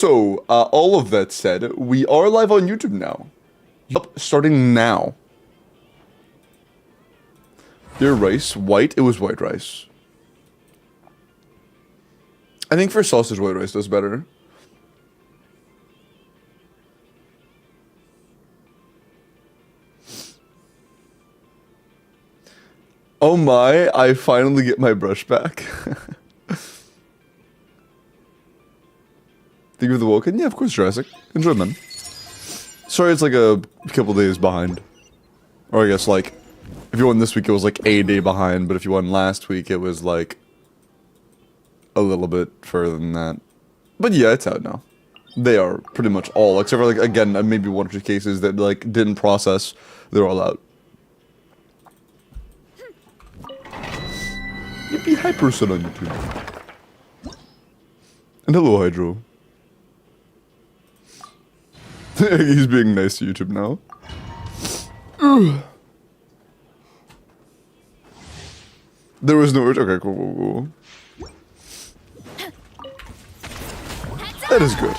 So, all of that said, we are live on YouTube now. Yup, starting now. Your rice, white? It was white rice. I think for sausage, white rice does better. Oh my, I finally get my brush back. Think of the WELKIN? Yeah, of course, Jurassic. Enjoy, man. Sorry, it's like a couple days behind. Or I guess, like, if you won this week, it was like a day behind, but if you won last week, it was like a little bit further than that. But yeah, it's out now. They are pretty much all, except for, like, again, maybe one or two cases that, like, didn't process. They're all out. Yippee Hyperson on YouTube. And hello, Hydro. He's being nice to YouTube now. There was no urge. Okay, cool. That is good.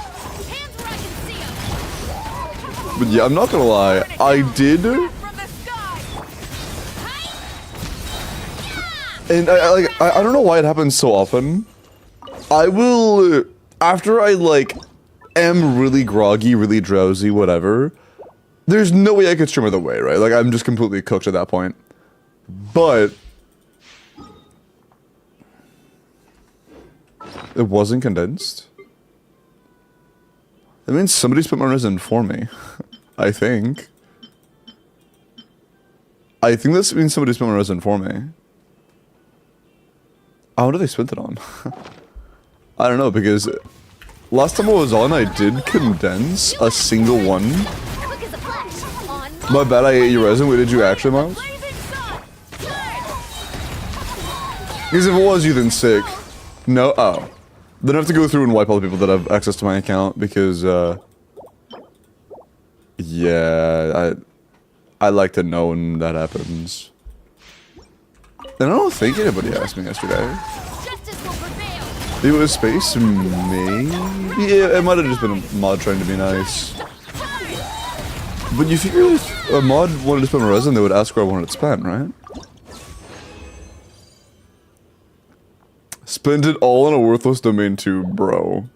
But yeah, I'm not gonna lie. I did. And I don't know why it happens so often. I will, after I, like, am really groggy, really drowsy, whatever, there's no way I could stream either way, right? Like, I'm just completely cooked at that point. But it wasn't condensed. That means somebody spent my resin for me. I think. I think this means somebody spent my resin for me. How do they spend it on? I don't know, because last time I was on, I did condense a single one. My bad, I ate your resin. Wait, did you actually, Miles? Because if it was you, then sick. No? Oh. Then I have to go through and wipe all the people that have access to my account, because, yeah, I like to know when that happens. And I don't think anybody asked me yesterday. It was space, maybe? Yeah, it might have just been a mod trying to be nice. But you figure if a mod wanted to spend my resin, they would ask where I wanted it spent, right? Spend it all on a worthless domain too, bro.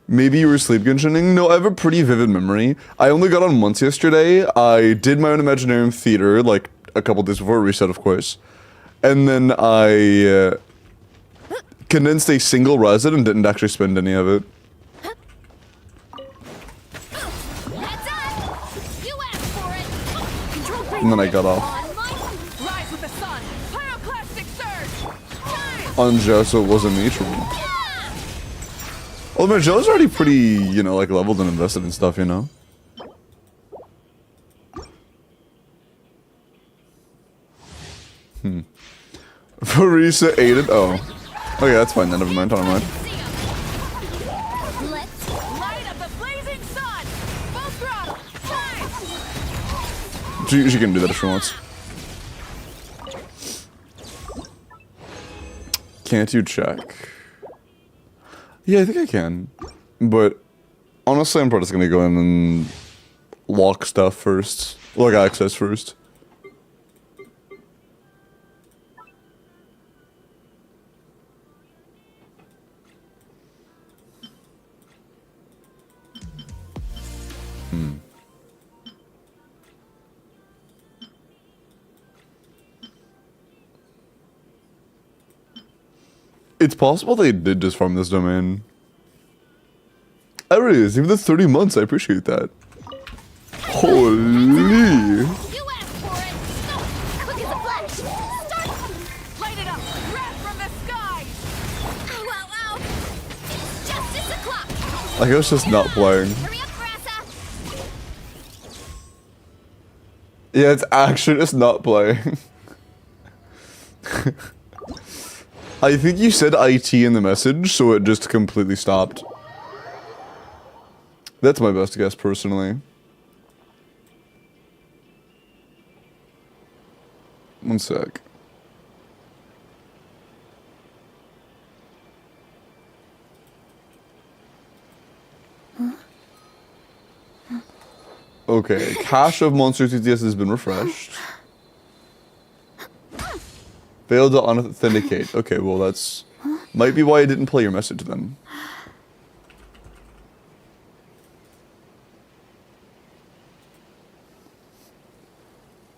Maybe you were sleep Genshining? No, I have a pretty vivid memory. I only got on once yesterday. I did my own Imaginarium theater, like, a couple days before reset, of course. And then I condensed a single resin and didn't actually spend any of it. And then I got off. On Joe, so it wasn't mutual. Well, my Joe's already pretty, you know, like, leveled and invested in stuff, you know? Farisa ate it? Oh. Okay, that's fine then, never mind, never mind. She can do that if she wants. Can't you check? Yeah, I think I can. But honestly, I'm probably just gonna go in and lock stuff first. Lock access first. It's possible they did just farm this domain. There it is, even the 30 months, I appreciate that. Holy! I guess just not playing. Yeah, it's actually just not playing. I think you said IT in the message, so it just completely stopped. That's my best guess, personally. One sec. Okay, cache of Monster TTS has been refreshed. Failed to authenticate. Okay, well that's... might be why I didn't play your message then.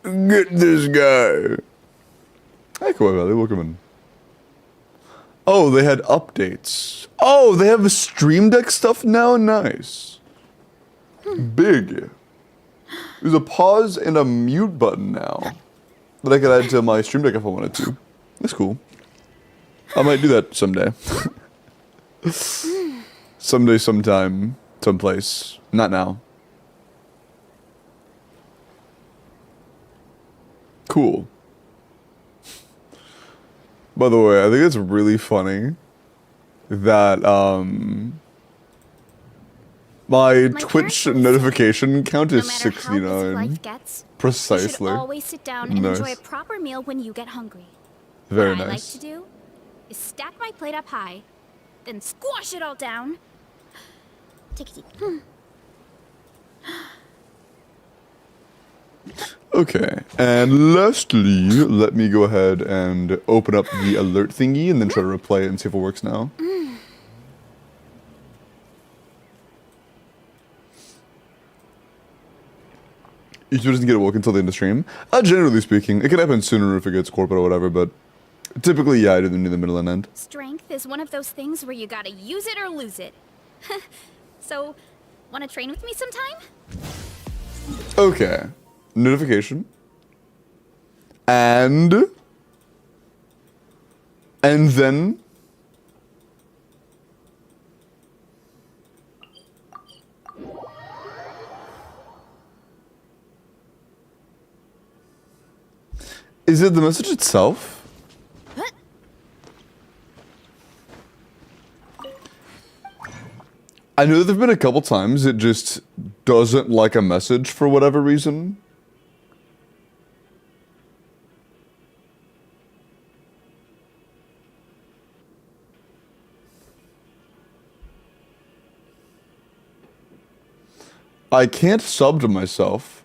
Get this guy! Hey, Kawaii Valley, welcome in. Oh, they had updates. Oh, they have a Stream Deck stuff now? Nice. Big. There's a pause and a mute button now that I could add to my Stream Deck if I wanted to. That's cool. I might do that someday. Someday, sometime, someplace. Not now. Cool. By the way, I think it's really funny that my Twitch notification count is 69. Precisely. You should always sit down and enjoy a proper meal when you get hungry. Very what nice. I like to do is stack my plate up high, then squash it all down. Take it easy. Okay, and lastly, let me go ahead and open up the alert thingy and then try to replay it and see if it works now. YouTube doesn't get awoken until the end of stream. Generally speaking, it can happen sooner if it gets corporate or whatever, but typically, yeah, I do them in the middle and end. Strength is one of those things where you gotta use it or lose it. So, wanna train with me sometime? Okay. Notification. And then... Is it the message itself? I know there've been a couple times it just doesn't like a message for whatever reason. I can't sub to myself,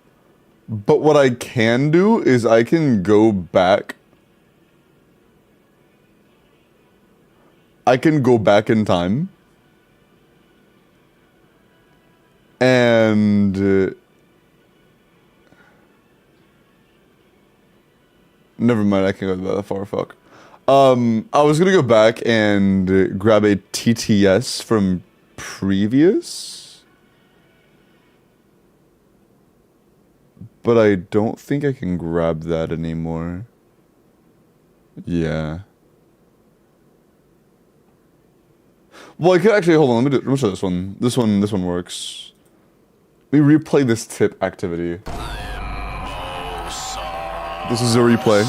but what I can do is I can go back. I can go back in time. And never mind, I can't go that far, fuck. I was gonna go back and grab a TTS from previous, but I don't think I can grab that anymore. Yeah. Well, I could actually, hold on, let me try this one. This one works. We replay this tip activity. This is a replay.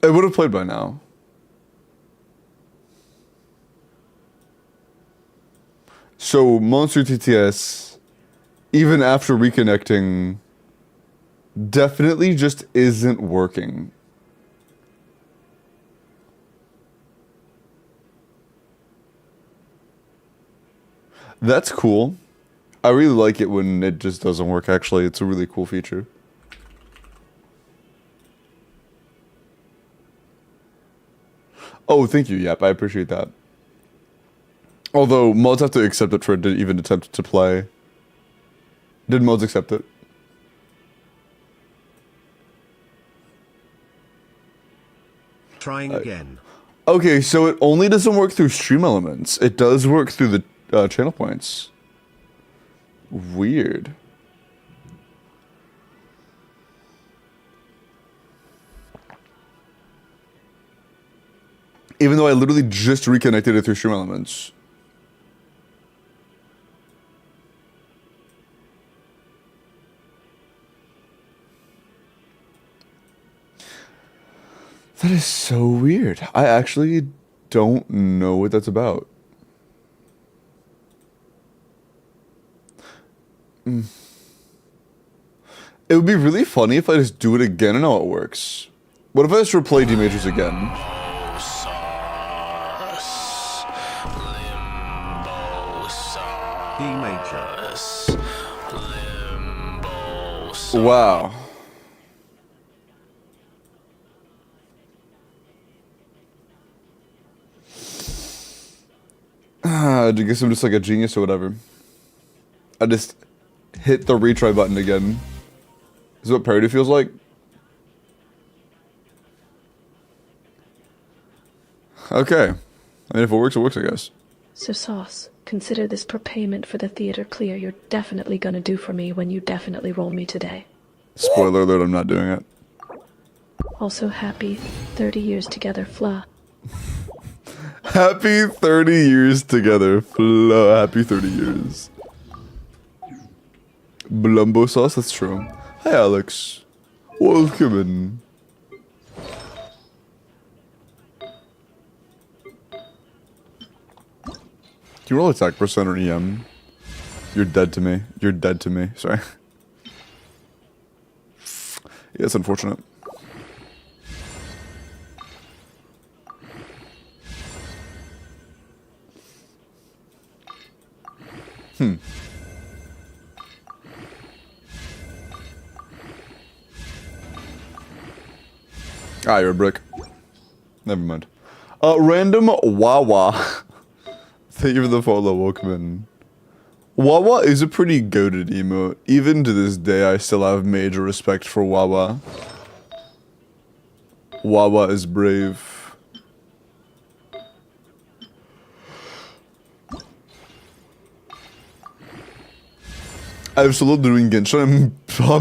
It would have played by now. So, Monster TTS, even after reconnecting, definitely just isn't working. That's cool. I really like it when it just doesn't work, actually. It's a really cool feature. Oh, thank you, Yep. I appreciate that. Although, mods have to accept it for it to even attempt to play. Did mods accept it? Trying again. Okay, so it only doesn't work through stream elements. It does work through the channel points. Weird. Even though I literally just reconnected it through stream elements. That is so weird. I actually don't know what that's about. It would be really funny if I just do it again and how it works. What if I just replay D Matrix again? D major. Wow. I guess I'm just like a genius or whatever. I just hit the retry button again. Is what parody feels like? Okay. I mean, if it works, I guess. So Sauce, consider this prepayment for the theater clear you're definitely gonna do for me when you definitely roll me today. Spoiler alert, I'm not doing it. Also happy 30 years together, Fla. Happy 30 years together. Happy 30 years. Blumbo sauce, that's true. Hi, Alex. Welcome in. Can you roll attack percent or EM? You're dead to me. You're dead to me. Sorry. Yeah, it's unfortunate. Ah, you're a brick. Never mind. Random Wawa. Thank you for the follow, welcome in. Wawa is a pretty goated emote. Even to this day, I still have major respect for Wawa. Wawa is brave. I've still doing Genshin. I'm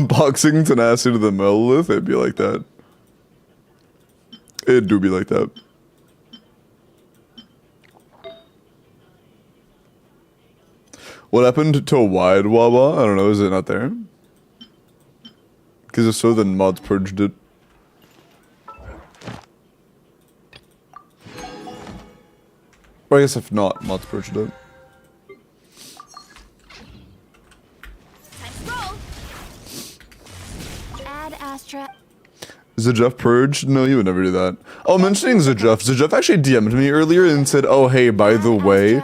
unboxing Tenacity to the Melolith. It'd be like that. It do be like that. What happened to a wide Wawa? I don't know, is it not there? Because if so, then mods purged it. Or I guess if not, mods purged it. Time to roll. Add Astra. Zajef purged? No, you would never do that. Oh, mentioning Zajef actually DM'd me earlier and said, oh, hey, by the way,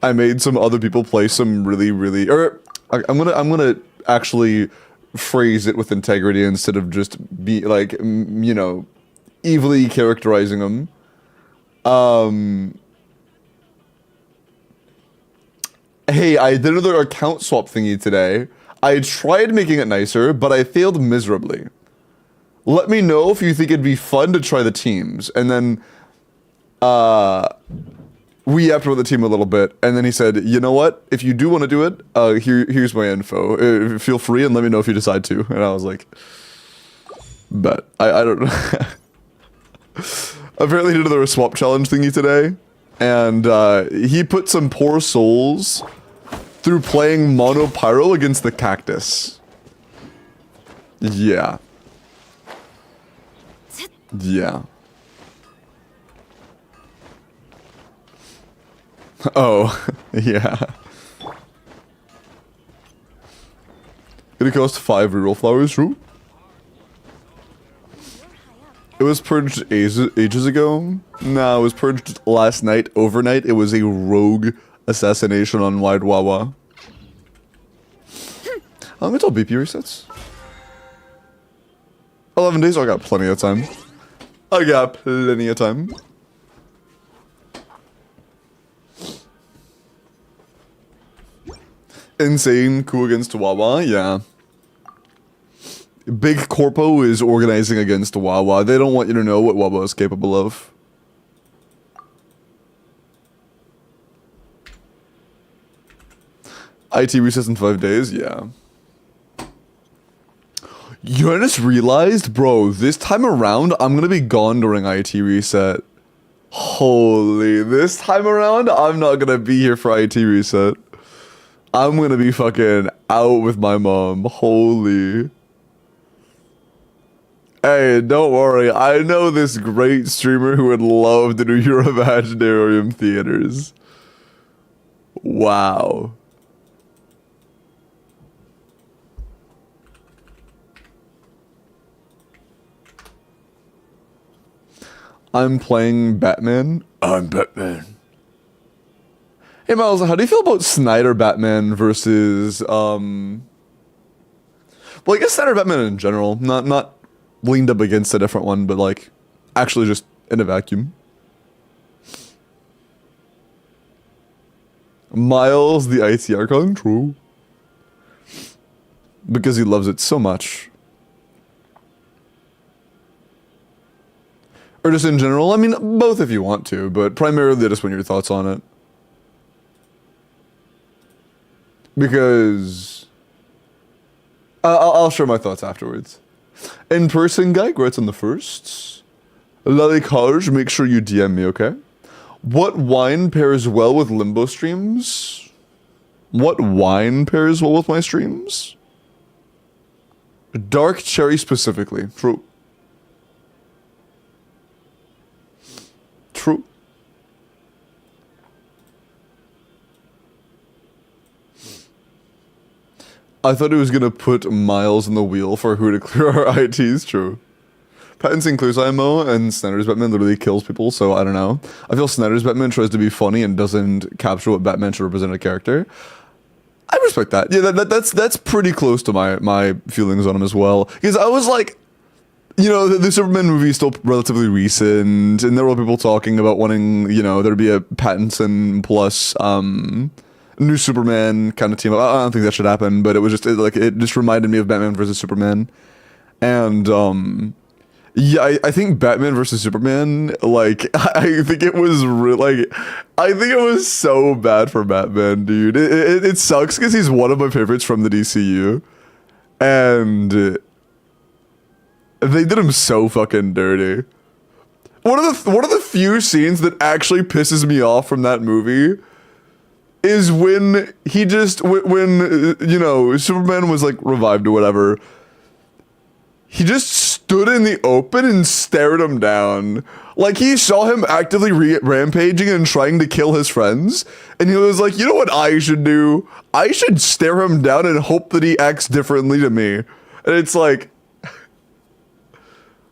I made some other people play some really, I'm gonna actually phrase it with integrity instead of just be like, you know, evilly characterizing them. Hey, I did another account swap thingy today. I tried making it nicer, but I failed miserably. Let me know if you think it'd be fun to try the teams. And then, we yapped about the team a little bit, and then he said, you know what? If you do want to do it, here's my info. Feel free and let me know if you decide to. And I was like, bet. I don't know. Apparently he did another swap challenge thingy today, and he put some poor souls through playing Mono Pyro against the Cactus. Yeah. Yeah. Oh, yeah. It cost 5 reroll flowers, true? It was purged ages ago? No, it was purged last night, overnight. It was a rogue assassination on Wide Wawa. It's all BP resets. 11 days, I got plenty of time. I got plenty of time. Insane coup against Wawa, yeah. Big Corpo is organizing against Wawa. They don't want you to know what Wawa is capable of. IT resets in 5 days, yeah. You just realized, bro, this time around, I'm gonna be gone during IT reset. Holy, this time around, I'm not gonna be here for IT reset. I'm gonna be fucking out with my mom. Holy. Hey, don't worry. I know this great streamer who would love to do your Imaginarium theaters. Wow. I'm playing Batman. I'm Batman. Hey Miles, how do you feel about Snyder Batman versus well, I guess Snyder Batman in general, not leaned up against a different one, but like actually just in a vacuum. Miles the IT Archon, true. Because he loves it so much. Or just in general, I mean, both if you want to, but primarily just want your thoughts on it. Because I'll share my thoughts afterwards. In person guy, congrats on the firsts. Lalicage, make sure you DM me, okay? What wine pairs well with Limbo streams? What wine pairs well with my streams? Dark cherry specifically. True. True. I thought he was gonna put Miles in the wheel for who to clear our ITs. True. Pattinson clears IMO and Snyder's Batman literally kills people, so I don't know. I feel Snyder's Batman tries to be funny and doesn't capture what Batman should represent a character. I respect that. Yeah, that's pretty close to my feelings on him as well. Because I was like, you know, the Superman movie is still relatively recent, and there were people talking about wanting, you know, there'd be a Pattinson plus new Superman kind of team up. I don't think that should happen, but it was just it just reminded me of Batman versus Superman, and yeah, I think Batman versus Superman, like, I think it was I think it was so bad for Batman, dude. It sucks because he's one of my favorites from the DCU, and they did him so fucking dirty. One of the few scenes that actually pisses me off from that movie is when he just when you know, Superman was like revived or whatever. He just stood in the open and stared him down. Like, he saw him actively rampaging and trying to kill his friends. And he was like, you know what I should do? I should stare him down and hope that he acts differently to me. And it's like,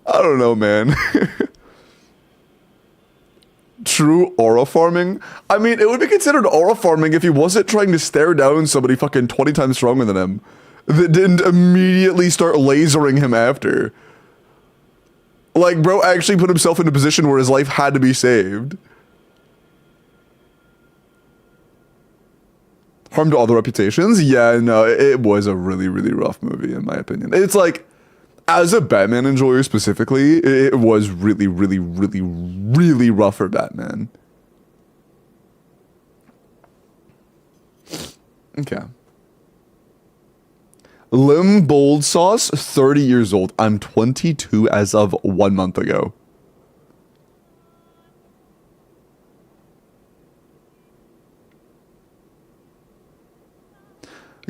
I don't know, man. True aura farming? I mean, it would be considered aura farming if he wasn't trying to stare down somebody fucking 20 times stronger than him that didn't immediately start lasering him after. Like, bro actually put himself in a position where his life had to be saved. Harm to all the reputations? Yeah, no, it was a really, really rough movie, in my opinion. It's like, as a Batman enjoyer specifically, it was really, really, really, really rough for Batman. Okay. Lim Bold Sauce, 30 years old. I'm 22 as of 1 month ago.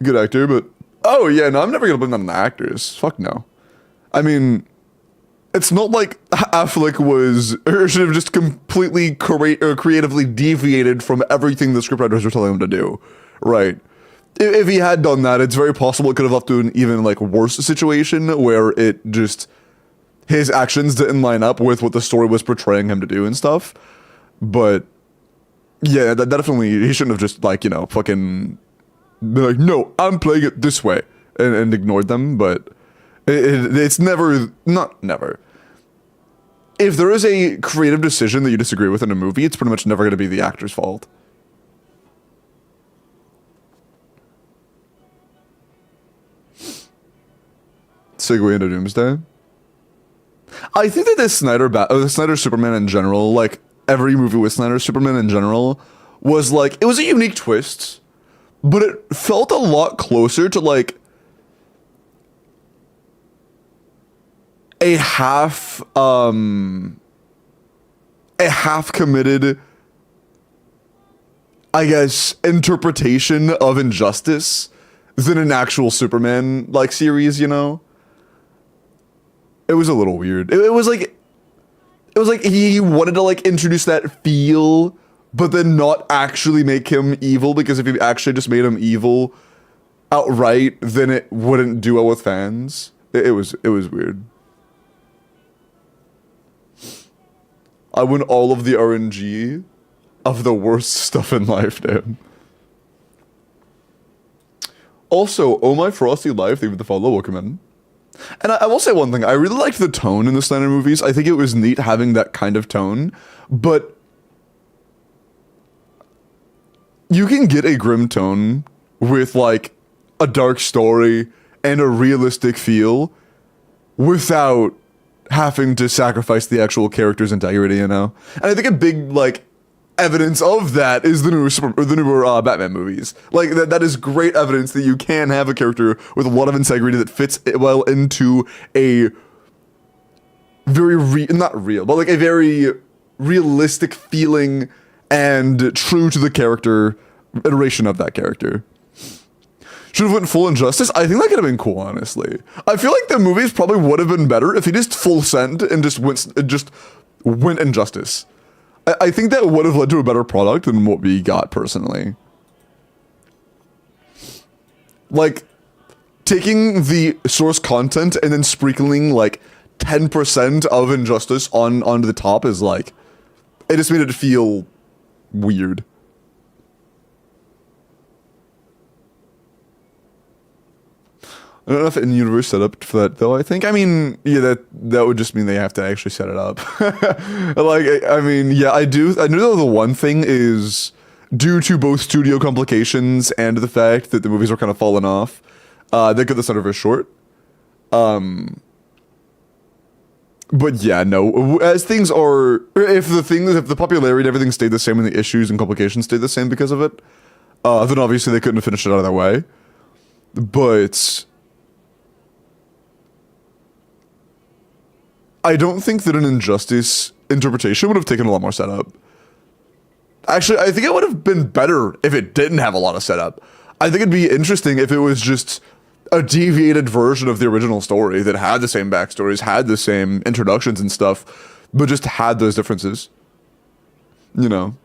Good actor, but... Oh, yeah, no, I'm never gonna blame that on the actors. Fuck no. I mean, it's not like Affleck was... or should have just completely creatively deviated from everything the scriptwriters were telling him to do. Right. If he had done that, it's very possible it could have led to an even, like, worse situation where it just... his actions didn't line up with what the story was portraying him to do and stuff. But, yeah, that definitely... he shouldn't have just, like, you know, fucking... been like, no, I'm playing it this way. And ignored them, but... it's never... not never. If there is a creative decision that you disagree with in a movie, it's pretty much never going to be the actor's fault. Segue into Doomsday. I think that the Snyder Superman in general, like every movie with Snyder Superman in general, was like, it was a unique twist, but it felt a lot closer to like a half committed, I guess, interpretation of injustice than an actual Superman like series, you know? It was a little weird. It was like he wanted to like introduce that feel, but then not actually make him evil, because if he actually just made him evil outright, then it wouldn't do well with fans. It was weird. I win all of the RNG. of the worst stuff in life, dude. Also, oh my frosty life, thank you for the follow, welcome in. And I will say one thing, I really liked the tone in the Snyder movies. I think it was neat having that kind of tone, but you can get a grim tone with like a dark story and a realistic feel without having to sacrifice the actual character's integrity, you know? And I think a big, like, evidence of that is the newer Batman movies. Like, that is great evidence that you can have a character with a lot of integrity that fits well into a very, not real, but like a very realistic feeling and true to the character iteration of that character. Should have went full Injustice? I think that could have been cool, honestly. I feel like the movies probably would have been better if he just full sent and just went Injustice. I think that would have led to a better product than what we got, personally. Like, taking the source content and then sprinkling, like, 10% of Injustice onto the top is, like... It just made it feel weird. I don't know if in-universe set up for that, though, I think. I mean, yeah, that would just mean they have to actually set it up. Like, I mean, yeah, I know the one thing is, due to both studio complications and the fact that the movies were kind of falling off, they cut the Snyderverse short. But yeah, no, as things are, if the popularity and everything stayed the same and the issues and complications stayed the same because of it, then obviously they couldn't have finished it out of their way. But... I don't think that an Injustice interpretation would have taken a lot more setup. Actually, I think it would have been better if it didn't have a lot of setup. I think it'd be interesting if it was just a deviated version of the original story that had the same backstories, had the same introductions and stuff, but just had those differences. You know?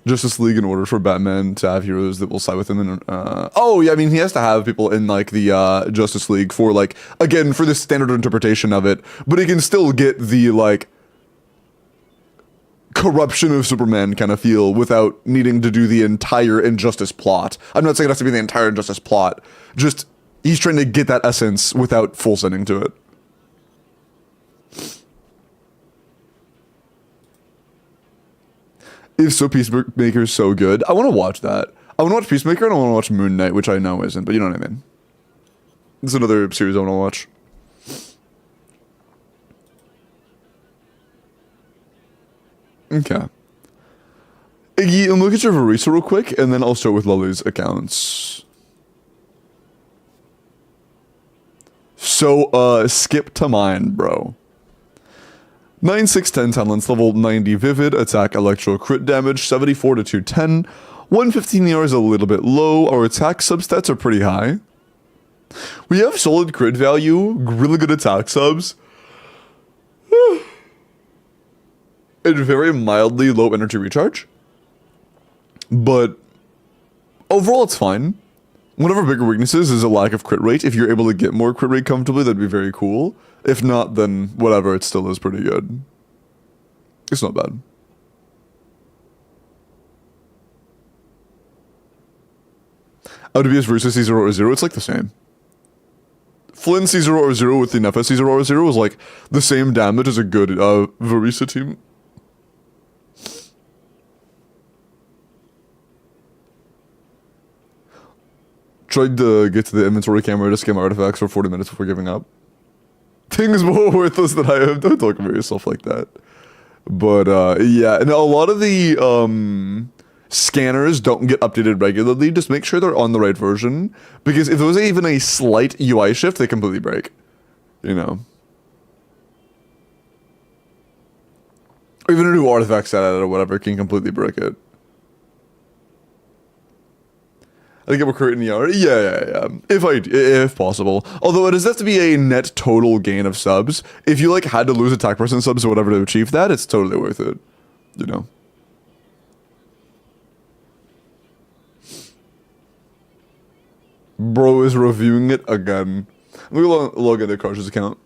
Justice League in order for Batman to have heroes that will side with him. And oh yeah, I mean he has to have people in like the Justice League for like, again, for the standard interpretation of it, but he can still get the like corruption of Superman kind of feel without needing to do the entire Injustice plot. I'm not saying it has to be the entire Injustice plot, just he's trying to get that essence without full sending to it. If so, Peacemaker's so good. I want to watch that. I want to watch Peacemaker and I want to watch Moon Knight, which I know isn't, but you know what I mean. It's another series I want to watch. Okay. Iggy, and look at your Verisa real quick, and then I'll start with Lolly's accounts. So, skip to mine, bro. 9, 6, 10 talents, level 90 vivid, attack electro crit damage, 74 to 210, 115 ER is a little bit low, our attack substats are pretty high. We have solid crit value, really good attack subs, and very mildly low energy recharge. But overall it's fine. One of our bigger weaknesses is a lack of crit rate. If you're able to get more crit rate comfortably, that'd be very cool. If not, then whatever, it still is pretty good. It's not bad. OWS versus C0 or 0, it's like the same. Flynn C0 or 0 with the Nefa C0 or 0 is like the same damage as a good Verisa team. Tried to get to the inventory camera to scan artifacts for 40 minutes before giving up. Things more worthless than I have. Don't talk about yourself like that. But yeah, and a lot of the scanners don't get updated regularly. Just make sure they're on the right version, because if there was even a slight UI shift, they completely break. You know. Or even a new artifact set at it or whatever can completely break it. I think I'm recruiting the ER. Yeah. If possible. Although it does have to be a net total gain of subs. If you like had to lose attack percent subs or whatever to achieve that, it's totally worth it. You know. Bro is reviewing it again. Let me log into Karsh's account.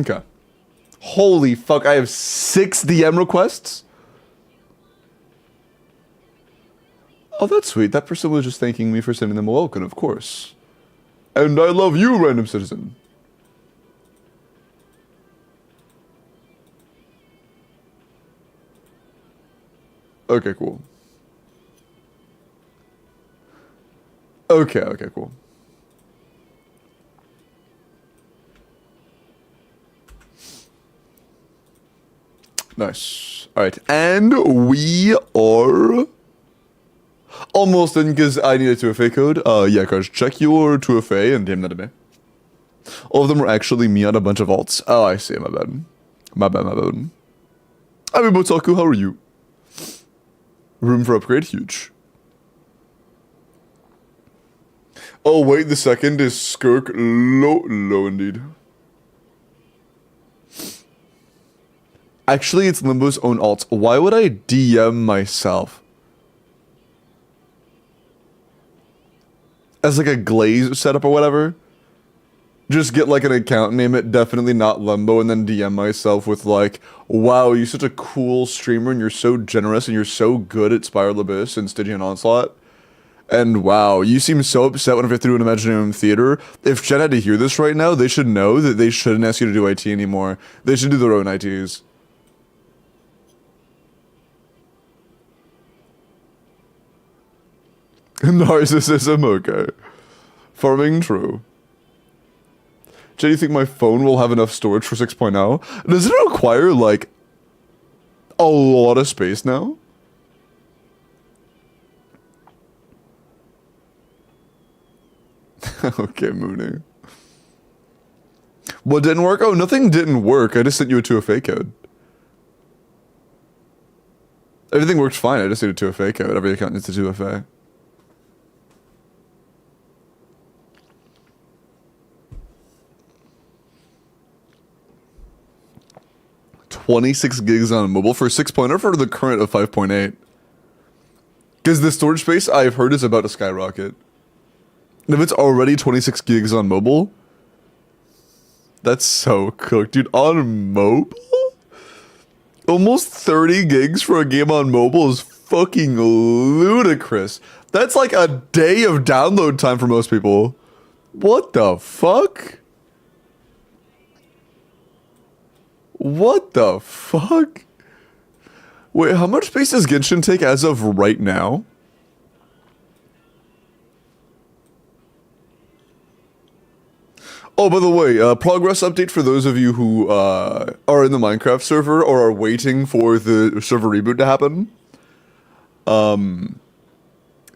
Okay. Holy fuck, I have 6 DM requests? Oh, that's sweet. That person was just thanking me for sending them a welcome, of course. And I love you, random citizen. Okay, cool. Okay, cool. Nice. Alright, and we are almost in because I need a 2FA code. Yeah, guys, check your 2FA and damn that to me. All of them were actually me on a bunch of alts. Oh, I see. My bad. My bad. I mean, Botaku, how are you? Room for upgrade? Huge. Oh, wait, the second is Skirk. Low indeed. Actually, it's Limbo's own alt. Why would I DM myself? As like a glaze setup or whatever? Just get like an account, name it definitely not Limbo, and then DM myself with like, wow, you're such a cool streamer and you're so generous and you're so good at Spiral Abyss and Stygian Onslaught. And wow, you seem so upset whenever you have to do an Imaginarium Theater. If Jen had to hear this right now, they should know that they shouldn't ask you to do IT anymore. They should do their own ITs. Narcissism, okay. Farming, true. Jen, do you think my phone will have enough storage for 6.0? Does it require, like, a lot of space now? Okay, Mooney. What didn't work? Oh, nothing didn't work. I just sent you a 2FA code. Everything worked fine. I just need a 2FA code. Every account needs a 2FA. $26 on mobile for 6.0 or for the current of 5.8? Because the storage space I've heard is about to skyrocket. And if it's already 26 gigs on mobile, that's so cooked, dude. On mobile? Almost 30 gigs for a game on mobile is fucking ludicrous. That's like a day of download time for most people. What the fuck? What the fuck? Wait, how much space does Genshin take as of right now? Oh, by the way, progress update for those of you who are in the Minecraft server or are waiting for the server reboot to happen.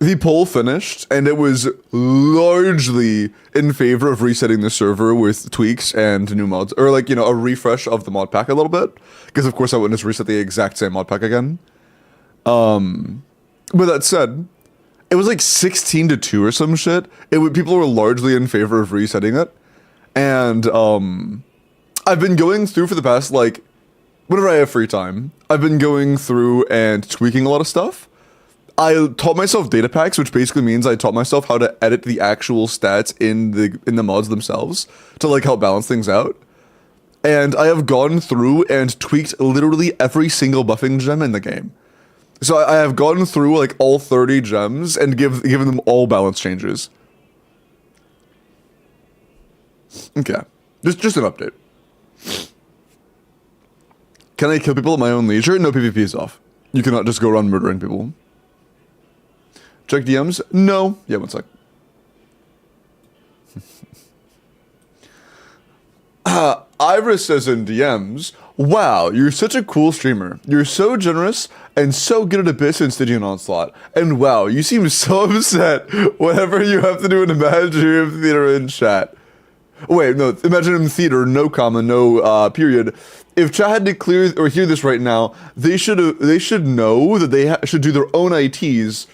The poll finished, and it was largely in favor of resetting the server with tweaks and new mods, or like, you know, a refresh of the mod pack a little bit, because of course I wouldn't just reset the exact same mod pack again. But that said, it was like 16-2 or some shit. People were largely in favor of resetting it, and I've been going through for the past, like, whenever I have free time, I've been going through and tweaking a lot of stuff. I taught myself data packs, which basically means I taught myself how to edit the actual stats in the mods themselves to like help balance things out. And I have gone through and tweaked literally every single buffing gem in the game. So I have gone through like all 30 gems and given them all balance changes. Okay, just an update. Can I kill people at my own leisure? No, PvP is off. You cannot just go around murdering people. Check DMs? No. Yeah, one sec. Iris says in DMs, wow, you're such a cool streamer. You're so generous and so good at Abyss and Stygian Onslaught. And wow, you seem so upset whenever you have to do an Imaginarium Theater in chat. Wait, no, Imaginarium Theater, no comma, no period. If chat had to clear or hear this right now, they should know that they should do their own ITs.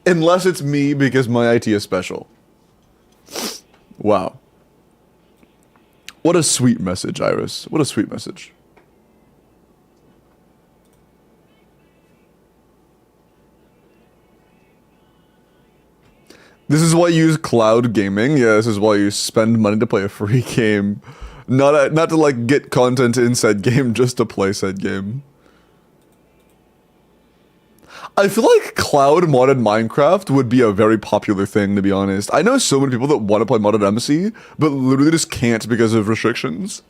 Unless it's me, because my IT is special. Wow. What a sweet message, Iris. What a sweet message. This is why you use cloud gaming. Yeah, this is why you spend money to play a free game. Not to like get content in said game, just to play said game. I feel like cloud modded Minecraft would be a very popular thing, to be honest. I know so many people that want to play modded MC, but literally just can't because of restrictions.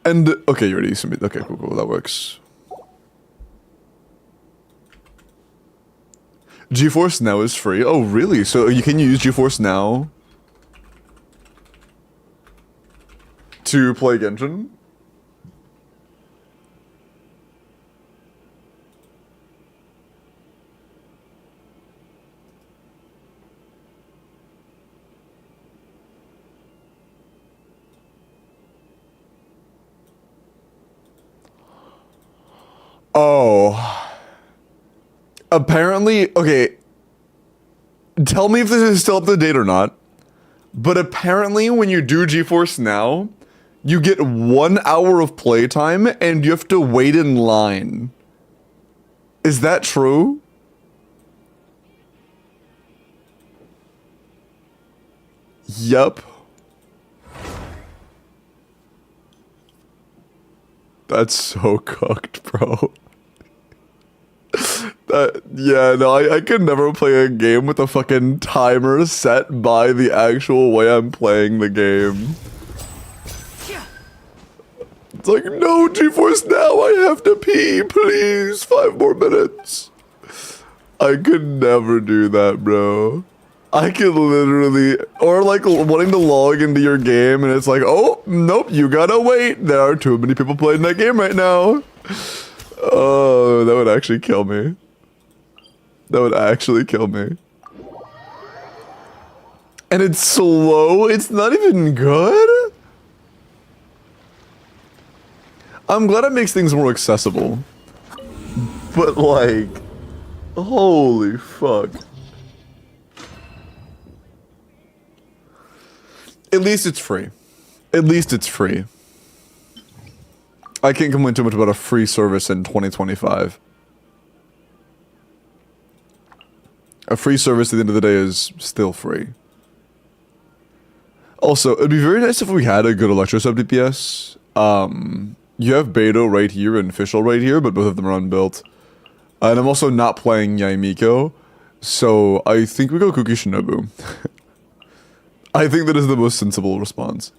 And, okay, you already submit. Okay, cool, that works. GeForce Now is free. Oh, really? So you can use GeForce Now to play Genshin? Oh. Apparently, okay. Tell me if this is still up to date or not. But apparently when you do GeForce Now, you get 1 hour of playtime and you have to wait in line. Is that true? Yup. That's so cooked, bro. Yeah, no, I could never play a game with a fucking timer set by the actual way I'm playing the game. It's like, no, GeForce Now, I have to pee, please, 5 more minutes. I could never do that, bro. I could literally, or like wanting to log into your game and it's like, oh, nope, you gotta wait. There are too many people playing that game right now. Oh, that would actually kill me. That would actually kill me. And it's slow, it's not even good? I'm glad it makes things more accessible. But like, holy fuck. At least it's free. At least it's free. I can't complain too much about a free service in 2025. A free service at the end of the day is still free. Also, it'd be very nice if we had a good Electro sub DPS. You have Beto right here and Fischl right here, but both of them are unbuilt. And I'm also not playing Yaimiko, so I think we go Kuki Shinobu. I think that is the most sensible response.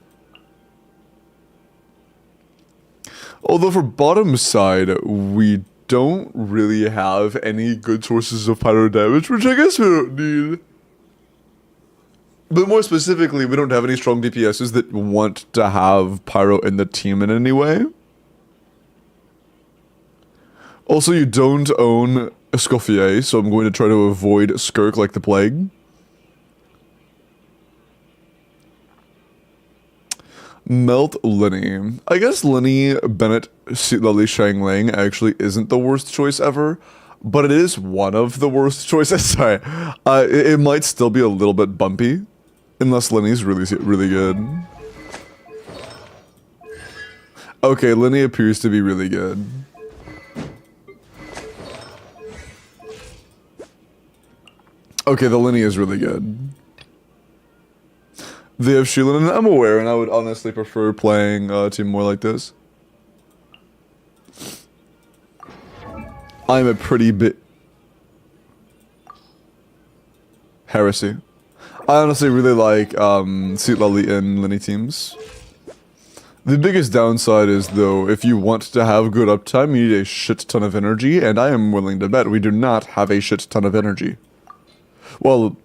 Although for bottom side, we don't really have any good sources of pyro damage, which I guess we don't need. But more specifically, we don't have any strong DPSs that want to have pyro in the team in any way. Also, you don't own Escoffier, so I'm going to try to avoid Skirk like the plague. Melt Linny. I guess Linny, Bennett, Lily, Shangling actually isn't the worst choice ever, but it is one of the worst choices. Sorry. It might still be a little bit bumpy, unless Linny's really good. Okay, Linny appears to be really good. Okay, the Linny is really good. They have Sheelan and I'm aware, and I would honestly prefer playing a team more like this. I'm a pretty bit... Heresy. I honestly really like Lily and Linny teams. The biggest downside is, though, if you want to have good uptime, you need a shit ton of energy, and I am willing to bet we do not have a shit ton of energy. Well...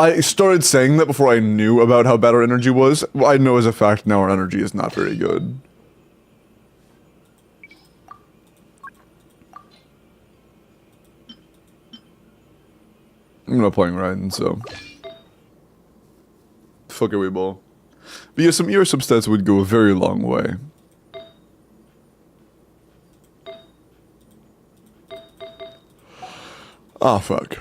I started saying that before I knew about how bad our energy was. I know as a fact now our energy is not very good. I'm not playing Raiden, so... Fuck a wee ball. But yeah, some ER substats would go a very long way. Ah, fuck.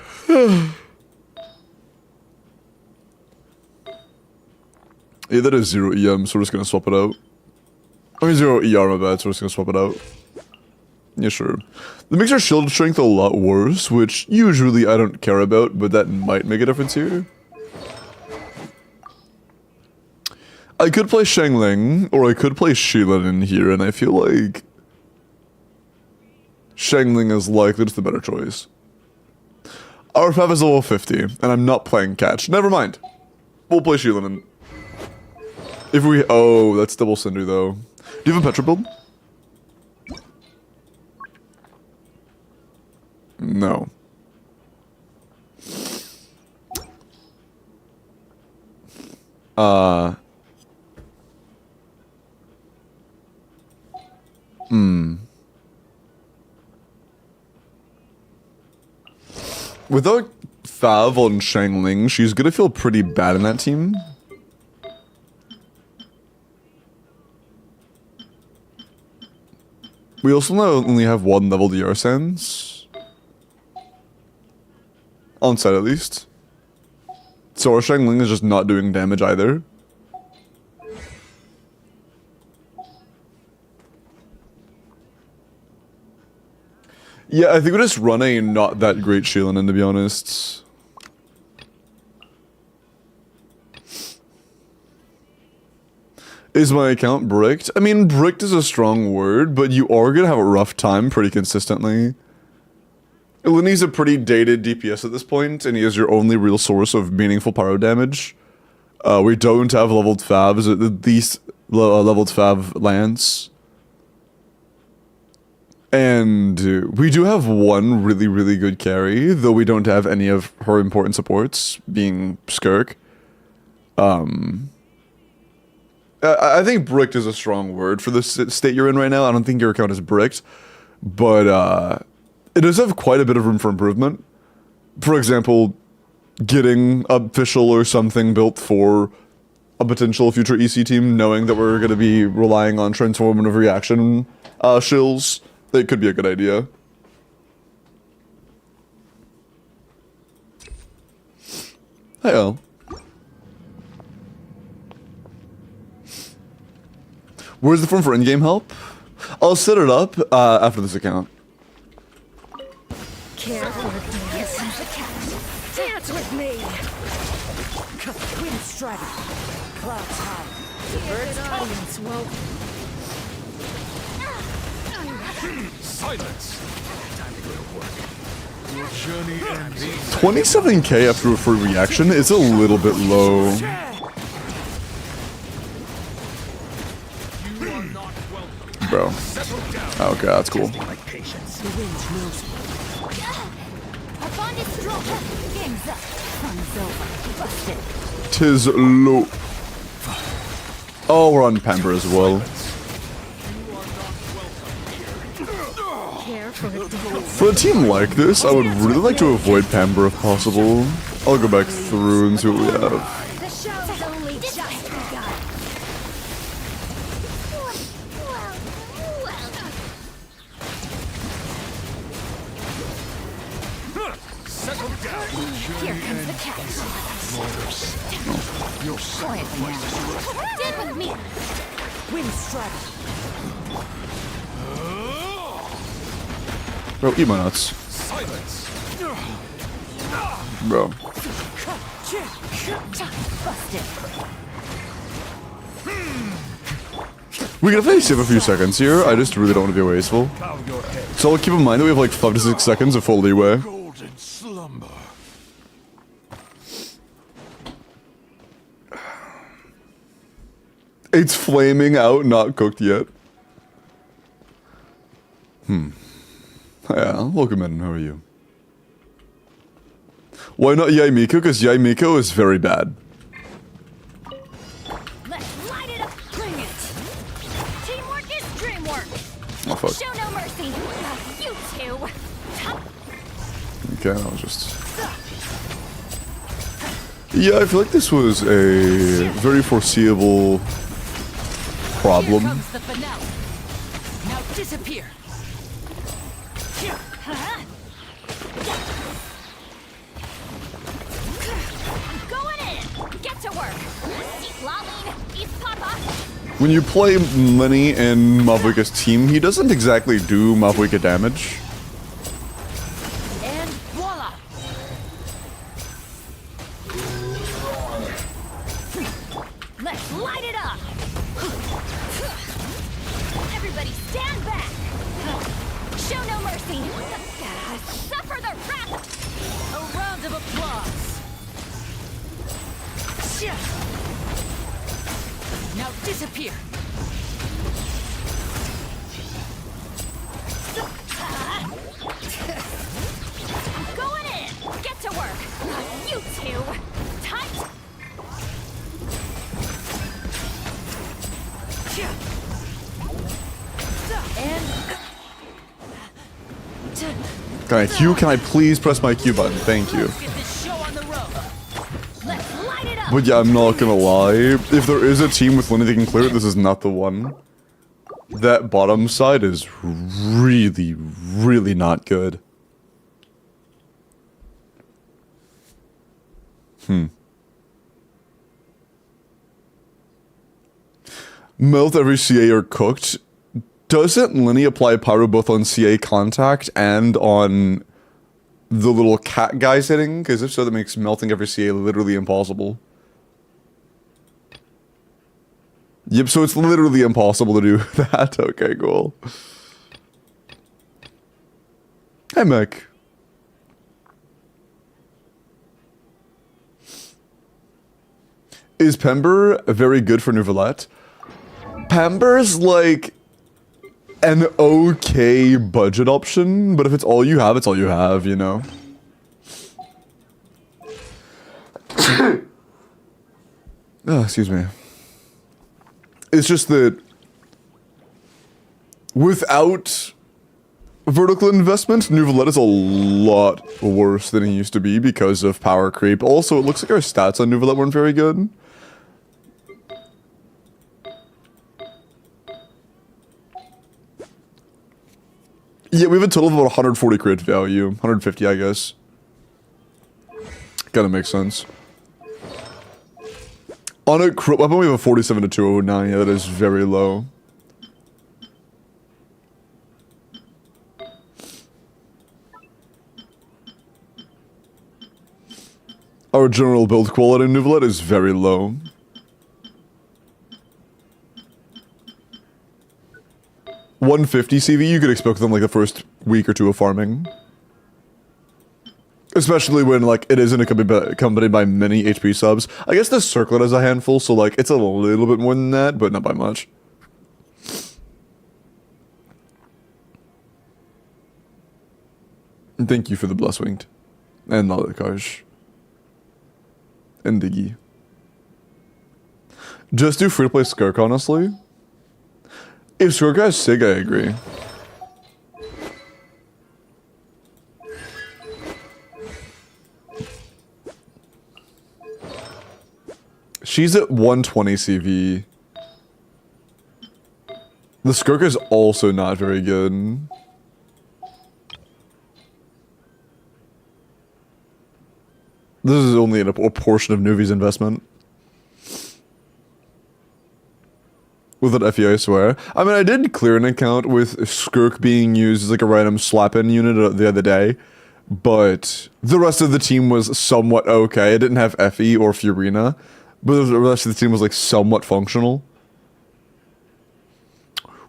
Yeah, that is 0 EM, so we're just gonna swap it out. I mean 0 ER, my bad, so we're just gonna swap it out. Yeah, sure. That makes our shield strength a lot worse, which usually I don't care about, but that might make a difference here. I could play Shangling, or I could play Shilin in here, and I feel like Shangling is likely just the better choice. Our Fav is level 50, and I'm not playing catch. Never mind. We'll play Shilin and if we oh, that's double Cinder though. Do you have a Petra build? No. Without Fav on Shangling, she's gonna feel pretty bad in that team. We also now only have one level DR sense. On site at least. So our Shangling is just not doing damage either. Yeah, I think we're just running a not that great Shilin, to be honest. Is my account bricked? I mean, bricked is a strong word, but you are gonna have a rough time pretty consistently. Linny's a pretty dated DPS at this point, and he is your only real source of meaningful pyro damage. We don't have leveled Favs, at least leveled Fav Lance. And we do have one really, really good carry, though we don't have any of her important supports, being Skirk. I think bricked is a strong word for the state you're in right now. I don't think your account is bricked, but it does have quite a bit of room for improvement. For example, getting a Fischl or something built for a potential future EC team, knowing that we're going to be relying on transformative reaction shills. That could be a good idea. Hey, Al. Where's the form for in-game help? I'll set it up after this account. Careful with me. Dance with me. Wind strike. Clouds high. Diverted audience won't. Silence! Time to go to work. Your journey ends. 27k after a free reaction is a little bit low. You are not welcome. Bro. Settle down. Okay, that's cool. The wind knows me. Our bond is strong. Game's up. Fun's over. Busted. Tis low. Oh, we're on Pamper as well. For a team like this, I would really like to avoid Pamper if possible. I'll go back through and see what we have. The show's only just begun. Settle down. Here comes the catch. Your Quietly now. Stand with me. Wind strike. Bro, eat my nuts. silence. Bro. Busted. We can definitely save a few seconds here. I just really don't want to be wasteful. Bow your head. So I'll keep in mind that we have like 5 to 6 seconds of full leeway. Golden slumber. It's flaming out, not cooked yet. Yeah, welcome in. How are you? Why not Yaimiko? Because Yaimiko is very bad. Let's light it up. Bring it. Teamwork is dreamwork. Oh fuck. Show no mercy. You two. Okay, that was just... Yeah, I feel like this was a very foreseeable problem. Here comes the finale. Now disappear. Going in. Get to work. Eat Laline. Eat Papa. When you play Lenny and Mavuika's team, he doesn't exactly do Mavuika damage. And voila! Let's light it up! Everybody stand back! Show no mercy! Suffer the wrath! A round of applause. Now disappear. Going in! Get to work! You two! Tight! Can I please press my Q button? Thank you. Get this show on the road. Let's light it up! But yeah, I'm not gonna lie. If there is a team with Lenny that can clear it, this is not the one. That bottom side is really, really not good. Melt every CA or cooked. Doesn't Lenny apply pyro both on CA contact and on the little cat guys hitting? Because if so, that makes melting every CA literally impossible. Yep, so it's literally impossible to do that. Okay, cool. Hey, Mech. Is Pember very good for Nouvellette? Pember's like an okay budget option, but if it's all you have, it's all you have, you know? Oh, excuse me. It's just that without vertical investment, Nouvellette is a lot worse than it used to be because of power creep. Also, it looks like our stats on Nouvellette weren't very good. Yeah, we have a total of about 140 crit value. 150, I guess. Kinda makes sense. On a crit weapon, we have a 47 to 209. Yeah, that is very low. Our general build quality in Nouvellette is very low. $150 CV, you could expect them like the first week or two of farming. Especially when like it isn't accompanied by many HP subs. I guess the circlet has a handful, so like it's a little bit more than that, but not by much. And thank you for the bless winged. And Lalakaj. And Diggy. Just do free to play Skirk, honestly. If Skirk has Sig, I agree. She's at 120 CV. The Skirk is also not very good. This is only a portion of Nuvi's investment. With an FE, I swear. I mean, I did clear an account with Skirk being used as like a random slap-in unit the other day, but the rest of the team was somewhat okay. It didn't have FE or Furina, but the rest of the team was like somewhat functional.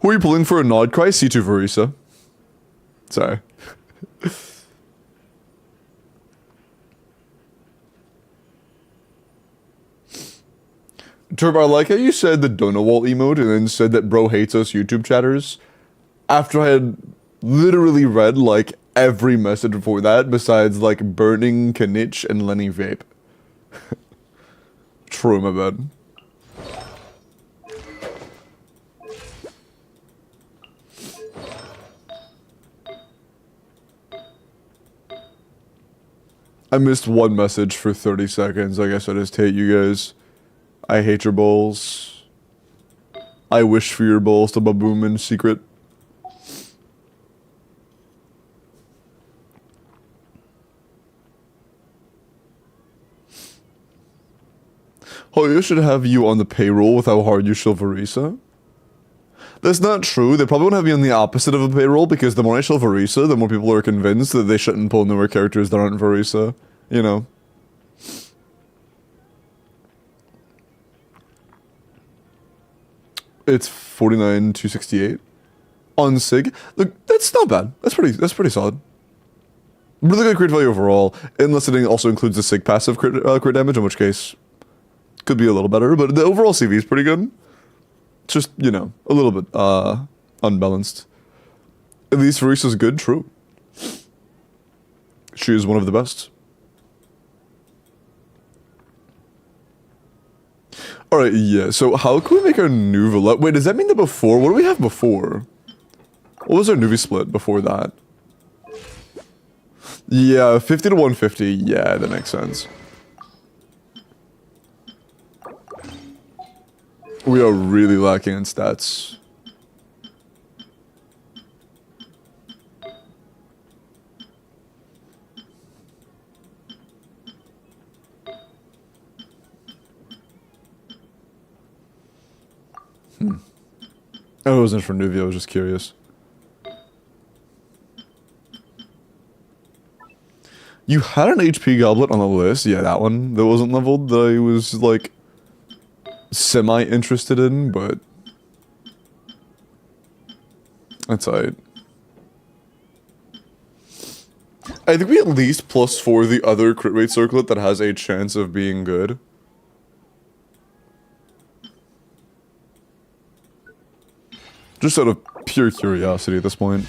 Who are you pulling for a nod cry? C2 Verisa. Sorry. Turbo, I like how you said the Donawalt emote and then said that bro hates us YouTube chatters. After I had literally read like every message before that besides like Burning, Kanich, and Lenny Vape. True, my bad. I missed one message for 30 seconds. I guess I just hate you guys. I hate your balls. I wish for your balls to Baboom in secret. Hoyo should have you on the payroll with how hard you shill Varisa. That's not true. They probably won't have you on the opposite of a payroll, because the more I shill Varisa, the more people are convinced that they shouldn't pull newer characters that aren't Varisa. You know? It's 49,268 on Sig. Look, that's not bad. That's pretty solid. Really good crit value overall, unless it also includes the Sig passive crit damage, in which case could be a little better. But the overall CV is pretty good. It's just, you know, a little bit unbalanced. At least Varisa's good, true. She is one of the best. Alright, yeah, so how can we make our new Villette? Wait, does that mean that before? What do we have before? What was our Nuvi split before that? Yeah, 50 to 150. Yeah, that makes sense. We are really lacking in stats. Oh, it wasn't for Nuvia, I was just curious. You had an HP goblet on the list? Yeah, that one that wasn't leveled that I was, like, semi-interested in, but... That's alright. I think we at least +4 the other crit rate circlet that has a chance of being good. Just out of pure curiosity at this point.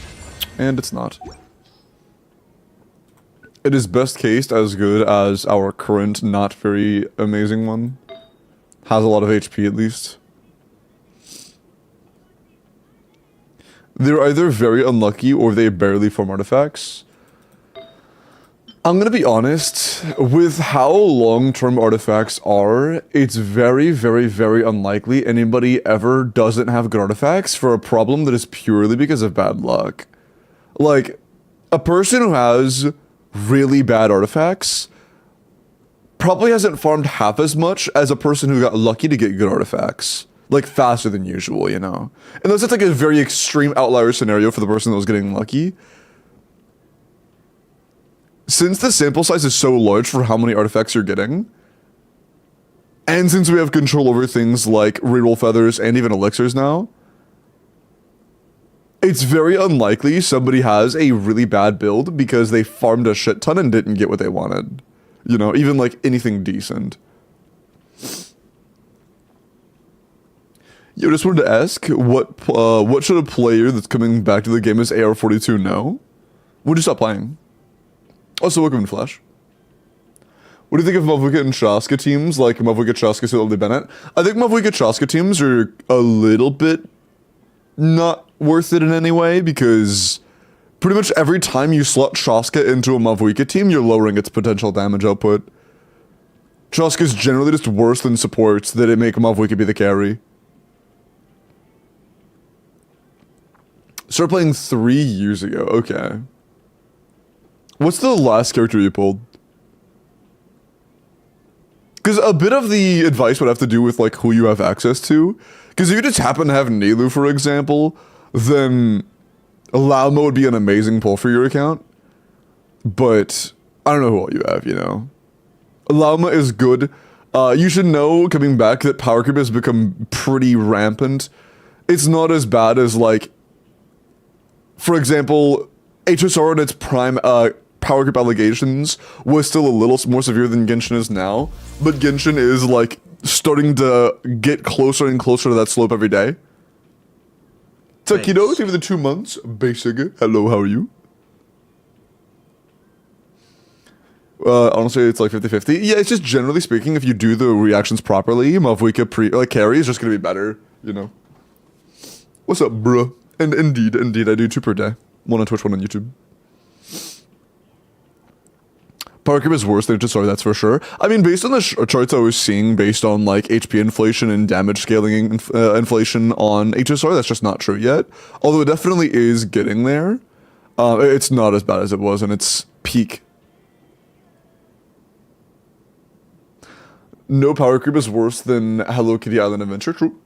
And it's not. It is best cased as good as our current not very amazing one. Has a lot of HP at least. They're either very unlucky or they barely form artifacts. I'm gonna be honest, with how long-term artifacts are, it's very, very, very unlikely anybody ever doesn't have good artifacts for a problem that is purely because of bad luck. Like, a person who has really bad artifacts probably hasn't farmed half as much as a person who got lucky to get good artifacts. Like, faster than usual, you know? Unless it's like a very extreme outlier scenario for the person that was getting lucky. Since the sample size is so large for how many artifacts you're getting, and since we have control over things like reroll feathers and even elixirs now, it's very unlikely somebody has a really bad build because they farmed a shit ton and didn't get what they wanted. You know, even like anything decent. Yo, just wanted to ask, what should a player that's coming back to the game as AR-42 know? Would you stop playing? Also, welcome to Flash. What do you think of Mavuika and Shaska teams, like Mavuika, Shaska, Silly Bennett? I think Mavuika, Shaska teams are a little bit not worth it in any way, because pretty much every time you slot Shaska into a Mavuika team, you're lowering its potential damage output. Shaska's generally just worse than supports that it make Mavuika be the carry. Started playing 3 years ago, okay. What's the last character you pulled? Because a bit of the advice would have to do with, like, who you have access to. Because if you just happen to have Nelu, for example, then Lauma would be an amazing pull for your account. But I don't know who all you have, you know? Lauma is good. You should know, coming back, that power creep has become pretty rampant. It's not as bad as, like, for example, HSR in its prime power creep allegations was still a little more severe than Genshin is now, but Genshin is, like, starting to get closer and closer to that slope every day. Takido, thank you for the 2 months. Basic, hello, how are you? Honestly, it's like 50-50. Yeah, it's just generally speaking, if you do the reactions properly, Mavuika carry is just gonna be better, you know? What's up, bruh? And indeed, I do 2 per day. 1 on Twitch, 1 on YouTube. Power creep is worse than HSR, that's for sure. I mean, based on the charts I was seeing, based on, like, HP inflation and damage scaling inflation on HSR, that's just not true yet. Although it definitely is getting there. It's not as bad as it was in its peak. No power creep is worse than Hello Kitty Island Adventure. True.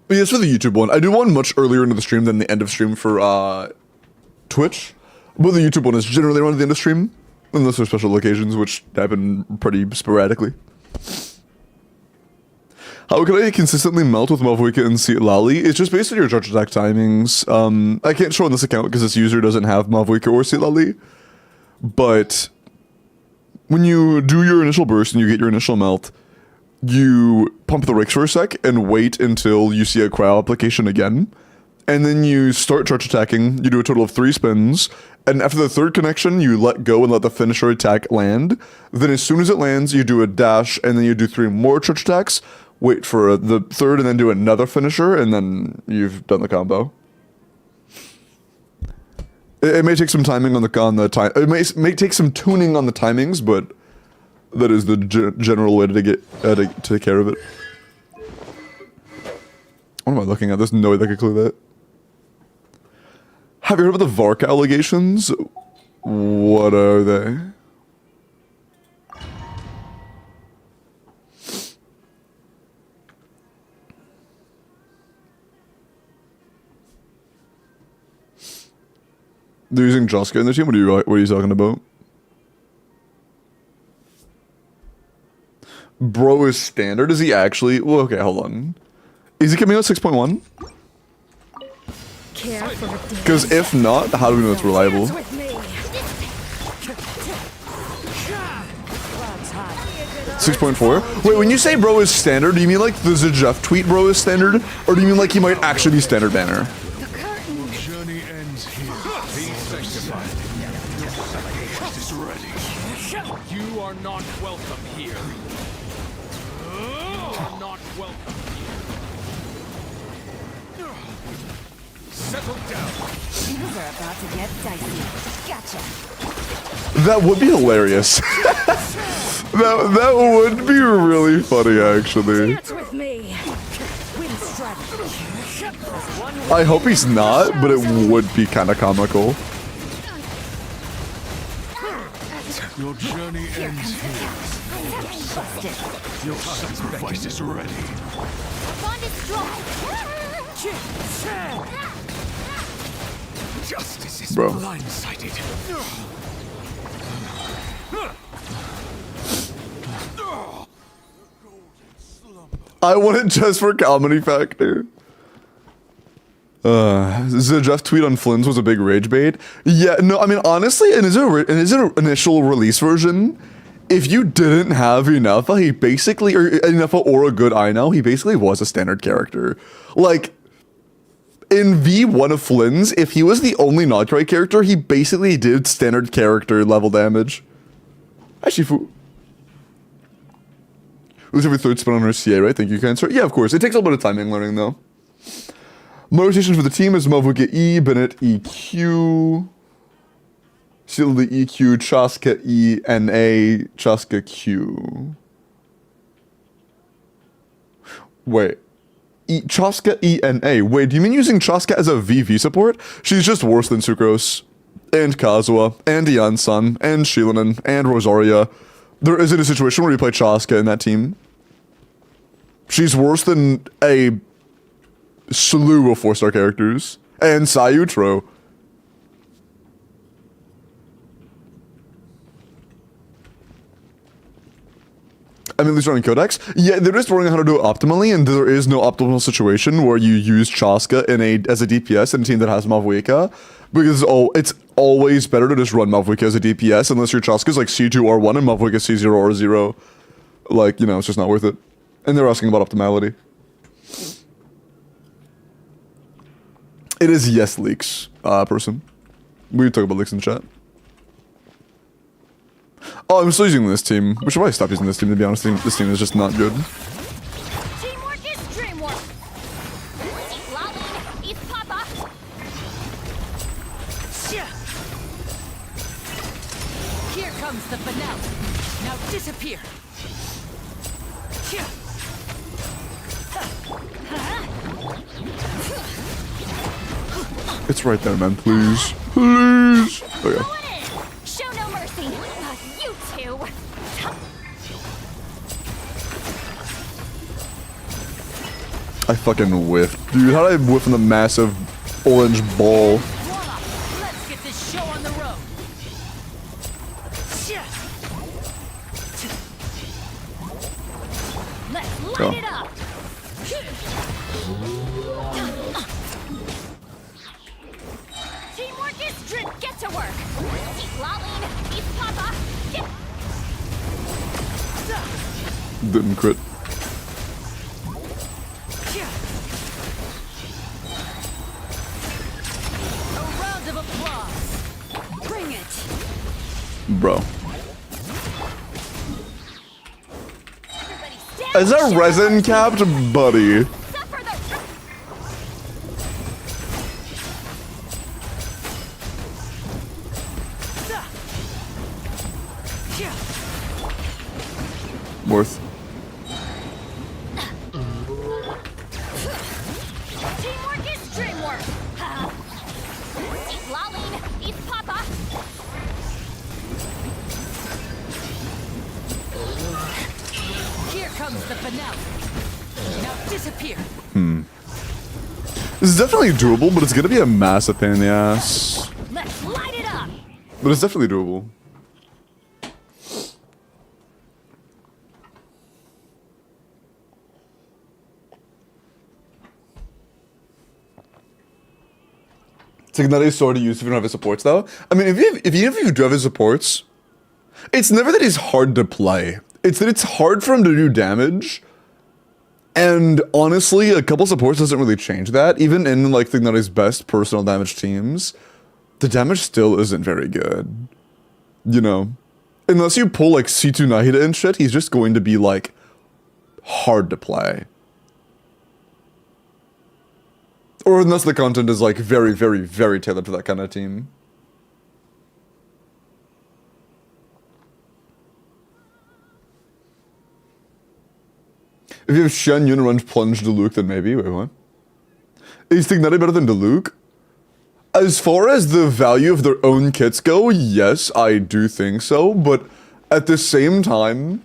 But yes, for the YouTube one, I do one much earlier into the stream than the end of stream for Twitch. But the YouTube one is generally around the end of stream, unless there's special occasions, which happen pretty sporadically. How can I consistently melt with Malvoika and Seat Lally? It's just based on your charge attack timings. I can't show on this account because this user doesn't have Malvoika or Seat Lally. But when you do your initial burst and you get your initial melt, you pump the rakes for a sec and wait until you see a cryo application again. And then you start charge attacking. You do a total of 3 spins. And after the third connection, you let go and let the finisher attack land. Then as soon as it lands, you do a dash and then you do 3 more charge attacks. Wait for the third and then do another finisher, and then you've done the combo. It may take some timing on the time. It may take some tuning on the timings, but that is the general way to get to take care of it. What am I looking at? There's no way that could clue that. Have you heard about the Vark allegations? What are they? They're using Joska in their team? What are you talking about? Bro is standard? Is he actually? Well, okay, hold on. Is he coming out 6.1? Because if not, how do we know it's reliable? 6.4? Wait, when you say bro is standard, do you mean like the Jeff tweet bro is standard? Or do you mean like he might actually be standard banner? Journey ends here. Be sanctified. Your sacrifice is ready. You are not welcome here. You are not welcome here. Settle down. Things are about to get dicey. Gotcha. That would be hilarious. that would be really funny, actually. Dance with me. Wind strategy. I hope he's not, but it would be kind of comical. Your journey ends here. Your sacrifice is ready. Bond is strong. Justice is Bro. blindsided. I want it just for comedy factor. The Jeff tweet on Flynn's was a big rage bait. Yeah, no, I mean, honestly, in his initial release version, if you didn't have Inefa, he basically, or Inefa or a good I know, he basically was a standard character. Like, in V1 of Flynn's, if he was the only not-right character, he basically did standard character level damage. Actually, lose every third spin on her CA, right? Thank you, Cancer. Yeah, of course. It takes a little bit of timing learning, though. My rotation for the team is Malvoika E, Bennett EQ, Shield EQ, Chaska E, NA, Chaska Q. Wait. Chaska E, NA. Wait, do you mean using Chaska as a VV support? She's just worse than Sucrose, and Kazuha, and Yansan, and Shilanen, and Rosaria. There isn't a situation where you play Chaska in that team. She's worse than a slew of 4-star characters. And Sayutro. I mean, at least running Codex. Yeah, they're just learning how to do it optimally, and there is no optimal situation where you use Chaska as a DPS in a team that has Malvoika. Because it's always better to just run Malvoika as a DPS, unless your Chaska's like C2R1 and Malvoika C0R0. Like, you know, it's just not worth it. And they're asking about optimality. It is yes leaks, person. We talk about leaks in chat. Oh, I'm still using this team. We should probably stop using this team, to be honest. This team is just not good. Teamwork is dreamwork. Eat Lolly, eat Papa. Here comes the finale. Now disappear. It's right there, man. Please. Please. Okay. Going in. Show no mercy. You two. I fucking whiffed. Dude, how did I whiff in the massive orange ball? Voila! Let's get this show on the road. Let's light Go. it up. Teamwork is drip. Get to work. Keep lolling. Keep papa. Get. Didn't crit. A round of applause. Bring it. Bro. Everybody stand. Is that resin capped, buddy? Suffer the. Worth. Teamwork is dream work. Keep lolling. Keep papa. Here comes the finale. Now disappear. This is definitely doable, but it's gonna be a massive pain in the ass. Let's light it up. But it's definitely doable. It's like not a sword to use if you don't have his supports, though. I mean, even if you do have his supports, it's never that he's hard to play. It's that it's hard for him to do damage. And honestly, a couple supports doesn't really change that. Even in like Thignati's best personal damage teams, the damage still isn't very good. You know? Unless you pull like C2 Nahida and shit, he's just going to be like hard to play. Or unless the content is like very, very, very tailored to that kind of team. If you have Shen, Yun, runs Plunge Diluc, then maybe. Wait, what? Is Thignati better than Diluc? As far as the value of their own kits go, yes, I do think so. But at the same time,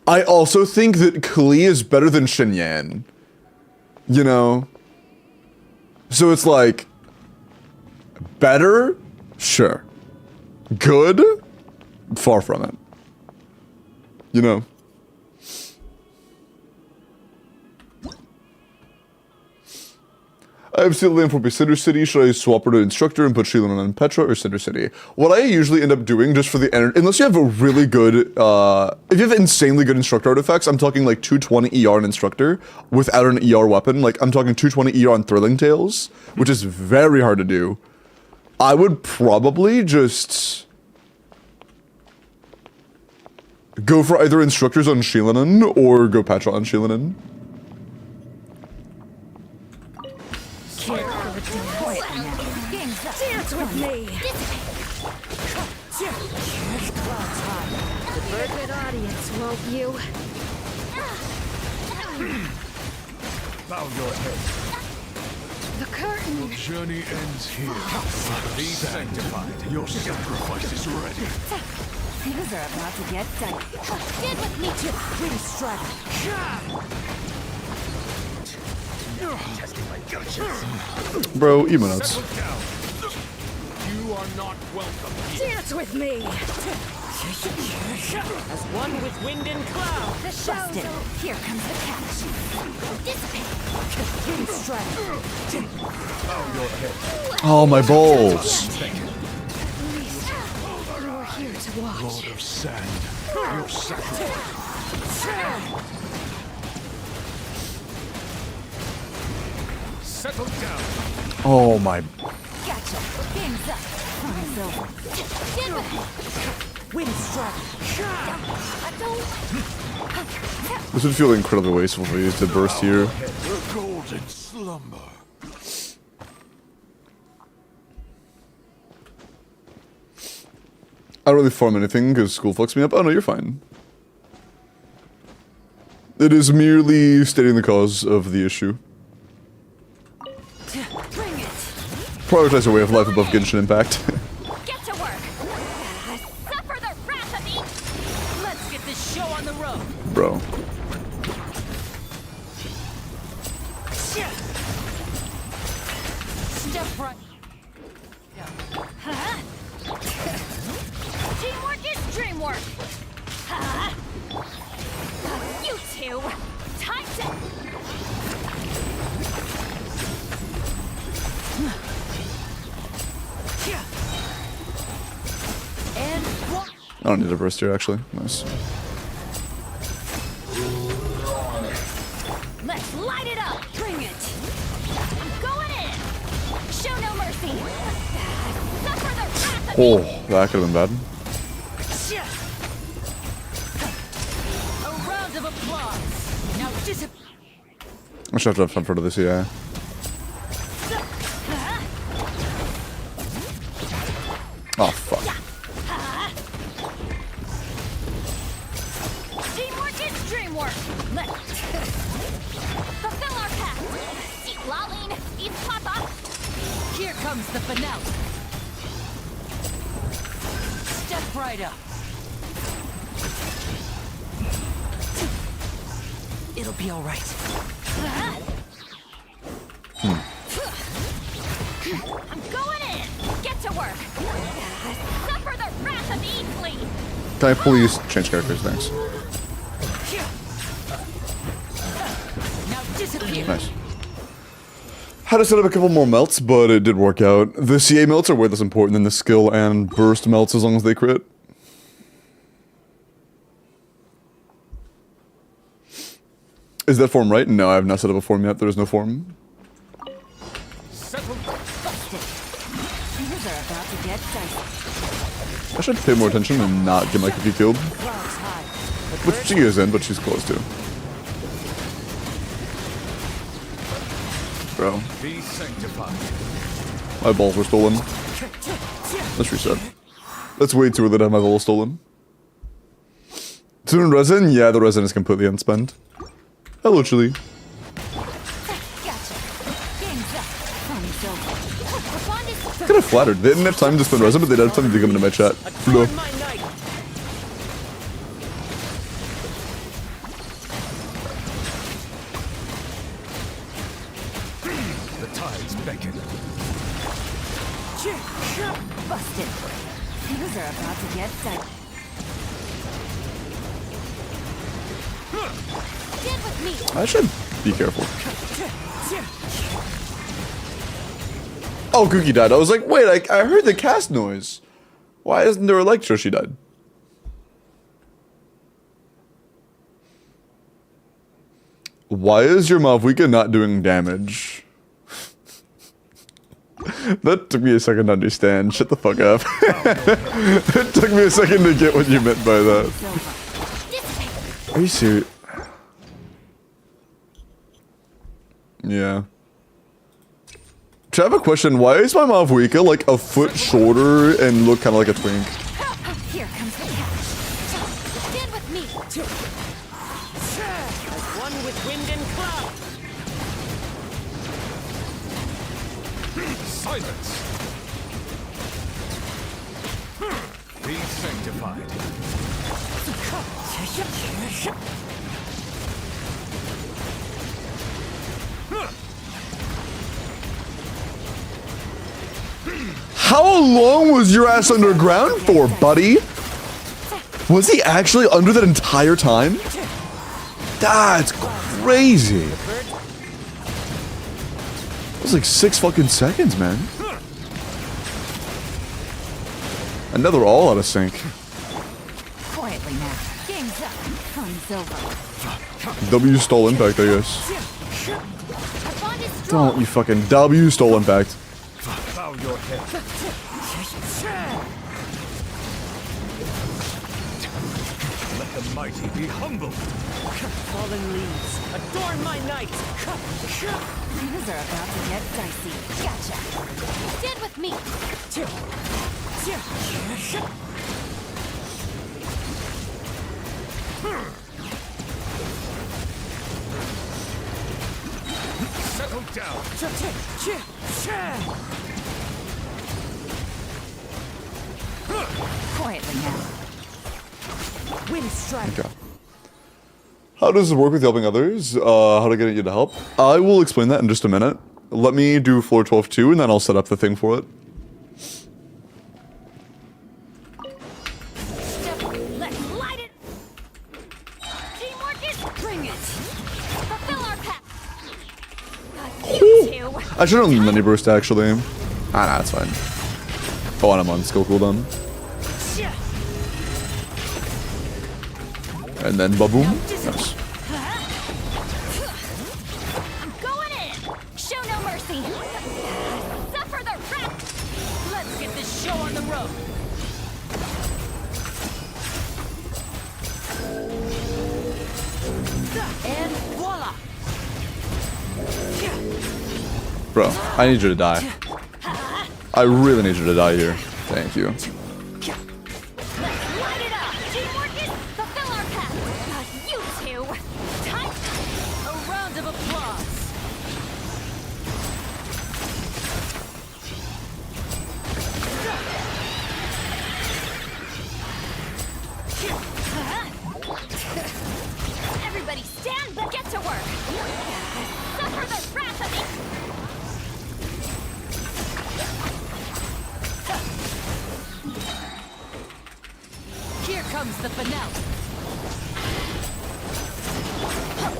I also think that Klee is better than Shen Yan. You know? So it's like, better? Sure. Good? Far from it. You know? I have Cinder for Cinder City. Should I swap her to Instructor and put Sheila on Petra or Cinder City? What I usually end up doing just for the energy, unless you have a really good, if you have insanely good Instructor artifacts, I'm talking like 220 ER on Instructor without an ER weapon. Like I'm talking 220 ER on Thrilling Tales, which is very hard to do. I would probably just go for either Instructors on Sheelanen or go Petra on Sheelanen. Dance with me. The perfect audience, won't you? Bow your head. The curtain. Your journey ends here. Be sanctified. Your sacrifice is ready. Things are about to get done. Stand with me too. Pretty struggle. Bro, emotes. Settle down. You are not welcome here. Dance with me. As one with wind and cloud. The show's Busted. over. Here comes the catch. Dissipate. Wind strike. Bow your head. Oh, my balls. You're here to watch. Lord of Sand. Your sacrifice. Settle down. Oh, my. Gotcha. Game's up. Time's over. Stand with me. Wind strike. This would feel incredibly wasteful if we used to burst here. The golden slumber. I don't really farm anything because school fucks me up. Oh no, you're fine. It is merely stating the cause of the issue. Bring it. Prioritize your way of life above Genshin Impact. Get to work. Suffer the wrath of me. Let's get this show on the road. Bro. Step right. Teamwork is dreamwork. You two. Time to. And what? I don't need a burst here, actually. Nice. Let's light it up. Bring it. I'm going in. Show no mercy. Suffer the wrath of Oh, me. that could have been bad. A round of applause. Now disappear. I should have to have fun for this, yeah. Oh, fuck. Teamwork is dreamwork. Let's fulfill our path. Seek Lalin, eat Papa. Here comes the finale. Step right up. It'll be all right. I'm going in. Get to work. Suffer the wrath of Easley. Can I please change characters? Thanks. Now disappear. Nice. Had to set up a couple more melts, but it did work out. The CA melts are way less important than the skill and burst melts as long as they crit. Is that form right? No, I have not set up a form yet. There is no form. Settle. Fingers are about to get dicey. I should pay more attention and not get my cookie killed. Clouds high. Which she isn't, but she's close to. Bro, Be sanctified. my balls were stolen. Let's reset. That's way too early to have my balls stolen. Tune resin? Yeah, the resin is completely unspent. Hello, Chili. Gotcha. Game's up. Fun's over. Kind of flattered. They didn't have time to spend resin, but they'd have time to come into my chat. Bro. My night. The tides beckon. Busted. Fingers are about to get dicey. Stand with me. I should be careful. Oh, Cookie died. I was like, wait, I heard the cast noise. Why isn't there Electro? She died. Why is your Mavwika not doing damage? That took me a second to understand. Shut the fuck up. It took me a second to get what you meant by that. Are you serious? Yeah. I have a question. Why is my Mavwika like a foot shorter and look kind of like a twink? Here comes the catch. Stand with me. As one with wind and cloud. Silence. Be sanctified. How long was your ass underground for, buddy? Was he actually under that entire time? That's crazy. It was like 6 fucking seconds, man. And now they're all out of sync. Quietly now. Game's up. Fun's over. W stole impact, I guess. Our bond is strong. Don't you fucking W stole impact. Bow your head. Let the mighty be humbled. Fallen leaves. Adorn my night. Fingers are about to get dicey. Gotcha. Stand with me. Settle. Settle down. Quietly now. Wind strike. Okay. How does it work with helping others? How to get you to help? I will explain that in just a minute. Let me do floor 12 too, and then I'll set up the thing for it. Let's light it. Teamwork is bring it. Fulfill our path. You too. I should have mini burst actually. Nah, it's fine. Oh, and I'm on skill cooldown. And then baboom. Nice. I'm going in. Show no mercy. Suffer the wrath. Let's get this show on the road. And voila. Bro, I need you to die. I really need you to die here. Thank you. Let's light it up. Teamwork is fulfill our path. You two. Time. A round of applause. Everybody stand but get to work. Suffer the wrath of me. Here comes the finale.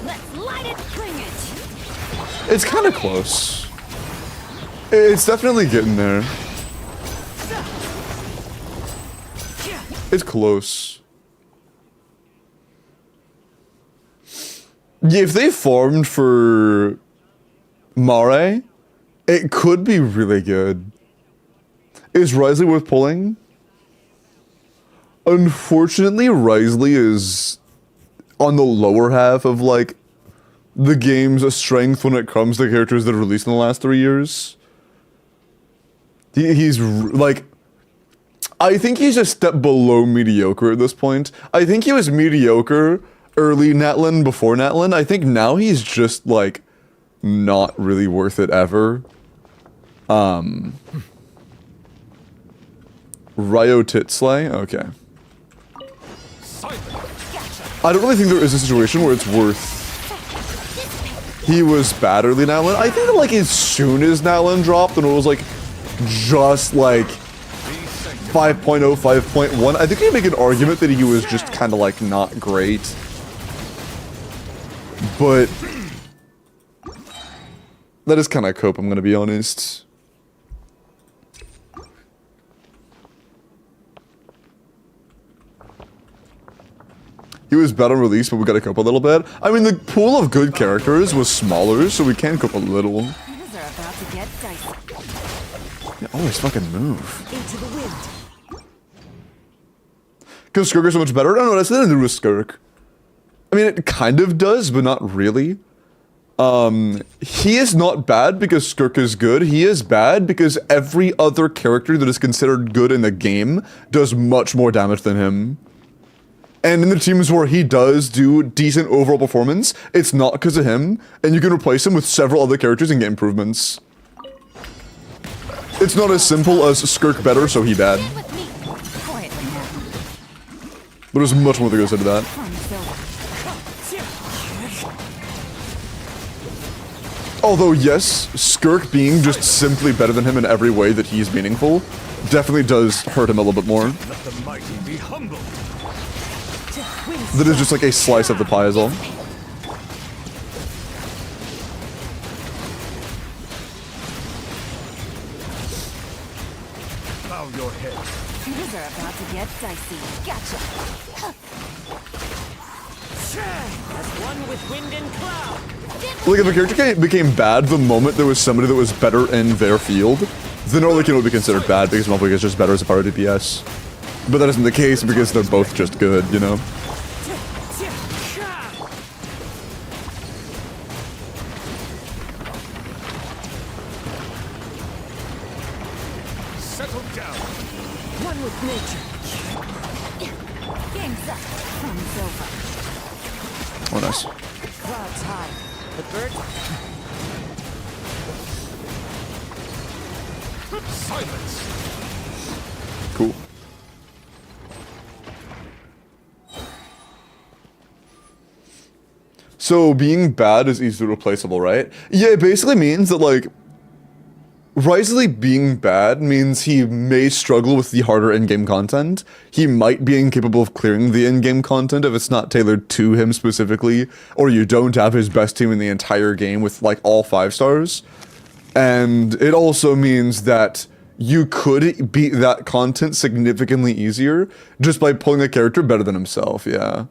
Let's light it. Bring it. It's kind of close. It's definitely getting there. It's close. Yeah, if they farmed for Mare, it could be really good. Is Risley worth pulling? Unfortunately, Risley is on the lower half of, like, the game's strength when it comes to characters that are released in the last 3 years. He's, like... I think he's a step below mediocre at this point. I think he was mediocre early Natlin before Natlin. I think now he's just, like, not really worth it ever. Ryo Titslay? Okay. I don't really think there is a situation where it's worth... He was bad early Natlin. I think that, like, as soon as Natlin dropped and it was, like, just, like, 5.0, 5.1, I think you make an argument that he was just kind of, like, not great. But... that is kind of cope, I'm gonna be honest. He was bad on release, but we gotta cope a little bit. I mean, the pool of good characters was smaller, so we can cope a little. Things are about to get dicey. Yeah, always fucking move. Into the wind. Because Skirk is so much better? No, that's nothing to do with Skirk. I mean, it kind of does, but not really. He is not bad because Skirk is good. He is bad because every other character that is considered good in the game does much more damage than him. And in the teams where he does do decent overall performance, it's not because of him, and you can replace him with several other characters and get improvements. It's not as simple as Skirk better, so he bad. Stand with me. Quietly now. But there's much more that goes into that. From silver. Although, yes, Skirk being just simply better than him in every way that he's meaningful definitely does hurt him a little bit more. Let the mighty be humbled. That is just like a slice of the pie as well. Bow your head. Things are about to get dicey. Gotcha. As one with wind and cloud. Like, if a character became bad the moment there was somebody that was better in their field, then Orlikin would be considered bad because Malfoy is just better as a part of DPS. But that isn't the case because they're both just good, you know? Settle down. One with nature. Game's up. From silver. Oh, nice. Clouds high. The birds. Silence. Cool. So being bad is easily replaceable, right? Yeah, it basically means that like Risley being bad means he may struggle with the harder in-game content. He might be incapable of clearing the in-game content if it's not tailored to him specifically, or you don't have his best team in the entire game with like all 5 stars. And it also means that you could beat that content significantly easier just by pulling a character better than himself, yeah.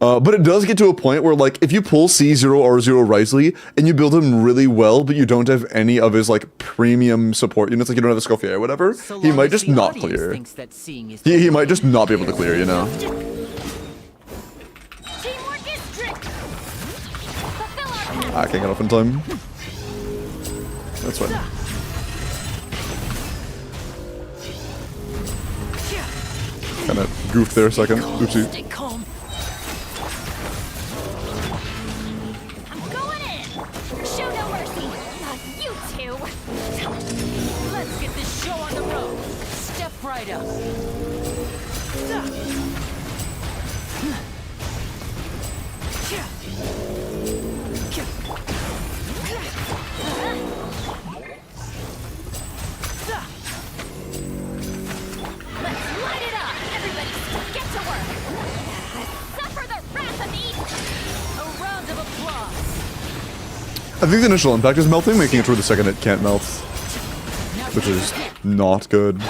But it does get to a point where, like, if you pull C0R0 Risley and you build him really well, but you don't have any of his, like, premium support units, like you don't have a Scoffier or whatever, So he long might as just the not audience clear. thinks that seeing is He might just not be able to clear, you know? Teamwork is strict. Fulfill our pact. I can't get up in time. That's fine. Kinda goofed there a second. Oopsie. Stay calm. I'm going in. Show no mercy. Not you two. Let's get this show on the road. Step right up. Let's light it up. Everybody, get to work. Suffer the wrath of the A round of applause. I think the initial impact is melting, making it through the second it can't melt, which is not good.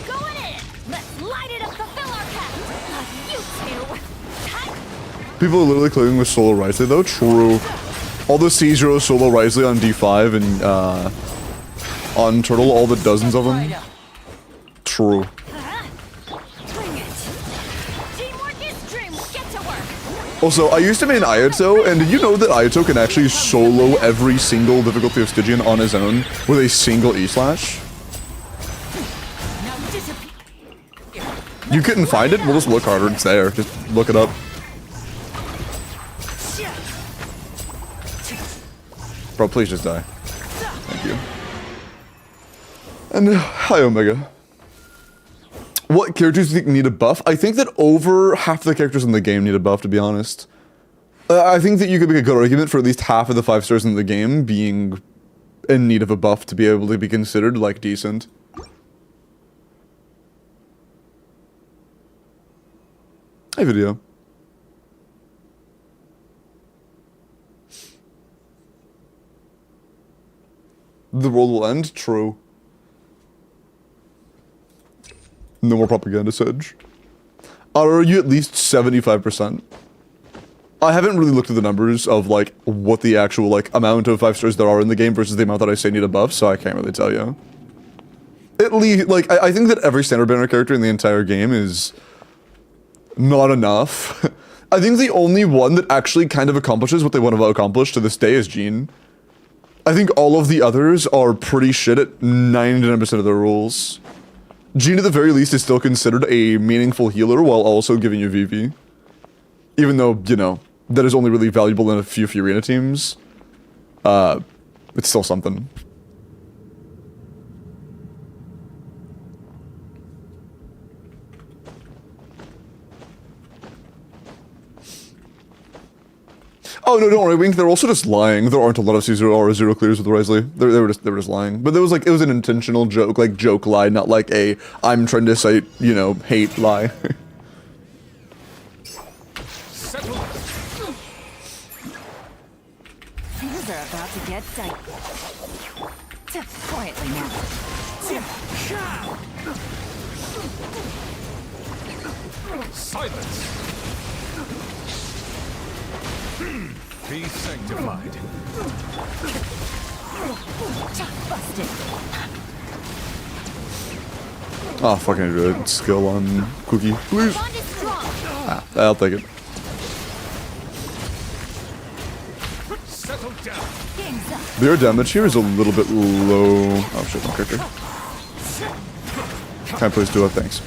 going in. Let's light it up. Fulfill our pact. Not you two. People are literally clearing with solo Risley though, true. All the C0 solo Risley on D5 and on Turtle, all the dozens of Right them. up. True. Bring it. Teamwork is dream. Get to work. Also, I used to main Ayato, and did you know that Ayato can actually solo every single difficulty of Stygian on his own with a single E-slash? Now disappear. You couldn't find it? We'll just look harder, it's there. Just look it up. Bro, please just die. Thank you. And hi, Omega. What characters do you think need a buff? I think that over half the characters in the game need a buff, to be honest. I think that you could make a good argument for at least half of the 5 stars in the game being in need of a buff to be able to be considered, like, decent. Hey, video. The world will end? True. No more propaganda, Sedge. Are you at least 75%? I haven't really looked at the numbers of, like, what the actual, like, amount of 5 stars there are in the game versus the amount that I say need a buff, so I can't really tell you. At least, like, I think that every standard banner character in the entire game is not enough. I think the only one that actually kind of accomplishes what they want to accomplish to this day is Jean. I think all of the others are pretty shit at 99% of their rules. Jean, at the very least, is still considered a meaningful healer while also giving you VV. Even though, you know, that is only really valuable in a few Fiorina teams. It's still something. Oh no, don't worry, Wink. They're also just lying. There aren't a lot of C0 or 0 clears with Risley. They were just lying. But there was like, it was an intentional joke, like joke lie, not like a I'm trying to cite, you know, hate lie. Settle. Things are about to get tight. Quietly now. Silence. Be sanctified. Busted. Oh, fucking good skill on Cookie. Please. Bond is strong. Ah, I'll take it. Settle down. Game's up. Their damage here is a little bit low. Oh shit, my character. Can I please do it? Thanks.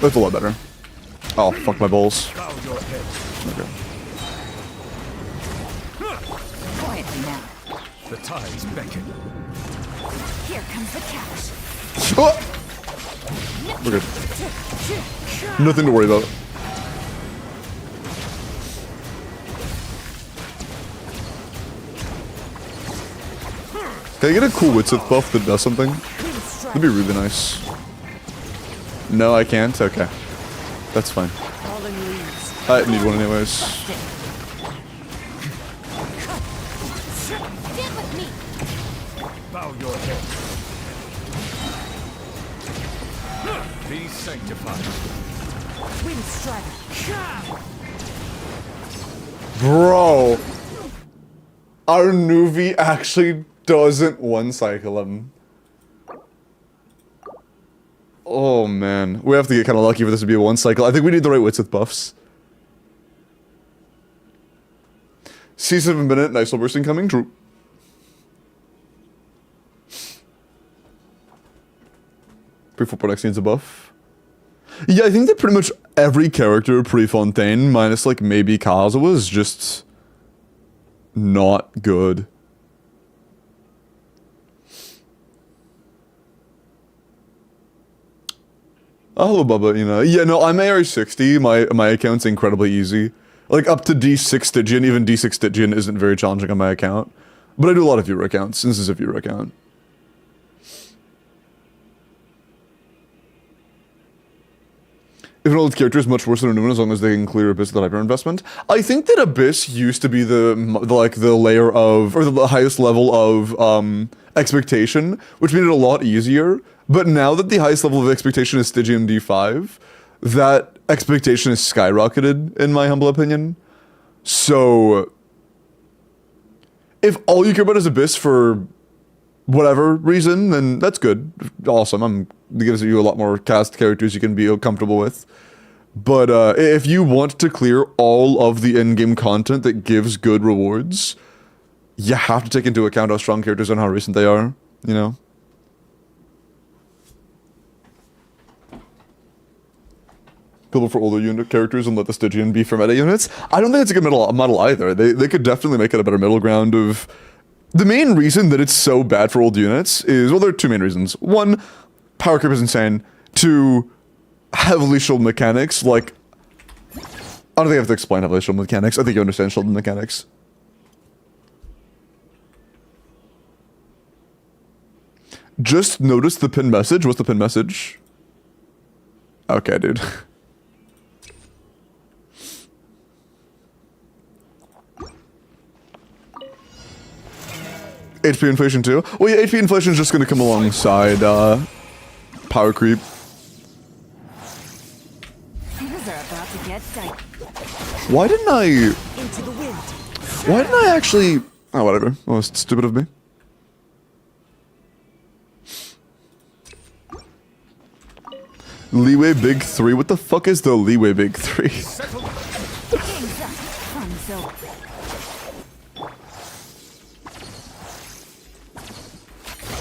That's a lot better. Oh, fuck my balls. Okay. Quietly now. The tides beckon. Here comes the cash. Oh! We're good. Nothing to worry about. Can I get a cool Witsith buff that does something? That'd be really nice. No, I can't? Okay. That's fine. Fallen leaves. I need one anyways. Stand with me. Bow your head. Be sanctified. Wind strider. Bro! Our Nuvi actually doesn't one-cycle him. Oh man. We have to get kind of lucky for this to be a one-cycle. I think we need the right Witsith buffs. Season of a minute, nice little bursting coming, true. Pre-4.x needs a buff. Yeah, I think that pretty much every character pre-Fontaine, minus like maybe Kazuha, is just not good. Oh, hello, Bubba, you know. Yeah, no, I'm AR60. My account's incredibly easy. Like, up to D6 Stygian, even D6 Stygian isn't very challenging on my account. But I do a lot of viewer accounts, since this is a viewer account. If an old character is much worse than a new one, as long as they can clear Abyss with the hyper investment. I think that Abyss used to be the layer of, or the highest level of, expectation, which made it a lot easier. But now that the highest level of expectation is Stygian D5, that expectation is skyrocketed, in my humble opinion. So, if all you care about is Abyss for whatever reason, then that's good. Awesome. It gives you a lot more cast characters you can be comfortable with. But if you want to clear all of the in-game content that gives good rewards, you have to take into account how strong characters are and how recent they are, you know? Build for older unit characters and let the Stygian be for meta units. I don't think it's a good model either. They could definitely make it a better middle ground of... The main reason that it's so bad for old units is... Well, there are two main reasons. One, power creep is insane. Two, heavily shielded mechanics. Like... I don't think I have to explain heavily shielded mechanics. I think you understand shielded mechanics. Just notice the pin message. What's the pin message? Okay, dude. HP inflation too? Well, yeah, HP inflation is just going to come alongside power creep. Things are about to get tight. Why didn't I... Into the wind. Why didn't I actually... Oh, whatever. That was stupid of me. Leeway Big 3? What the fuck is the Leeway Big 3? Game's up. Fun's over.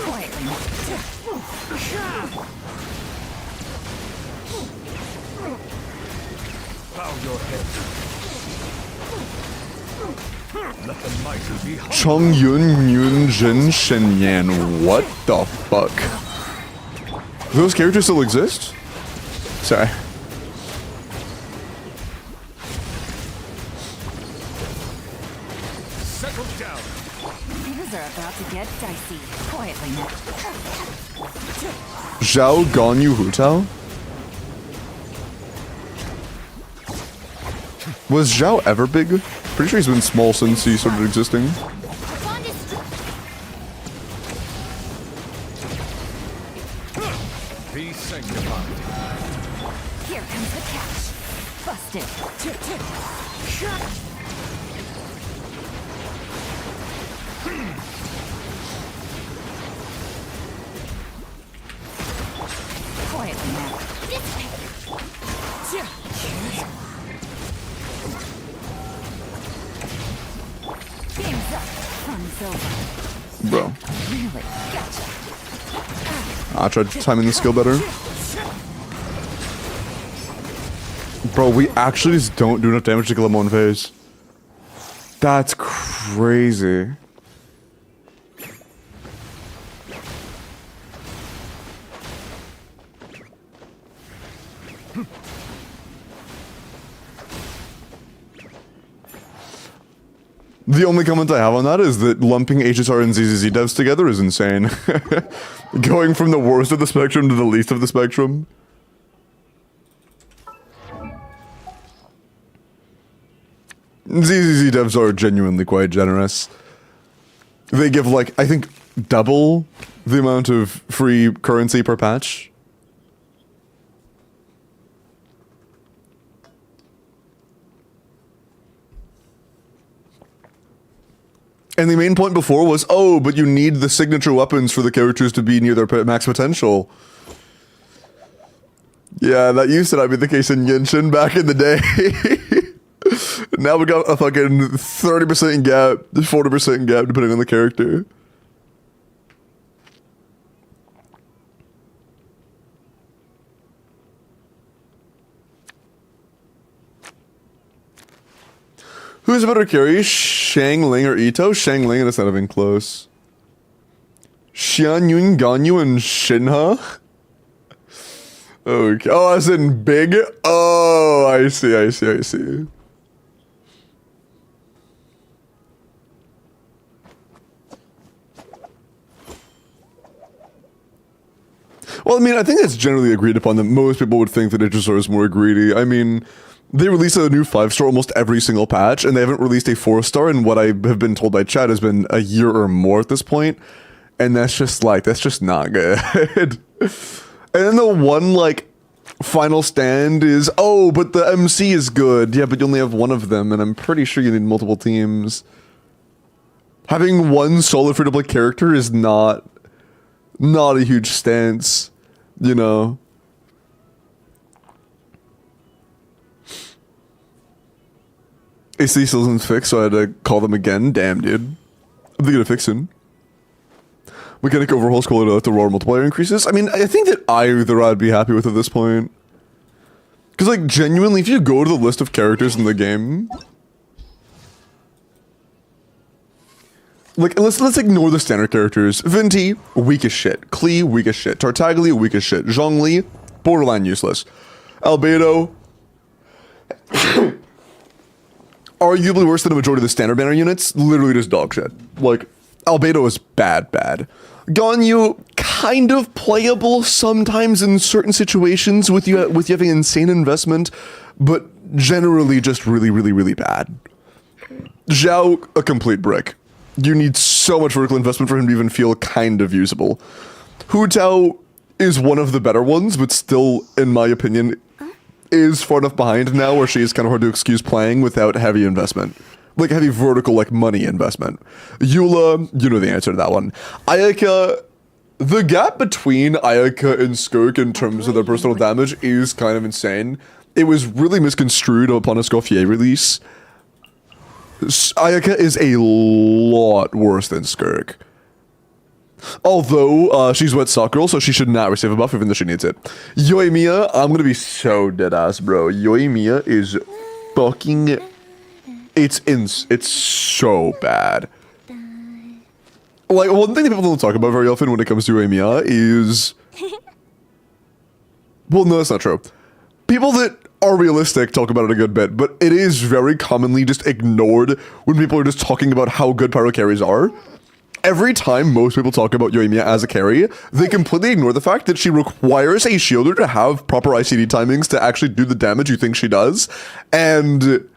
Quietly. Bow your head. Let the mighty be humble. Chong Yun Yun Jin Shen Yan. What the fuck? Do those characters still exist? Sorry. Settle down. Things are about to get dicey. Quietly now. Zhao Ganyu Hutao? Was Zhao ever big? Pretty sure he's been small since he started existing. Bond is Be sanctified. Here comes the cash. Busted. Quietly now. this way. Game's up. Fun's over. Bro. Really? Gotcha. I tried timing the skill better. Bro, we actually just don't do enough damage to kill him one phase. That's crazy. The only comment I have on that is that lumping HSR and ZZZ devs together is insane. Going from the worst of the spectrum to the least of the spectrum. ZZZ devs are genuinely quite generous. They give, like, I think double the amount of free currency per patch. And the main point before was, oh, but you need the signature weapons for the characters to be near their max potential. Yeah, that used to not be the case in Genshin back in the day. Now we got a fucking 30% gap, 40% gap, depending on the character. Who's a better carry, Shang Ling or Ito? Shang Ling, and it's not even close. Xian Yun, Ganyu, and Shinha? Okay. Oh, as in big? Oh, I see, I see, I see. Well, I mean, I think it's generally agreed upon that most people would think that HSR is more greedy. I mean, they release a new 5-star almost every single patch, and they haven't released a 4-star in what I have been told by chat has been a year or more at this point. And that's just like, that's just not good. And then the one, like, final stand is, oh, but the MC is good. Yeah, but you only have one of them, and I'm pretty sure you need multiple teams. Having one solid free-to-play character is not a huge stance, you know? AC still isn't fixed, so I had to call them again. Damn, dude. I'm thinking of fixing. Mechanic overhauls quality after raw multiplier increases. I mean, I think that either I'd be happy with at this point. Because, like, genuinely, if you go to the list of characters in the game... Like, let's ignore the standard characters. Venti, weak as shit. Klee, weak as shit. Tartaglia, weak as shit. Zhongli, borderline useless. Albedo... arguably worse than a majority of the standard banner units, literally just dog shit. Like, Albedo is bad. Ganyu, kind of playable sometimes in certain situations with you having insane investment, but generally just really bad. Zhao, a complete brick. You need so much vertical investment for him to even feel kind of usable. Hu Tao is one of the better ones, but still, in my opinion, is far enough behind now where she is kind of hard to excuse playing without heavy investment. Like heavy vertical, like money investment. Eula, you know the answer to that one. Ayaka, the gap between Ayaka and Skirk in terms of their personal damage is kind of insane. It was really misconstrued upon a Scoffier release. Ayaka is a lot worse than Skirk. Although, she's Wet Sock Girl, so she should not receive a buff even though she needs it. Yoimiya, I'm gonna be so deadass, bro. Yoimiya is fucking... It's so bad. Like, one thing that people don't talk about very often when it comes to Yoimiya is... Well, no, that's not true. People that are realistic talk about it a good bit, but it is very commonly just ignored when people are just talking about how good pyro carries are. Every time most people talk about Yoimiya as a carry, they completely ignore the fact that she requires a shielder to have proper ICD timings to actually do the damage you think she does, and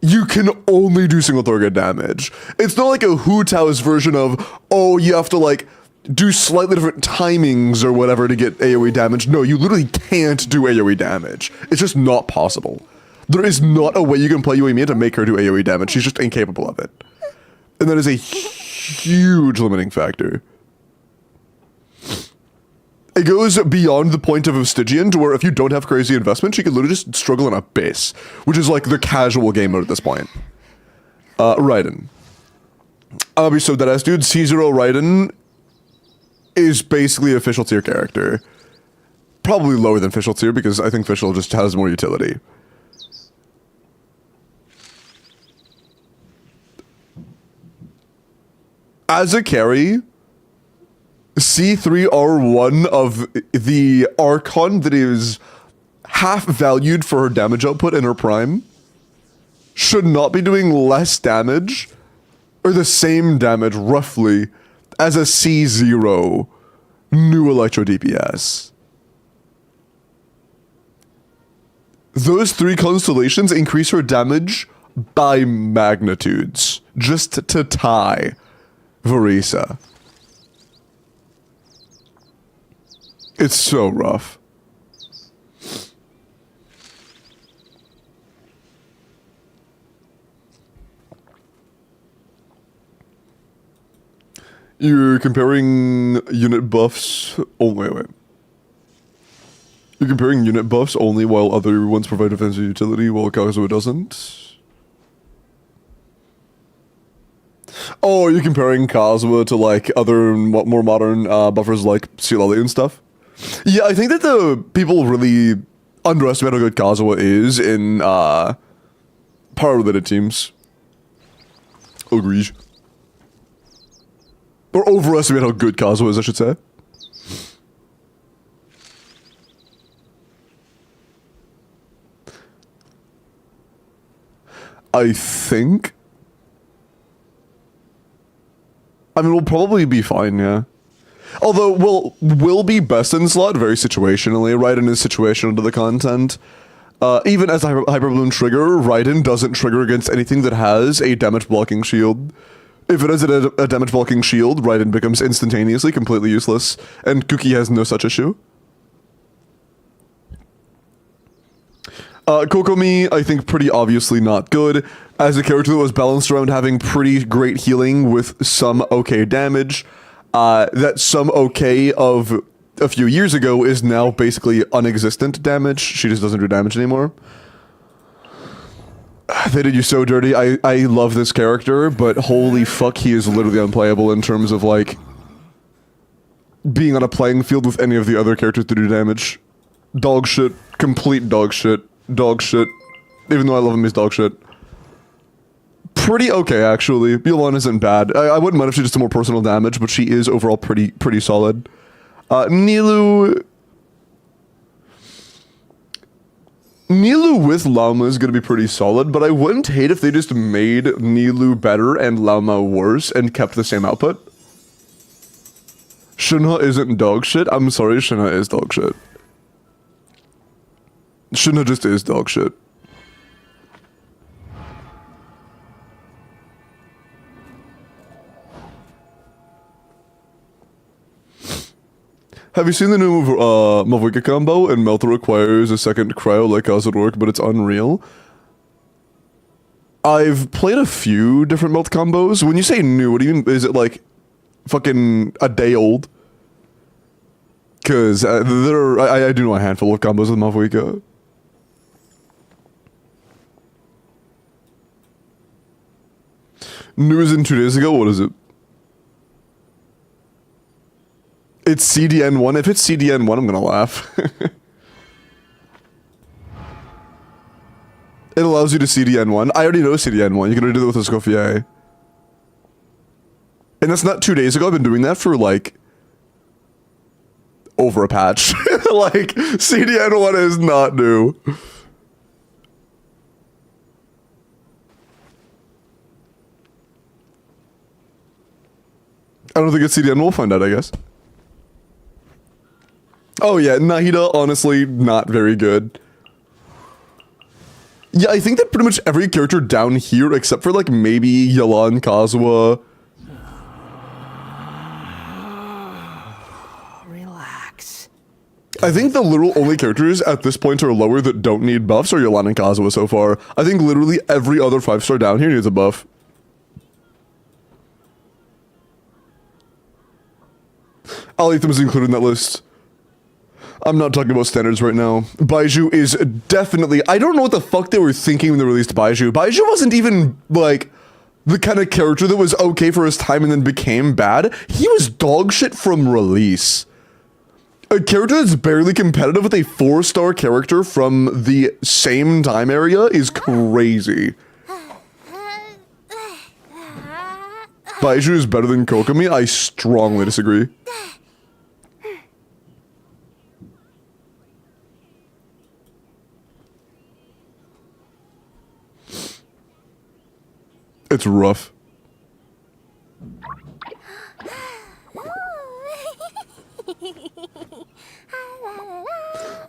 you can only do single target damage. It's not like a Hu Tao's version of, oh, you have to like do slightly different timings or whatever to get AoE damage. No, you literally can't do AoE damage. It's just not possible. There is not a way you can play Yoimiya to make her do AoE damage. She's just incapable of it. And that is a huge limiting factor. It goes beyond the point of Stygian to where if you don't have crazy investment, she can literally just struggle in a base, which is like the casual game mode at this point. Raiden. I'll be so deadass, dude. C0 Raiden is basically a official tier character. Probably lower than official tier because I think official just has more utility. As a carry, C3R1 of the Archon that is half valued for her damage output in her prime should not be doing less damage, or the same damage, roughly, as a C0 new Electro DPS. Those 3 constellations increase her damage by magnitudes, just to tie Verisa. It's so rough. You're comparing unit buffs. Oh, wait. You're comparing unit buffs only while other ones provide defensive utility while Kazuha doesn't? Oh, you're comparing Kazuha to like other more modern buffers like Sealali and stuff? Yeah, I think that the people really underestimate how good Kazuha is in power-related teams. Agreed. Or overestimate how good Kazuha is, I should say. I think. I mean, we'll probably be fine, yeah. Although, we'll be best in slot very situationally. Raiden is situational to the content. Even as a Hyper Bloom trigger, Raiden doesn't trigger against anything that has a damage blocking shield. If it has a damage blocking shield, Raiden becomes instantaneously completely useless, and Kuki has no such issue. Kokomi, I think pretty obviously not good. As a character that was balanced around having pretty great healing with some okay damage, that some okay of a few years ago is now basically unexistent damage. She just doesn't do damage anymore. They did you so dirty. I love this character, but holy fuck, he is literally unplayable in terms of, like, being on a playing field with any of the other characters to do damage. Dog shit. Complete dog shit. Dog shit. Even though I love him, he's dog shit. Pretty okay, actually. Yulan isn't bad. I wouldn't mind if she did some more personal damage, but she is overall pretty solid. Nilou with Lauma is going to be pretty solid, but I wouldn't hate if they just made Nilou better and Lauma worse and kept the same output. Shinha isn't dog shit. I'm sorry, Shinha is dog shit. Shinha just is dog shit. Have you seen the new Mavuika combo? And Melta requires a second cryo like Kazurork, but it's unreal. I've played a few different Melt combos. When you say new, what do you mean? Is it like fucking a day old? Because I do know a handful of combos with Mavuika. News in 2 days ago? What is it? It's CDN1. If it's CDN1, I'm gonna laugh. It allows you to CDN1. I already know CDN1. You can already do that with Escoffier. And that's not 2 days ago. I've been doing that for, like, over a patch. Like, CDN1 is not new. I don't think it's CDN. We'll find out, I guess. Oh yeah, Nahida, honestly, not very good. Yeah, I think that pretty much every character down here, except for, like, maybe Yelan, Kazuha. Relax. I think the literal only characters at this point are lower that don't need buffs are Yelan and Kazuha so far. I think literally every other 5-star down here needs a buff. Aletham is included in that list. I'm not talking about standards right now. Baiju is definitely... I don't know what the fuck they were thinking when they released Baiju. Baiju wasn't even, like, the kind of character that was okay for his time and then became bad. He was dog shit from release. A character that's barely competitive with a 4-star character from the same time area is crazy. Baiju is better than Kokomi? I strongly disagree. It's rough.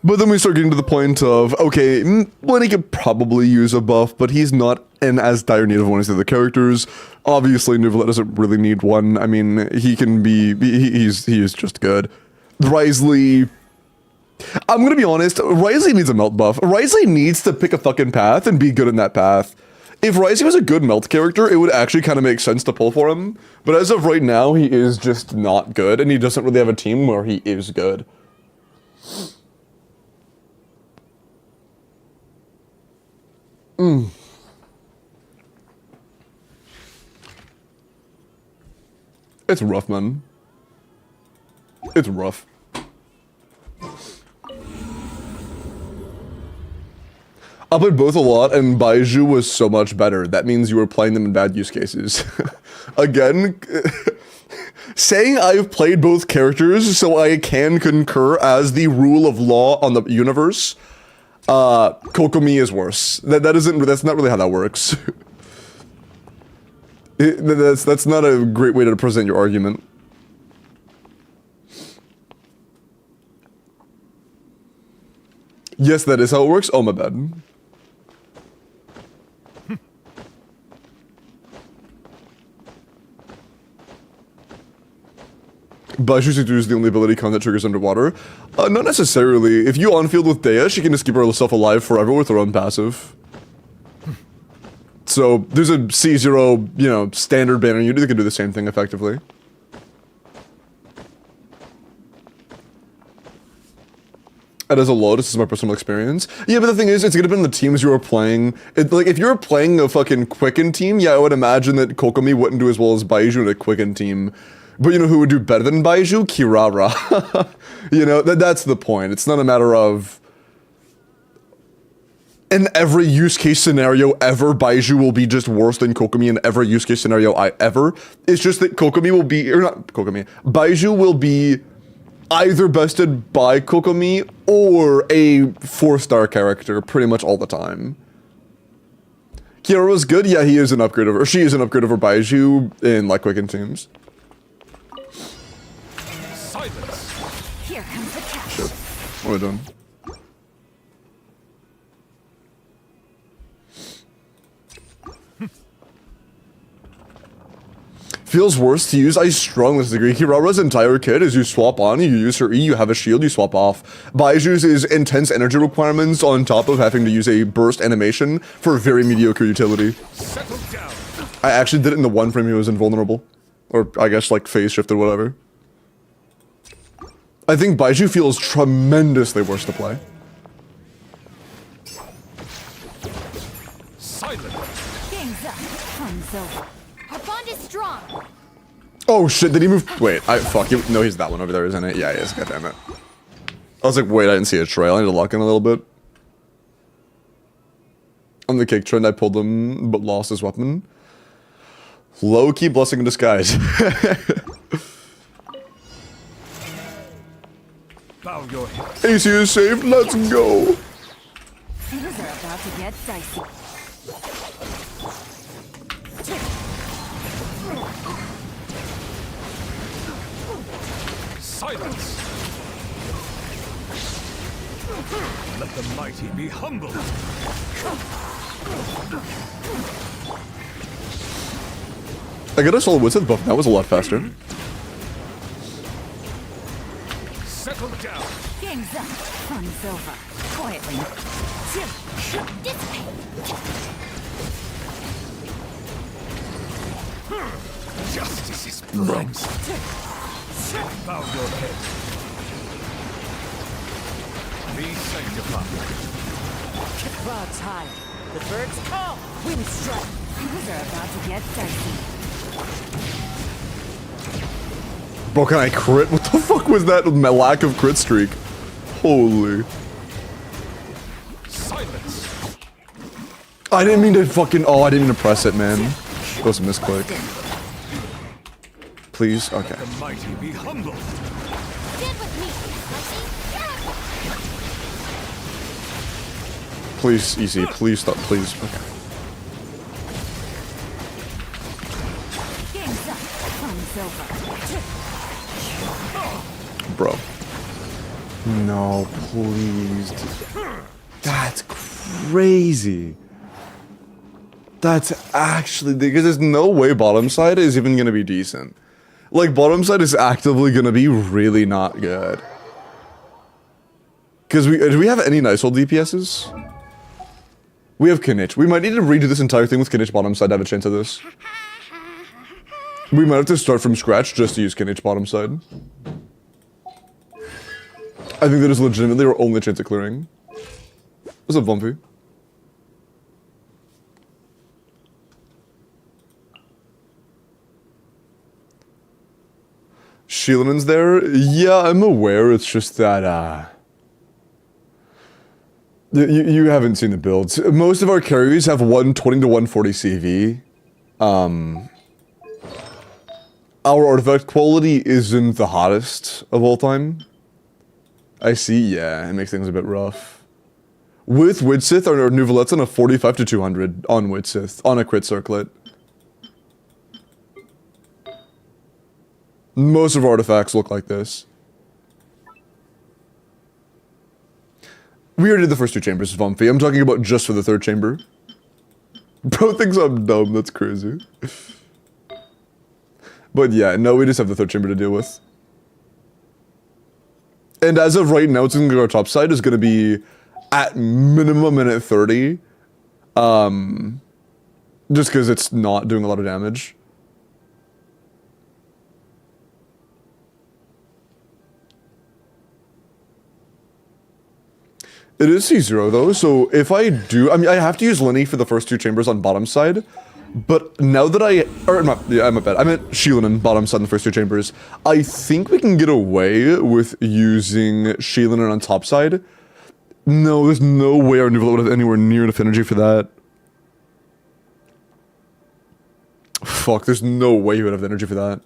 But then we start getting to the point of, okay, Lenny could probably use a buff, but he's not in as dire need of one as the other characters. Obviously, Nuvolet doesn't really need one. I mean, he can be, he is just good. Wriothesley, I'm gonna be honest, Wriothesley needs a melt buff. Wriothesley needs to pick a fucking path and be good in that path. If Wriothesley was a good melt character, it would actually kind of make sense to pull for him. But as of right now, he is just not good, and he doesn't really have a team where he is good. It's rough, man. It's rough. I played both a lot, and Baiju was so much better. That means you were playing them in bad use cases. Again, saying I've played both characters so I can concur as the rule of law on the universe, Kokomi is worse. That's not really how that works. That's not a great way to present your argument. Yes, that is how it works. Oh, my bad. Baiju Sector is the only ability con that triggers underwater. Not necessarily. If you on-field with Dea, she can just keep herself alive forever with her own passive. So, there's a C0, you know, standard banner unit that can do the same thing effectively. And as a Lotus, this is my personal experience. Yeah, but the thing is, it's gonna depend on the teams you are playing. Like, if you're playing a fucking Quicken team, yeah, I would imagine that Kokomi wouldn't do as well as Baiju in a Quicken team. But you know who would do better than Baiju? Kirara. You know, that's the point. It's not a matter of... In every use case scenario ever, Baiju will be just worse than Kokomi in every use case scenario ever. It's just that Kokomi will be... Or not Kokomi. Baiju will be either bested by Kokomi or a 4-star character pretty much all the time. Kirara's good? Yeah, he is an upgrade over... Or she is an upgrade over Baiju in, like, Quicken teams. Here comes the catch. Shit. What are we doing? Feels worse to use. I strongly disagree. Kirara's entire kit is you swap on, you use her E, you have a shield, you swap off. Baiju's is intense energy requirements on top of having to use a burst animation for very mediocre utility. Settle down. I actually did it in the one frame he was invulnerable. Or I guess like phase shift or whatever. I think Baiju feels tremendously worse to play. Silent. Game's up. Fun's over. Our bond is strong. Oh shit, did he move? Wait, fuck. No, he's that one over there, isn't it? Yeah, he is. God damn it. I was like, wait, I didn't see a trail. I need to lock in a little bit. On the kick trend, I pulled him, but lost his weapon. Low-key blessing in disguise. Bow your head. AC is safe, let's go! Things are about to get dicey. Silence. Let the mighty be humbled. I got a solid wizard buff, that was a lot faster. Settle down. Game's up. Fun's over. Quietly. Dissipate. Justice is blind. Bow your head. Be sanctified. Clouds high. The birds call. Wind strike. Things are about to get dicey. Bro, can I crit? What the fuck was that lack of crit streak? Holy. Silence. I didn't mean to fucking... Oh, I didn't mean to press it, man. That was a misclick. Please? Okay. The mighty be humbled. Stand with me. Please, easy. Please stop. Please. Okay. Fun's over. Bro. No, please. That's crazy. That's actually, because there's no way bottom side is even gonna be decent. Like, bottom side is actively gonna be really not good. Because do we have any nice old DPSs? We have Kinich. We might need to redo this entire thing with Kinich bottom side to have a chance of this. We might have to start from scratch just to use Kinich bottom side. I think that is legitimately our only chance of clearing. What's up, Bumpy? Shielinen's there? Yeah, I'm aware, it's just that, you haven't seen the builds. Most of our carries have 120 to 140 CV. Our artifact quality isn't the hottest of all time. I see, yeah, it makes things a bit rough. With Widsith, our Nouvelette's on a 45 to 200 on Widsith, on a crit circlet. Most of our artifacts look like this. We already did the first two chambers, Vumpy. I'm talking about just for the third chamber. Bro thinks I'm dumb, that's crazy. But yeah, no, we just have the third chamber to deal with. And as of right now, it's going to go top side is going to be at minimum minute 30. Just because it's not doing a lot of damage. It is C0 though, so if I do, I mean, I have to use Lenny for the first two chambers on bottom side, but now that I'm a bad. I meant Sheilin bottom side in the first two chambers. I think we can get away with using Sheilin on top side. No, there's no way our Nouveau would have anywhere near enough energy for that. Fuck, there's no way he would have the energy for that.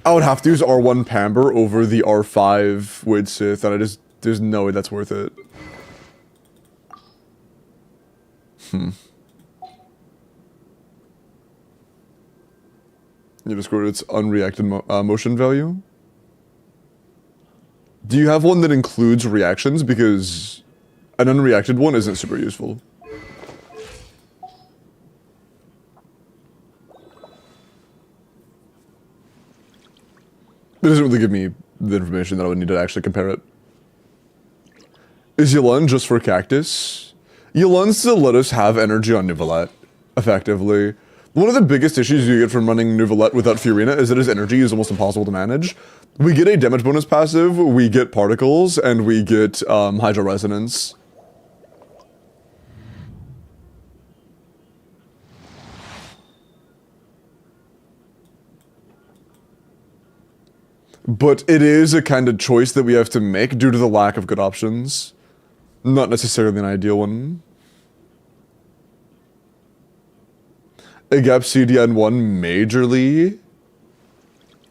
I would have to use R1 Pamber over the R5 Widsith, and there's no way that's worth it. You just scored its unreacted motion value. Do you have one that includes reactions? Because an unreacted one isn't super useful. It doesn't really give me the information that I would need to actually compare it. Is Yulun just for Cactus? Yulun still let us have energy on Nouvelette, effectively. One of the biggest issues you get from running Nouvelette without Fiorina is that his energy is almost impossible to manage. We get a damage bonus passive, we get particles, and we get Hydro Resonance. But it is a kind of choice that we have to make due to the lack of good options. Not necessarily an ideal one. A gap CDN1 majorly.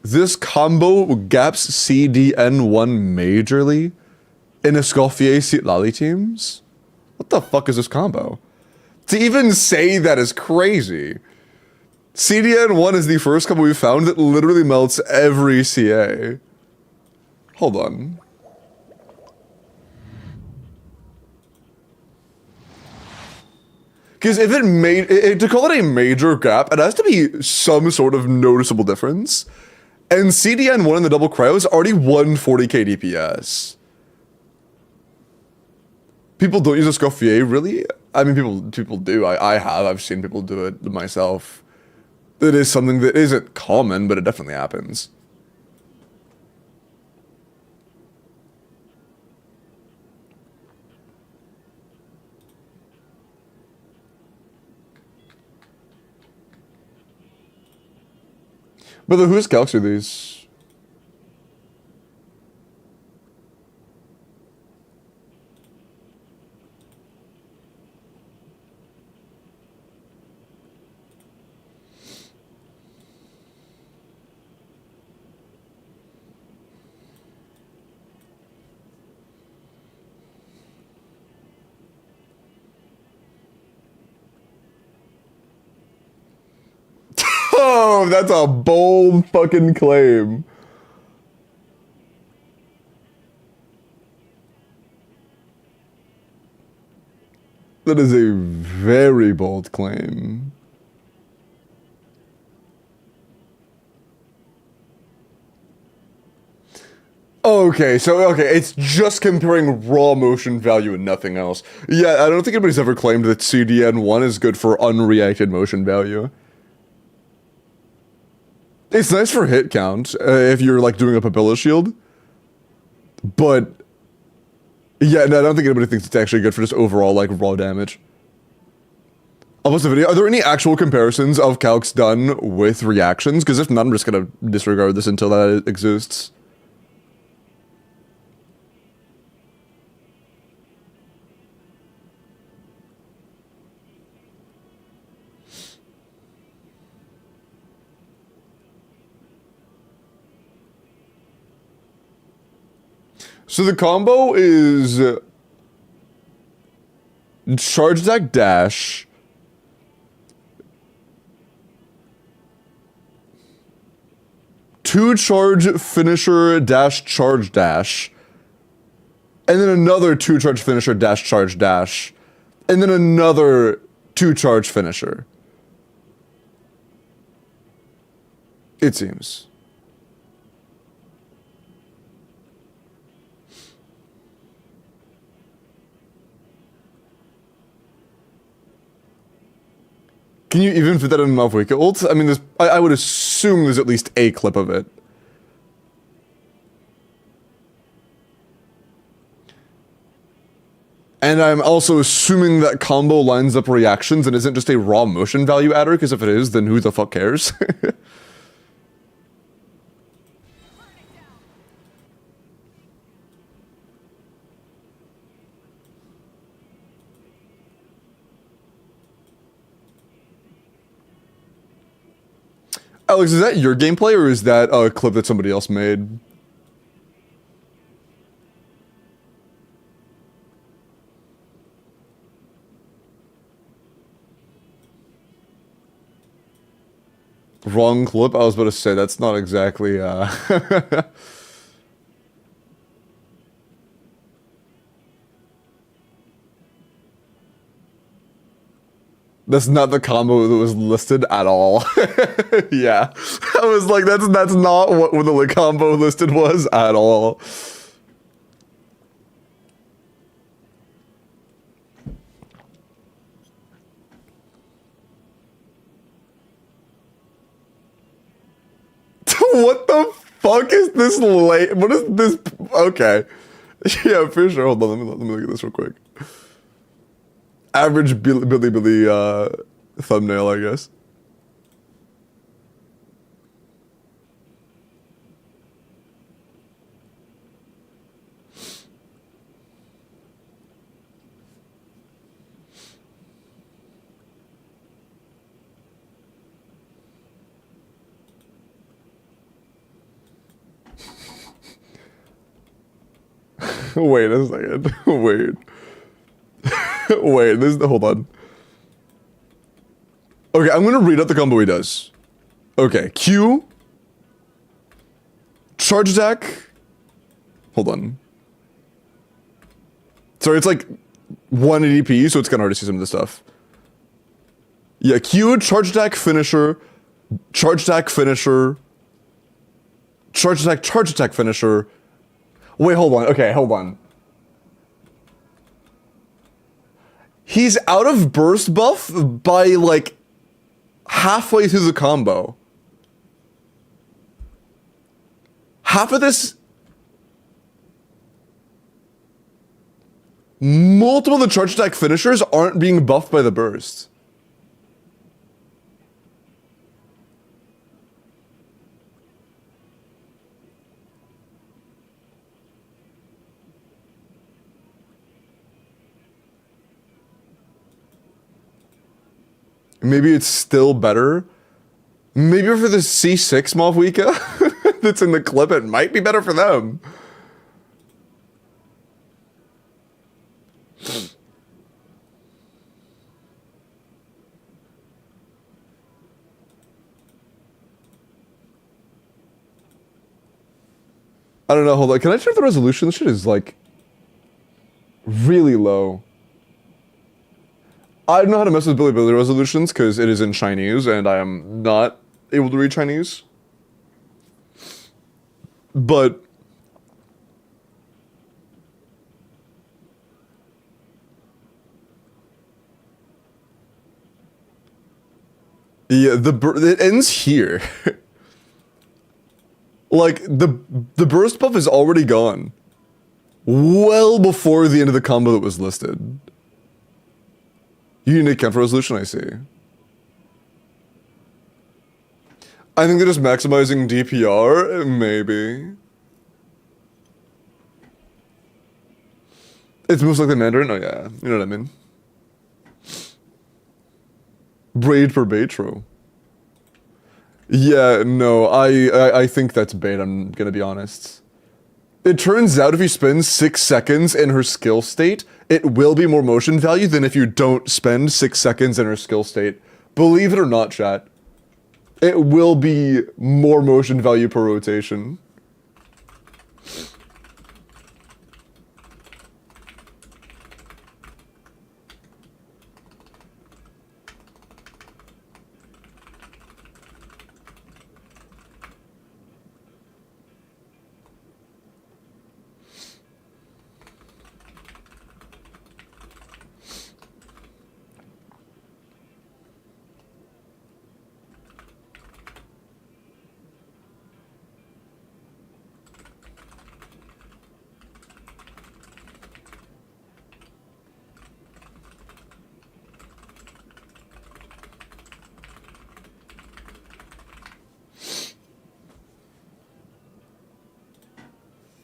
This combo gaps CDN1 majorly in Escoffier Seat Lally teams? What the fuck is this combo? To even say that is crazy. CDN1 is the first combo we found that literally melts every CA. Hold on. Because if it made, to call it a major gap, it has to be some sort of noticeable difference. And CDN1 in the double cryo is already 140k DPS. People don't use Escoffier, really? I mean, people do. I've seen people do it myself. It is something that isn't common, but it definitely happens. But whose calcs are these? Yo, that's a bold fucking claim. That is a very bold claim. Okay, it's just comparing raw motion value and nothing else. Yeah, I don't think anybody's ever claimed that CDN1 is good for unreacted motion value. It's nice for hit count, if you're, like, doing a Papilla Shield. But, yeah, no, I don't think anybody thinks it's actually good for just overall, like, raw damage. I'll post a video. Are there any actual comparisons of calcs done with reactions? Because if not, I'm just gonna disregard this until that exists. So the combo is charge attack dash, two charge finisher dash charge dash, and then another two charge finisher dash charge dash, and then another two charge finisher. It seems. Can you even fit that in an off-wiki ult? I mean, I would assume there's at least a clip of it. And I'm also assuming that combo lines up reactions and isn't just a raw motion value adder, because if it is, then who the fuck cares? Alex, is that your gameplay or is that a clip that somebody else made? Wrong clip? I was about to say, that's not exactly, That's not the combo that was listed at all. Yeah. I was like, that's not what the combo listed was at all. What the fuck is this late? What is this? Okay. Yeah, for sure. Hold on, let me look at this real quick. Average Billy thumbnail, I guess. Wait a second. Wait. Wait, hold on. Okay, I'm gonna read out the combo he does. Okay, Q. Charge attack. Hold on. Sorry, it's like 180p, so it's kinda hard to see some of this stuff. Yeah, Q, charge attack, finisher, charge attack, finisher, charge attack, finisher. Wait, hold on. Okay, hold on. He's out of burst buff by, like, halfway through the combo. Half of this... Multiple of the charge attack finishers aren't being buffed by the burst. Maybe it's still better. Maybe for the C6 Malvika that's in the clip, it might be better for them. I don't know, hold on. Can I check the resolution? This shit is like really low. I don't know how to mess with Bilibili resolutions because it is in Chinese and I am not able to read Chinese. But yeah, it ends here. Like the burst buff is already gone. Well before the end of the combo that was listed. Unique count for resolution, I see. I think they're just maximizing DPR, maybe. It moves like the Mandarin? Oh yeah, you know what I mean. Braid for Batro. Yeah, no, I think that's bait, I'm gonna be honest. It turns out if you spend 6 seconds in her skill state, it will be more motion value than if you don't spend 6 seconds in her skill state. Believe it or not, chat. It will be more motion value per rotation.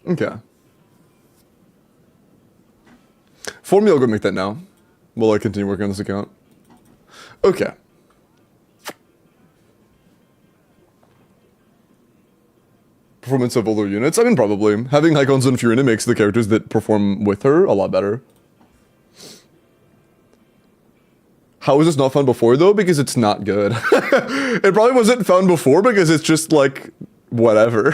Okay. For me, I'll go make that now. While I continue working on this account. Okay. Performance of older units? I mean, probably. Having Icons on Furina makes the characters that perform with her a lot better. How was this not found before, though? Because it's not good. It probably wasn't found before because it's just, like, whatever.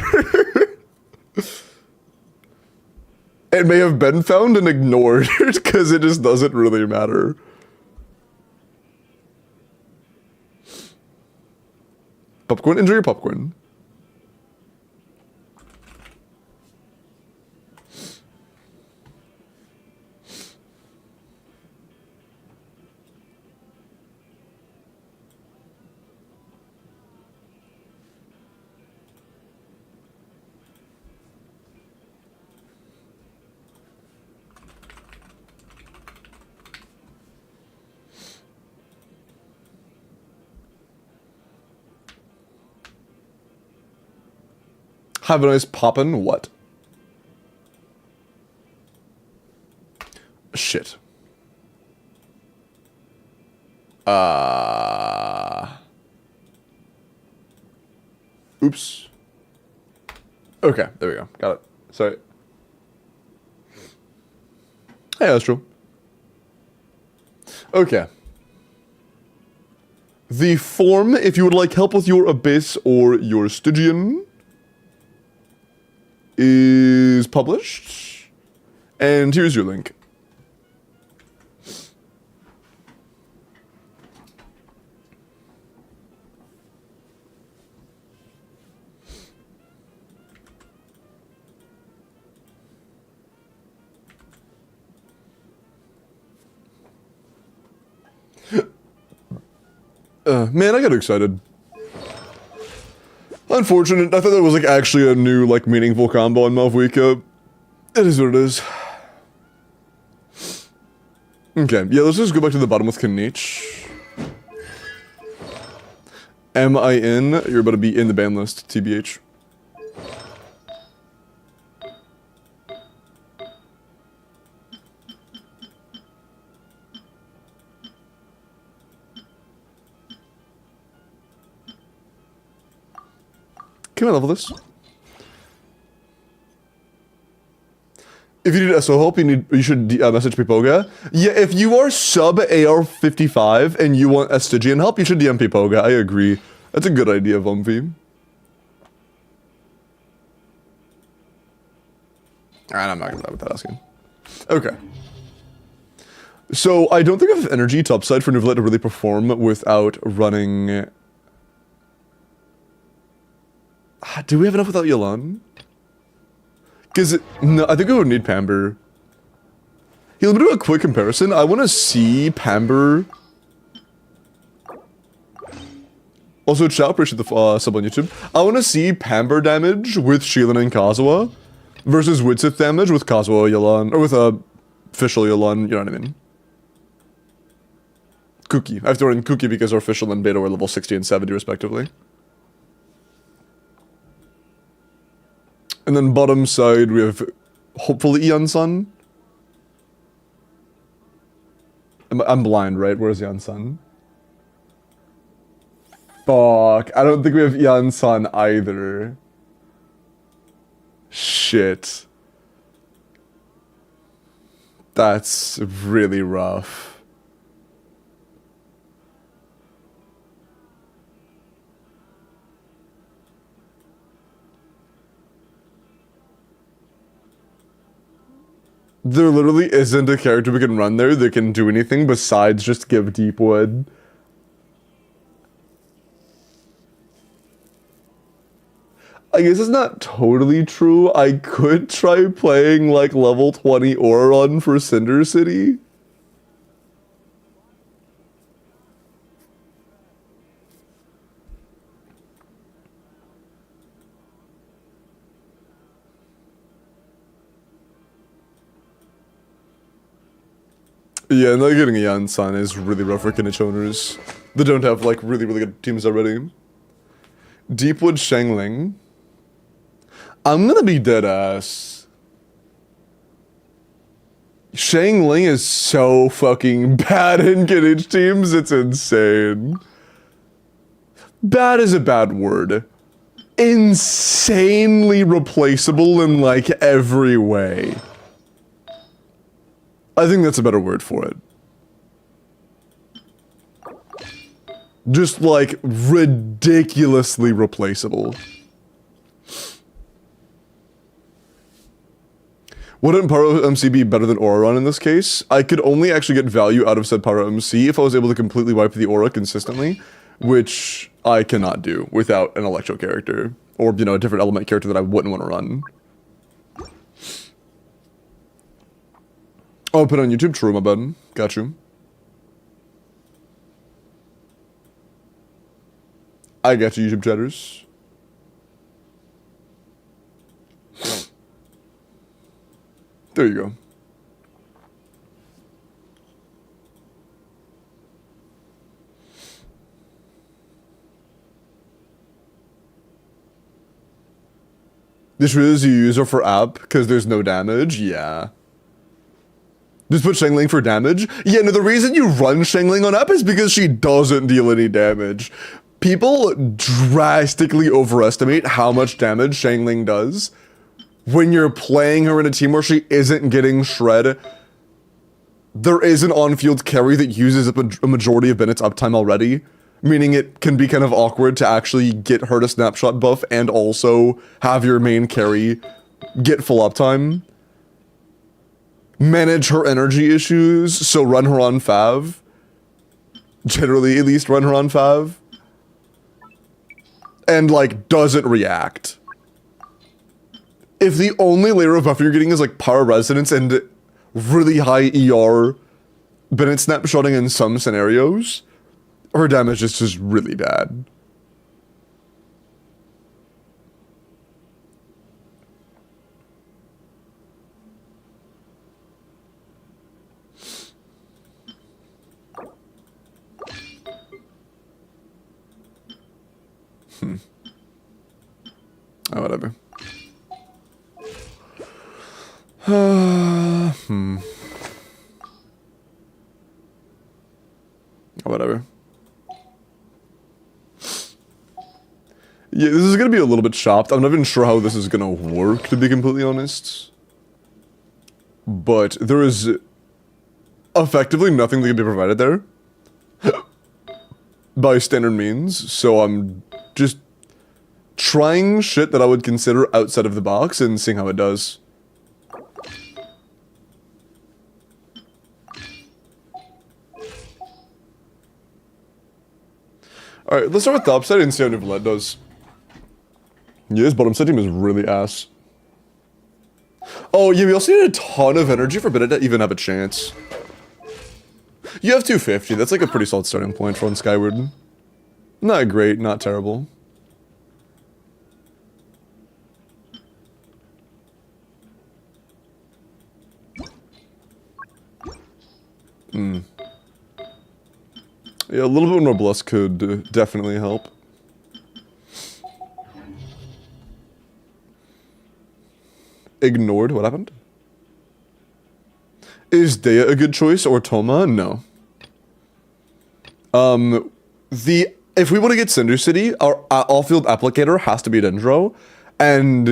It may have been found and ignored because it just doesn't really matter. Popcorn? Enjoy your popcorn. Have a nice poppin', what? Shit. Oops. Okay, there we go. Got it. Sorry. Hey, Astro. Okay. The form, if you would like help with your Abyss or your Stygian, is published, and here's your link. Man, I got excited. Unfortunate. I thought that was like actually a new like meaningful combo on Malvika. It is what it is. Okay, yeah, let's just go back to the bottom with Kanich. M-I-N, you're about to be in the ban list, TBH. Can I level this? If you need SO help, you should message Pipoga. Yeah, if you are sub AR55 and you want Stygian help, you should DM Pipoga. I agree. That's a good idea, Vumvi. And I'm not gonna lie without asking. Okay. So I don't think I have energy topside for Neuvillette to really perform without running. Do we have enough without Yelan? Because no, I think we would need Pamber. Here, let me do a quick comparison. I want to see Pamber. Also, chat, appreciate the sub on YouTube. I want to see Pamber damage with Shielan and Kazuha versus Widsith damage with Kazuha Yelan, or with official Yelan, you know what I mean? Cookie. I have to run in Cookie because our official and beta were level 60 and 70 respectively. And then bottom side we have hopefully Ian Sun. I'm blind, right? Where's Ian Sun? Fuck, I don't think we have Ian Sun either. Shit. That's really rough. There literally isn't a character we can run there that can do anything besides just give Deepwood. I guess it's not totally true. I could try playing like level 20 Auron for Cinder City. Yeah, not getting a Yan-san is really rough for Kinich owners that don't have like really good teams already. Deepwood Shangling. I'm gonna be dead ass. Shangling is so fucking bad in Kinich teams, it's insane. Bad is a bad word. Insanely replaceable in like every way. I think that's a better word for it. Just like ridiculously replaceable. Wouldn't Pyro MC be better than Auron in this case? I could only actually get value out of said Pyro MC if I was able to completely wipe the aura consistently, which I cannot do without an Electro character, or, you know, a different element character that I wouldn't want to run. Oh, put it on YouTube? True, my button. Got you. I got you, YouTube chatters. There you go. This really is a user for app because there's no damage? Yeah. Just put Shangling for damage? Yeah, no, the reason you run Shangling on app is because she doesn't deal any damage. People drastically overestimate how much damage Shangling does when you're playing her in a team where she isn't getting shred. There is an on-field carry that uses up a majority of Bennett's uptime already, meaning it can be kind of awkward to actually get her to snapshot buff and also have your main carry get full uptime. Manage her energy issues, so run her on Fav. Generally, at least run her on Fav. And, like, doesn't react. If the only layer of buff you're getting is, like, Power Resonance and really high ER Bennett snapshotting in some scenarios, her damage is just really bad. Oh, whatever. Oh, whatever. Yeah, this is gonna be a little bit chopped. I'm not even sure how this is gonna work, to be completely honest. But there is effectively nothing that can be provided there by standard means, so I'm just trying shit that I would consider outside of the box and seeing how it does. Alright, let's start with the upside and see how Neuvillette does. Yeah, his bottom side team is really ass. Oh, yeah, we also need a ton of energy for Bennett to even have a chance. You have 250. That's like a pretty solid starting point for on Skyward. Not great, not terrible. Yeah, a little bit more Bless could definitely help. Ignored? What happened? Is Dea a good choice or Toma? No. If we want to get Cinder City, our all-field applicator has to be Dendro, and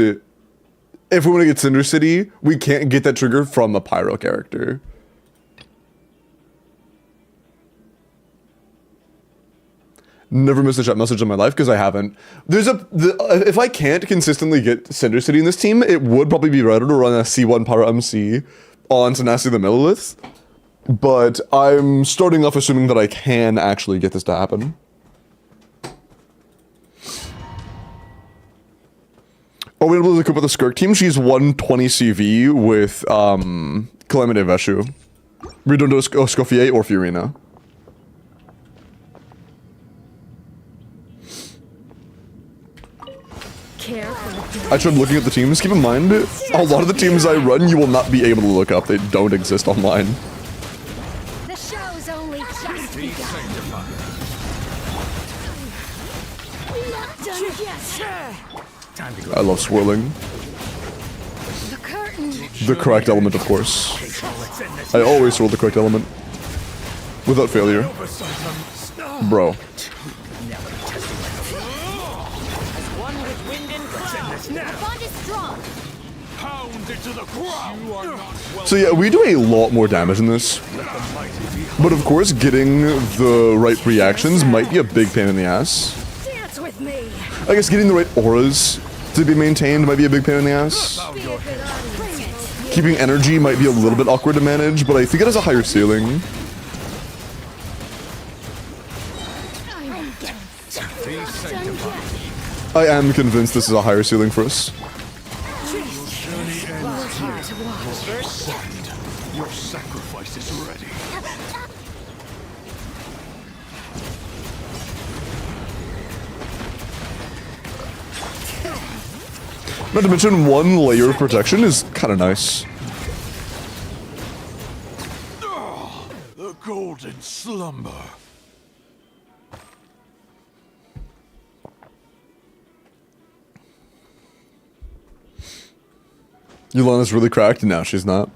if we want to get Cinder City, we can't get that trigger from a Pyro character. Never missed a chat message in my life because I haven't. If I can't consistently get Cinder City in this team, it would probably be better to run a C1 Pyro MC on Tenacity the Millilith. But I'm starting off assuming that I can actually get this to happen. Are we able to cope with the Skirk team? She's 120 CV with Calamity Veshu. Redondo Scoffier or Fiorina. I tried looking at the teams. Keep in mind, a lot of the teams I run, you will not be able to look up. They don't exist online. The show's only just begun. Not done yet. I love swirling. The curtain. The correct element, of course. I always swirl the correct element. Without failure. Bro. The bond is strong. Pound it to the ground. You are not welcome. So yeah, we do a lot more damage in this. But of course, getting the right reactions might be a big pain in the ass. Dance with me. I guess getting the right auras to be maintained might be a big pain in the ass. Bring it. Keeping energy might be a little bit awkward to manage, but I think it has a higher ceiling. I am convinced this is a higher ceiling for us. Your sacrifice is ready. Not to mention, one layer of protection is kind of nice. The golden slumber. Yolana's really cracked? No, she's not.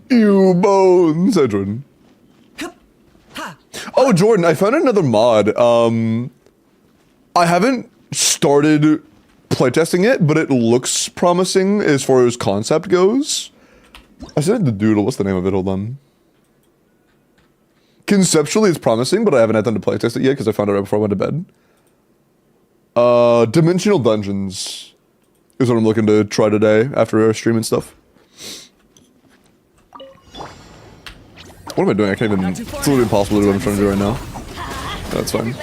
Ew, bones! Hi, Jordan. Oh, Jordan, I found another mod. I haven't started playtesting it, but it looks promising as far as concept goes. I said the doodle. What's the name of it? Hold on. Conceptually, it's promising, but I haven't had time to playtest it yet because I found it right before I went to bed. Dimensional Dungeons is what I'm looking to try today after our stream and stuff. What am I doing? I can't even... It's literally impossible to do what I'm trying to do right now. That's fine.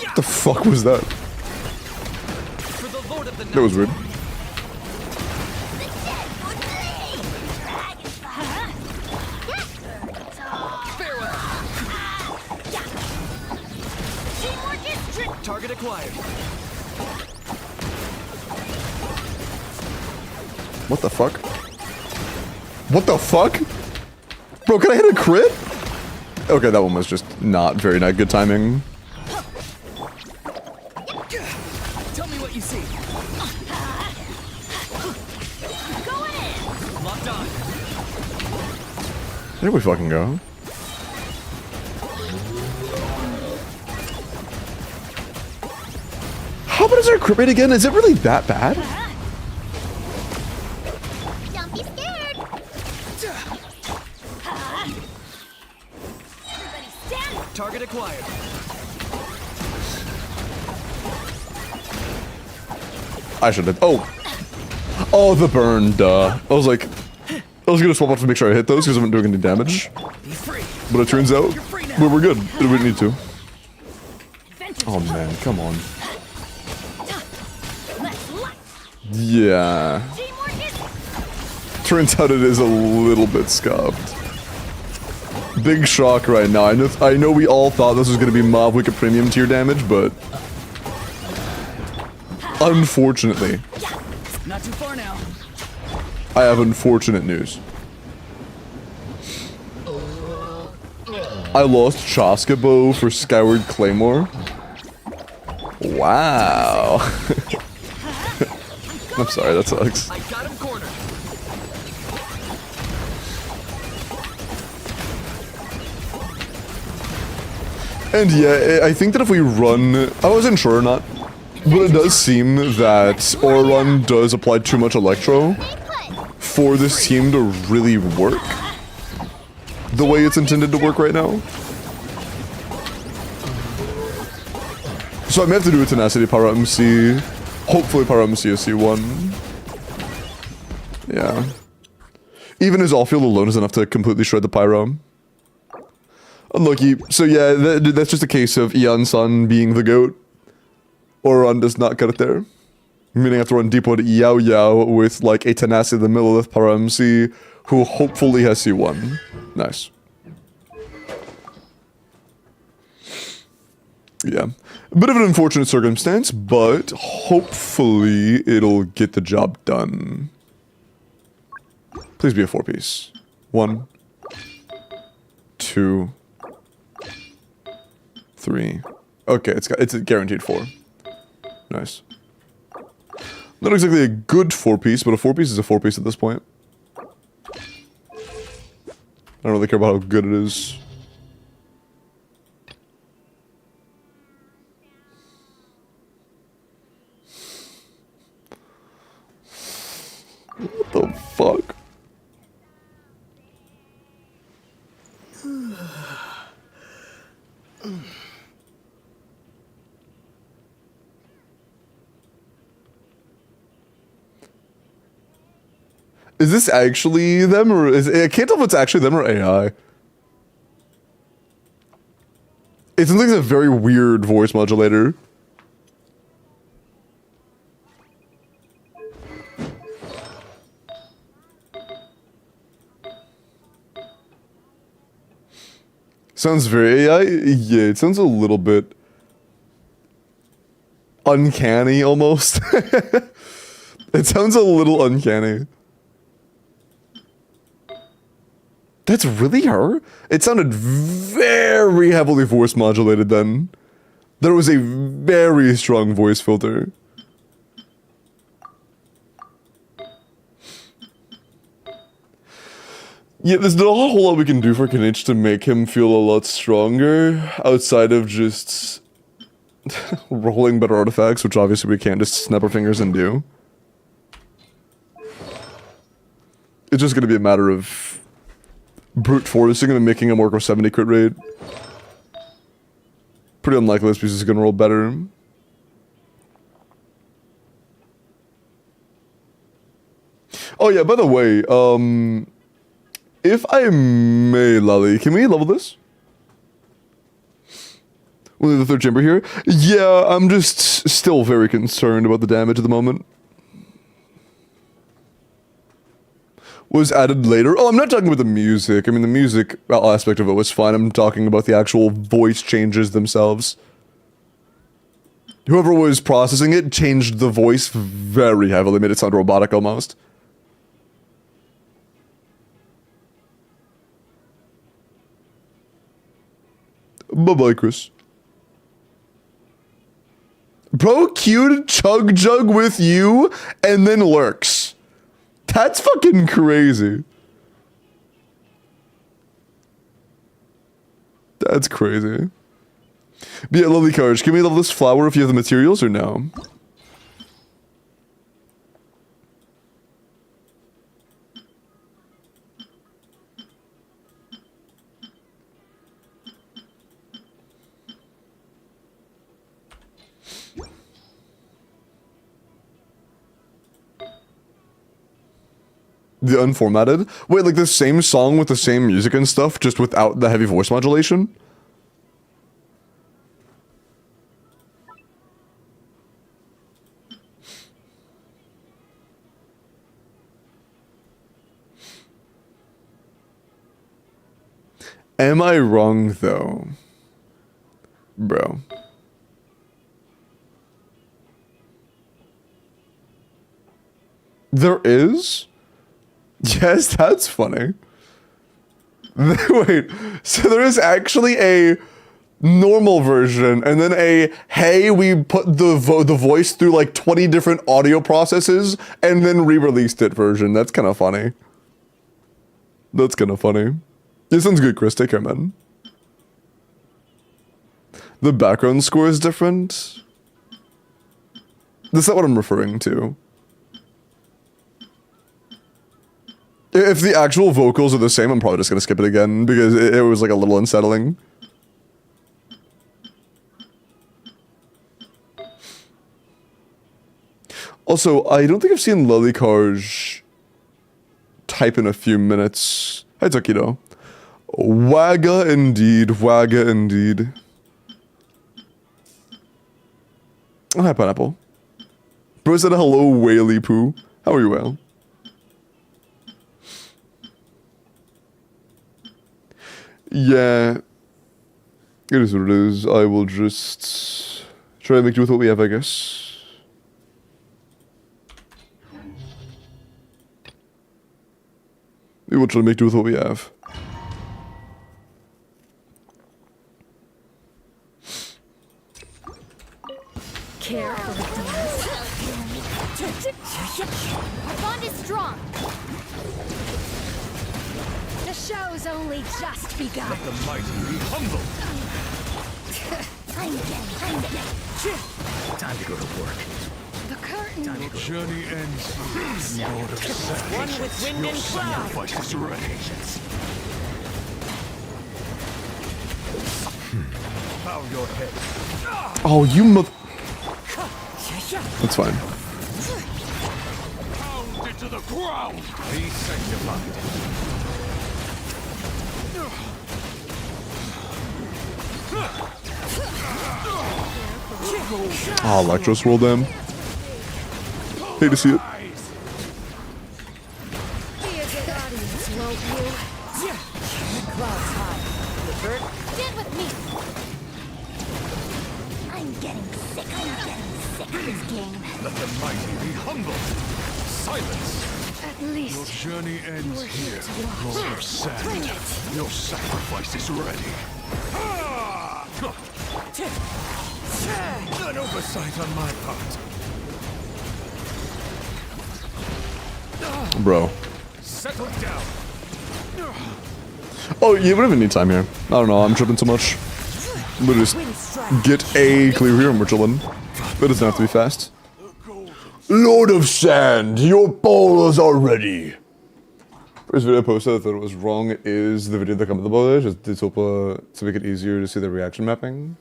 What the fuck was that? That was weird. Target acquired. What the fuck? What the fuck? Bro, can I hit a crit? Okay, that one was just not very good timing. Tell me what you see. Go in. Locked on. There we fucking go. How bad is our crit rate again? Is it really that bad? Don't be scared. Everybody stand. Target acquired. I should have. Oh. Oh, the burn, duh. I was like, I was gonna swap out to make sure I hit those because I wasn't doing any damage. But it turns out we were good. We didn't need to. Oh man, come on. Yeah. Turns out it is a little bit scuffed. Big shock right now. I know we all thought this was gonna be Mob Wicked Premium tier damage, but unfortunately, Not too far now. I have unfortunate news. I lost Choskabo for Skyward Claymore. Wow. I'm sorry, that sucks. I got him cornered. And yeah, I think that if we run... I wasn't sure or not, but it does seem that Aura Run does apply too much Electro for this team to really work the way it's intended to work right now. So I may have to do a Tenacity Pyro MC. Hopefully Pyro MC is C1. Yeah. Even his all field alone is enough to completely shred the Pyro. Unlucky. So yeah, that's just a case of Eon Sun being the GOAT. Oron does not cut it there. Meaning I have to run Deep Wood Yao Yao with like a Tenacity the Millilith Pyro MC who hopefully has C1. Nice. Yeah. A bit of an unfortunate circumstance, but hopefully it'll get the job done. Please be a 4-piece. 1, 2, 3. Okay, it's a guaranteed 4. Nice. Not exactly a good 4-piece, but a 4-piece is a 4-piece at this point. I don't really care about how good it is. What the fuck? Is this actually them or is I can't tell if it's actually them or AI. It sounds like it's a very weird voice modulator. Sounds very AI. Yeah, it sounds a little bit uncanny almost. It sounds a little uncanny. That's really her? It sounded very heavily voice modulated then. There was a very strong voice filter. Yeah, there's not a whole lot we can do for Kinich to make him feel a lot stronger outside of just rolling better artifacts, which obviously we can't just snap our fingers and do. It's just gonna be a matter of brute forcing him and making him work with 70 crit rate. Pretty unlikely this piece is gonna roll better. Oh yeah, by the way, if I may, Lolly, can we level this? We'll do the third chamber here. Yeah, I'm just still very concerned about the damage at the moment. Was added later. Oh, I'm not talking about the music. I mean, the music aspect of it was fine. I'm talking about the actual voice changes themselves. Whoever was processing it changed the voice very heavily, made it sound robotic almost. Bye-bye, Chris. Bro queued Chug Jug with you and then lurks. That's fucking crazy. That's crazy. But yeah, lovely courage. Can we level this flower if you have the materials or no? The unformatted? Wait, like the same song with the same music and stuff, just without the heavy voice modulation? Am I wrong, though? Bro. There is? Yes, that's funny. Wait, so there is actually a normal version, and then a, hey, we put the voice through like 20 different audio processes, and then re-released it version. That's kind of funny. That's kind of funny. This sounds good, Chris. Take care, man. The background score is different. That's not what I'm referring to. If the actual vocals are the same, I'm probably just gonna skip it again because it was like a little unsettling. Also, I don't think I've seen Lilicarge type in a few minutes. Hi, Takido. Wagga indeed, wagga indeed. Oh, hi, Pineapple. Bro said hello, Whaley Poo. How are you, Whale? Yeah. It is what it is. I will just try to make do with what we have, I guess. We will try to make do with what we have. Care for the Our bond is strong. The show's only just begun. Let the mighty be humble. I'm getting. Time to go to work. The curtain. Your journey ends here. Lord of Sand. One with wind Your and cloud. sacrifice is ready. Bow your head. Oh, you mother... That's fine. Pound it to the ground. Be sanctified. Oh, Electros rolled them. Hate to see it. Be a good audience, won't you? Clouds high. Stand with me. I'm getting sick of this game. Let the mighty be humble. Silence. At Your least journey ends here. Lord of Sand. Your sacrifice is ready. An oversight on my part. Bro. Settle down. Oh, yeah, we don't even need time here. I don't know, I'm tripping too much. We'll just get a clear here and we're chilling. It doesn't have to be fast. Lord of Sand, your bowlers are ready. First video I posted, I thought it was wrong, is the video that comes with the bowlers, just to make it easier to see the reaction mapping.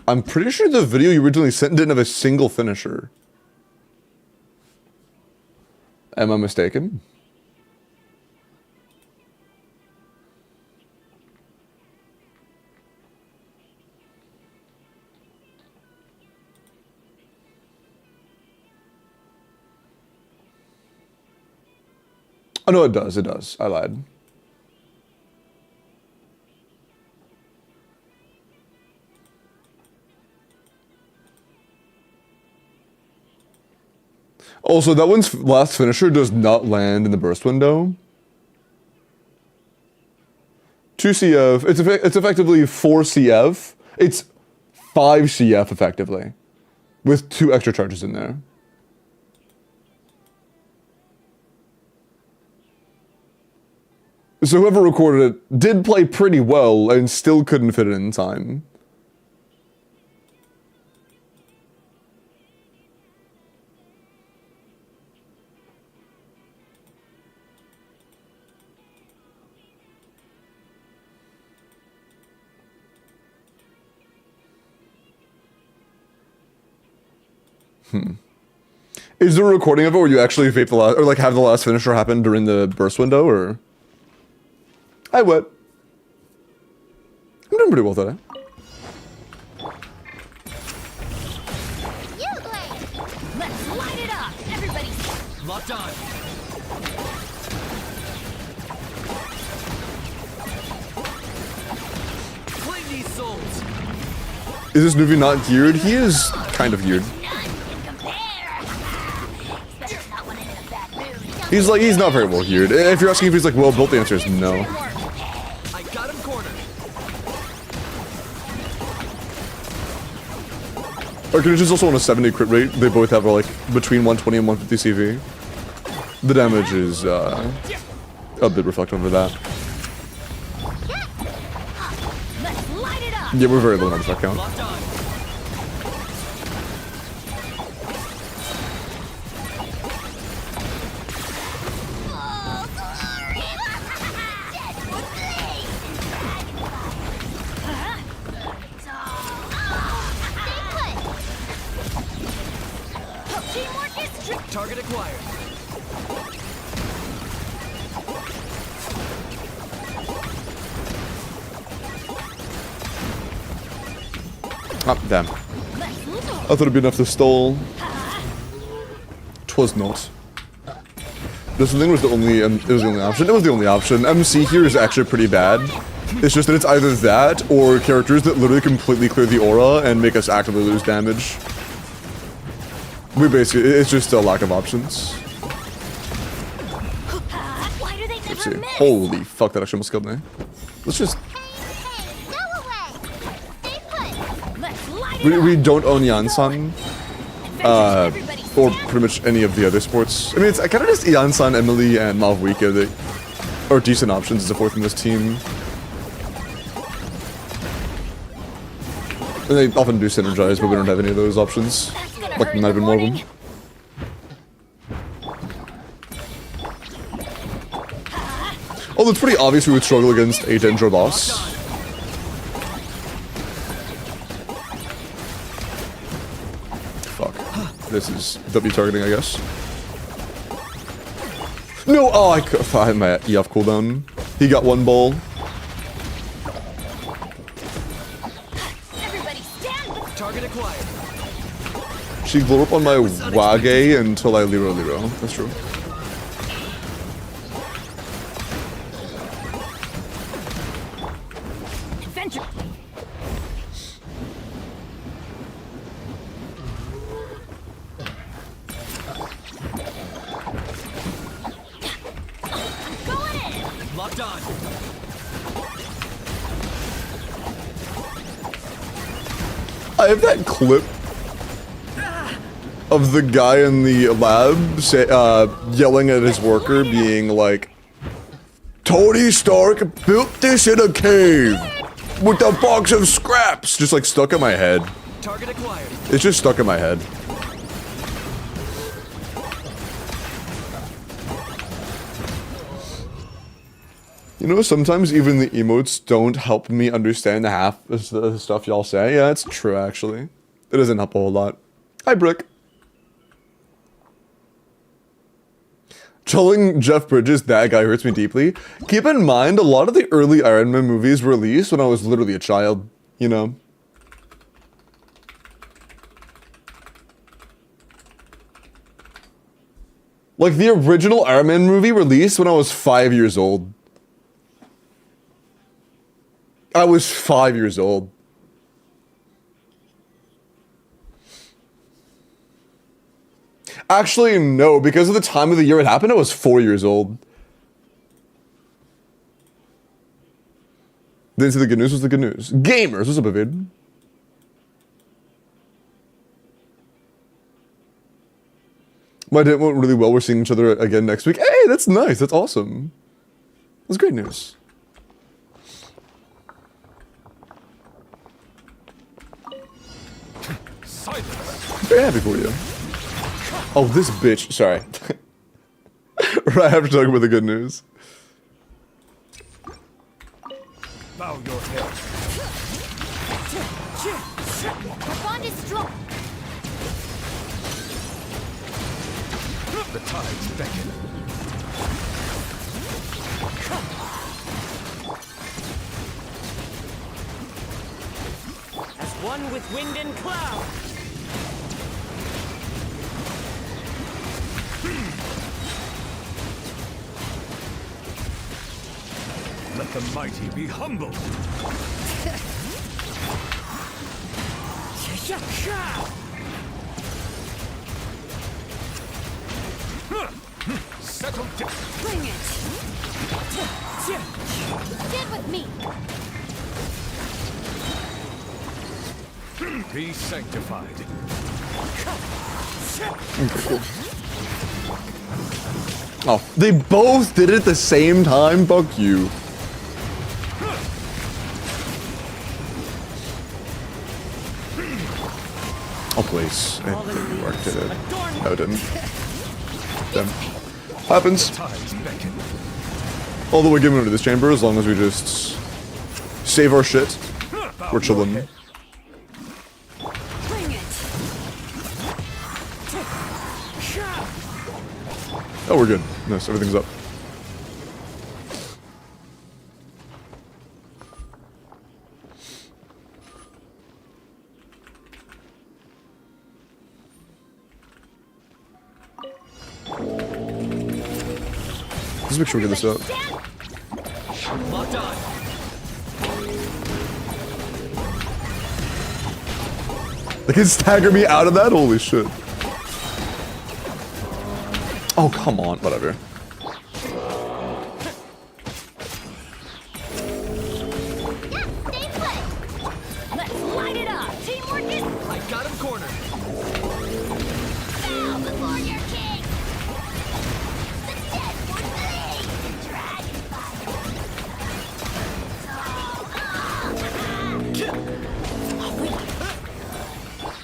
I'm pretty sure the video you originally sent didn't have a single finisher. Am I mistaken? Oh no, it does, I lied. Also, that one's last finisher does not land in the burst window. 2 CF, it's effectively 4 CF. It's 5 CF effectively, with 2 extra charges in there. So whoever recorded it did play pretty well and still couldn't fit it in time. Is there a recording of it where you actually vape the last, or like have the last finisher happen during the burst window, or? I would. I'm doing pretty well today. Let's light it up! Everybody! Locked on. Claim these souls. Is this movie not geared? He is kind of geared. He's not very well geared. If you're asking if he's like well built, the answer is no. I got him cornered. Arcanation's also on a 70 crit rate. They both have like between 120 and 150 CV. The damage is a bit reflective of that. Let's light it up! Yeah, we're very low on attack count. Locked on. Target acquired. Ah, damn. I thought it'd be enough to stall. 'Twas not. This thing was the only, it was the only option. It was the only option. MC here is actually pretty bad. It's just that it's either that or characters that literally completely clear the aura and make us actively lose damage. We basically, it's just a lack of options. Why do they Let's never see. miss? Holy fuck, that actually almost killed me. Let's just, Go away! Stay put! Let's light it up! we don't own Yansan. Everybody Or stand. pretty much any of the other sports. I mean, it's kind of just Yansan, Emily, and Malvika that are decent options as a fourth in this team. And they often do synergize, but we don't have any of those options. That's gonna Like, hurt in not the even one of them. morning. Although it's pretty obvious we would struggle against a Dendro boss. Fuck. This is W targeting, I guess. No! Oh, I had my EF cooldown. He got one ball. Everybody stand! Target acquired. She blew up on my Wage until I Liro. That's true. Adventure! Going in! Locked on. I have that clip of the guy in the lab yelling at his worker, being like, "Tony Stark built this in a cave with a box of scraps." Just like stuck in my head. Target acquired. It's just stuck in my head. You know, sometimes even the emotes don't help me understand half the stuff y'all say. Yeah, it's true, actually. It doesn't help a whole lot. Hi, Brick. Trolling Jeff Bridges, that guy hurts me deeply. Keep in mind, a lot of the early Iron Man movies were released when I was literally a child, you know? Like, the original Iron Man movie released when I was 5 years old. I was 5 years old. Actually, no, because of the time of the year it happened, I was 4 years old. Then to the good news was the good news. Gamers, what's up, Vivid? My date went really well. We're seeing each other again next week. Hey, that's nice. That's awesome. That's great news. Very happy for you. Oh, this bitch. Sorry. Right after talking about the good news. Bow your head. Our bond is strong. The tides beckon. As one with wind and cloud. Let the mighty be humble. Settle down. Bring it. Get with me. Be sanctified. Oh, they both did it at the same time? Fuck you. Oh, please. It didn't work, did it? No, it didn't. Damn. Happens. Tides beckon. Although we're giving into this chamber, as long as we just save our shit, we're chilling. Bring it. Oh, we're good. Nice, everything's up. Let's make sure we get this up. Locked on. They can stagger me out of that? Holy shit. Oh, come on. Whatever. Yeah, stay put. Let's light it up. Teamwork is. I got him cornered. Bow before your king. The dead will bleed. Dragon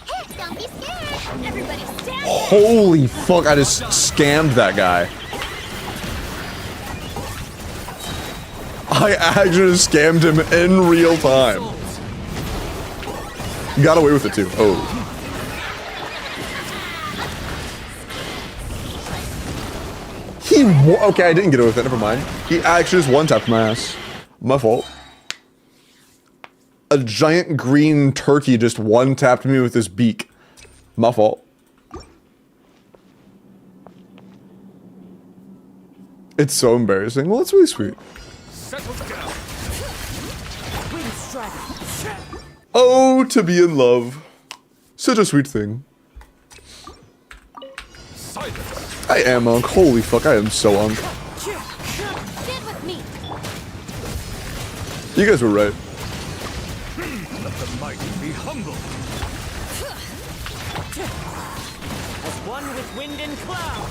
Hey, don't be scared. Everybody stand back. Holy fuck, I just scammed that guy. I actually just scammed him in real time. Got away with it too. Oh. Okay, I didn't get away with it, never mind. He actually just one-tapped my ass. My fault. A giant green turkey just one-tapped me with his beak. My fault. It's so embarrassing. Well, it's really sweet. Settle down. Wind strike. Oh, to be in love. Such a sweet thing. Silence. I am Unk. Holy fuck, I am so Unk. Get with me. You guys were right. Let the mighty be humble. As one with wind and cloud.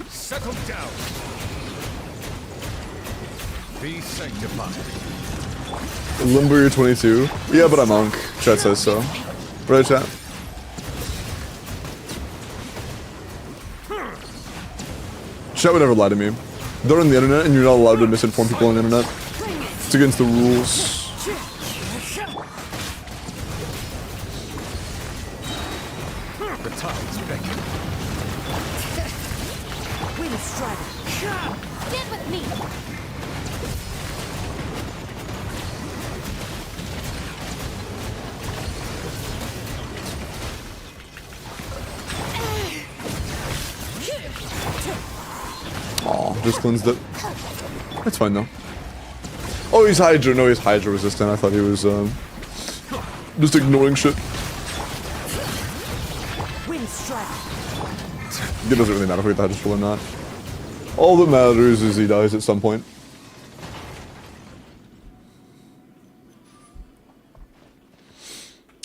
Settle down. Be sanctified. Limbo, you're 22. Yeah, but I'm Unk. Chat says so. Right, chat? Chat would never lie to me. They're on the internet and you're not allowed to misinform people on the internet. It's against the rules. The tides beckon. Wind strike. Get with me. Aw, just cleansed it. That's fine though. Oh, he's Hydra. No, he's Hydra resistant. I thought he was, just ignoring shit. Wind strike. It doesn't really matter if we get the Hydra full or not. All that matters is he dies at some point.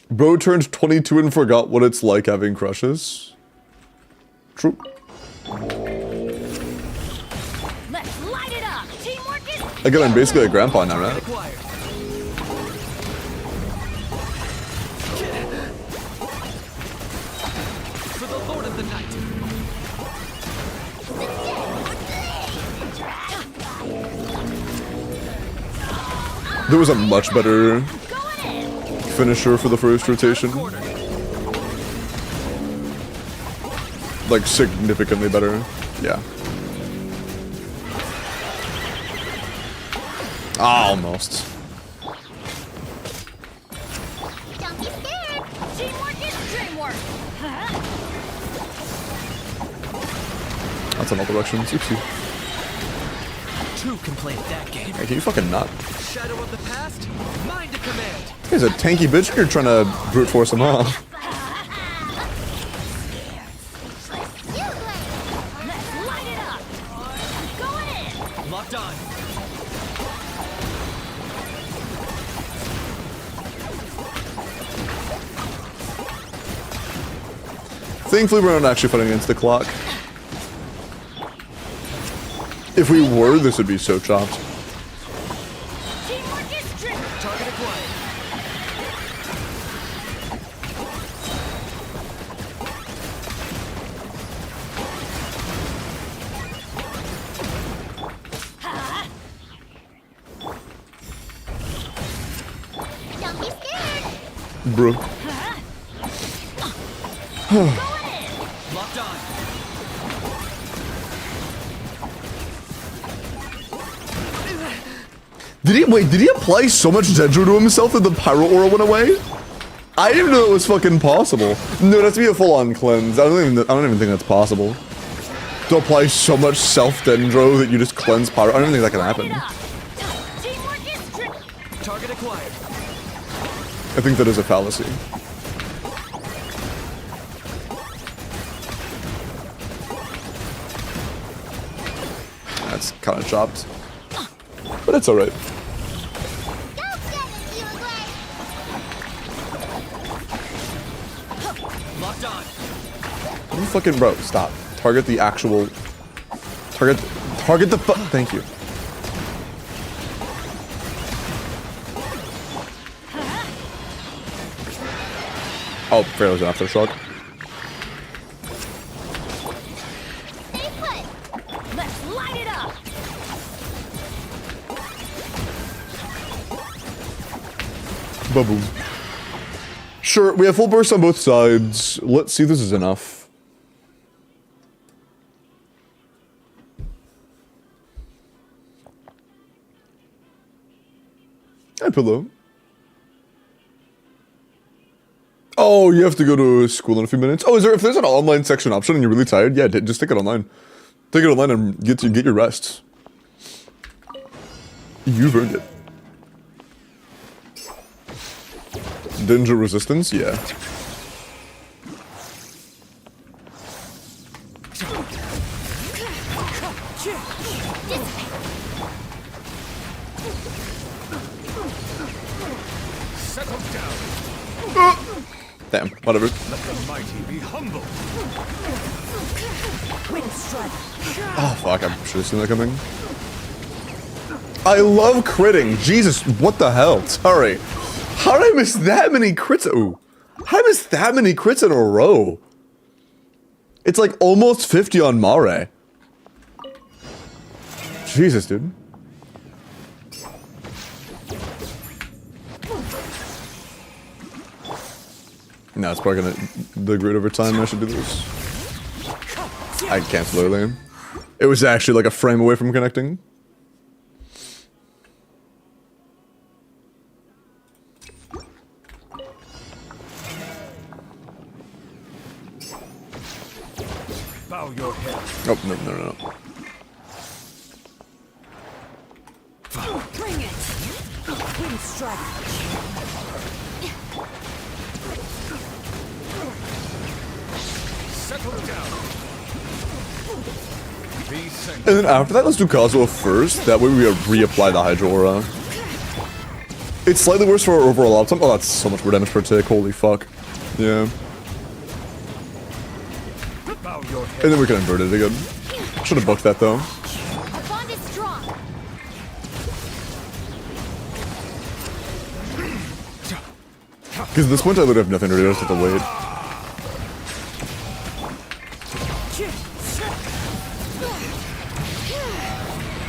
Bro turned 22 and forgot what it's like having crushes. True. Let's light it up. Teamwork is. Again, I'm basically a grandpa now, right? Acquired. For the Lord of the Night. There was a much better finisher for the first rotation. Like, significantly better. Yeah. Almost. Don't be scared. Teamwork is dreamwork. That's another direction. Oopsie. Two can play that game. Hey, can you fucking not? Shadow of the past, mind to command. He's a tanky bitch. You're trying to brute force him off. Let's light it up. Going in. Locked on. Thankfully, we're not actually fighting against the clock. If we were, this would be so chopped. Teamwork is dreamwork. Target acquired. Don't be scared. Bro. Locked on. Did he apply so much Dendro to himself that the Pyro Aura went away? I didn't even know it was fucking possible. No, it has to be a full-on cleanse. I don't even think that's possible. To apply so much self-Dendro that you just cleanse Pyro. I don't even think that can happen. Teamwork is dreamwork. Target acquired. I think that is a fallacy. That's kind of chopped. But it's alright. Locked on. You fucking bro, stop. Target the actual. Target the thank you. Oh, fair was an aftershock. Stay put. Let's light it up. Ba-boom. Sure, we have full burst on both sides. Let's see if this is enough. Hi, Pillow. Oh, you have to go to school in a few minutes. Oh, if there's an online section option and you're really tired, yeah, just take it online. Take it online and get your rest. You've earned it. Danger resistance, yeah. Settle down. Damn, whatever. Let the mighty be humble. Oh fuck, I should have seen that coming. I love critting. Jesus, what the hell? Sorry. How did I miss that many crits? Ooh. How did I miss that many crits in a row? It's like almost 50 on Mare. Jesus, dude. No, it's probably gonna degrade over time. I should do this. I cancel earlier. It was actually like a frame away from connecting. Bow your head. Oh, no. Bring it. Wind strike. Settle down. Be safe. And then after that, let's do Kazuo first. That way we reapply the Hydro Aura. It's slightly worse for our overall outcome. Oh, that's so much more damage per tick. Holy fuck. Yeah. Bow your head. And then we can invert it again. Should have booked that though. Our bond is strong. Because at this point I literally have nothing to do. I just have to wait.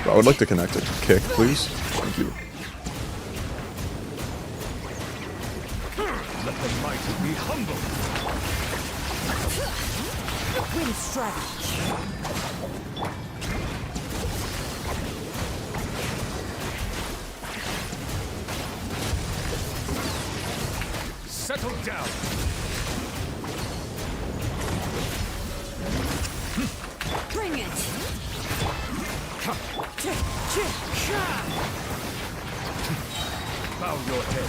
I would like to connect a kick, please. Thank you. Let the mighty be humble. Wind strike. Settle down. Bring it. Bow your head.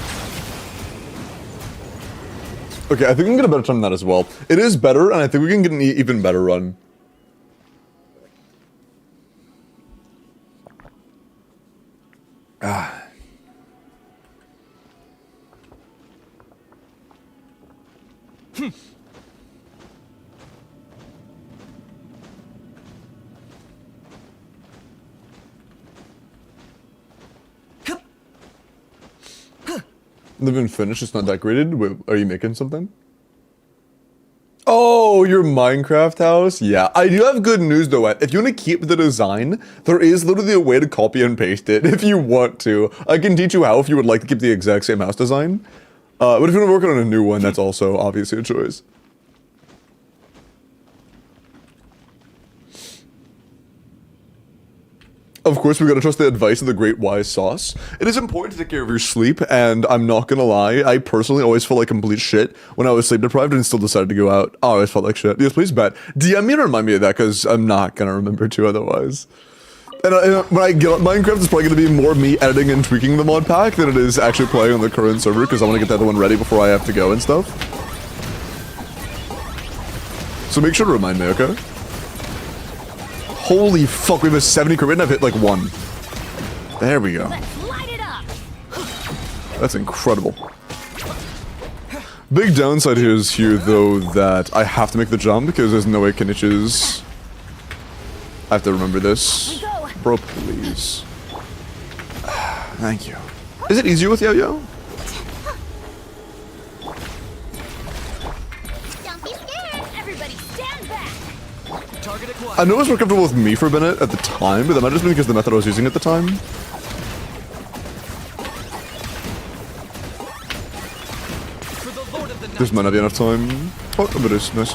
Okay, I think we can get a better time than that as well. It is better, and I think we can get an even better run. Ah. They've been finished, it's not decorated. Wait, are you making something? Oh, your Minecraft house? Yeah, I do have good news though. If you want to keep the design, there is literally a way to copy and paste it if you want to. I can teach you how if you would like to keep the exact same house design. But if you want to work on a new one, that's also obviously a choice. Of course, we gotta trust the advice of the great wise sauce. It is important to take care of your sleep, and I'm not gonna lie, I personally always felt like complete shit when I was sleep deprived and still decided to go out. I always felt like shit. Yes, please bet. DM me and remind me of that, because I'm not gonna remember to otherwise. And when I get on Minecraft, it's probably gonna be more me editing and tweaking the mod pack than it is actually playing on the current server, because I want to get the other one ready before I have to go and stuff. So make sure to remind me, okay? Holy fuck, we have a 70 crit rate and I've hit like 1. There we go. Let's light it up. That's incredible. Big downside here is though that I have to make the jump because there's no way Kenich's. I have to remember this. Bro, please. Thank you. Is it easier with Yo-Yo? Don't be scared. Everybody stand back. Target acquired. I know it was more comfortable with me for a minute at the time, but that might just be because the method I was using at the time. For the Lord of the Night. This might not be enough time. Oh, but it's nice.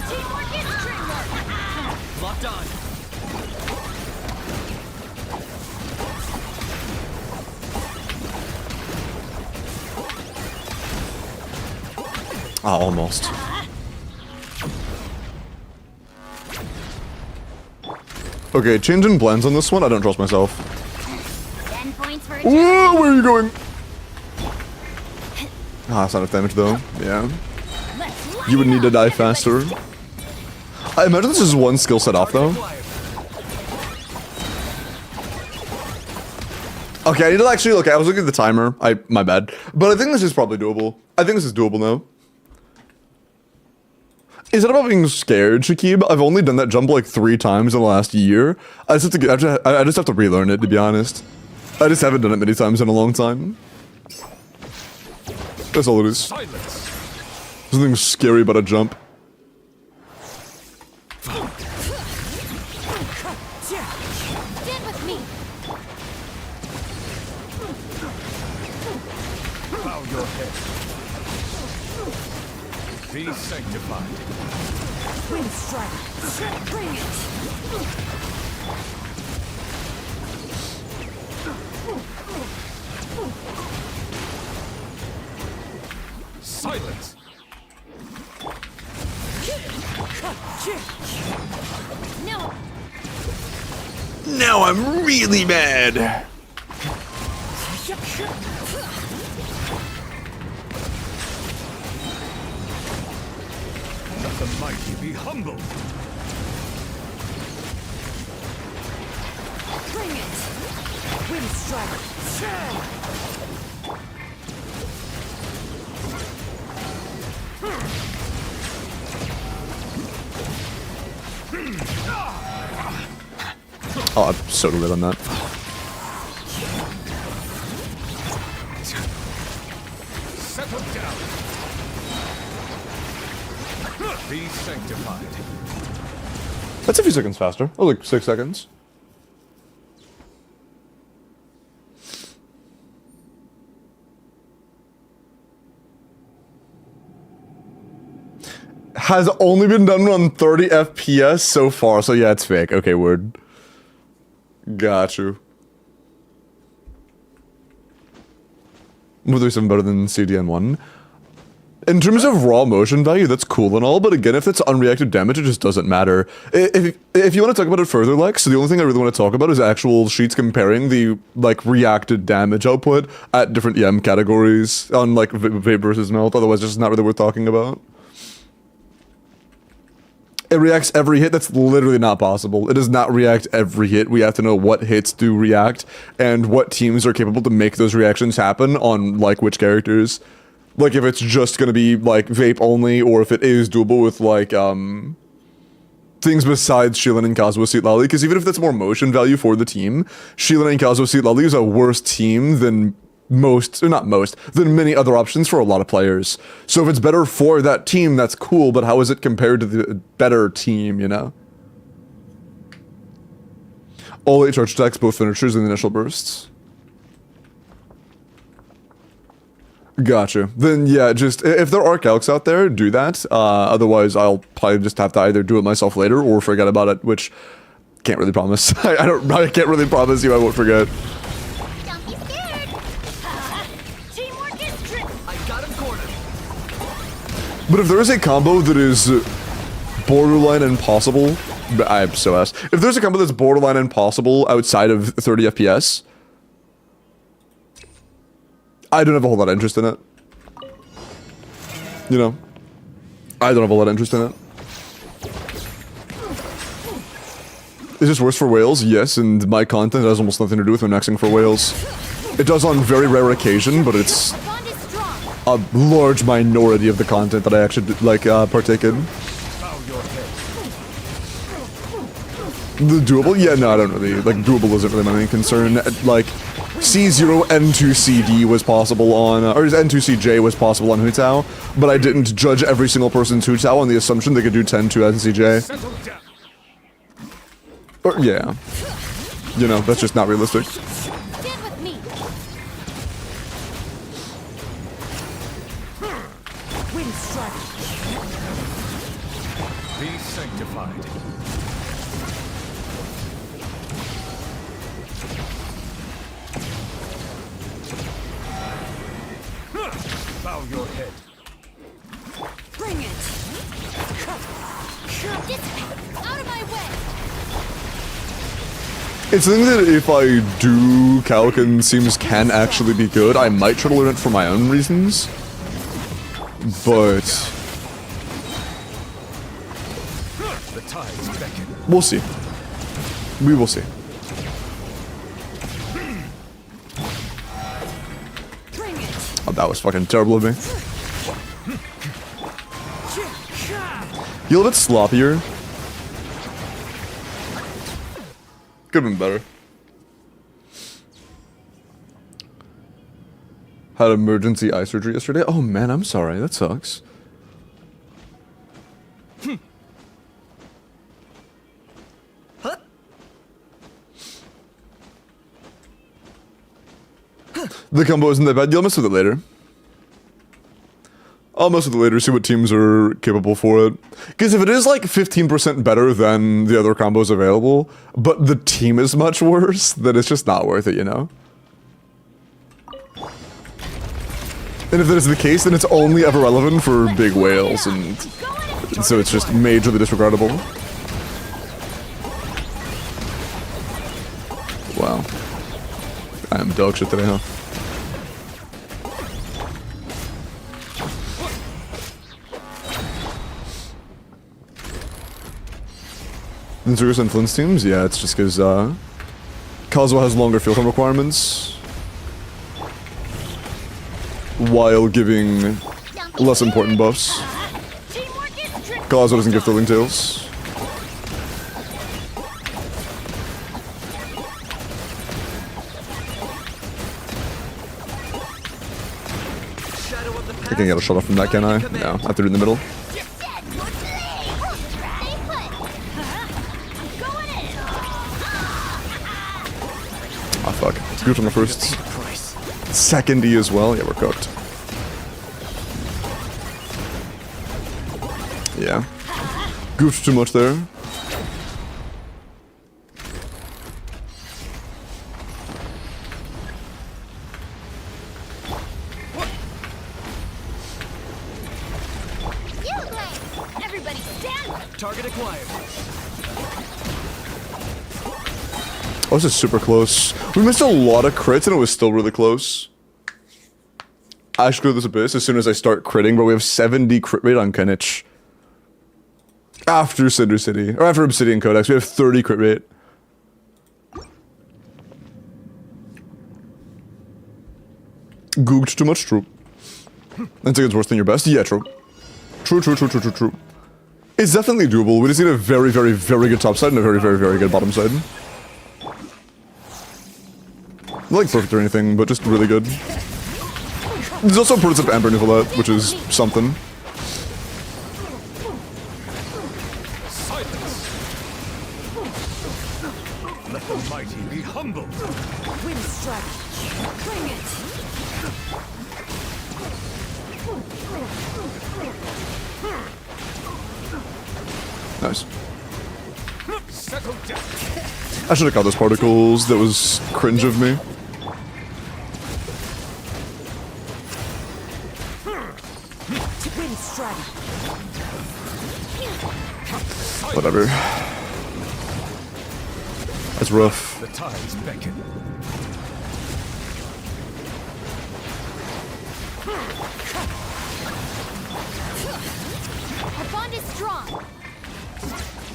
Teamwork is dreamwork. Locked on. Ah, almost. Okay, changing blends on this one, I don't trust myself. 10 points for a Whoa, where are you going? Ah, that's not enough damage though. Yeah. Let's light You would it need to up. die Everybody faster. I imagine this is one skill set off though. Acquired. Okay, I need to actually look. I was looking at the timer. My bad. But I think this is probably doable. I think this is doable now. Is it about being scared, Shakib? I've only done that jump like 3 times in the last year. I just have to relearn it, to be honest. I just haven't done it many times in a long time. That's all it is. Silence. There's nothing scary about a jump. Stand with me. Bow your head. Be sanctified. Wind strike. Bring it. Silence. No. Now I'm really mad. Let the mighty be humble. Bring it. Wind strike. Oh, I'm so good on that. Settle down. Be sanctified. That's a few seconds faster. Oh, like 6 seconds. Has only been done on 30 FPS so far, so yeah, it's fake. Okay, word. Got you. Will there something better than CDN1? In terms of raw motion value, that's cool and all, but again, if it's unreacted damage, it just doesn't matter. If you want to talk about it further, Lex, the only thing I really want to talk about is actual sheets comparing the, like, reacted damage output at different EM categories on, like, vape versus melt, otherwise it's just not really worth talking about. It reacts every hit. That's literally not possible. It does not react every hit. We have to know what hits do react and what teams are capable to make those reactions happen on, like, which characters. Like, if it's just gonna be, like, vape only, or if it is doable with, like, things besides Shieldin and Kazuha Seat Lally, because even if that's more motion value for the team, Shieldin and Kazuha Seat Lally is a worse team than than many other options for a lot of players. So if it's better for that team, that's cool, but how is it compared to the better team, you know? All 8 charge attacks, both finishers and initial bursts. Gotcha. Then yeah, just, if there are calcs out there, do that. Otherwise, I'll probably just have to either do it myself later or forget about it, which can't really promise. I can't really promise you I won't forget. Don't be scared. Teamwork is trick. I got him cornered. But if there is a combo that is borderline impossible, I'm so ass. If there's a combo that's borderline impossible outside of 30 FPS, I don't have a whole lot of interest in it. You know? I don't have a lot of interest in it. Is this worse for whales? Yes, and my content has almost nothing to do with maxing for whales. It does on very rare occasion, but it's Bond is strong. a large minority of the content that I actually, like, partake in. The doable? Yeah, no, I don't really, like, doable isn't really my main concern. Like, C0 N2CD was possible on, or N2CJ was possible on Hutao, but I didn't judge every single person's Hutao on the assumption they could do 10 to NCJ. Or, yeah. You know, that's just not realistic. Stand with me. Wind strike. Be sanctified. Bow your head. Bring it. Out of my way. It's something that if I do calc and seems can actually be good, I might try to learn it for my own reasons. But The tides beckon. we'll see. We will see. Bring it. Oh, that was fucking terrible of me. You're a bit sloppier. Could've been better. Had emergency eye surgery yesterday. Oh man, I'm sorry. That sucks. The combo isn't that bad. You'll mess with it later. I'll mess with it later, see what teams are capable for it. Because if it is like 15% better than the other combos available, but the team is much worse, then it's just not worth it, you know? And if that is the case, then it's only ever relevant for big whales, and so it's just majorly disregardable. Wow. I am dog shit today, huh? In Circus and Flint's teams? Yeah, it's just because, Kazuha has longer field time requirements, while giving less important buffs. Kazuha doesn't give Thrilling Tales. I can get a shot off from that, can I? No, I threw it in the middle. Ah, fuck. It's good on the first. Second E as well. Yeah, we're cooked. Yeah. Goofed too much there. Everybody stand! Target acquired. Oh, this is super close. We missed a lot of crits and it was still really close. I should go this abyss as soon as I start critting, but we have 70 crit rate on Kenich. After Cinder City, or after Obsidian Codex, we have 30 crit rate. Googed too much, true. I think it's worse than your best. Yeah, true. True. It's definitely doable. We just need a very, very, very good top side and a very, very, very good bottom side. Not like perfect or anything, but just really good. There's also Prince of Amber Nicolette, which is something. Silence. Let the mighty be humbled. Wind strike. Bring it. Nice. Settle down. I should have caught those particles. That was cringe of me. Wind strike. Whatever. That's rough. The tides beckon. Our bond is strong.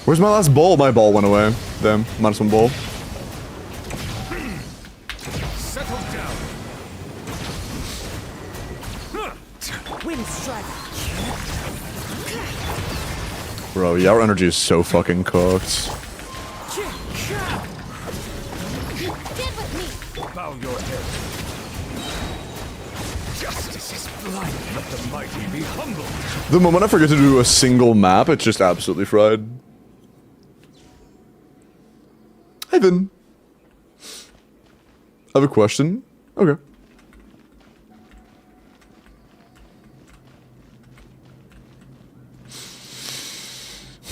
Where's my last ball? My ball went away. Damn, minus one ball. Settle down. Wind strike. Bro, yeah, our energy is so fucking cooked. Stand with me. Bow your head. Justice is blind. Let the mighty be humbled. The moment I forget to do a single map, it's just absolutely fried. Ivan. I have a question. Okay.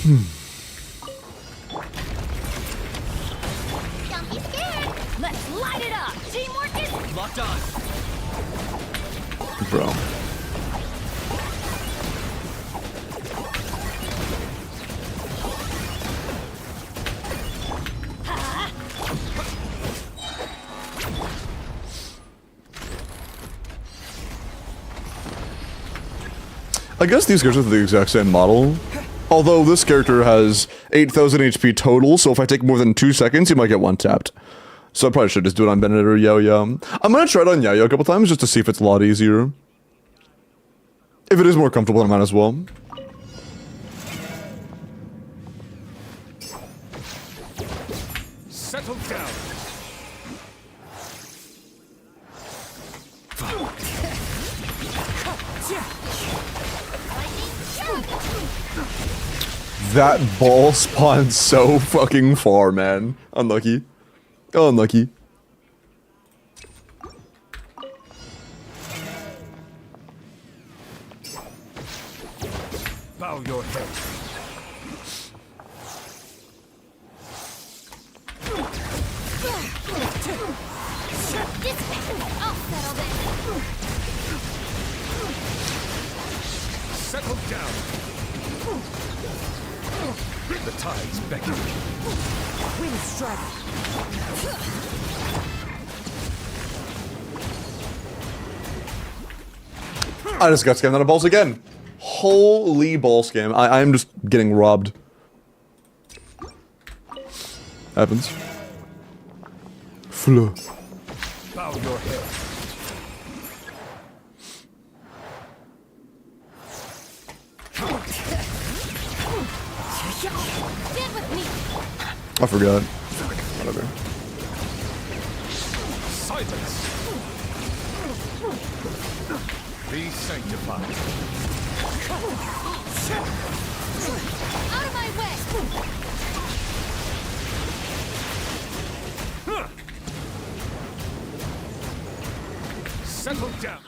Don't be scared. Let's light it up. Teamwork is Locked on. Bro. I guess these characters are the exact same model. Although this character has 8,000 HP total, so if I take more than 2 seconds, he might get one tapped. So I probably should just do it on Bennett or Yo-Yo. I'm gonna try it on Yo-Yo a couple times just to see if it's a lot easier. If it is more comfortable, I might as well. Settle down. That ball spawned so fucking far, man. Unlucky. Oh, unlucky. Bow your head. this way. I'll settle this. Settle down. The tides beckon. Wind strike. I just got scammed out of balls again. Holy ball scam. I am just getting robbed. Happens. Flu. Bow your head. Stand with me. I forgot. Whatever. Silence. Be sanctified. Out of my way. Settle down.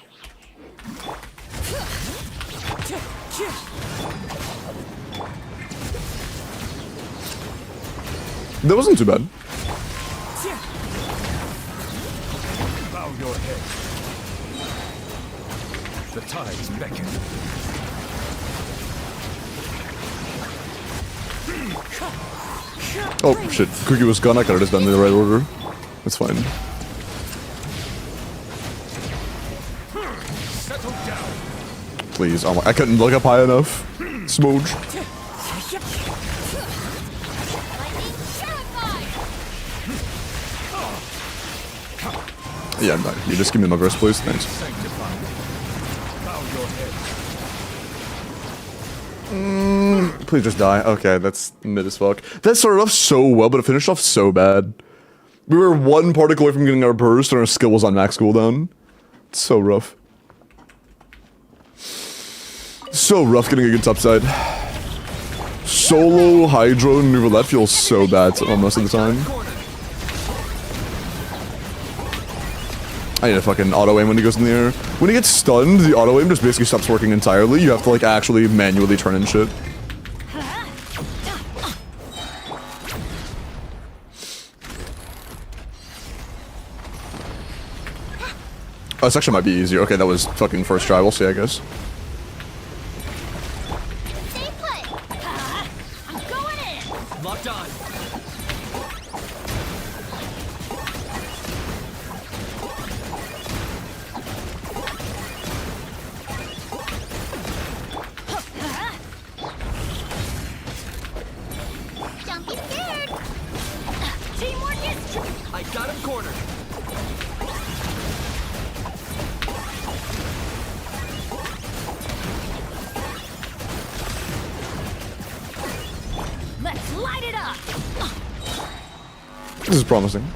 That wasn't too bad. Bow your head. The tides beckon. Oh shit, Cookie was gone. I could have just done it in the right order. That's fine. Settle down. Please, oh my, I couldn't look up high enough. Smooge. Lightning purified! Yeah, no, you just give me my verse, please. Thanks. Sanctified. Bow your head. Please just die. Okay, that's mid as fuck. That started off so well, but it finished off so bad. We were one particle away from getting our burst, and our skill was on max cooldown. It's so rough. So rough getting a good topside. Solo Hydro Nouvellette feels so bad most of the time. I need a fucking auto aim when he goes in the air. When he gets stunned, the auto aim just basically stops working entirely. You have to like actually manually turn in shit. Oh, this actually might be easier. Okay, that was fucking first try. We'll see, I guess. Stay put! I'm going in! Locked on. Don't be scared! Teamwork is... I got him cornered. Let's light it up! This is promising.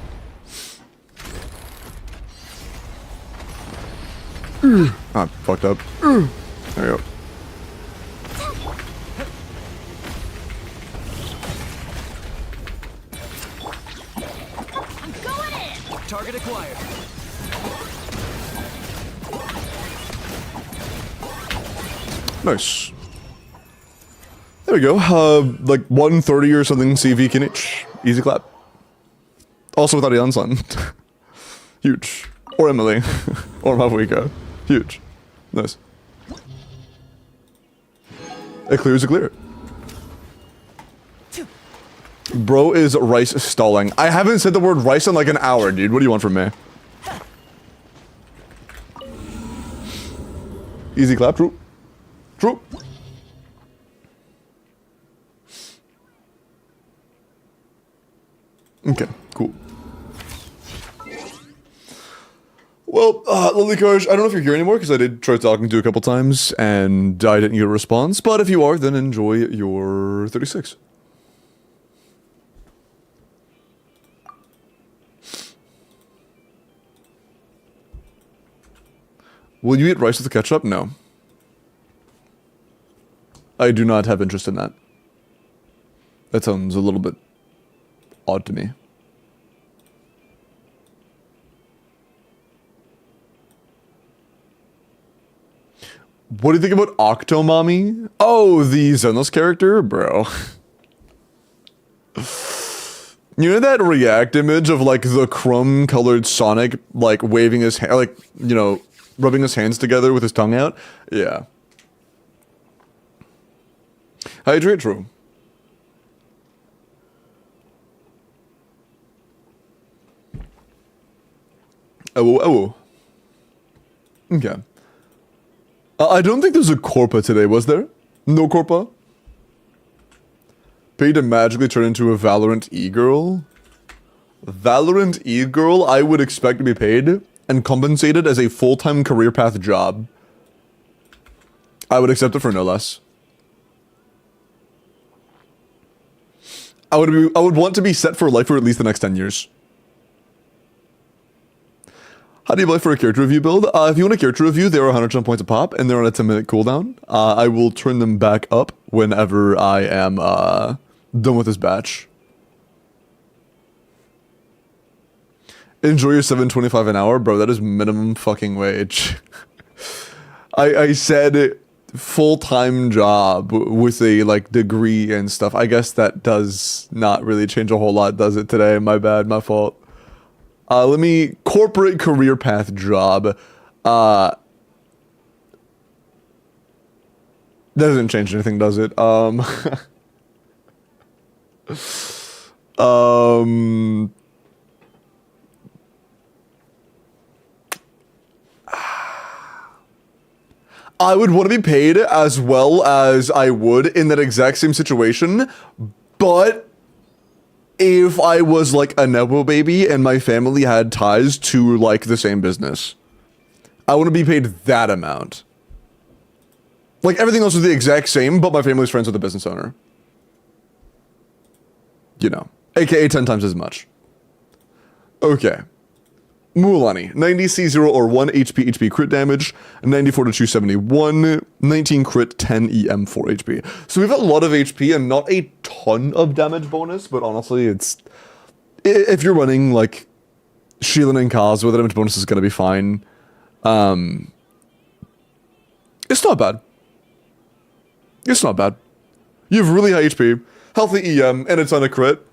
Ah, fucked up. There we go. I'm going in! Target acquired. Nice. There we go. Like 130 or something CV Kinich. Easy clap. Also without Ian Sun. Huge. Or Emily. Or Mavuika. Huge. Nice. It clears a clear. Bro is rice stalling. I haven't said the word rice in like an hour, dude. What do you want from me? Easy clap, true. True. Okay, cool. Well, Lily Courage, I don't know if you're here anymore because I did try talking to you a couple times and I didn't get a response, but if you are, then enjoy your 36. Will you eat rice with ketchup? No. I do not have interest in that. That sounds a little bit odd to me. What do you think about Octomami? Oh, the Xenos character? Bro. You know that React image of like the crumb-colored Sonic like waving his hand, like, you know, rubbing his hands together with his tongue out? Yeah. Hydrate, true. Oh. Okay. I don't think there's a Corpa today, was there? No Corpa? Paid to magically turn into a Valorant e-girl? Valorant e-girl, I would expect to be paid and compensated as a full-time career path job. I would accept it for no less. I would want to be set for life for at least the next 10 years. How do you play for a character review build? If you want a character review, they're 110 points a pop, and they're on a 10-minute cooldown. I will turn them back up whenever I am done with this batch. Enjoy your $7.25 an hour, bro. That is minimum fucking wage. I said full-time job with a like degree and stuff. I guess that does not really change a whole lot, does it today? My bad, my fault. Let me corporate career path job. Doesn't change anything, does it? I would want to be paid as well as I would in that exact same situation, but if I was like a Nepo baby and my family had ties to like the same business, I want to be paid that amount. Like everything else is the exact same, but my family's friends with the business owner. You know, aka 10 times as much. Okay. Mualani, 90 C0 or 1 HP crit damage, 94 to 271, 19 crit, 10 EM 4 HP. So we have a lot of HP and not a ton of damage bonus, but honestly, it's... If you're running, like, Shielding and Kaz, the damage bonus is going to be fine. It's not bad. It's not bad. You have really high HP, healthy EM, and a ton of crit.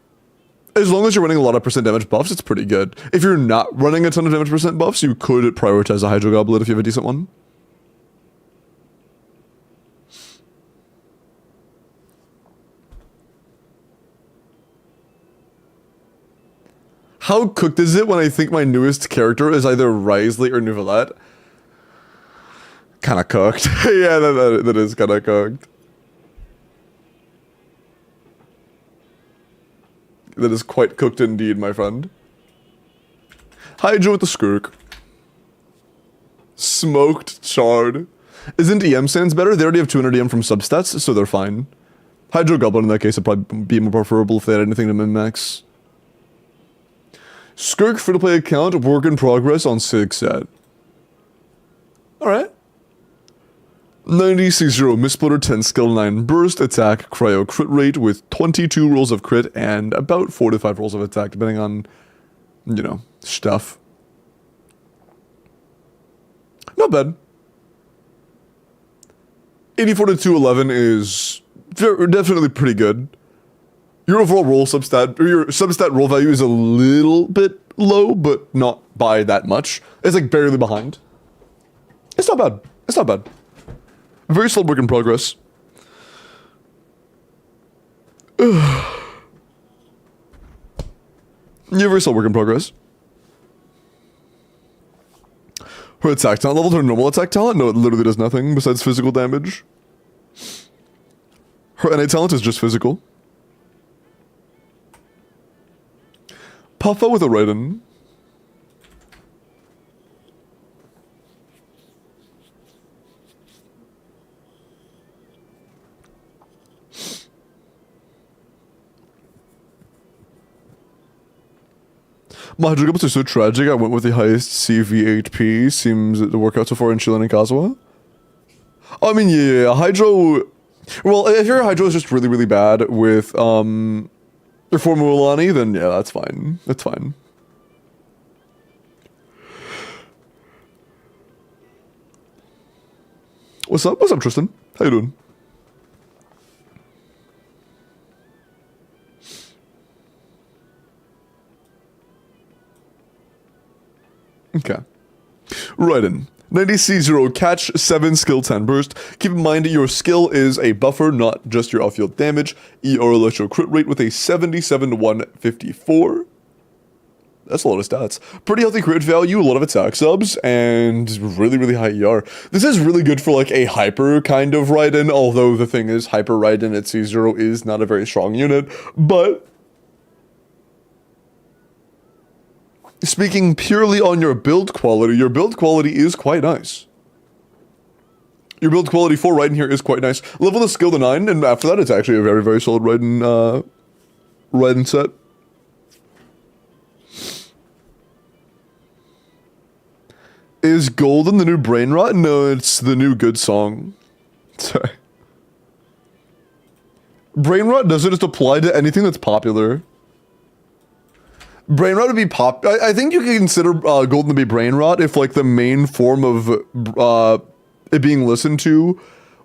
As long as you're running a lot of percent damage buffs, it's pretty good. If you're not running a ton of damage percent buffs, you could prioritize a Hydro Goblet if you have a decent one. How cooked is it when I think my newest character is either Risley or Nouvelette? Kinda cooked. Yeah, that is kinda cooked. That is quite cooked indeed, my friend. Hydro with the Skirk. Smoked, charred. Isn't EM Sands better? They already have 200 EM from substats, so they're fine. Hydro Goblin in that case would probably be more preferable if they had anything to min-max. Skirk free-to-play account, work in progress on 6 set. Alright. 90 C0 Missplitter 10 skill 9 burst attack cryo crit rate with 22 rolls of crit and about 4 to 5 rolls of attack depending on, you know, stuff. Not bad. 84 to 211 is definitely pretty good. Your overall roll substat, or your substat roll value is a little bit low, but not by that much. It's like barely behind. It's not bad. It's not bad. Very slow work in progress. Yeah, very slow work in progress. Her attack talent leveled her normal attack talent? No, it literally does nothing besides physical damage. Her NA talent is just physical. Puffa with a Raiden. My Hydro Goblets are so tragic, I went with the highest CV HP. Seems to work out so far in Shilin and Kazuha. I mean, yeah, Hydro... Well, if your Hydro is just really, really bad with, for Mualani, then yeah, that's fine. That's fine. What's up? What's up, Tristan? How you doing? Okay. Raiden. 90 C0 catch, 7 skill 10 burst. Keep in mind your skill is a buffer, not just your outfield damage. ER electro crit rate with a 77 to 154. That's a lot of stats. Pretty healthy crit value, a lot of attack subs, and really, really high ER. This is really good for like a hyper kind of Raiden, although the thing is, hyper Raiden at C0 is not a very strong unit, but... Speaking purely on your build quality is quite nice. Your build quality for Raiden here is quite nice. Level the skill to 9, and after that it's actually a very, very solid Raiden, Raiden set. Is Golden the new Brain Rot? No, it's the new good song. Sorry. Brain Rot doesn't just apply to anything that's popular. Brain rot would be I think you can consider Golden to be brain rot if like the main form of it being listened to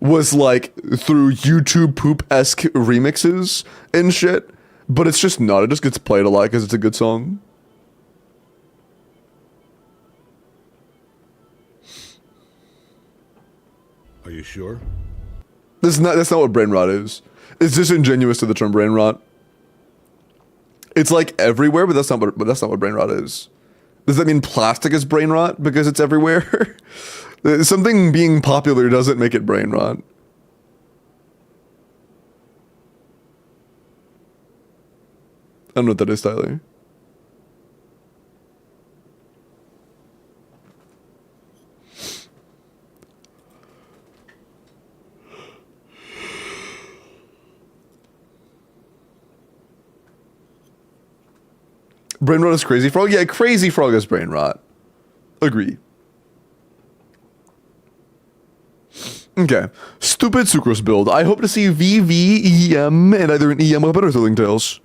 was like through YouTube poop-esque remixes and shit, but it's just not. It just gets played a lot because it's a good song. Are you sure? That's not what brain rot is. It's disingenuous to the term brain rot. It's like everywhere, but that's not what brain rot is. Does that mean plastic is brain rot because it's everywhere? Something being popular doesn't make it brain rot. I don't know what that is, Tyler. Brain rot is Crazy Frog? Yeah, Crazy Frog is brain rot. Agree. Okay. Stupid Sucrose build. I hope to see VVEM and either an EM weapon or Thrilling Tales.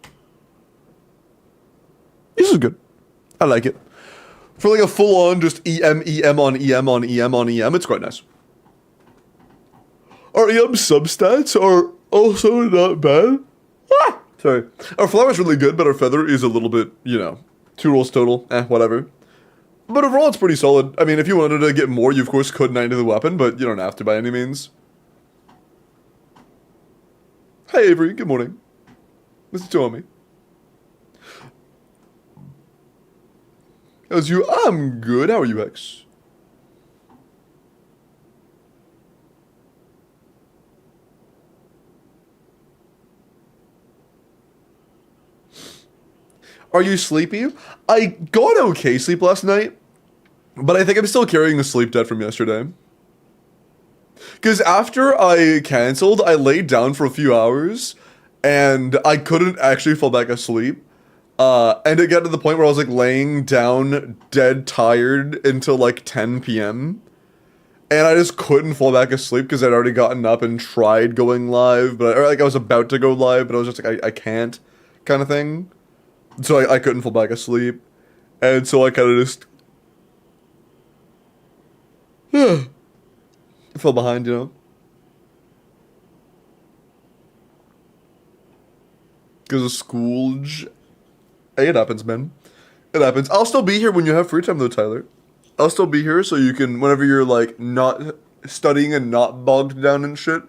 This is good. I like it. For like a full-on just EM on EM on EM on EM, it's quite nice. Our EM substats are also not bad. Ah! Sorry. Our flower is really good, but our feather is a little bit, you know, 2 rolls total. Whatever. But overall, it's pretty solid. I mean, if you wanted to get more, you of course could 90 the weapon, but you don't have to by any means. Hi, Avery. Good morning. This is Tommy. How's you? I'm good. How are you, X? Are you sleepy? I got okay sleep last night, but I think I'm still carrying a sleep debt from yesterday. Because after I canceled, I laid down for a few hours, and I couldn't actually fall back asleep. And it got to the point where I was like laying down dead tired until like 10 p.m. And I just couldn't fall back asleep because I'd already gotten up and tried going live, but I was about to go live, but I was just like, I can't kind of thing. So I couldn't fall back asleep. And so I kind of just fell behind, you know? Because of school. Hey, it happens, man. It happens. I'll still be here when you have free time, though, Tyler. I'll still be here so you can, whenever you're, like, not studying and not bogged down and shit,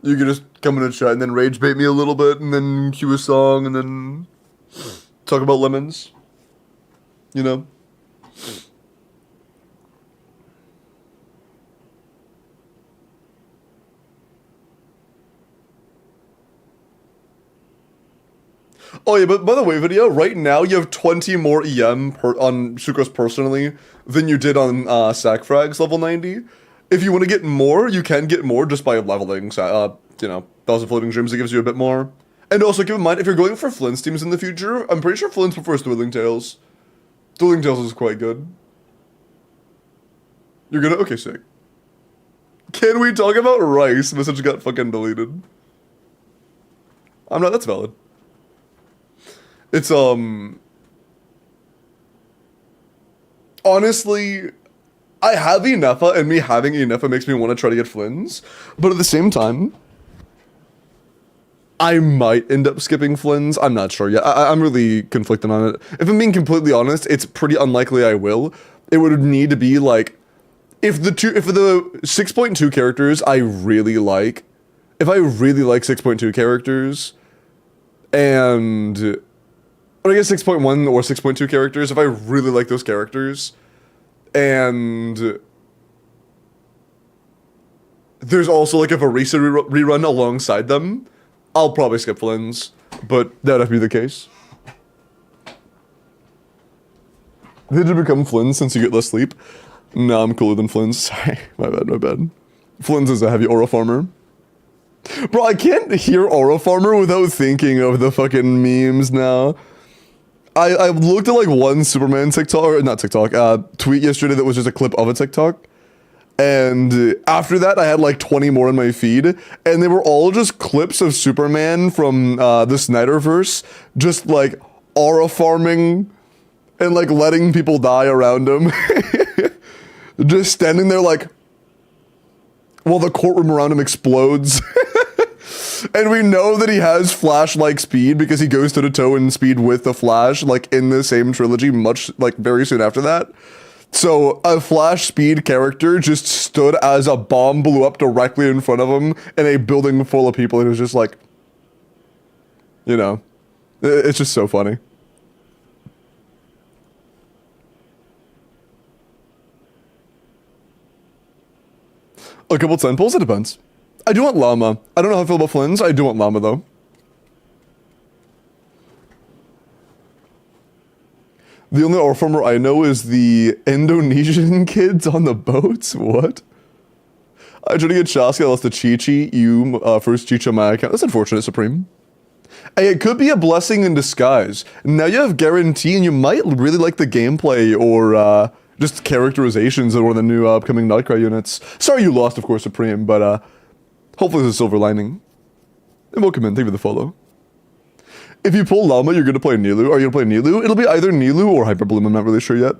you can just come in and chat and then rage bait me a little bit and then cue a song and then talk about lemons. You know? Oh yeah, but by the way, video, right now you have 20 more EM on Sucrose personally than you did on Sackfrags level 90. If you want to get more, you can get more just by leveling, you know, 1,000 Floating Dreams, it gives you a bit more. And also keep in mind, if you're going for Flint's teams in the future, I'm pretty sure Flint's prefers Thrilling Tales. Thrilling Tales is quite good. You're gonna, okay, sick. Can we talk about rice? Message got fucking deleted. I'm not, that's valid. It's, honestly, I have Enefa, and me having Enefa makes me want to try to get Flynn's, but at the same time, I might end up skipping Flynn's. I'm not sure yet. I'm really conflicted on it. If I'm being completely honest, it's pretty unlikely I will. It would need to be, like, if the 6.2 characters I really like, if I really like 6.2 characters, and I guess 6.1 or 6.2 characters, if I really like those characters, and there's also like a Varisa rerun alongside them, I'll probably skip Flynn's, but that'd have to be the case. Did you become Flynn's since you get less sleep? No, I'm cooler than Flynn's. Sorry, my bad. Flynn's is a heavy aura farmer. Bro, I can't hear aura farmer without thinking of the fucking memes now. I looked at like one Superman TikTok, or not TikTok, tweet yesterday that was just a clip of a TikTok. And after that, I had like 20 more in my feed. And they were all just clips of Superman from the Snyderverse, just like aura farming and like letting people die around him. Just standing there like, while the courtroom around him explodes. And we know that he has Flash-like speed because he goes toe-to-toe in speed with the Flash, like in the same trilogy, very soon after that. So a Flash speed character just stood as a bomb blew up directly in front of him in a building full of people, and it was just like, you know, it's just so funny. A couple 10 pulls, it depends. I do want Llama. I don't know how I feel about Flynn's. I do want Llama, though. The only art former I know is the Indonesian kids on the boats. What? I tried to get Shaska, I lost to Chi-Chi. You, first Chi-Chi on my account. That's unfortunate, Supreme. Hey, it could be a blessing in disguise. Now you have guarantee, and you might really like the gameplay or, just characterizations of one of the new upcoming Nightcry units. Sorry you lost, of course, Supreme, but, hopefully there's a silver lining. And welcome in, thank you for the follow. If you pull Llama, you're going to play Nilu. Are you going to play Nilu? It'll be either Nilu or Hyperbloom, I'm not really sure yet.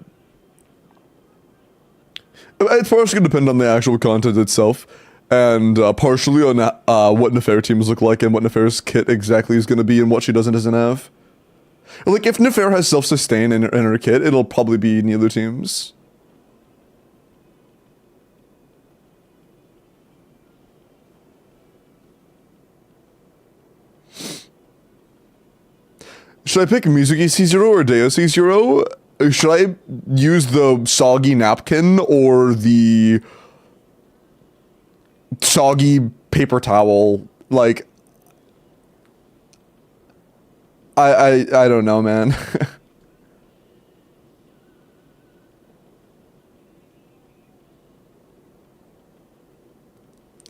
It's partially going to depend on the actual content itself, and partially on what Nefair teams look like and what Nefair's kit exactly is going to be and what she does and doesn't have. Like, if Nefair has self-sustain in her kit, it'll probably be Nilu teams. Should I pick Mizuki C0 or Deo C0? Should I use the soggy napkin or the soggy paper towel? Like, I don't know, man.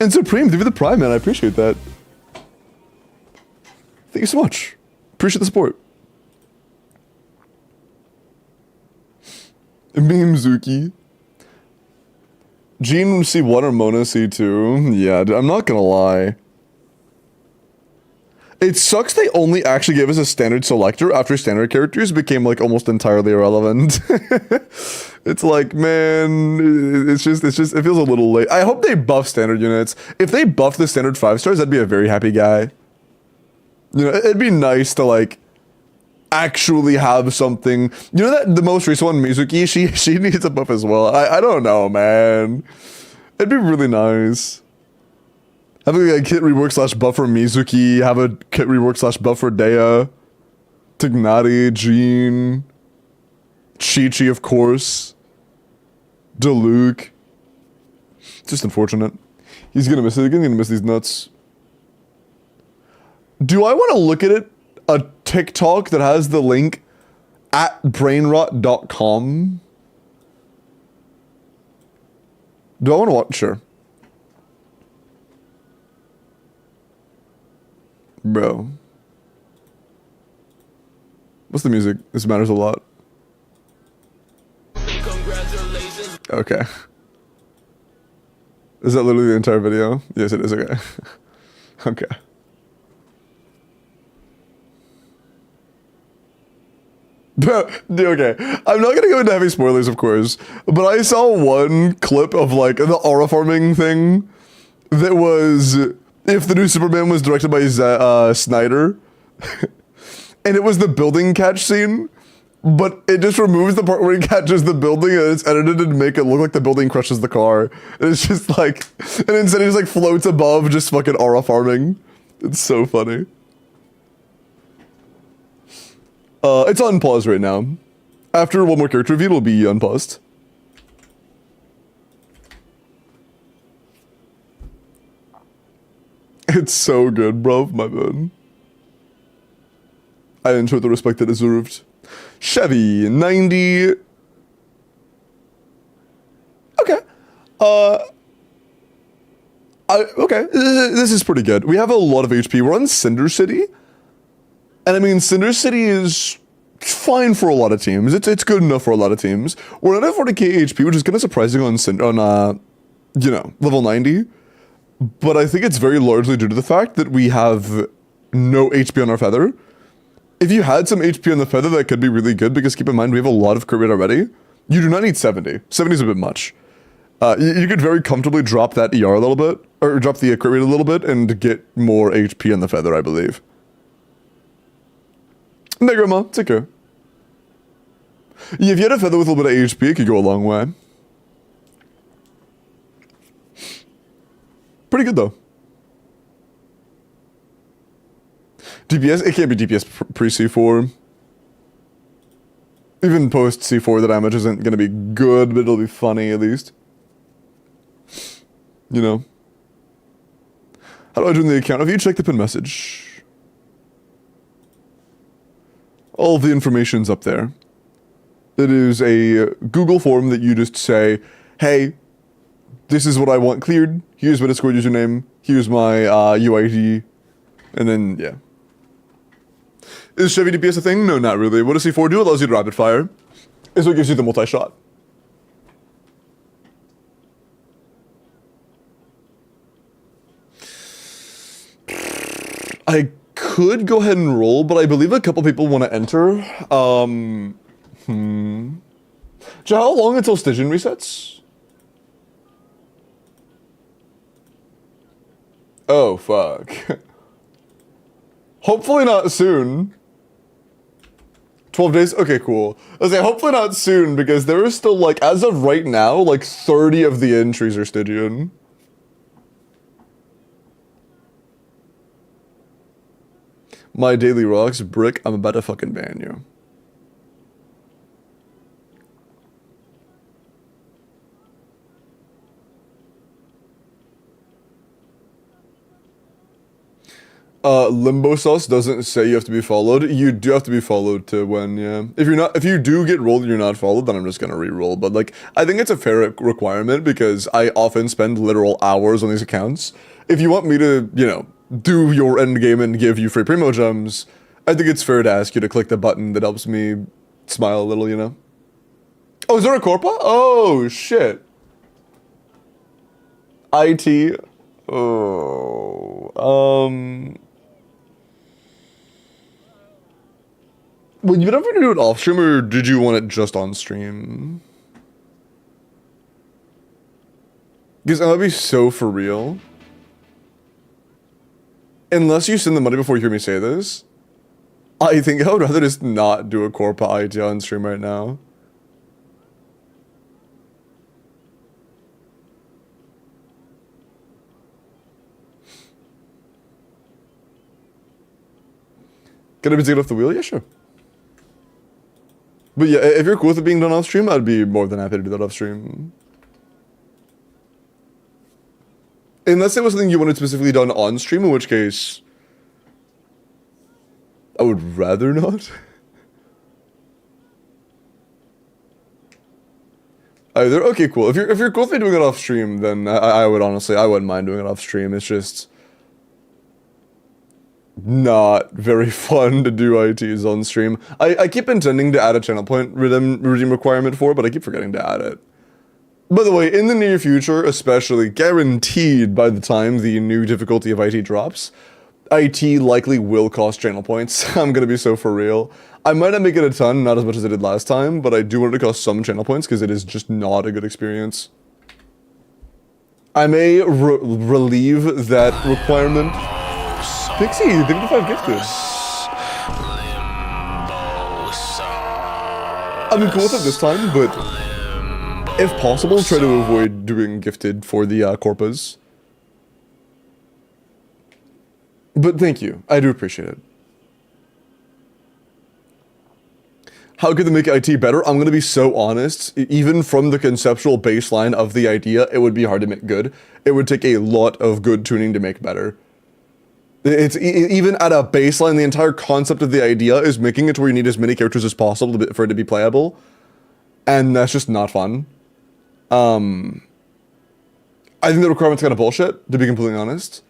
And Supreme, give me the prime, man. I appreciate that. Thank you so much. Appreciate the support. Memezuki. Jean C1 or Mona C2? Yeah, I'm not gonna lie. It sucks they only actually gave us a standard selector after standard characters became like almost entirely irrelevant. It's like, man, it feels a little late. I hope they buff standard units. If they buff the standard 5 stars, I'd be a very happy guy. You know, it'd be nice to like actually have something. You know that the most recent one, Mizuki, she needs a buff as well. I don't know, man. It'd be really nice. Having a kit rework / buff for Mizuki, have a kit rework / buff for Dea, Tignati, Jean, Chi-Chi, of course, Diluc. Just unfortunate. He's gonna miss it again, gonna miss these nuts. Do I want to look at it? A TikTok that has the link at brainrot.com. Do I want to watch? Sure. Bro. What's the music? This matters a lot. Okay. Is that literally the entire video? Yes, it is. Okay. Okay. Okay, I'm not gonna go into heavy spoilers, of course, but I saw one clip of like the aura farming thing that was if the new Superman was directed by Snyder, and it was the building catch scene, but it just removes the part where he catches the building and it's edited to make it look like the building crushes the car. And it's just like, and instead he just like floats above, just fucking aura farming. It's so funny. It's on pause right now. After one more character review, it'll be unpaused. It's so good, bro, my man. I enjoyed the respect it deserved. Chevy, 90. Okay. Okay, this is pretty good. We have a lot of HP. We're on Cinder City. And I mean, Cinder City is fine for a lot of teams. It's good enough for a lot of teams. We're at 40k HP, which is kind of surprising on you know, level 90. But I think it's very largely due to the fact that we have no HP on our feather. If you had some HP on the feather, that could be really good, because keep in mind, we have a lot of crit rate already. You do not need 70. 70 is a bit much. You could very comfortably drop that ER a little bit, or drop the crit rate a little bit, and get more HP on the feather, I believe. Hey, Grandma, take care. Yeah, if you had a feather with a little bit of HP, it could go a long way. Pretty good, though. DPS? It can't be DPS pre-C4. Even post-C4, the damage isn't going to be good, but it'll be funny, at least. You know. How do I join the account? If you check the pin message. All the information's up there. It is a Google form that you just say, hey, this is what I want cleared. Here's my Discord username. Here's my UID. And then, yeah. Is Chevy DPS a thing? No, not really. What does C4 do? It allows you to rapid fire. Is what gives you the multi-shot. I could go ahead and roll, but I believe a couple people want to enter. So how long until Stygian resets? Oh, fuck. Hopefully not soon. 12 days? Okay, cool. I was like, hopefully not soon, because there is still, like, as of right now, like, 30 of the entries are Stygian. My daily rocks, Brick, I'm about to fucking ban you. Limbo sauce doesn't say you have to be followed. You do have to be followed to win, yeah. If you do get rolled and you're not followed, then I'm just gonna re-roll. But like, I think it's a fair requirement because I often spend literal hours on these accounts. If you want me to, you know, do your end game and give you free primo gems, I think it's fair to ask you to click the button that helps me smile a little, you know? Oh, is there a Corpa? Oh, shit. IT. Oh, would you ever do it off stream, or did you want it just on stream? Because that would be so for real. Unless you send the money before you hear me say this, I think I would rather just not do a Corpa IT on stream right now. Can I be taken off the wheel? Yeah, sure. But yeah, if you're cool with it being done off stream, I'd be more than happy to do that off stream. Unless it was something you wanted specifically done on stream, in which case I would rather not. Either. Okay, cool. If you're cool with me doing it off stream, then I would honestly, I wouldn't mind doing it off stream. It's just not very fun to do ITs on stream. I keep intending to add a channel point redeem requirement for it, but I keep forgetting to add it. By the way, in the near future, especially guaranteed by the time the new difficulty of IT drops, IT likely will cost channel points. I'm gonna be so for real. I might not make it a ton, not as much as I did last time, but I do want it to cost some channel points because it is just not a good experience. I may relieve that requirement. Pixie, 55 gifted. I've been cool with it this time, but if possible, try to avoid doing gifted for the Corpas. But thank you. I do appreciate it. How could they make IT better? I'm going to be so honest. Even from the conceptual baseline of the idea, it would be hard to make good. It would take a lot of good tuning to make better. It's even at a baseline, the entire concept of the idea is making it to where you need as many characters as possible for it to be playable. And that's just not fun. I think the requirement's kind of bullshit, to be completely honest.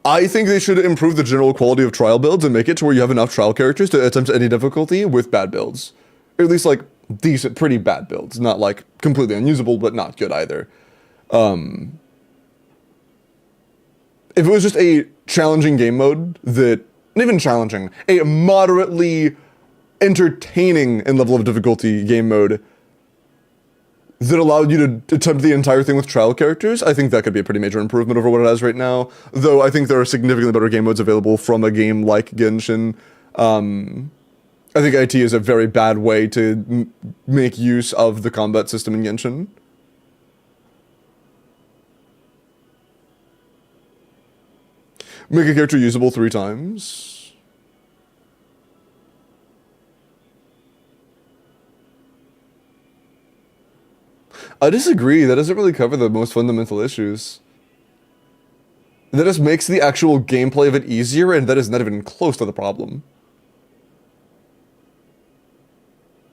I think they should improve the general quality of trial builds and make it to where you have enough trial characters to attempt any difficulty with bad builds. Or at least, like, decent, pretty bad builds. Not, like, completely unusable, but not good either. If it was just a challenging game mode that, not even challenging, a moderately entertaining in level of difficulty game mode that allowed you to attempt the entire thing with trial characters, I think that could be a pretty major improvement over what it has right now. Though I think there are significantly better game modes available from a game like Genshin. I think IT is a very bad way to make use of the combat system in Genshin. Make a character usable 3 times. I disagree. That doesn't really cover the most fundamental issues. That just makes the actual gameplay of it easier, and that is not even close to the problem.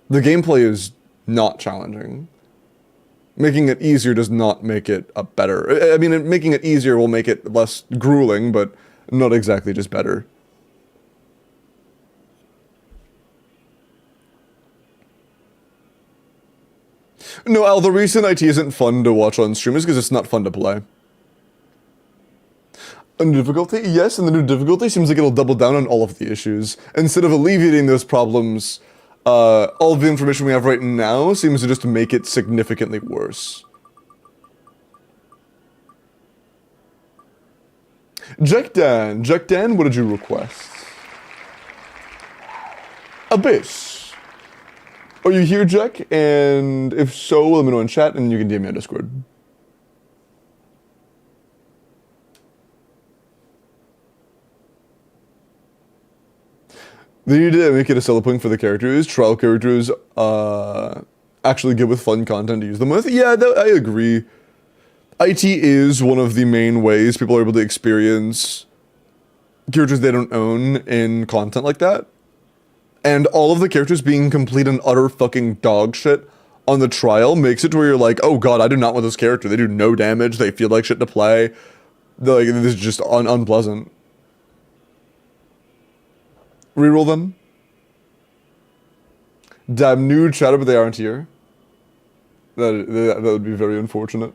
The gameplay is not challenging. Making it easier does not make it a better. I mean, making it easier will make it less grueling, but not exactly just better. No, Al, the reason IT isn't fun to watch on stream is because it's not fun to play. A new difficulty? Yes, and the new difficulty seems like it'll double down on all of the issues. Instead of alleviating those problems, all of the information we have right now seems to just make it significantly worse. Jack Dan, what did you request? Abyss. Are you here, Jack? And if so, let me know in chat and you can DM me on Discord. They need to make it a selling point for the characters. Trial characters actually good with fun content to use them with. Yeah, I agree. IT is one of the main ways people are able to experience characters they don't own in content like that. And all of the characters being complete and utter fucking dog shit on the trial makes it to where you're like, oh god, I do not want this character. They do no damage. They feel like shit to play. Like, this is just unpleasant. Reroll them. Damn, new chatter, but they aren't here. That would be very unfortunate.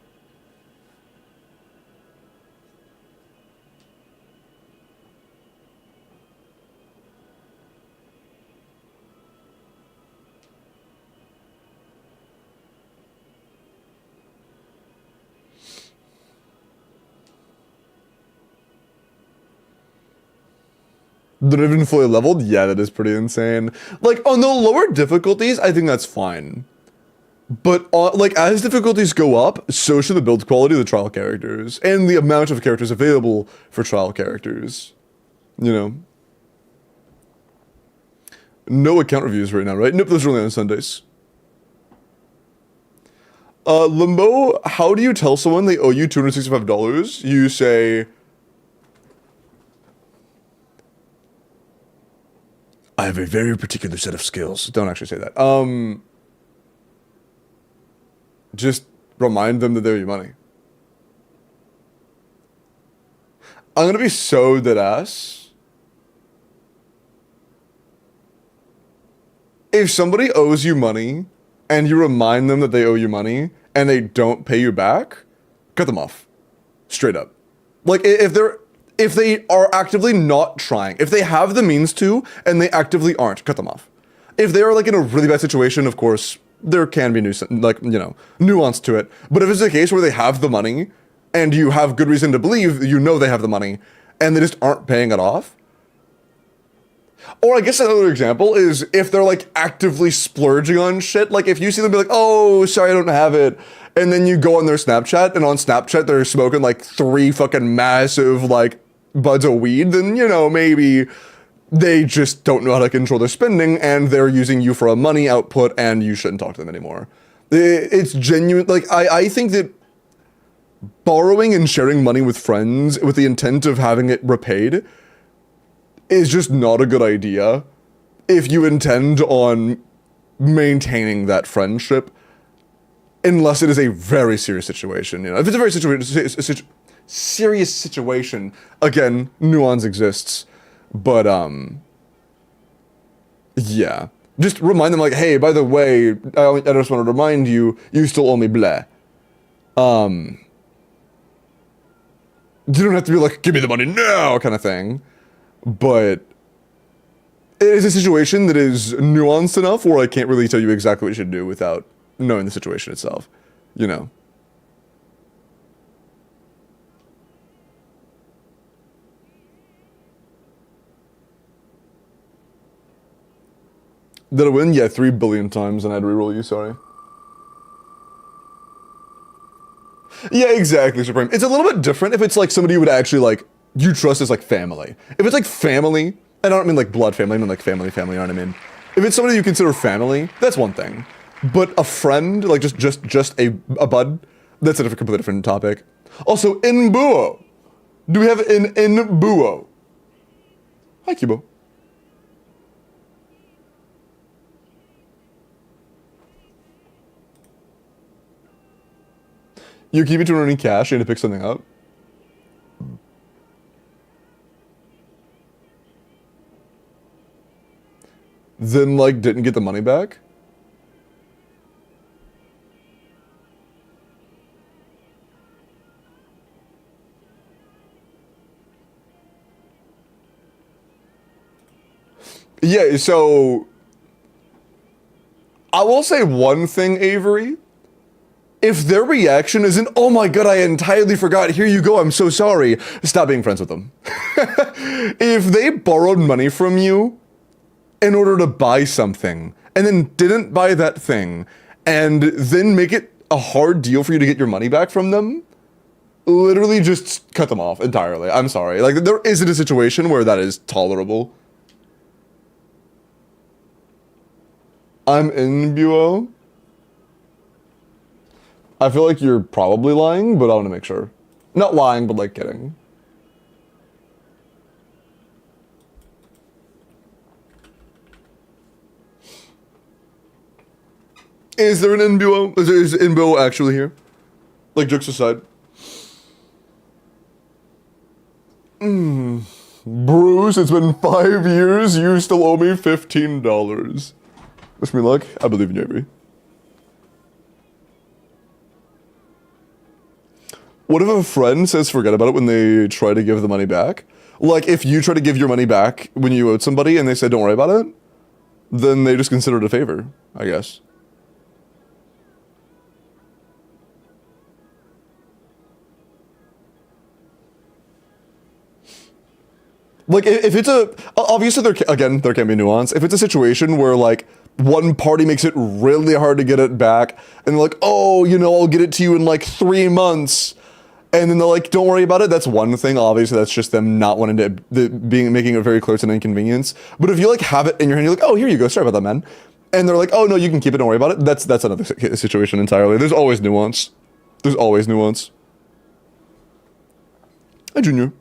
They're even fully leveled? Yeah, that is pretty insane. Like, on the lower difficulties, I think that's fine. But, like, as difficulties go up, so should the build quality of the trial characters. And the amount of characters available for trial characters. You know? No account reviews right now, right? Nope, those are only on Sundays. Limbo, how do you tell someone they owe you $265? You say... I have a very particular set of skills. Don't actually say that. Just remind them that they owe you money. I'm gonna be so deadass. If somebody owes you money and you remind them that they owe you money and they don't pay you back, cut them off. Straight up. Like, if they are actively not trying, if they have the means to, and they actively aren't, cut them off. If they are, like, in a really bad situation, of course, there can be, nuance to it. But if it's a case where they have the money, and you have good reason to believe you know they have the money, and they just aren't paying it off. Or I guess another example is if they're, like, actively splurging on shit. Like, if you see them be like, oh, sorry, I don't have it. And then you go on their Snapchat, and on Snapchat they're smoking, like, 3 fucking massive, like, buds of weed, then, you know, maybe they just don't know how to control their spending and they're using you for a money output and you shouldn't talk to them anymore. It's genuine. Like, I think that borrowing and sharing money with friends with the intent of having it repaid is just not a good idea if you intend on maintaining that friendship, unless it is a very serious situation. You know, if it's a very serious situation, again, nuance exists, but yeah, just remind them, like, hey, by the way, I just want to remind you, you still owe me blah. You don't have to be like, give me the money now kind of thing, but it is a situation that is nuanced enough where I can't really tell you exactly what you should do without knowing the situation itself, you know. Did I win? Yeah, 3 billion times, and I had to reroll you, sorry. Yeah, exactly, Supreme. It's a little bit different if it's like somebody you would actually like, you trust as like family. If it's like family, and I don't mean like blood family, I mean like family, you know what I mean? If it's somebody you consider family, that's one thing. But a friend, like just a bud, that's a completely different topic. Also, Inbuo. Do we have an Inbuo? Hi, Kibo. You keep it to earning cash, you need to pick something up. Then, like, didn't get the money back? Yeah, so... I will say one thing, Avery. If their reaction isn't, oh my god, I entirely forgot, here you go, I'm so sorry, stop being friends with them. If they borrowed money from you in order to buy something, and then didn't buy that thing, and then make it a hard deal for you to get your money back from them, literally just cut them off entirely. I'm sorry. Like, there isn't a situation where that is tolerable. I'm in Buo. I feel like you're probably lying, but I want to make sure. Not lying, but like kidding. Is there an Inbuo? Is Inbuo actually here? Like, jokes aside. Bruce, it's been 5 years, you still owe me $15. Wish me luck, I believe in you, Avery. What if a friend says forget about it when they try to give the money back? Like, if you try to give your money back when you owed somebody and they said don't worry about it, then they just consider it a favor, I guess. Like, if it's a... Obviously, there can be nuance. If it's a situation where, like, one party makes it really hard to get it back, and they're like, oh, you know, I'll get it to you in, like, 3 months... And then they're like, don't worry about it. That's one thing. Obviously, that's just them not wanting to, making it very clear it's an inconvenience. But if you like have it in your hand, you're like, oh, here you go. Sorry about that, man. And they're like, oh, no, you can keep it. Don't worry about it. That's another situation entirely. There's always nuance. There's always nuance. Hi, Junior.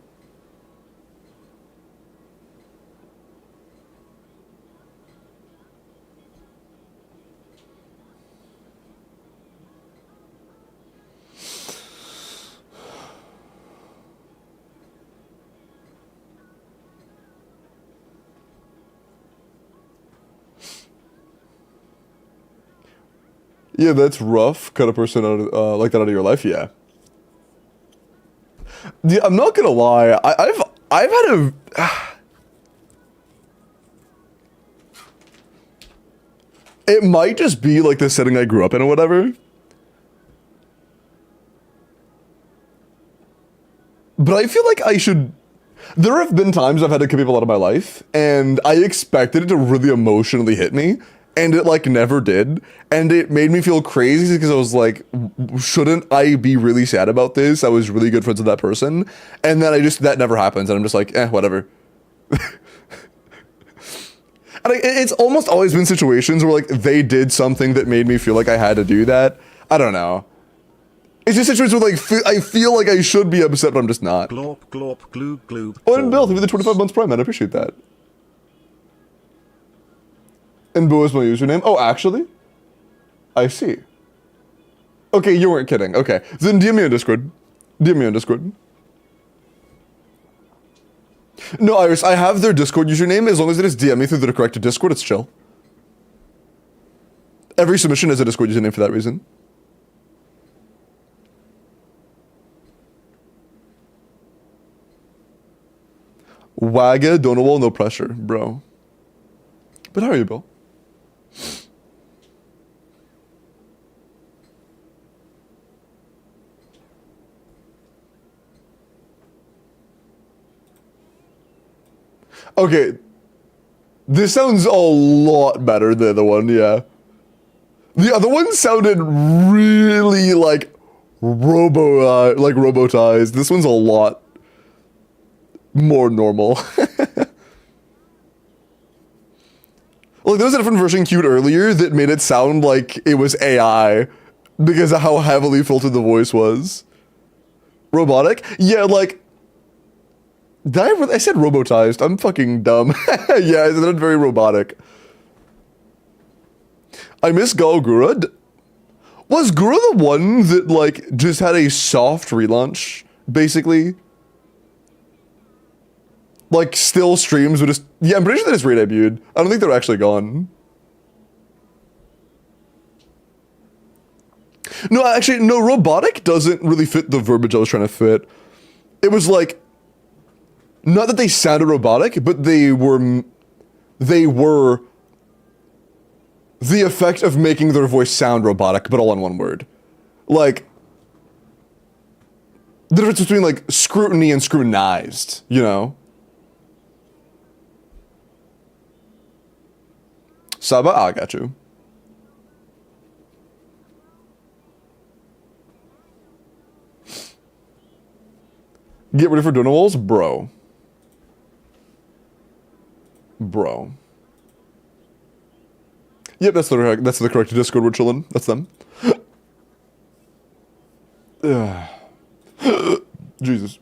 Yeah, that's rough. Cut a person out of, like that out of your life, yeah. Yeah, I'm not gonna lie. I've had a... It might just be like the setting I grew up in or whatever. But I feel like I should... There have been times I've had to cut people out of my life, and I expected it to really emotionally hit me. And it, like, never did. And it made me feel crazy because I was like, shouldn't I be really sad about this? I was really good friends with that person. And then that never happens. And I'm just like, whatever. And it's almost always been situations where, like, they did something that made me feel like I had to do that. I don't know. It's just situations where, like, I feel like I should be upset, but I'm just not. Glorp, glorp, gloob, gloob. Oh, and Bill, thank you for the 25 months prime, man. I appreciate that. And Boo is my username. Oh, actually? I see. Okay, you weren't kidding. Okay. Then DM me on Discord. DM me on Discord. No, Iris, I have their Discord username. As long as it is DM me through the correct Discord, it's chill. Every submission has a Discord username for that reason. Wagga, Donawall, no pressure, bro. But how are you, Bill? Okay. This sounds a lot better than the other one, yeah. The other one sounded really like robotized. This one's a lot more normal. Like, there was a different version queued earlier that made it sound like it was AI because of how heavily filtered the voice was. Robotic? Yeah, like... I said robotized. I'm fucking dumb. Yeah, it's very robotic. I miss Galgura. Was Gura the one that, like, just had a soft relaunch, basically? Like, still streams, but just... Yeah, I'm pretty sure that it's re-debuted. I don't think they're actually gone. No, actually, no, robotic doesn't really fit the verbiage I was trying to fit. It was like... Not that they sounded robotic, but they were the effect of making their voice sound robotic, but all in one word. Like, the difference between, like, scrutiny and scrutinized, you know? Saba, I got you. Get ready for donor walls, bro. Bro. Yep, that's the correct Discord we're chilling. That's them. Jesus.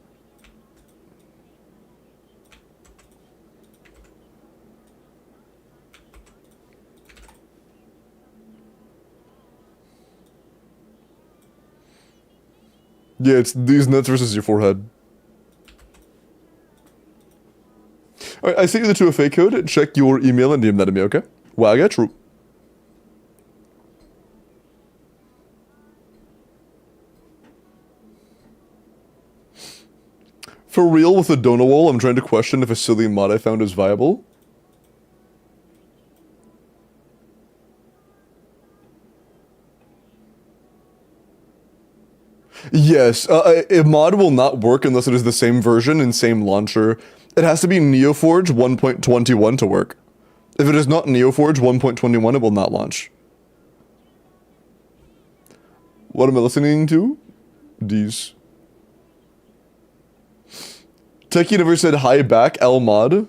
Yeah, it's these nuts versus your forehead. Alright, I sent you the 2FA code. Check your email and DM that to me, okay? Well, I got true. For real, with the donut wall, I'm trying to question if a silly mod I found is viable. Yes, a mod will not work unless it is the same version and same launcher. It has to be NeoForge 1.21 to work. If it is not NeoForge 1.21, it will not launch. What am I listening to? These. Techie never said hi back, L mod.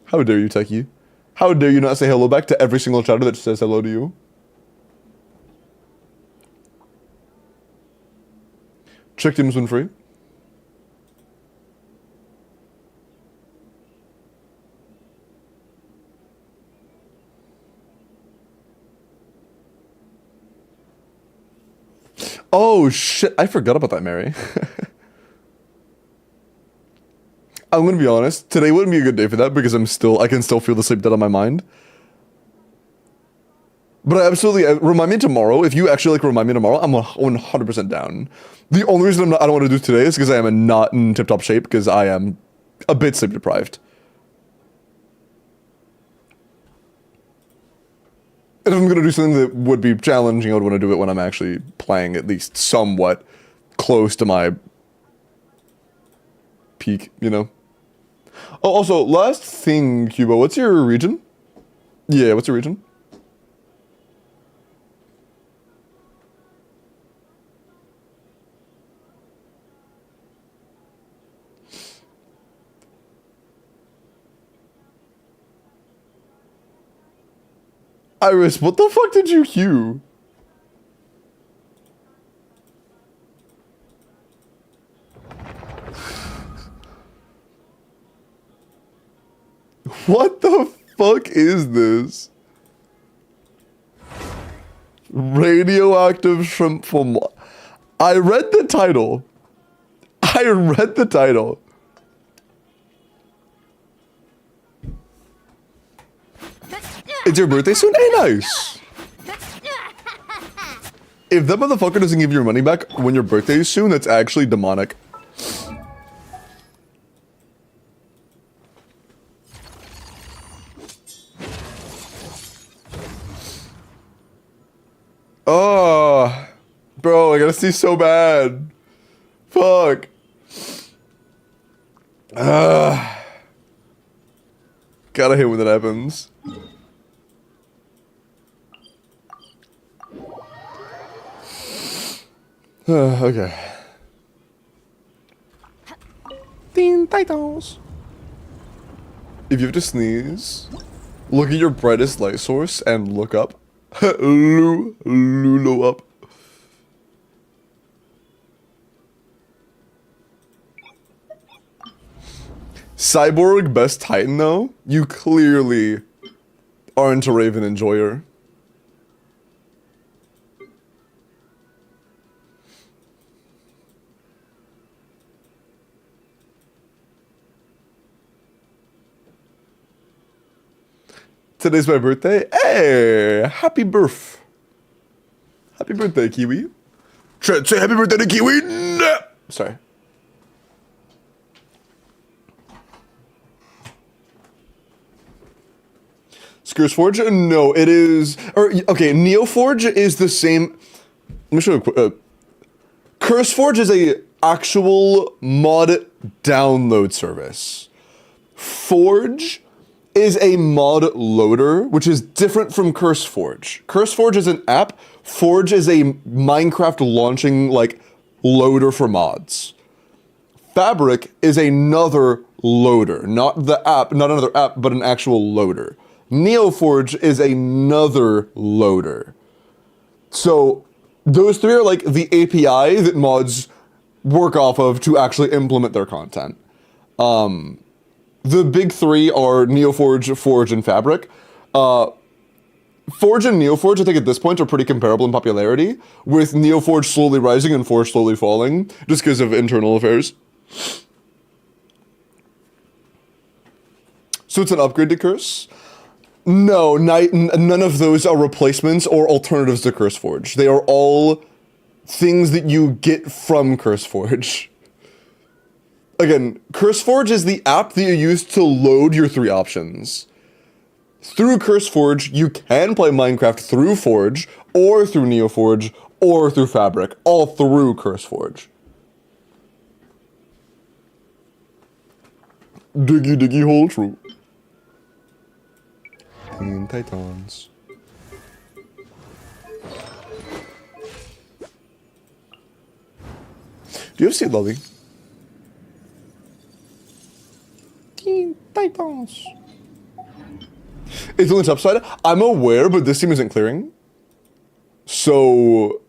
How dare you, Techie? How dare you not say hello back to every single chatter that says hello to you? Check teams when free. Oh shit, I forgot about that, Mary. I'm gonna be honest, today wouldn't be a good day for that because I can still feel the sleep dead on my mind. But I absolutely, remind me tomorrow. If you actually remind me tomorrow, I'm 100% down. The only reason I don't want to do it today is because I am not in tip-top shape because I am a bit sleep deprived. And if I'm gonna do something that would be challenging, I would want to do it when I'm actually playing at least somewhat close to my peak, you know? Oh, also, last thing, Cuba, what's your region? Yeah, what's your region? Iris, what the fuck did you queue? What the fuck is this? Radioactive shrimp from... I read the title. I read the title. It's your birthday soon? Hey, nice. If that motherfucker doesn't give you your money back when your birthday is soon, that's actually demonic. Oh, bro, I gotta see so bad. Fuck. Gotta hate when that happens. Okay. Teen Titans. If you have to sneeze, look at your brightest light source and look up. Lulo up. Cyborg best Titan though, you clearly aren't a Raven enjoyer. Today's my birthday. Hey, happy birth. Happy birthday, Kiwi. Say happy birthday to Kiwi. No. Sorry. Scourge Forge? No, it is. Or okay, Neoforge is the same. Let me show you. Curse Forge is a actual mod download service. Forge is a mod loader, which is different from Curse Forge. Curse Forge is an app. Forge is a Minecraft launching like loader for mods. Fabric is another loader, not the app, not another app, but an actual loader. Neoforge is another loader. So those three are like the API that mods work off of to actually implement their content. The big three are Neoforge, Forge, and Fabric. Forge and Neoforge, I think at this point, are pretty comparable in popularity, with Neoforge slowly rising and Forge slowly falling, just because of internal affairs. So it's an upgrade to Curse? No, none of those are replacements or alternatives to Curse Forge. They are all things that you get from Curse Forge. Again, Curse Forge is the app that you use to load your three options. Through Curse Forge, you can play Minecraft through Forge, or through Neoforge, or through Fabric, all through Curse Forge. Diggy diggy hole true. Teen Titans. Do you have Seed Lolly? Teen Titans. It's on the top side. I'm aware, but this team isn't clearing. So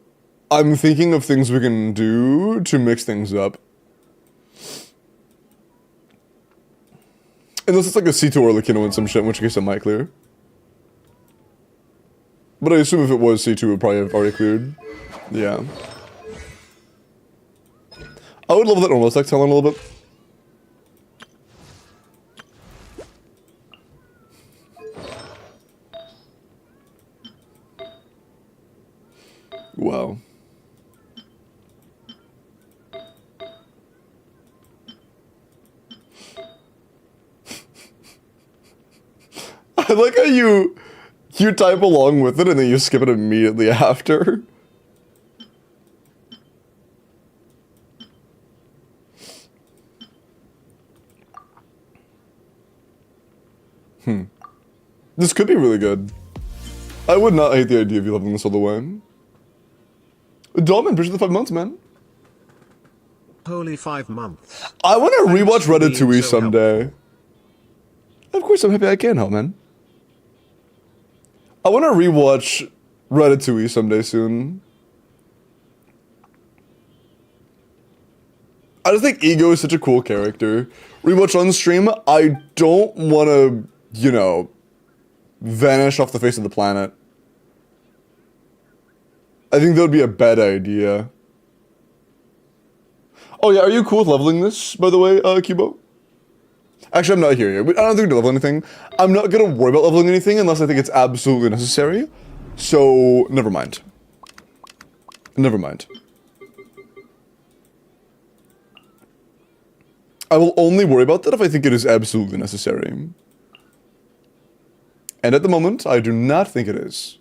I'm thinking of things we can do to mix things up. Unless it's like a C2 or WELKIN and some shit, in which case it might clear. But I assume if it was C2, it would probably have already cleared. Yeah. I would level that normal attack talent a little bit. Wow. I like how you type along with it and then you skip it immediately after. This could be really good. I would not hate the idea of you leveling this all the way. Dolman, appreciate the 5 months, man. Holy 5 months. I want to Thanks rewatch for being Ratatouille so someday. Of course, I'm happy I can help, man. I want to rewatch Ratatouille someday soon. I just think Ego is such a cool character. Rewatch on stream, I don't want to, you know, vanish off the face of the planet. I think that would be a bad idea. Oh yeah, are you cool with leveling this, by the way, Kubo? Actually, I'm not here yet. I don't think we level anything. I'm not gonna worry about leveling anything unless I think it's absolutely necessary. So, never mind. Never mind. I will only worry about that if I think it is absolutely necessary. And at the moment, I do not think it is.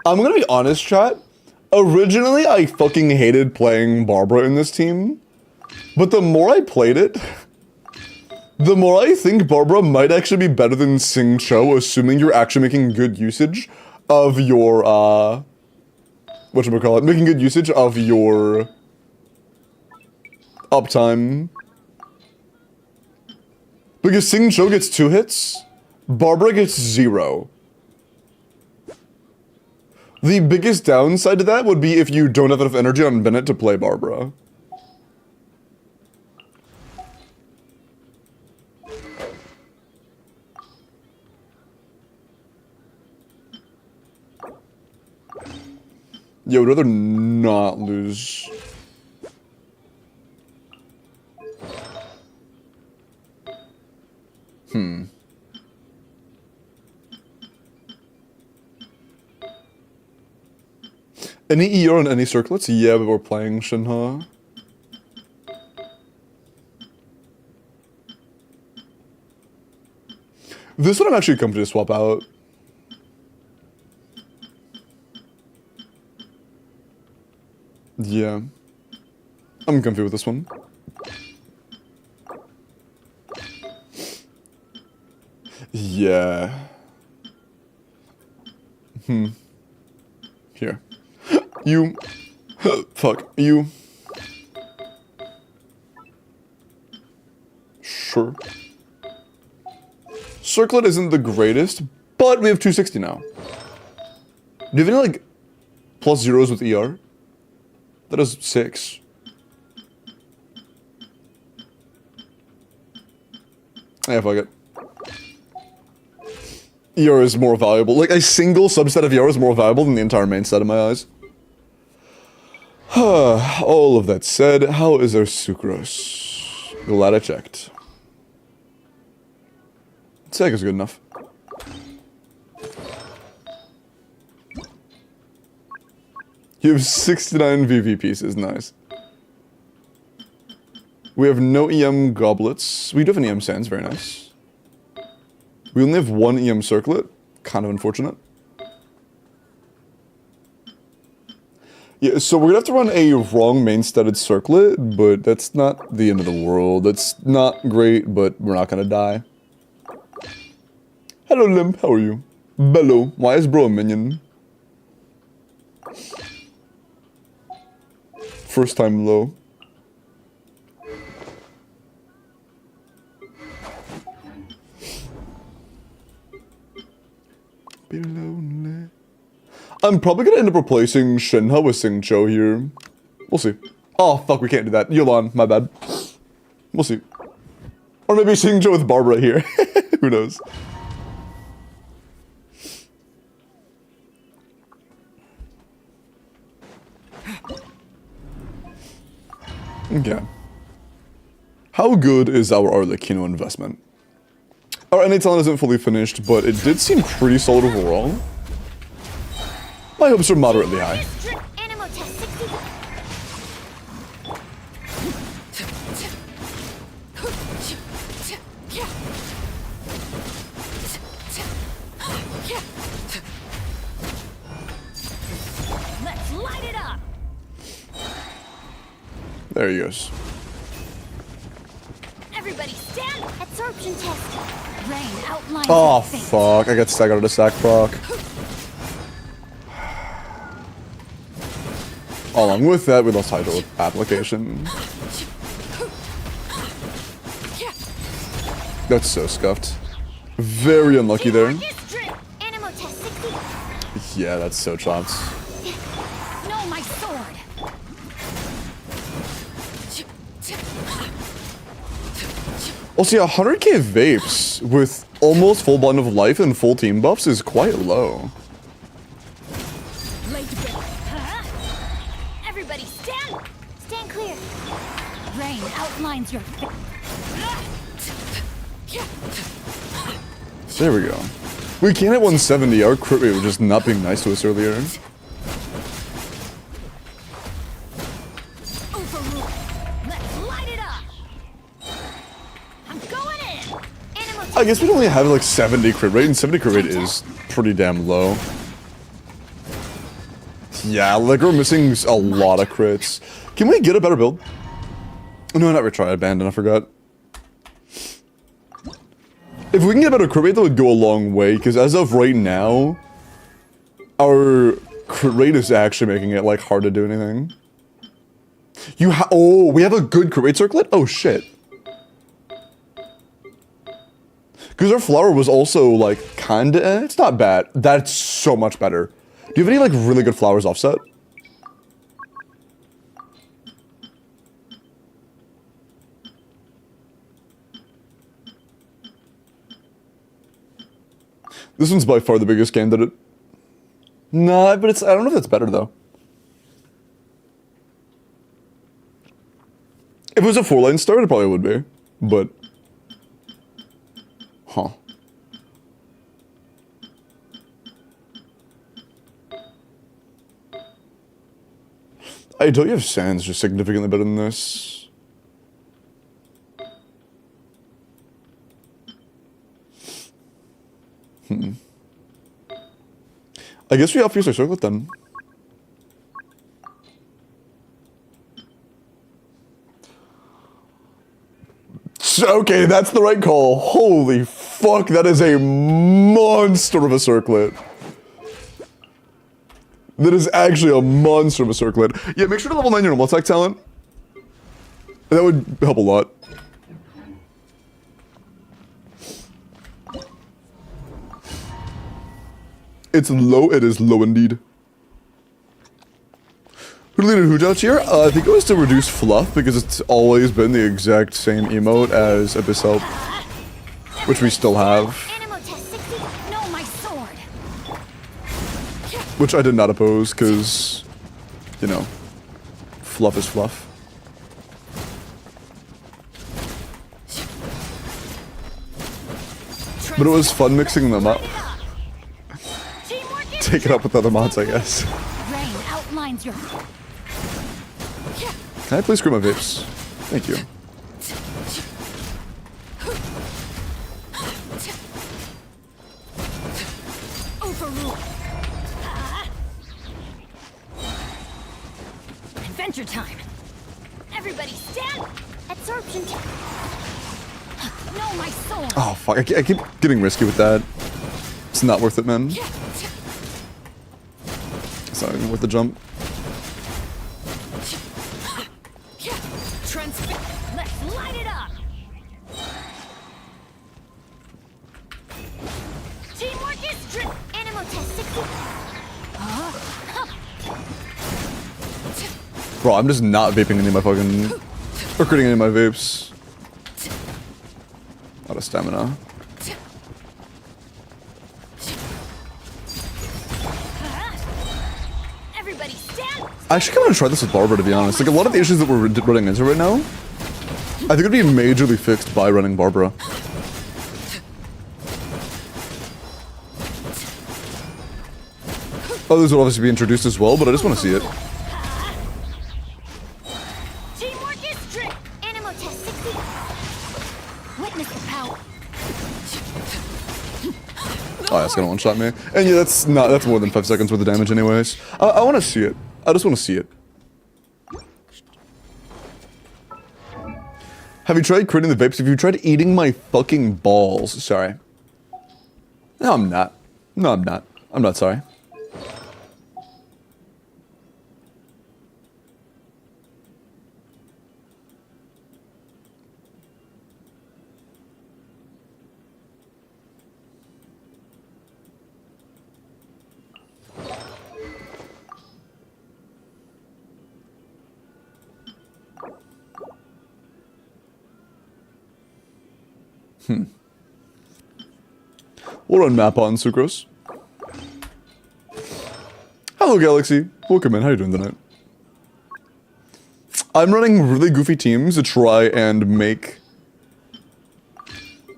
I'm gonna be honest, chat. Originally, I fucking hated playing Barbara in this team. But the more I played it, the more I think Barbara might actually be better than Sing Cho, assuming you're actually making good usage of your, whatchamacallit, making good usage of your uptime. Because Sing Cho gets 2 hits, Barbara gets 0. The biggest downside to that would be if you don't have enough energy on Bennett to play Barbara. Yeah, I would rather not lose. Any ER on any circlets? Yeah, but we're playing Shinha. This one I'm actually comfortable to swap out. Yeah. I'm comfy with this one. Yeah. Here. You. Fuck. You. Sure. Circlet isn't the greatest, but we have 260 now. Do you have any, like, plus zeros with ER? That is 6. Yeah, fuck it. ER is more valuable. Like, a single subset of ER is more valuable than the entire main set in my eyes. All of that said, how is our sucrose? Glad I checked. Seg is good enough. You have 69 VV pieces, nice. We have no EM goblets. We do have an EM sands, very nice. We only have 1 EM circlet, kind of unfortunate. Yeah, so we're gonna have to run a wrong main studded circlet, but that's not the end of the world. That's not great, but we're not gonna die. Hello, Limp, how are you? Bello, why is bro a minion? First time low. Be lonely. I'm probably gonna end up replacing Shinha with Sing Cho here. We'll see. Oh, fuck, we can't do that. Yolan, my bad. We'll see. Or maybe Sing Cho with Barbara here. Who knows? Okay. How good is our Arlecchino investment? Our NA talent isn't fully finished, but it did seem pretty solid overall. My hopes are moderately high. Animal test 60. Let's light it up. There he goes. Everybody stand. Absorption test. Rain outlines Oh, your fate. fuck. I got staggered out of sack proc. Along with that, we lost hydro application. That's so scuffed. Very unlucky there. Animal test 60. Yeah, that's so chopped. No, my sword. Also, yeah, 100k vapes with almost full bond of life and full team buffs is quite low. Late bit. Everybody stand. Stand clear. Rain outlines your fate. There we go. We can hit 170. Our crit rate was just not being nice to us earlier. Overruled. Let's light it up. I'm going in. Animal test. I guess we only have like 70 crit rate, and 70 crit rate is pretty damn low. Yeah, like we're missing a lot of crits. Can we get a better build? No, not retry, abandon, I forgot. If we can get a better crit rate, that would go a long way, because as of right now, our crit rate is actually making it, like, hard to do anything. Oh, we have a good crit rate circlet? Oh, shit. Because our flower was also, like, kinda it's not bad. That's so much better. Do you have any, like, really good flowers offset? This one's by far the biggest candidate. Nah, but it's, I don't know if it's better though. If it was a 4-line start, it probably would be. But, huh. I don't you have Sands just significantly better than this. I guess we outfuse our circlet then. Okay, that's the right call. Holy fuck, that is a monster of a circlet. That is actually a monster of a circlet. Yeah, make sure to level 9 your normal attack talent. That would help a lot. It's low, it is low indeed. Who deleted Hujouch here? I think it was to reduce fluff, because it's always been the exact same emote as Abyss Help. Which we still have. No, my sword. Which I did not oppose, because, you know, fluff is fluff. But it was fun mixing them up. Take it up with other mods, I guess. Rain outlines your... Can I please screw my vapes? Thank you. Overrule. Adventure time. Everybody stand. Absorption. No, my sword. Oh, fuck. I keep getting risky with that. It's not worth it, man. It's not even worth the jump. Let's light it up. Teamwork is true. Animal test 60. Bro, I'm just not vaping any of my fucking... or critting any of my vapes. Out of stamina. Everybody stand. I actually kind of want to try this with Barbara, to be honest. Like, a lot of the issues that we're running into right now, I think it'd be majorly fixed by running Barbara. Others will obviously be introduced as well, but I just want to see it. Teamwork is true. Animal test 60. Witness the power. Oh, that's gonna one-shot me. And yeah, that's more than 5 seconds worth of damage anyways. I want to see it. I just want to see it. Have you tried critting the vapes? Have you tried eating my fucking balls? Sorry. No, I'm not. No, I'm not. I'm not sorry. We'll run map on Sucrose. Hello, Galaxy. Welcome in. How you doing tonight? I'm running really goofy teams to try and make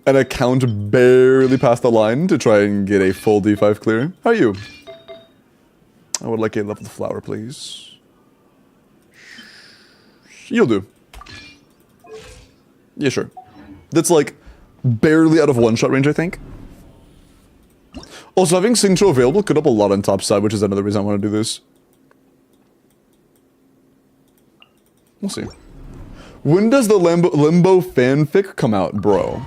an account barely past the line to try and get a full D5 clear. How are you? I would like a leveled flower, please. You'll do. Yeah, sure. That's like barely out of one-shot range, I think. Also, having Singcho available could help a lot on top side, which is another reason I want to do this. We'll see. When does the Limbo fanfic come out, bro?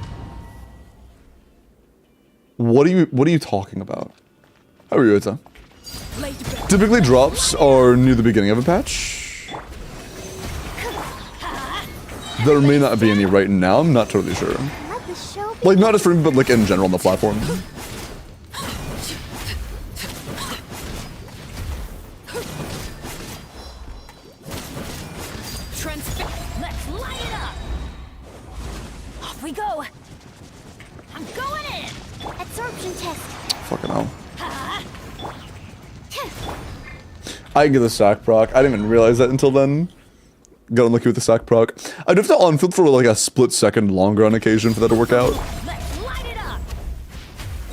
What are you talking about? How are you, Ita? Typically drops are near the beginning of a patch. There may not be any right now, I'm not totally sure. Let the show begin. Like, not just for me, but like in general on the platform. Let's light it up. Off we go. I'm going in. Absorption test. Fucking hell. I can get the sack proc. I didn't even realize that until then. Got unlucky with the sack proc. I do have to on-field for like a split second longer on occasion for that to work out. Let's light it up.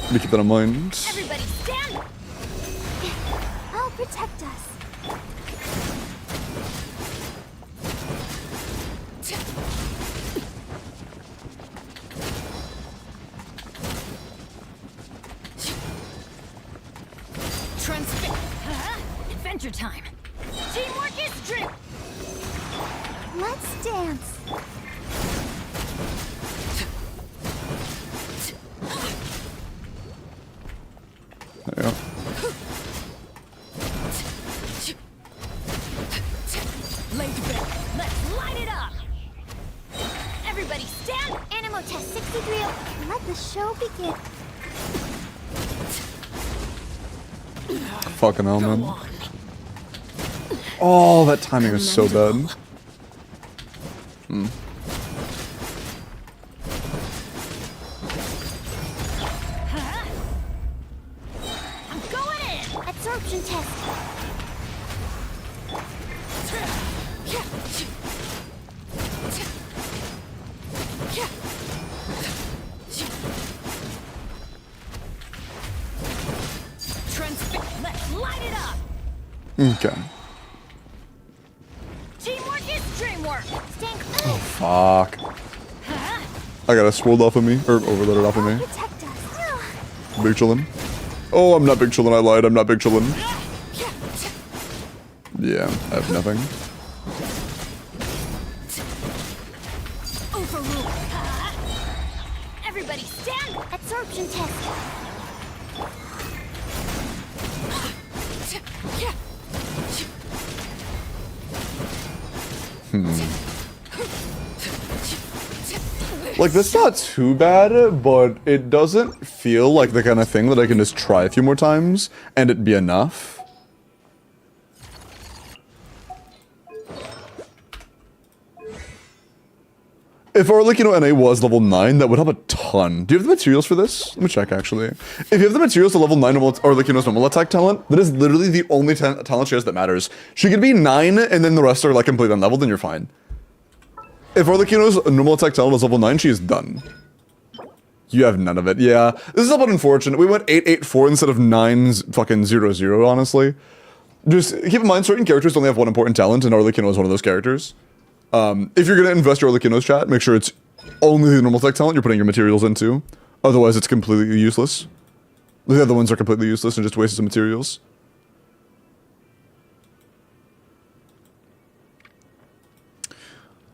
Let me keep that in mind. Everybody stand. I'll protect us. Adventure time. Teamwork is dream. Let's dance. There you go. Laid back. Let's light it up. Everybody stand. Animo test 63. Let the show begin. Fucking hell, man. Oh, that timing is so bad. I'm going in. Absorption test. Let's light it up. Okay. Teamwork is dreamwork. Staying close. Fuck. I got a swirled off of me, or overloaded off of me. Protect us. Big chillin'. Oh, I'm not big chillin', I lied, I'm not big chillin'. Yeah, I have nothing. Overrule. Everybody stand. Absorption test. Like, that's not too bad, but it doesn't feel like the kind of thing that I can just try a few more times, and it'd be enough. If Arlecchino NA was level 9, that would help a ton. Do you have the materials for this? Let me check, actually. If you have the materials to level 9 Arlecchino's normal attack talent, that is literally the only talent she has that matters. She could be 9, and then the rest are, like, completely unleveled, then you're fine. If Arlecchino's normal attack talent is level 9, she is done. You have none of it. Yeah, this is a bit unfortunate. We went 8-8-4 instead of 9-0-0, honestly. Just keep in mind, certain characters only have one important talent, and Arlecchino is one of those characters. If you're going to invest your Arlecchino's chat, make sure it's only the normal attack talent you're putting your materials into. Otherwise, it's completely useless. The other ones are completely useless and just wastes of materials.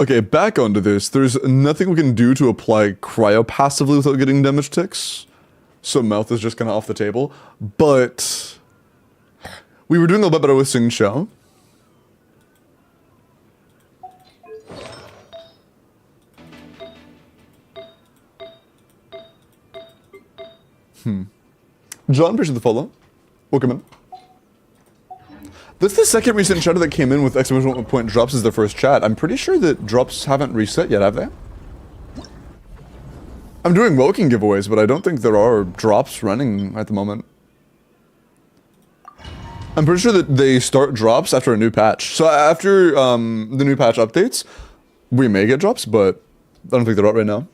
Okay, back onto this. There's nothing we can do to apply cryo passively without getting damage ticks. So mouth is just kind of off the table. But we were doing a little bit better with Sing Xiao. John, appreciate the follow. Welcome in. This is the second recent chatter that came in with exclamation point drops as their first chat. I'm pretty sure that drops haven't reset yet, have they? I'm doing WELKIN giveaways, but I don't think there are drops running at the moment. I'm pretty sure that they start drops after a new patch. So after the new patch updates, we may get drops, but I don't think they're out right now.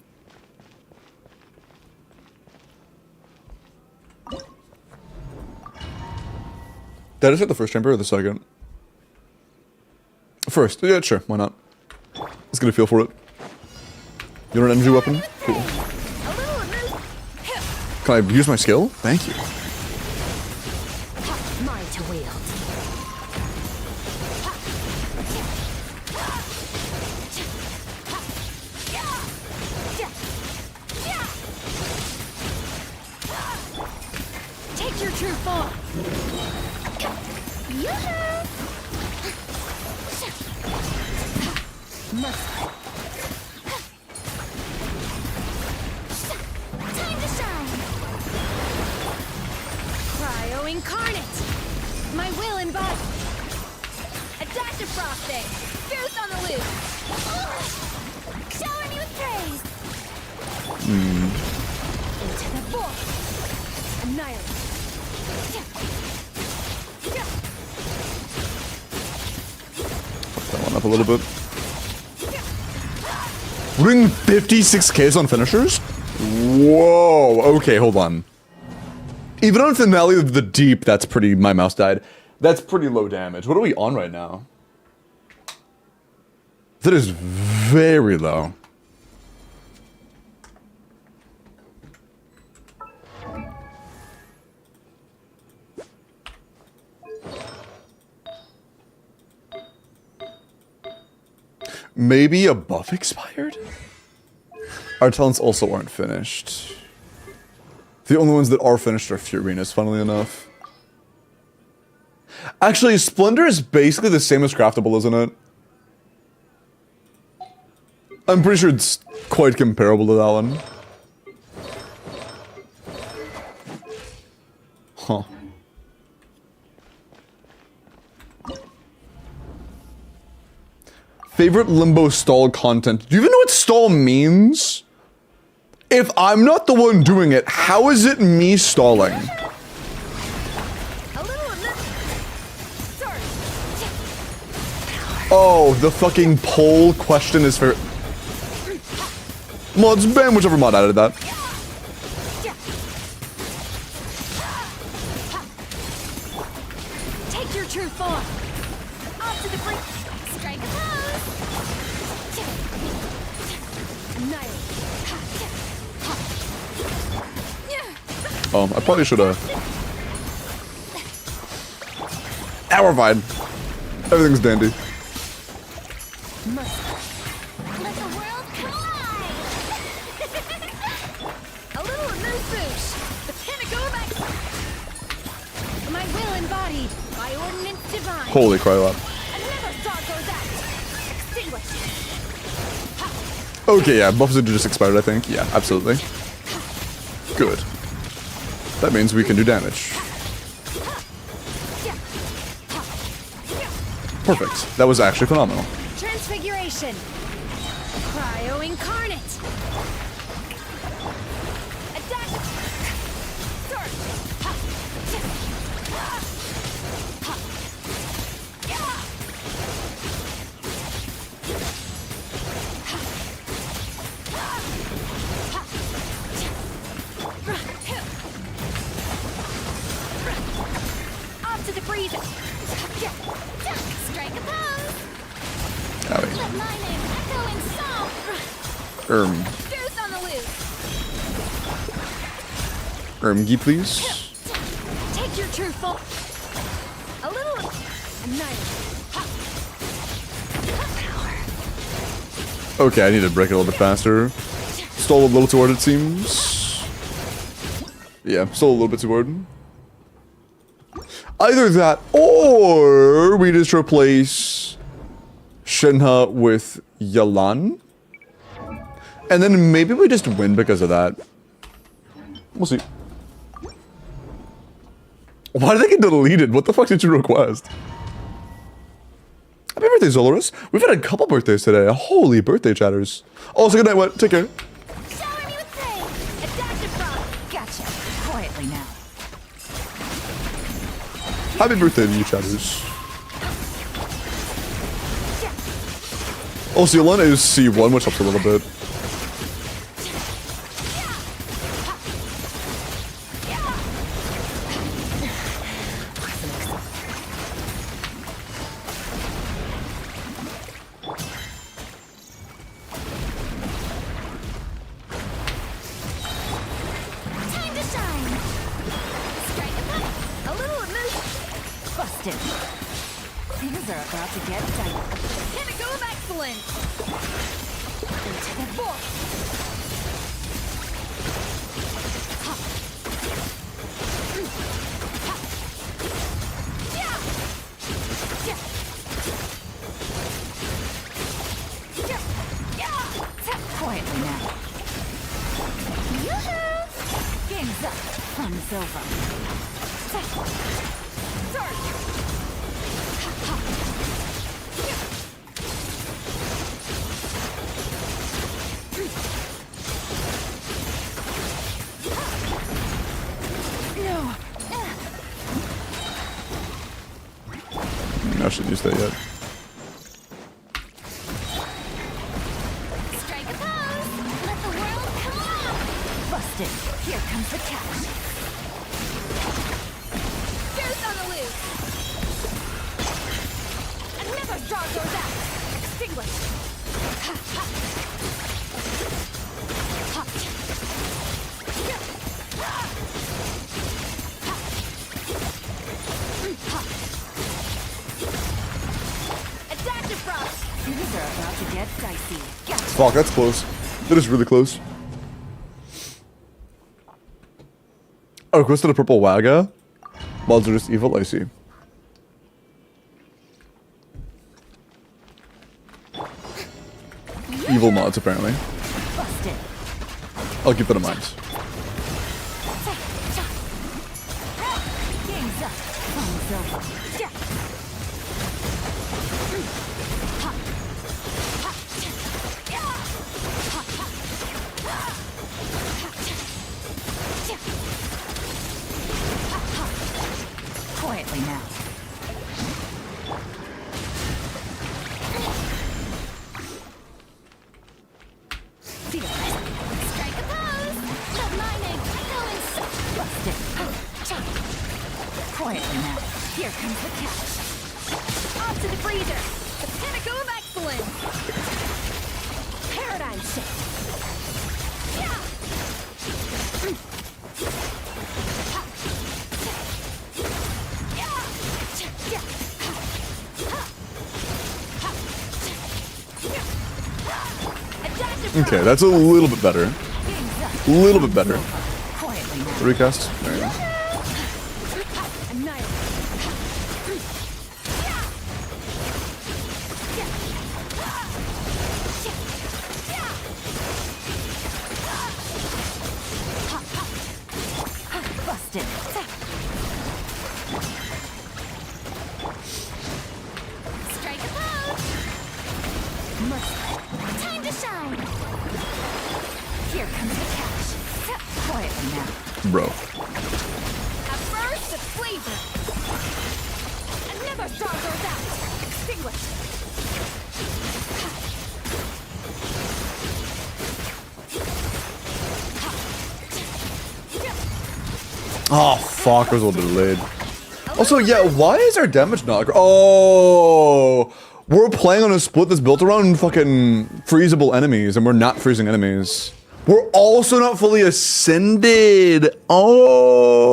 Did I just hit the first chamber or the second? First. Yeah, sure. Why not? Let's get a feel for it. You want an energy weapon? Cool. Can I use my skill? Thank you. Mine to wield. true form. Mercy. Time to shine. Cryo incarnate. My will embodied. A dash of frosting. Goose on the loose. Shower me with praise. Into the void. Annihilate. That one up a little bit. We're doing 56Ks on finishers? Whoa, okay, hold on. Even on Finale of the Deep, that's pretty... My mouse died. That's pretty low damage. What are we on right now? That is very low. Maybe a buff expired? Our talents also aren't finished. The only ones that are finished are Furinas, funnily enough. Actually, Splendor is basically the same as Craftable, isn't it? I'm pretty sure it's quite comparable to that one. Huh. Favorite Limbo stall content. Do you even know what stall means? If I'm not the one doing it, how is it me stalling? A little of this. Sorry. Oh, the fucking poll question is for... Mods ban whichever mod added that. Take your true form. Off to the brink. Strike a pose. Annihilate. I probably should have... Hourified. Everything's dandy. Mercy. Let the world collide. A little of moose boosh. The pinnacle of excellence. My will embodied. By ordinance divine. Holy crap. Another star goes out. Extinguished. Okay, yeah, buffs had just expired, I think. Yeah, absolutely. Good. That means we can do damage. Perfect. That was actually phenomenal. Transfiguration. Cryo incarnate. A dash. Sword. Off to the freezer. Strike a pose. Howdy. Let my name echo in song. Goose on the loose. Gi, please. Take your true form. A little. Annihilate. Okay, I need to break it a little bit faster. Stole a little too hard, it seems. Yeah, stole a little bit too hard. Either that, or we just replace Shenhe with Yalan. And then maybe we just win because of that. We'll see. Why did they get deleted? What the fuck did you request? Happy birthday, Zolorus. We've had a couple birthdays today. Holy birthday chatters. Also, good night, what? Take care. Shower me with praise. A dash of frost. Gotcha. Quietly now. Happy birthday to you, chatters. Also, Yolanda is C1, which helps a little bit. Time to shine. Strike a pose. A little of moose. Busted. Things are about to get tight. Pinnacle of excellence. Into the void. up. Fun's over. I shouldn't use that yet. Strike a pose! Let the world come on! Busted. Here comes the catch. Goose on the loose! Another straw goes out! Extinguished! Ha, ha. Ha. Adaptive frost! Things are about to get dicey. Gotcha. Fuck, that's close. That is really close. Oh, requested a purple Wagga? Mods are just evil, I see. Evil mods, apparently. Busted. I'll keep that in mind. Game's up. Fun's over. Yeah. Quietly now. Feel it. Strike a pose! Love mining! Go inside! Busted. Quietly now. Here comes the catch. Off to the freezer! The pinnacle of excellence! Paradigm shift! Yeah! Okay, that's a little bit better. Game's up. A little bit better. Quietly now. Recast? There you go. Busted. Strike a pose! Time to shine! Here comes the catch. Quietly now. Bro. A burst of flavor! Another straw goes out! Extinguished! Oh, fuck, I was a little bit delayed. Also, yeah, why is our damage not... Oh! We're playing on a split that's built around fucking freezable enemies, and we're not freezing enemies. We're also not fully ascended! Oh!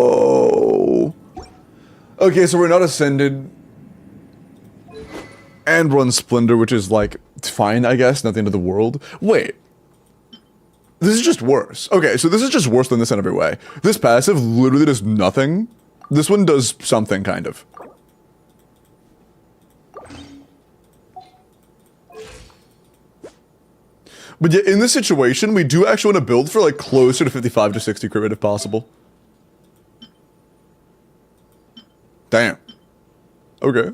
Okay, so we're not ascended. And we're on Splendor, which is, like, fine, I guess, not the end of the world. Wait. This is just worse. Okay, so this is just worse than this in every way. This passive literally does nothing. This one does something, kind of. But yeah, in this situation, we do actually want to build for, like, closer to 55 to 60 crit rate if possible. Damn. Okay.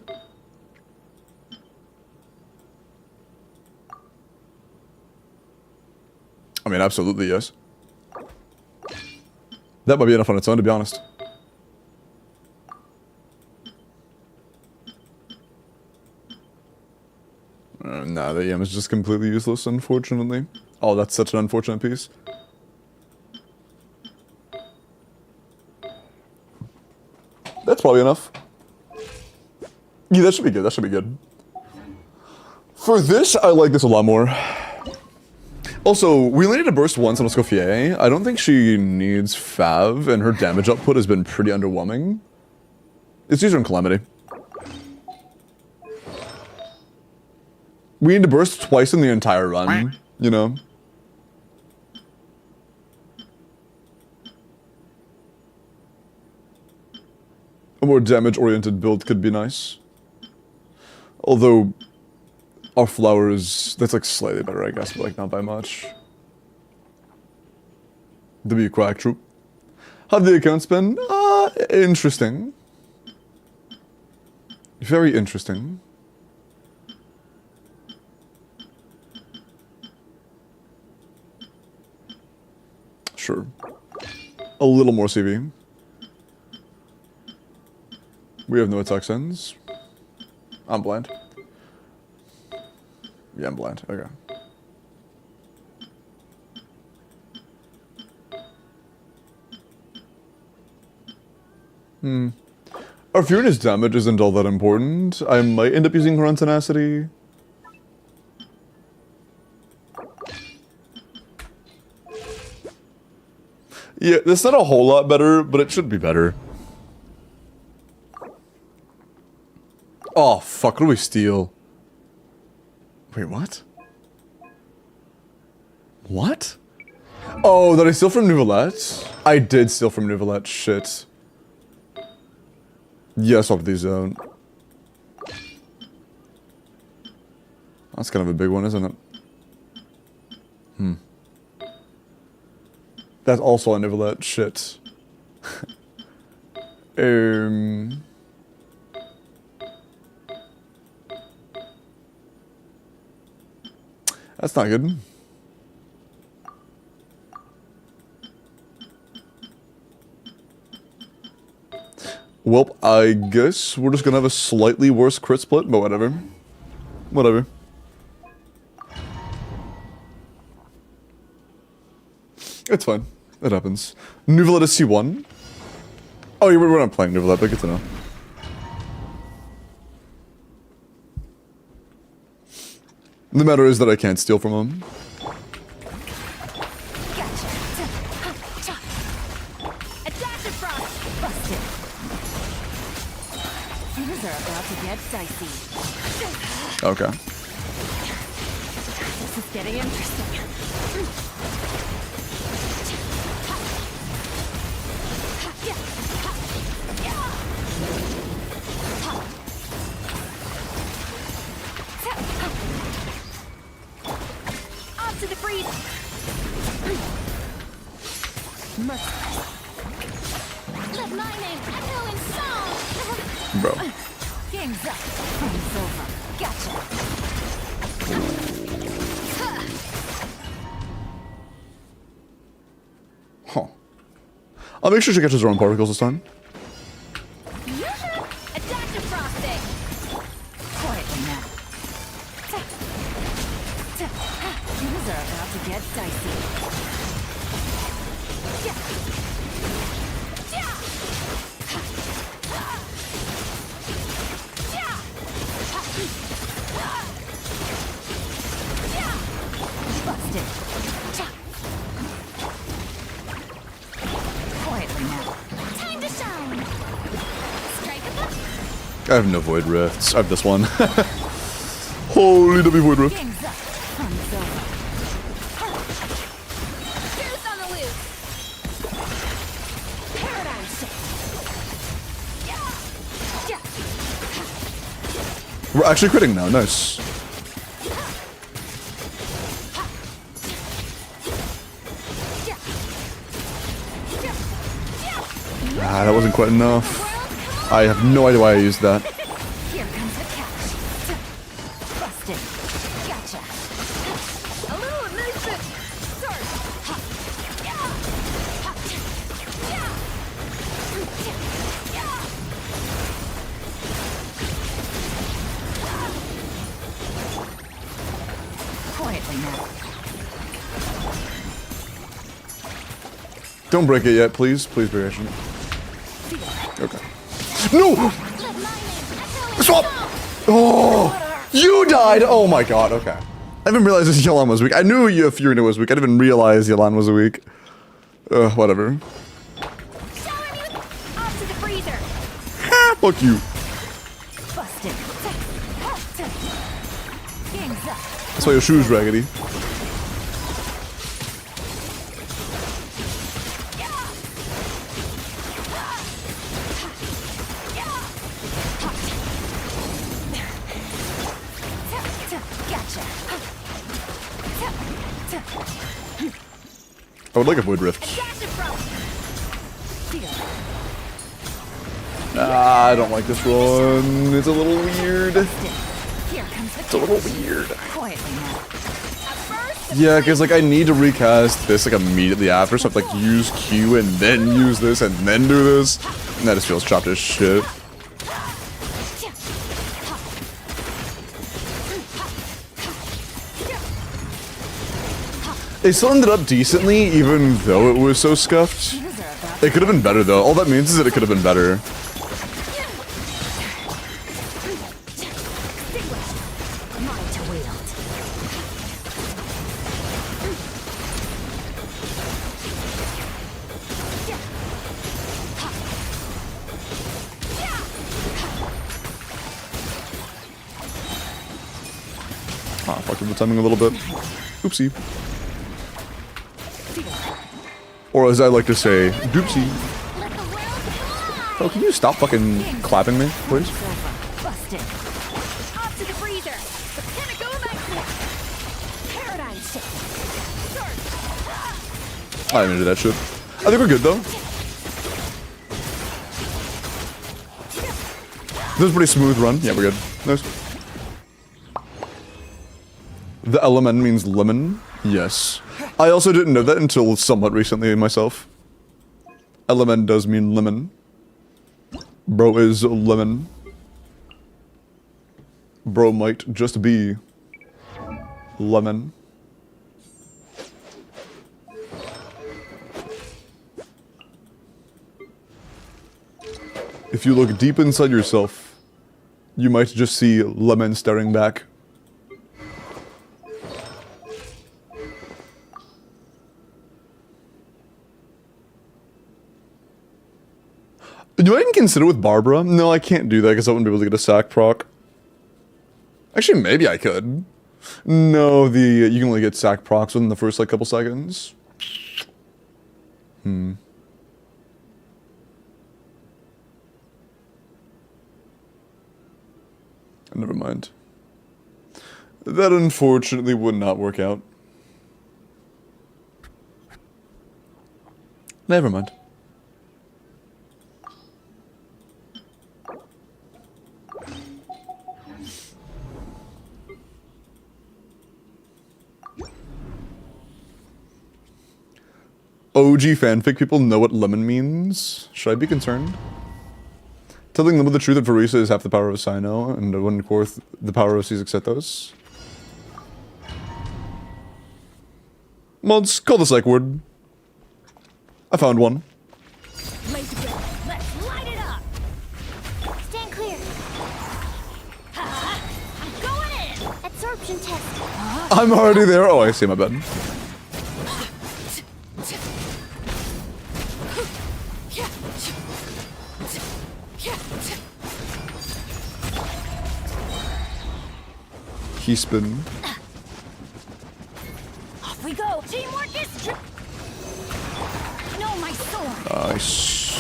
I mean, absolutely, yes. That might be enough on its own, to be honest. Nah, the EM is just completely useless, unfortunately. Oh, that's such an unfortunate piece. That's probably enough. Yeah, that should be good, that should be good. For this, I like this a lot more. Also, we only need to burst once on Escoffier. I don't think she needs Fav, and her damage output has been pretty underwhelming. It's easier in Calamity. We need to burst twice in the entire run, you know? A more damage-oriented build could be nice. Although, our flowers, that's like slightly better, I guess, but like not by much. W Quack Troop. How have the accounts been? Interesting. Very interesting. Sure. A little more CV. We have no attack sends. I'm blind. Yeah, I'm blind. Okay. Our Furious damage isn't all that important. I might end up using her on Tenacity. Yeah, that's not a whole lot better, but it should be better. Oh, fuck, what do we steal? Wait, what? What? Oh, did I steal from Nouvellette? I did steal from Nouvellette, shit. Yes, off the zone. That's kind of a big one, isn't it? That's also on Nouvellette, shit. That's not good. Well, I guess we're just gonna have a slightly worse crit split, but whatever. Whatever. It's fine. It happens. Nouvellette is C1. Oh, yeah, we're not playing Nouvellette, but good to know. The matter is that I can't steal from him. Things are about to get dicey. Okay. This is getting interesting. Off to the freeze. Let my name echo in song. Bro. Game's up. Game's over. Gotcha. Huh. I'll make sure she catches her own particles this time. Adaptive frosting. Quietly now. Things are about to get dicey. Busted. Quietly now. Time to shine. Strike a buck. I have no Void Rifts. I have this one. Holy W Void Rift. Game's up. Fun's over. Juice on the loose. Paradigm shift. We're actually critting now. Nice. Ah, that wasn't quite enough. I have no idea why I used that. Here comes the catch. Busted. Gotcha. A little amazement. Sorry. Quietly now. Don't break it yet, please. Please be patient. Okay. No! Swap! Oh! You died! Oh my god, okay. I didn't realize this Yelan was weak. I knew Furina was weak. I didn't even realize Yelan was weak. Whatever. Shower me with off to the freezer. Fuck you. Busted. Game's up. That's why your shoe's raggedy. Gotcha. I would like a Void Rift. Adaptive frost. I don't like this one. It's a little weird. Here comes the It's a little weird. quietly now. Yeah, because like I need to recast this like immediately after, so I have to like use Q and then use this and then do this. And that just feels chopped as shit. It still ended up decently, even though it was so scuffed. It could have been better though. All that means is that it could have been better. Mine to wield. Ah, fucked with the timing a little bit. Oopsie. Or as I like to say, doopsie. Oh, can you stop fucking clapping me, please? Busted. Off to the freezer. Gonna go back to paradigm shift. I didn't do that shit. I think we're good though. This was a pretty smooth run. Yeah, we're good. Nice. The element means lemon. Yes. I also didn't know that until somewhat recently myself. Element does mean lemon. Bro is lemon. Bro might just be lemon. If you look deep inside yourself, you might just see lemon staring back. Do I even consider with Barbara? No, I can't do that because I wouldn't be able to get a sack proc. Actually, maybe I could. No, you can only get sack procs within the first like couple seconds. Never mind. That unfortunately would not work out. Never mind. OG fanfic people know what lemon means. Should I be concerned? Telling them the truth that Verisa is half the power of Sino, and one fourth the power of Caesar. Mods, call the psych word. I found one. Let's light it up. Stand clear. I'm going in. Absorption test. I'm already there. Oh, I see, my bad. Key spin. Off we go. Teamwork is no, my sword. Nice.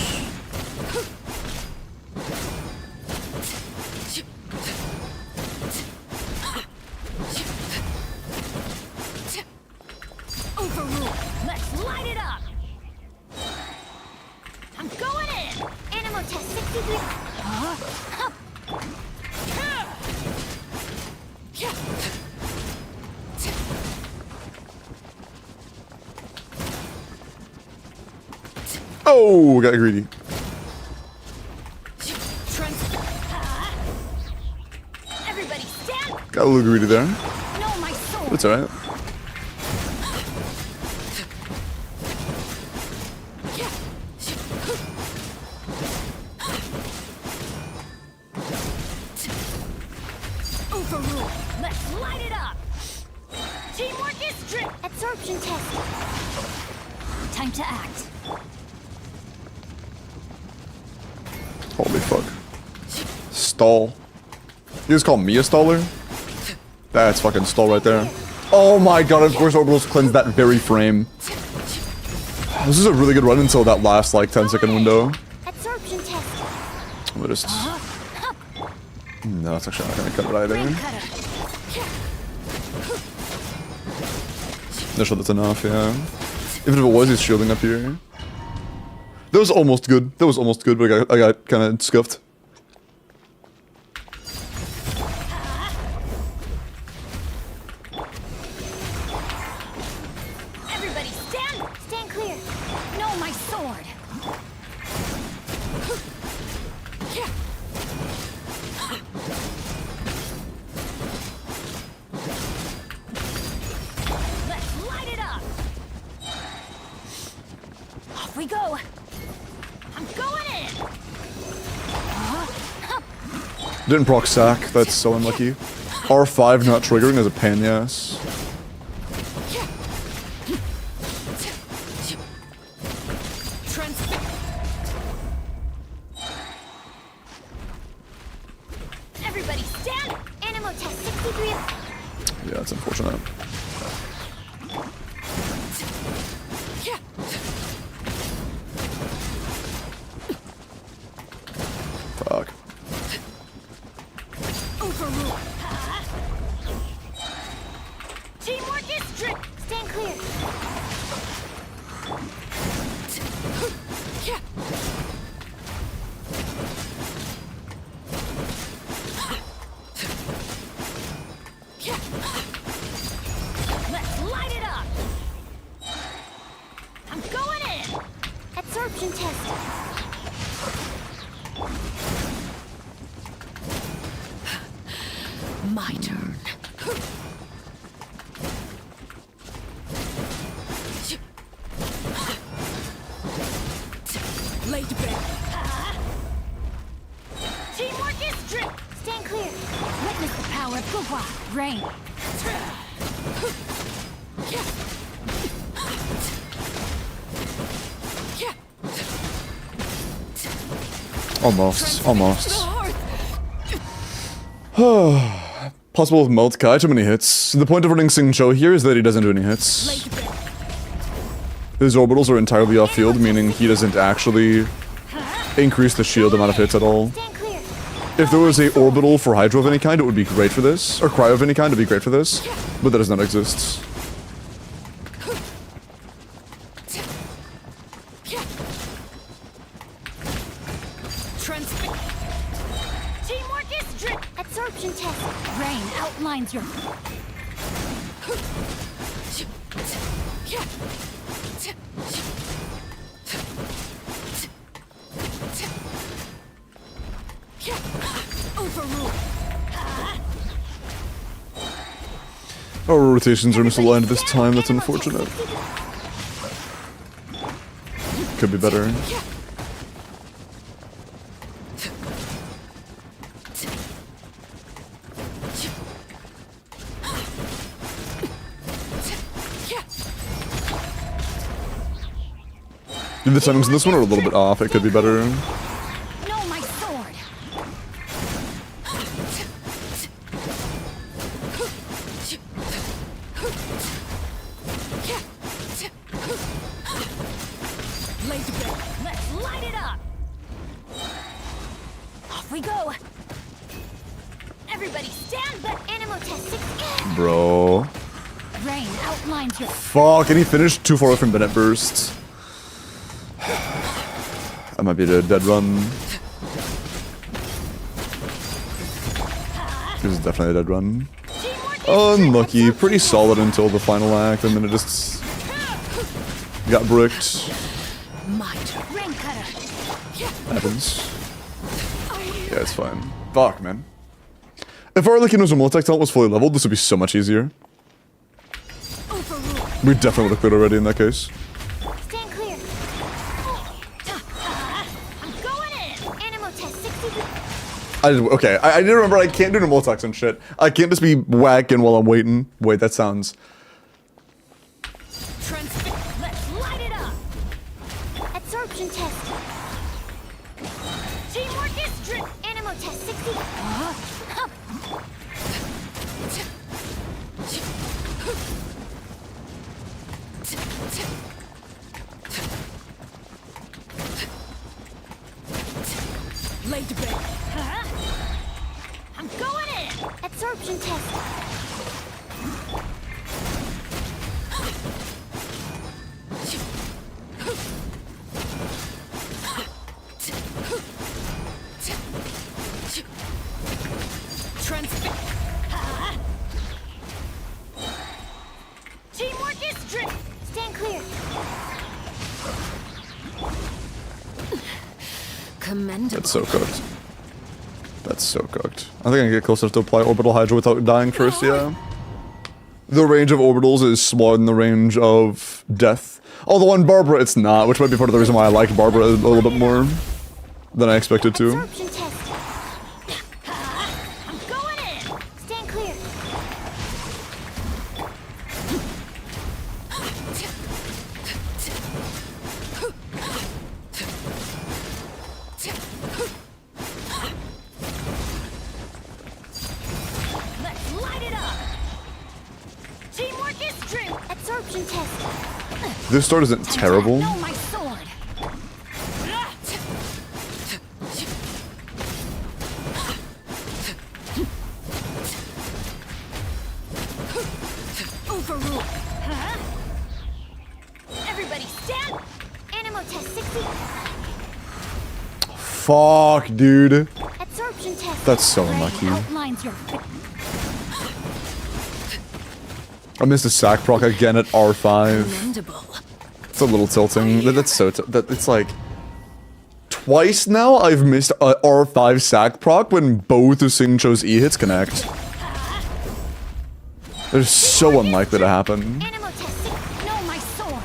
Overrule. Let's light it up. I'm going in. Animal test 63. Oh, got greedy. Everybody stand. Got a little greedy there. No, my sword. It's alright. Overrule. Let's light it up. Teamwork is strict. Absorption test. Time to act. Holy fuck. Stall. You just call me a staller? That's fucking stall right there. Oh my god, of course orbitals cleanse that very frame. This is a really good run until that last like 10-second window. Absorption test. I'm gonna just... No, that's actually not gonna cut it either. No, sure that's enough, yeah. Even if it was, he's shielding up here. That was almost good. That was almost good, but I got kind of scuffed. Everybody stand clear. No, my sword. Let's light it up. Off we go. I'm going in. Didn't proc sack. That's so unlucky. R5 not triggering is a pain in the ass. Everybody stand. Animal test 63. Yeah, that's unfortunate. Fuck. Overrule. Teamwork is strict. Stand clear. Let's light it up. I'm going in. Absorption test. My turn. Lay to bed. Teamwork is strict. Stand clear. Witness the power of Gua. Rain. Almost. Possible with Melt Kai, too many hits. The point of running Sing Cho here is that he doesn't do any hits. Lay to bed. His orbitals are entirely off field, meaning he doesn't actually increase the shield amount of hits at all. Stand clear. If there was a orbital for Hydro of any kind, it would be great for this. Or Cryo of any kind, it would be great for this. But that does not exist. Teamwork is strict. Absorption test. Rain outlines your. Overrule. Our rotations are misaligned this time, that's unfortunate. Could be better. The timings in this one are a little bit off, it could be better. No, my sword. Lay to bed. Let's light it up. Off we go. Everybody stand, but animal test 6. Bro. Rain outlines your. Fuck, and he finished too far away from Bennett burst. That might be a dead run. This is definitely a dead run. Unlucky, pretty solid until the final act, and then it just got bricked. My turn. Rain cutter. Happens. Yeah, it's fine. Fuck, man. If our WELKIN was a multi-talent was fully leveled, this would be so much easier. Overrule. We definitely would have cleared already in that case. Stand clear. I'm going in. Animal test 63. I didn't remember I can't do the multi-talks and shit. I can't just be whacking while I'm waiting. Wait, that sounds... Let's light it up. Absorption test. Teamwork is strict. Animal test 60. Lay to bed. I'm going in. Absorption test. Commendable. That's so cooked. That's so cooked. I think I can get close enough to apply Orbital Hydra without dying first, yeah. The range of orbitals is smaller than the range of death. Although on Barbara it's not, which might be part of the reason why I like Barbara a little bit more than I expected to. Absorption test. I'm going in. Stand clear. Let's light it up. Teamwork is strength. Absorption test. This start isn't terrible. Know my sword. Overrule. Huh? Everybody stand. Animal test 60. Fuck, dude. Absorption test. That's so Rain unlucky. outlines your I missed a sack proc again at R5. Commendable. It's a little tilting. That's so it's like twice now I've missed a R5 sack proc when both of Sing Cho's E hits connect. They're so unlikely to happen. Animal test 60. Know my sword.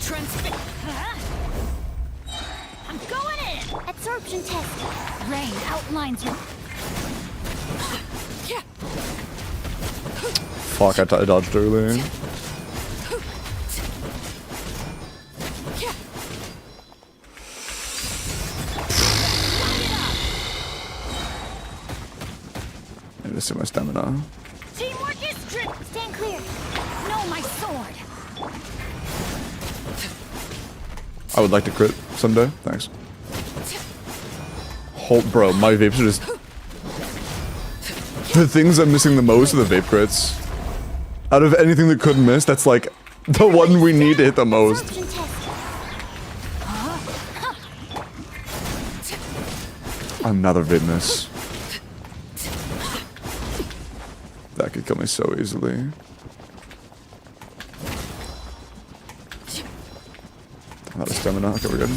Transfix. I'm going in. Absorption test. Rain outlines your. Fuck, I dodged early. I just see my stamina. Teamwork is strength. Stand clear. Know my sword. I would like to crit someday. Thanks. Hold, bro, my vapes are just... The things I'm missing the most are the vape crits. Out of anything that could miss, that's like the one we need to hit the most. Absorption test. Another vape miss. That could kill me so easily. I'm out of stamina. Okay, we're good.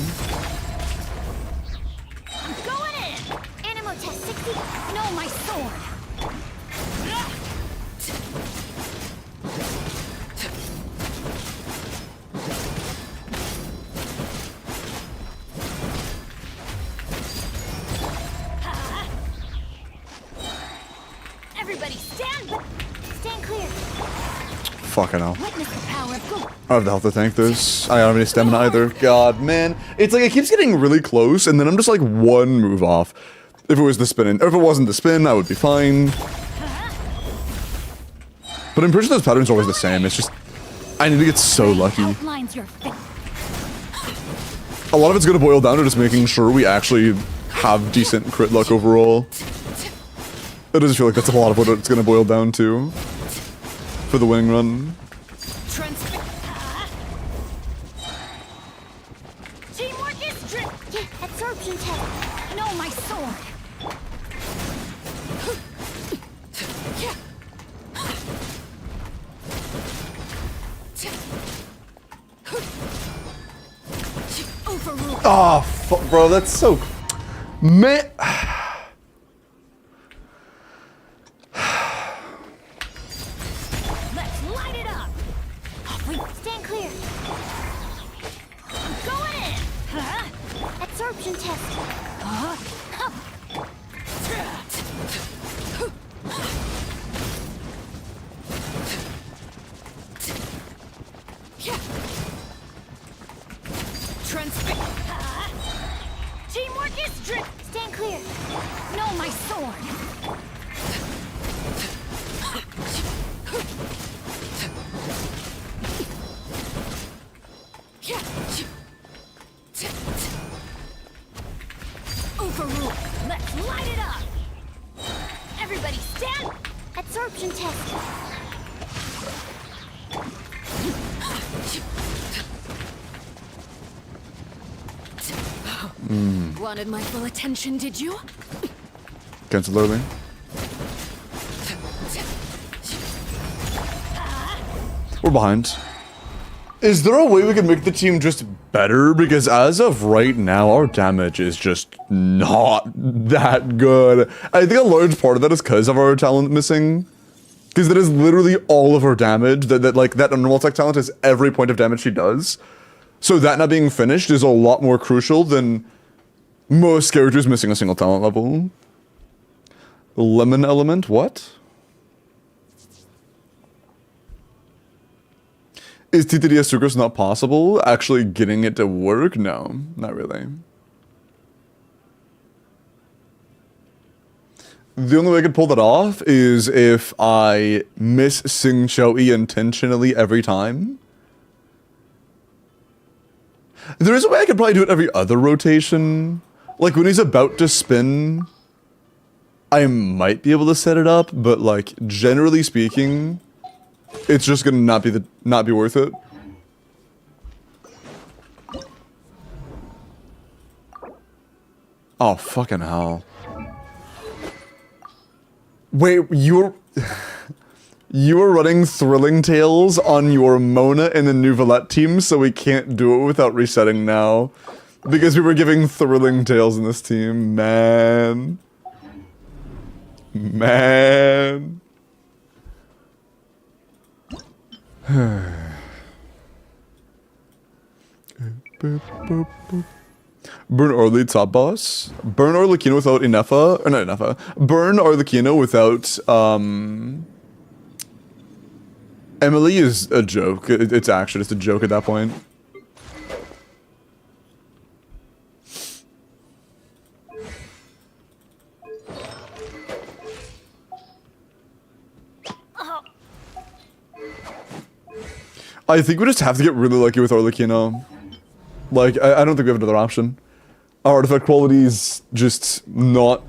I'm going in. Animal test 60. Know my sword. Everybody stand clear. Fuck, I know. Witness the power of good. I don't have the health to tank this. I don't have any stamina either. God, man. It's like it keeps getting really close, and then I'm just like one move off. If it was the spin, or if it wasn't the spin, I would be fine. But I'm pretty sure those patterns are always the same. It's just, I need to get so lucky. Outlines your fit. A lot of it's gonna boil down to just making sure we actually have decent crit luck overall. It doesn't feel like that's a lot of what it's gonna boil down to for the winning run. Teamwork is strength. Yeah, absorption test. Know my sword. Overrule. Oh, fuck, bro, that's so... Man... Let's light it up. Wait, stand clear. I'm going in. Absorption test. Transfix. Teamwork is strength. Stand clear. Know my sword. Overrule. Let's light it up. Everybody stand. Absorption test. Wanted my full attention, did you? Cancel early. We're behind. Is there a way we can make the team just better? Because as of right now, our damage is just not that good. I think a large part of that is because of our talent missing. Because that is literally all of her damage. That normal tech talent is every point of damage she does. So that not being finished is a lot more crucial than most characters missing a single talent level. Lemon element, what? Is TTDS Sucrose not possible? Actually getting it to work? No, not really. The only way I could pull that off is if I miss Sing Chou-E intentionally every time. There is a way I could probably do it every other rotation. Like when he's about to spin, I might be able to set it up, but like generally speaking, it's just gonna not be worth it. Oh fucking hell. Wait, you were running Thrilling Tales on your Mona in the Nouvellette team, so we can't do it without resetting now. Because we were giving Thrilling Tales in this team, man. Man. Burn Orly top boss. Burn Arlecchino without Inefa. Or not Inefa. Burn Arlecchino without Emily is a joke. It's actually just a joke at that point. I think we just have to get really lucky with Arlecchino. Like, I don't think we have another option. Our artifact quality is just not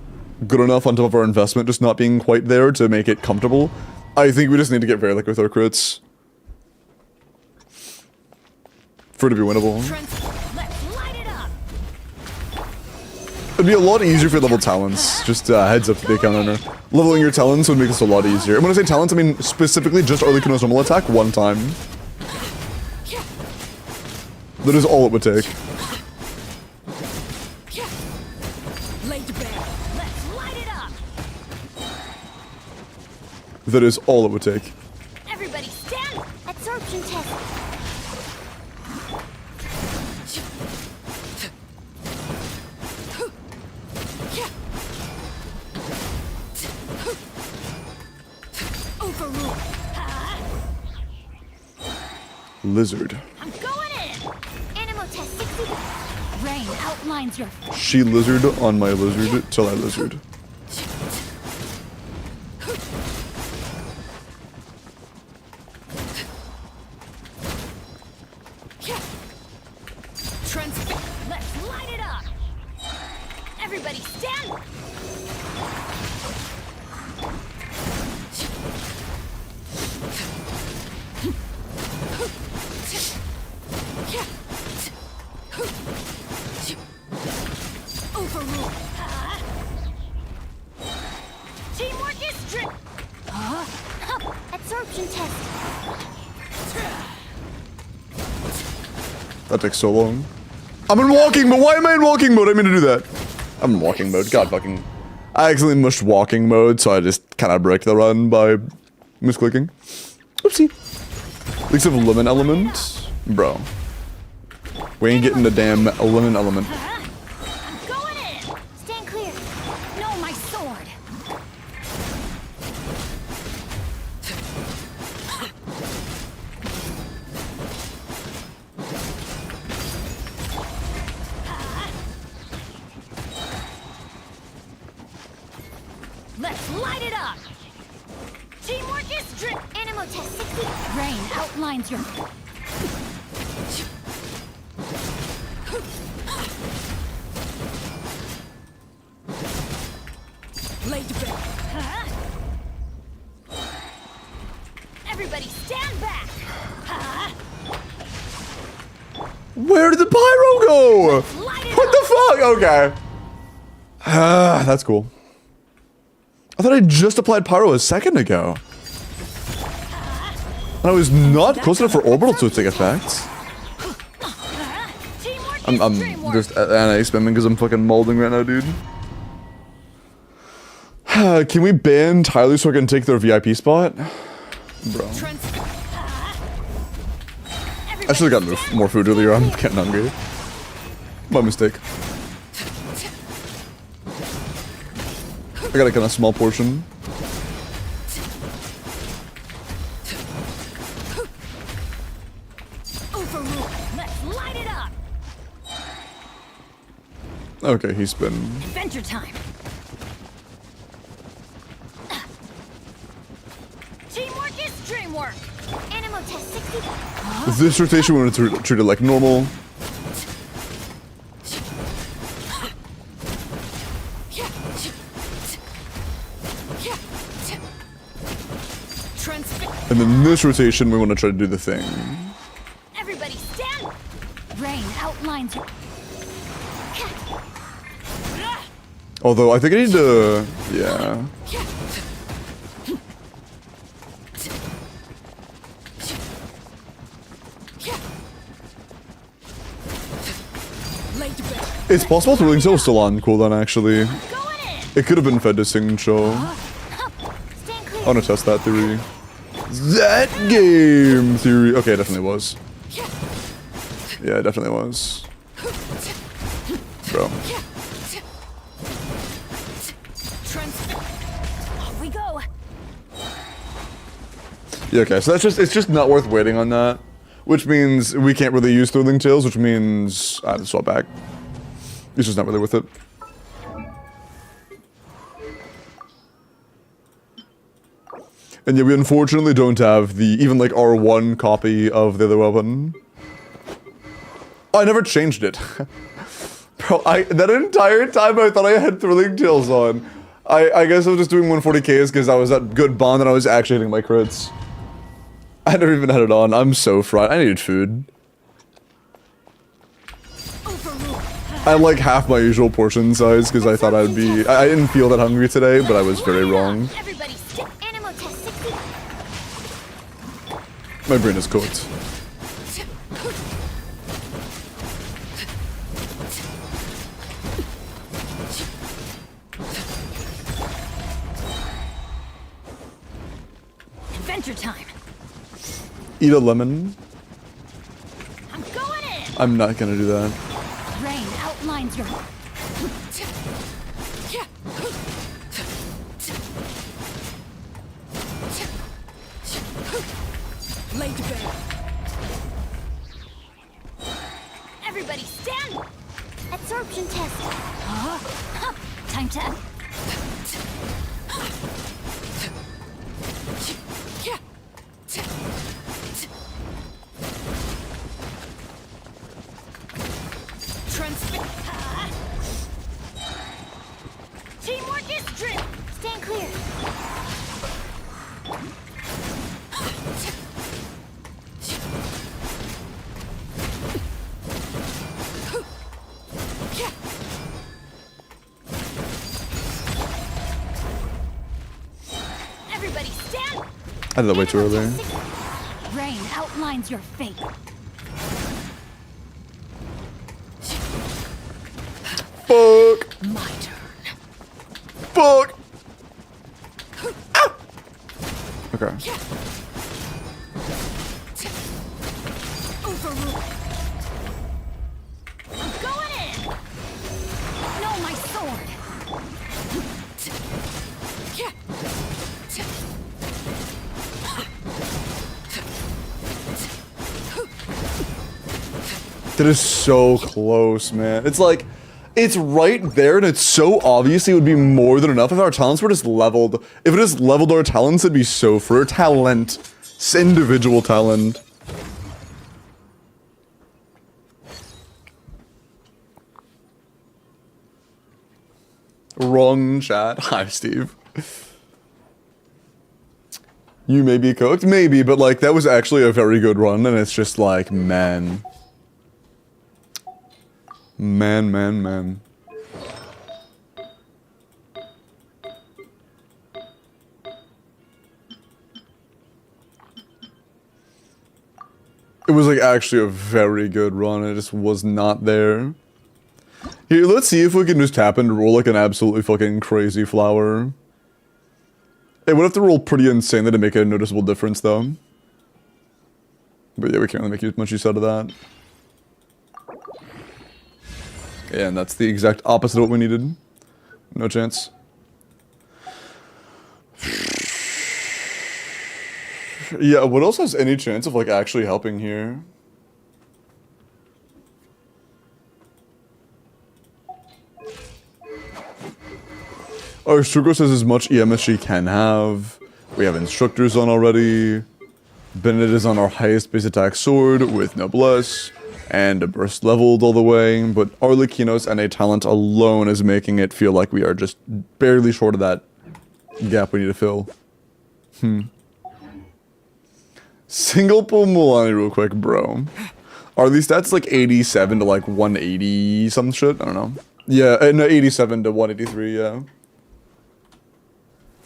good enough on top of our investment just not being quite there to make it comfortable. I think we just need to get very lucky with our crits. For it to be winnable. Let's light it up. It'd be a lot easier for level talents. Just heads up to the account owner. Leveling your talents would make this a lot easier. And when I say talents, I mean specifically just Arlecchino's normal attack one time. That is all it would take. Laid to bear. Let's light it up. That is all it would take. Everybody stand. Absorption test. Overrule. Lizard. I'm going in. Animal test 60. Rain outlines your. She lizard on my lizard till I lizard. Let's light it up. Everybody stand. Overrule. Teamwork is strict. Absorption test. That takes so long. I'm in walking mode. Why am I in walking mode? I mean to do that. I'm in walking mode. God fucking. I accidentally mushed walking mode, so I just kind of break the run by misclicking. Oopsie. At least have a lemon element. Bro. We ain't getting the damn lemon element. I'm going in. Stand clear. No, my sword. Let's light it up. Teamwork is strict. Animal test 60. Rain outlines your. Laid to bear. Everybody stand back. Where did the pyro go? Light it What the fuck? Okay. That's cool. I thought I just applied Pyro a second ago. And I was not close enough for Orbital to take effect. I'm just NA spamming because I'm fucking molding right now, dude. Can we ban Tyler so I can take their VIP spot? Bro. I should have gotten more food earlier. I'm getting hungry. My mistake. I got a kind of small portion. Let's light it up. Okay, he's been. Adventure time. Teamwork is dreamwork. Animal test 60. This rotation, we want to treat it like normal. And then this rotation, we want to try to do the thing. Everybody stand. Rain outlines. Although I think I need to, yeah. It's possible Thrilling Tail was still on cooldown actually. It could have been fed to Singcho. I want to test that theory. That game theory. Okay, it definitely was. Yeah, it definitely was. Bro. Off we go. Yeah, okay, so it's just not worth waiting on that. Which means we can't really use Thrilling Tails, which means I have to swap back. It's just not really worth it. And yeah, we unfortunately don't have the, even like R1 copy of the other weapon. Oh, I never changed it. Bro, that entire time I thought I had Thrilling Tails on. I guess I was just doing 140Ks because I was at good bond and I was actually hitting my crits. I never even had it on. I'm so fried. I needed food. I like half my usual portion size because I thought I'd be. I didn't feel that hungry today, but I was very wrong. Everybody stick. Animal test 60. My brain is cooked. Adventure time. Eat a lemon. I'm going in. I'm not gonna do that. Rain outlines your. Lay to bed. Everybody stand. Absorption test. Time to. Teamwork is drill. Stand clear. Everybody stand. I did that way too early. Rain outlines your fate. Fuck. My turn. Fuck. Ah. Okay. Overrule. I'm going in. No, my sword. That is so close, man. It's like, it's right there and it's so obviously it would be more than enough if our talents were just leveled. If it just leveled our talents, it'd be so for talent. It's individual talent. Wrong chat. Hi, Steve. You may be cooked, maybe, but like that was actually a very good run and it's just like, man. Man. actually a very good run. It just was not there. Here, let's see if we can just tap and roll like an absolutely fucking crazy flower. It would have to roll pretty insanely to make a noticeable difference, though. But yeah, we can't really make much use out of that. Yeah, and that's the exact opposite of what we needed. No chance. Yeah, what else has any chance of, like, actually helping here? Our Strugo has as much EM as she can have. We have instructors on already. Bennett is on our highest base attack sword with Noblesse. And a burst leveled all the way. But Arlecchino's NA talent alone is making it feel like we are just barely short of that gap we need to fill. Single pull Mulan real quick, bro. Are these stats like 87 to like 180 some shit? I don't know. Yeah, no, 87 to 183, yeah.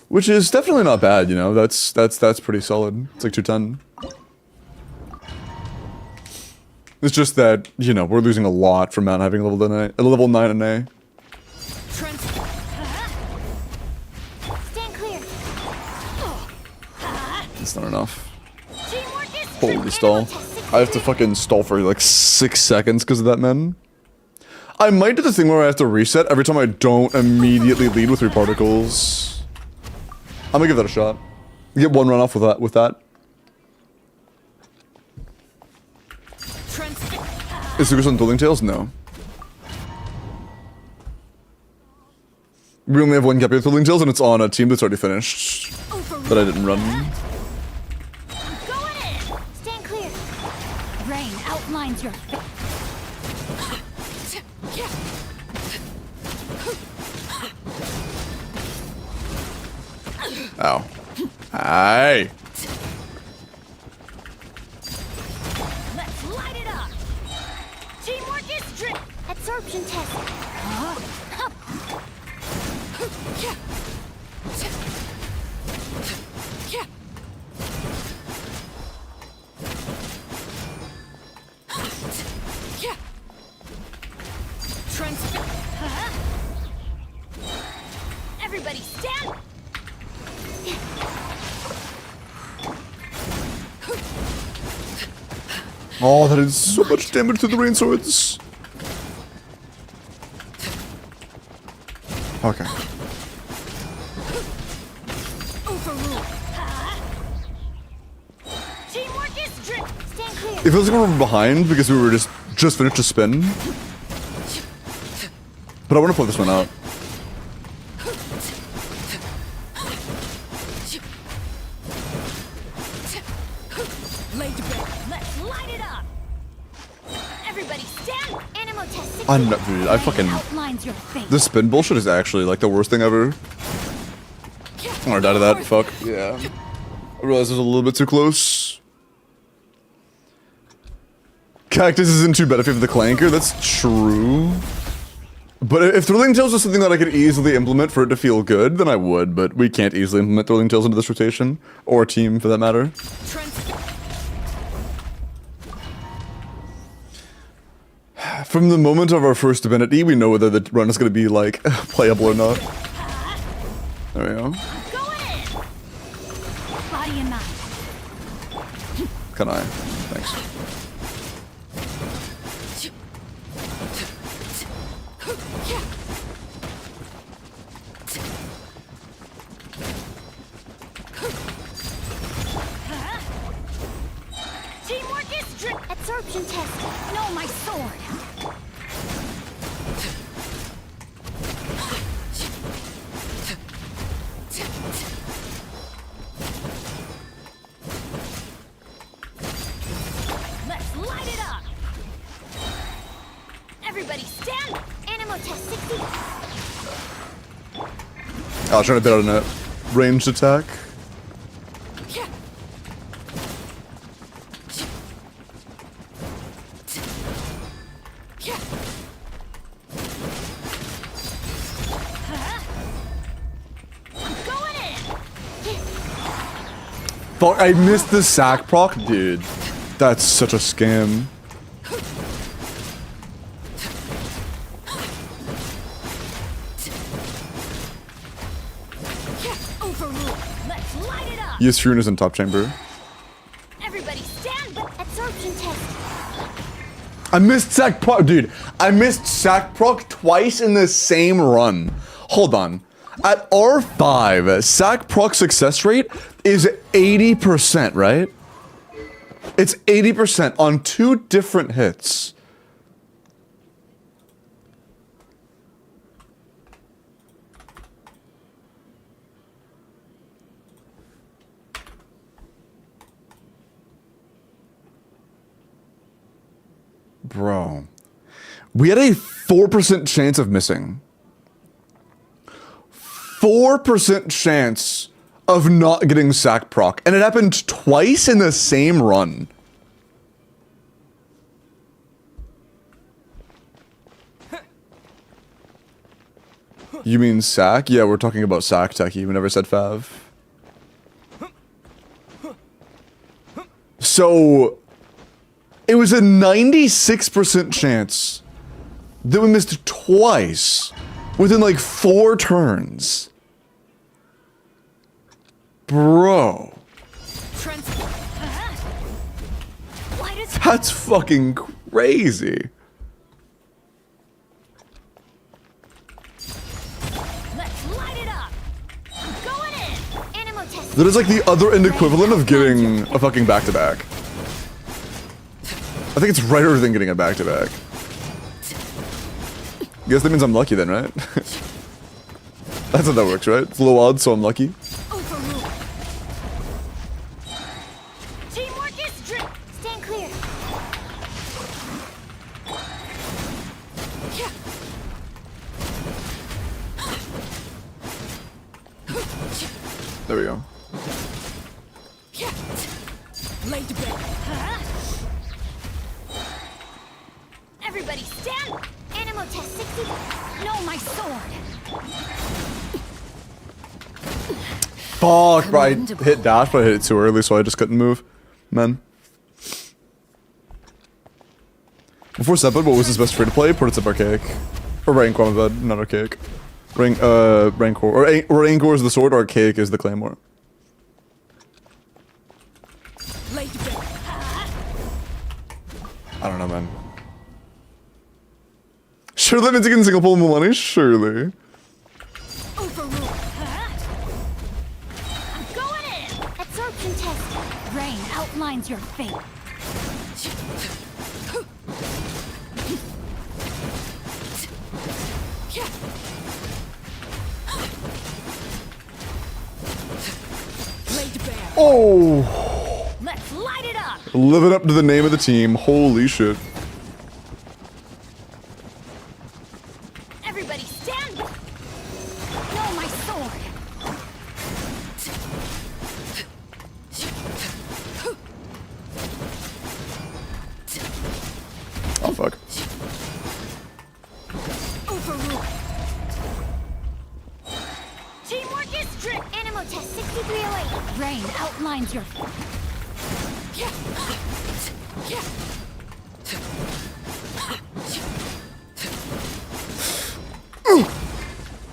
Which is definitely not bad, you know. That's pretty solid. It's like 210. It's just that, you know, we're losing a lot from not having level 9 NA. Stand clear. It's not enough. Teamwork is Holy stall. I have to fucking stall for like 6 seconds because of that, man. I might do the thing where I have to reset every time I don't immediately lead with 3 particles. I'm gonna give that a shot. Get 1 run off with that. Is Lucas on Dueling Tales? No. We only have 1 copy of Dueling Tales and it's on a team that's already finished. That I didn't run. going in. Stand clear. Rain outlines your face. Ow. Aye. Let's light it up. Teamwork is drip. Absorption test. Everybody stand. Oh, that is so much damage to the rain swords. Okay. Teamwork is drip. Stand clear. It feels like we're behind because we were just finished a spin. But I want to pull this one out. Let's light it up. Everybody stand. Animal test. I'm not, dude. I fucking. Outlines your face. This spin bullshit is actually like the worst thing ever. I'm gonna die to that. Fuck. Yeah. I realized it was a little bit too close. Cactus isn't too bad if you have the clanker. That's true. But if Thrilling Tales was something that I could easily implement for it to feel good, then I would. But we can't easily implement Thrilling Tales into this rotation. Or team, for that matter. From the moment of our first divinity, we know whether the run is going to be, like, playable or not. There we go. Going in. Body and mind. Can I? Thanks. Teamwork is drip. Absorption test. No, my sword. Let's light it up. Everybody stand. Animal test 60. I was trying to bid on a ranged attack. Fuck, I missed the sack proc, dude. That's such a scam. Overrule. Let's light it up. Yes, Fune is in top chamber. Everybody stand. Absorption test. I missed sack proc, dude. I missed sack proc twice in the same run. Hold on. At R5, sack proc success rate is 80%, right? It's 80% on 2 different hits. Bro. We had a 4% chance of missing. 4% chance of not getting sack proc. And it happened twice in the same run. You mean sack? Yeah, we're talking about sack, Techie. We never said fav. So, it was a 96% chance that we missed twice within like 4 turns. Bro. That's fucking crazy. Let's light it up. I'm going in. Animal test. That is like the other end equivalent of getting a fucking back-to-back. I think it's righter than getting a back-to-back. Guess that means I'm lucky then, right? That's how that works, right? It's low odds, so I'm lucky. Overrule. Teamwork is drip. Stand clear. There we go. Laid to bed. Everybody stand. Animal test 60. No, my sword. Fuck, bro. I hit dash, but I hit it too early, so I just couldn't move. Man. Before Sepid, what was his best free-to-play? Prototype Archaic. Or Rancor, my bad. Not Archaic. Rancor. Or Rancor is the sword, Archaic is the claymore. Laid to bed. I don't know, man. Surely that means you can single pull money? Surely. Overrule. I'm going in. Absorption test. Rain outlines your fate. Laid to bear. Oh! Let's light it up. Living up to the name of the team. Holy shit. Everybody stand. No, my sword. Oh, fuck. Overrule. Teamwork is strict. Animal test 6308. Rain outlines your.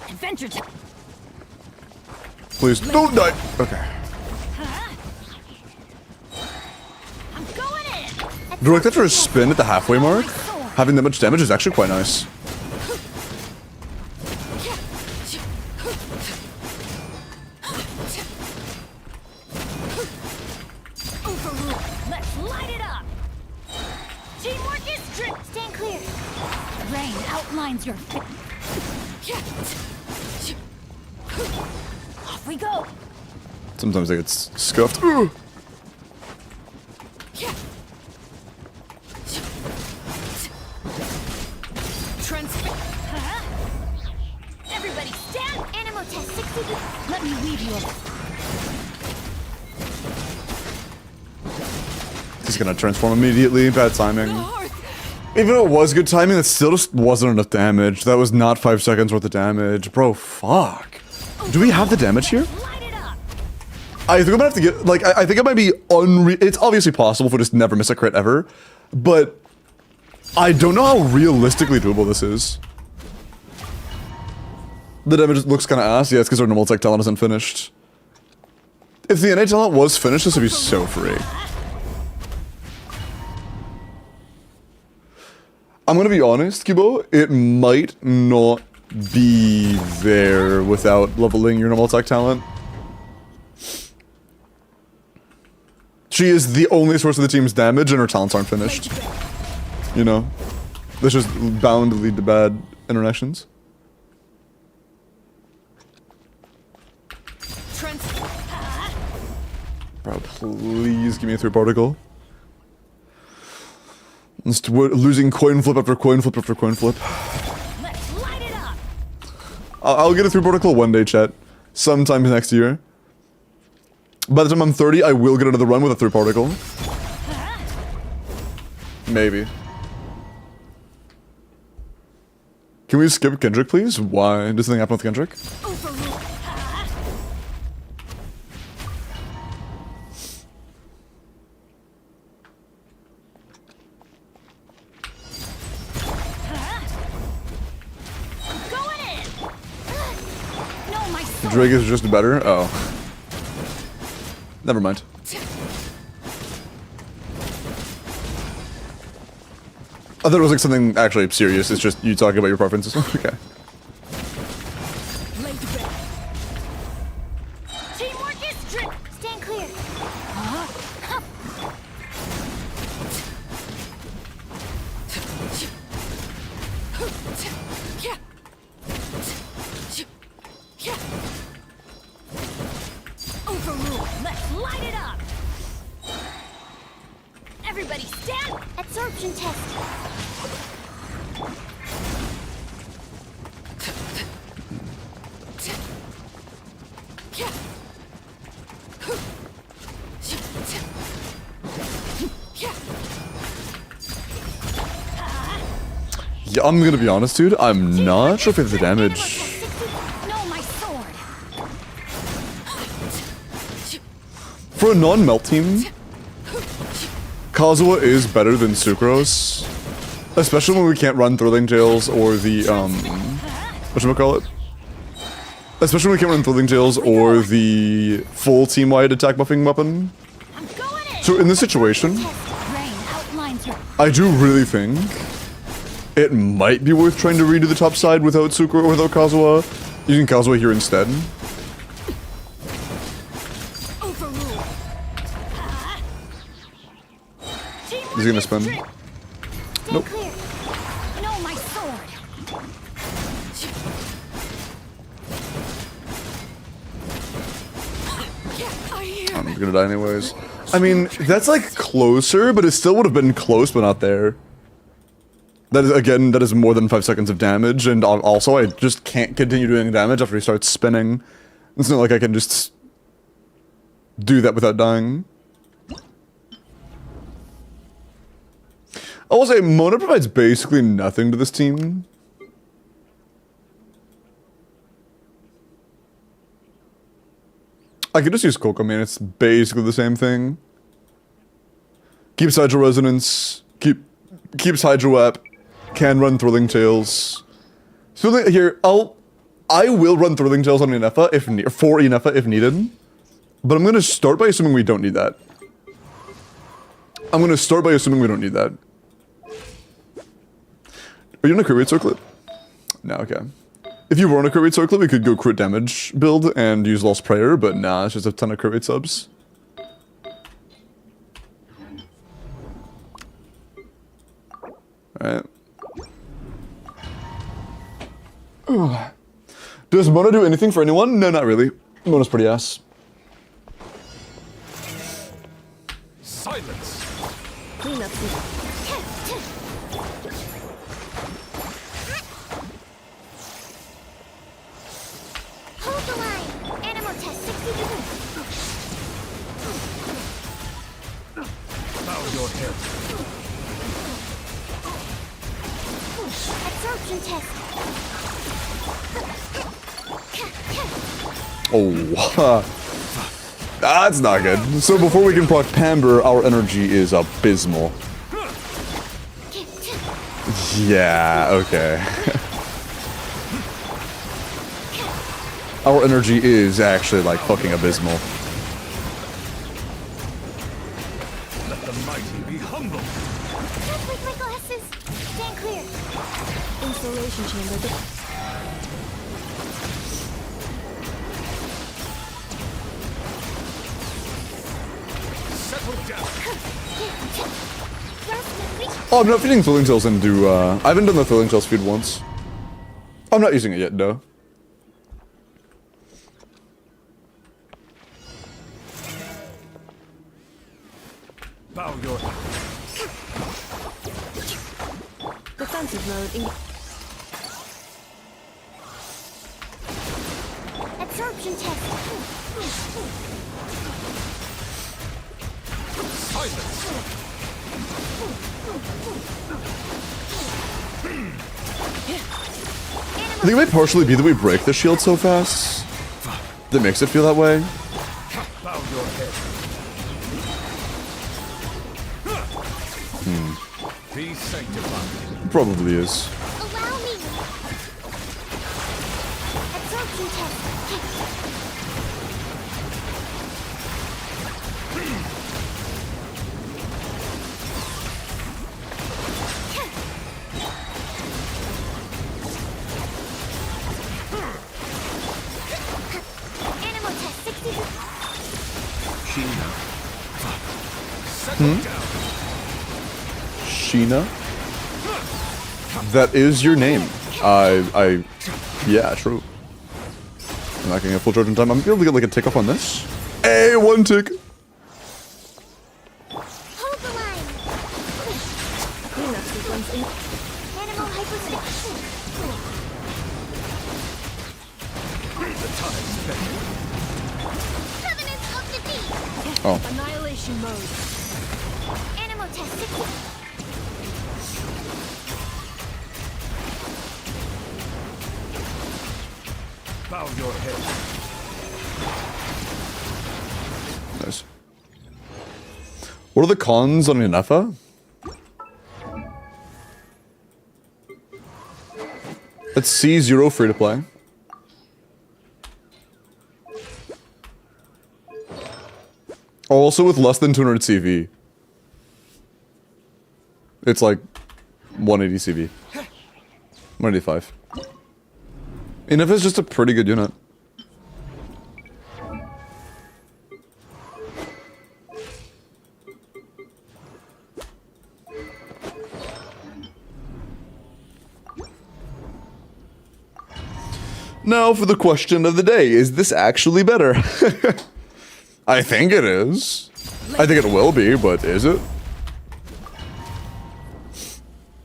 Adventure time. Please don't die. Okay. I'm going in. Do you like that for a spin at the halfway mark? Having that much damage is actually quite nice. Overrule. Let's light it up. Teamwork is strict. Stand clear. Rain outlines your. Off we go. Sometimes it gets scuffed. Ooh. Everybody stand. Animal test 60. Let me weave you up. He's gonna transform immediately. Bad timing. Even though it was good timing, that still just wasn't enough damage. That was not 5 seconds worth of damage. Bro, fuck. Do we have the damage here? Light it up. I think I'm gonna have to get, like, I think it might be it's obviously possible for just never miss a crit ever, but I don't know how realistically doable this is. The damage looks kind of ass. Yeah, it's because our normal tech talent isn't finished. If the NA talent was finished, this would be so free. I'm gonna be honest, Kubo, it might not be there without leveling your normal tech talent. She is the only source of the team's damage and her talents aren't finished. You know? That's just bound to lead to bad interactions. Bro, please give me a 3 particle. Just losing coin flip after coin flip after coin flip. Let's light it up. I'll get a 3 particle one day, chat. Sometime next year. By the time I'm 30, I will get another run with a 3 particle. Maybe. Can we skip Kendrick, please? Why? Does something happen with Kendrick? Drake is just better? Oh. Never mind. I thought it was like something actually serious. It's just you talking about your preferences. Okay. Teamwork is strict. Stand clear. Overrule. Let's light it up. Everybody stand. Absorption test. Yeah, I'm gonna be honest, dude. I'm not sure if it's the damage. No, my sword. For a non-melt team, Kazuha is better than Sucrose. Especially when we can't run Thrilling Tales or the, whatchamacallit? Especially when we can't run Thrilling Tales or the full team-wide attack buffing weapon. So in this situation, I do really think it might be worth trying to redo the top side without Sucrose or without Kazuha. Using Kazuha here instead. Is he gonna spin? Nope. No, my sword. I'm gonna die anyways. I mean, that's like closer, but it still would have been close, but not there. That is, again, that is more than 5 seconds of damage, and also I just can't continue doing damage after he starts spinning. It's not like I can just do that without dying. I will say, Mona provides basically nothing to this team. I could just use Coco, man. It's basically the same thing. Keeps Hydro Resonance. Keeps Hydro Web. Can run Thrilling Tales. So here, I will run Thrilling Tales on Inefa for Inefa if needed. But I'm gonna start by assuming we don't need that. I'm gonna start by assuming we don't need that. Are you on a crit rate circlet? No, okay. If you were on a crit rate circlet, we could go crit damage build and use Lost Prayer, but nah, it's just a ton of crit rate subs. Alright. Does Mona do anything for anyone? No, not really. Mona's pretty ass. Silence. Hold the line. Animal test 60 degrees. Bow your head. Absorption test. Oh, That's not good. So before we can proc Pamber, our energy is abysmal. Yeah, okay. Our energy is actually like fucking abysmal. Let the mighty be humble. Can't break my glasses. Stand clear. Installation chamber. Settle down. Oh, I'm not feeding Thrilling Tales into, I haven't done the Thrilling Tales feed once. I'm not using it yet, no. Bow your head. Defensive mode in. Absorption test. Silence. I think it might partially be that we break the shield so fast that makes it feel that way. Bow your head. Be sanctified. Probably is. Allow me. Absorption test. Animal test 60. Settle down. Sheena? That is your name. Yeah, true. I'm not getting a full charge in time. I'm able to get like a tick off on this. Hey, one tick. Hold the line. Cleanup sequence in. Animal hypostasis. Covenants of the deep. Oh. Annihilation mode. Animal test 60. Bow your head. Nice. What are the cons on Inefa? It's C0 free to play. Also with less than 200 CV. It's like 180 CV. 185. Inefa is just a pretty good unit. Now for the question of the day, is this actually better? I think it is. I think it will be, but is it?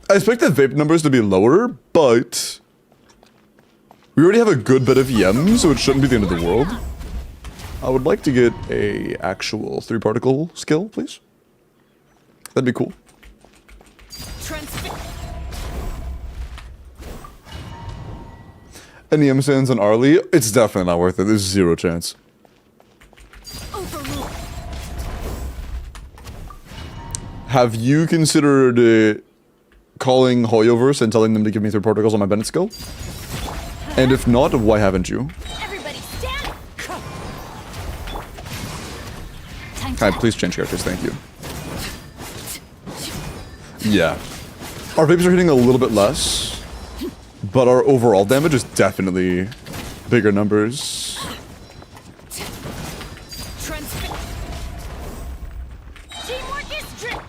I expect the vape numbers to be lower, but we already have a good bit of EM, so it shouldn't be the end of the world. I would like to get a actual 3-particle skill, please. That'd be cool. And EM stands on Arlie, it's definitely not worth it. There's 0 chance. Have you considered calling Hoyoverse and telling them to give me 3 particles on my Bennett skill? And if not, why haven't you? Everybody stand. Can I please change characters? Thank you. Yeah. Our vapes are hitting a little bit less, but our overall damage is definitely bigger numbers. Teamwork is drip.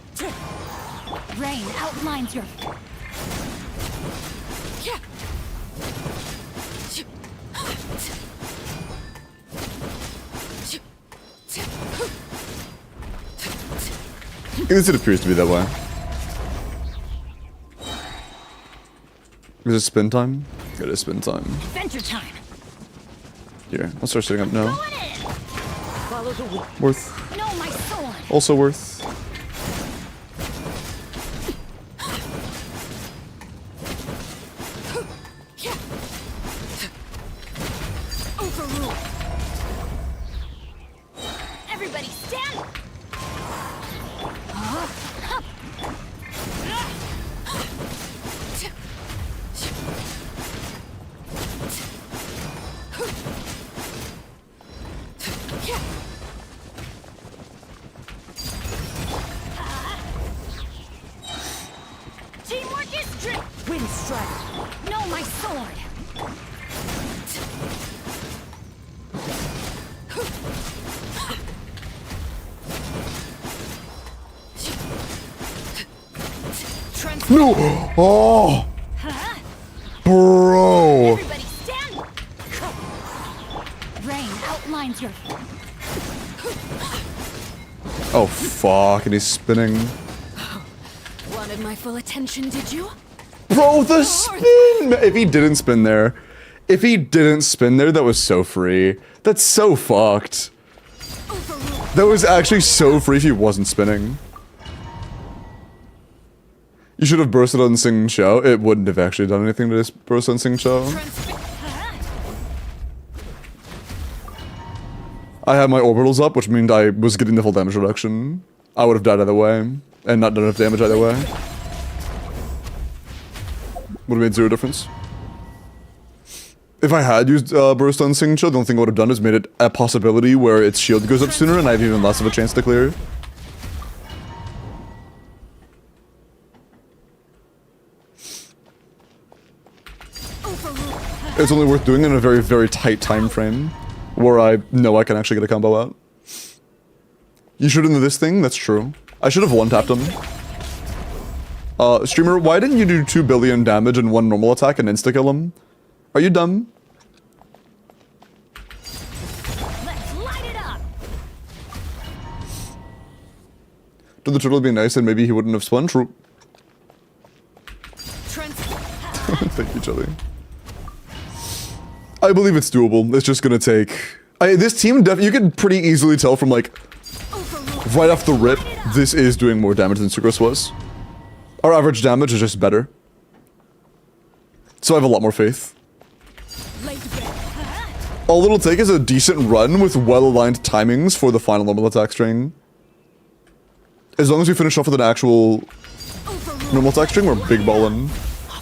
Rain outlines your. At least it appears to be that way. Is it spin time? It is spin time. Adventure time. Here, let's start setting up now. Going in. Follow the wind. Worth. No, my sword. Also worth. Overrule. sword. No! Oh! Bro! Everybody stand. Rain outlines your. Oh, fuck. And he's spinning. Wanted my full attention, did you? Bro, the spin! If he didn't spin there. If he didn't spin there, that was so free. That's so fucked. That was actually so free if he wasn't spinning. You should have bursted on Sing Show. It wouldn't have actually done anything to this burst on Sing Show. I had my orbitals up, which meant I was getting the full damage reduction. I would have died either way, and not done enough damage either way. Would have made zero difference. If I had used burst on Sing Show, the only thing I would have done is made it a possibility where its shield goes up sooner, and I have even less of a chance to clear. It's only worth doing in a very, very tight time frame, where I know I can actually get a combo out. You should into this thing? That's true. I should have one-tapped him. Streamer, why didn't you do 2 billion damage in one normal attack and insta-kill him? Are you dumb? Let's light it up. To the turtle be nice and maybe he wouldn't have spun? True. Thank you, Chili. I believe it's doable. It's just gonna take... this team, you can pretty easily tell from, like, right off the rip, this is doing more damage than Sucrose was. Our average damage is just better. So I have a lot more faith. All it'll take is a decent run with well-aligned timings for the final normal attack string. As long as we finish off with an actual normal attack string, we're big ballin'.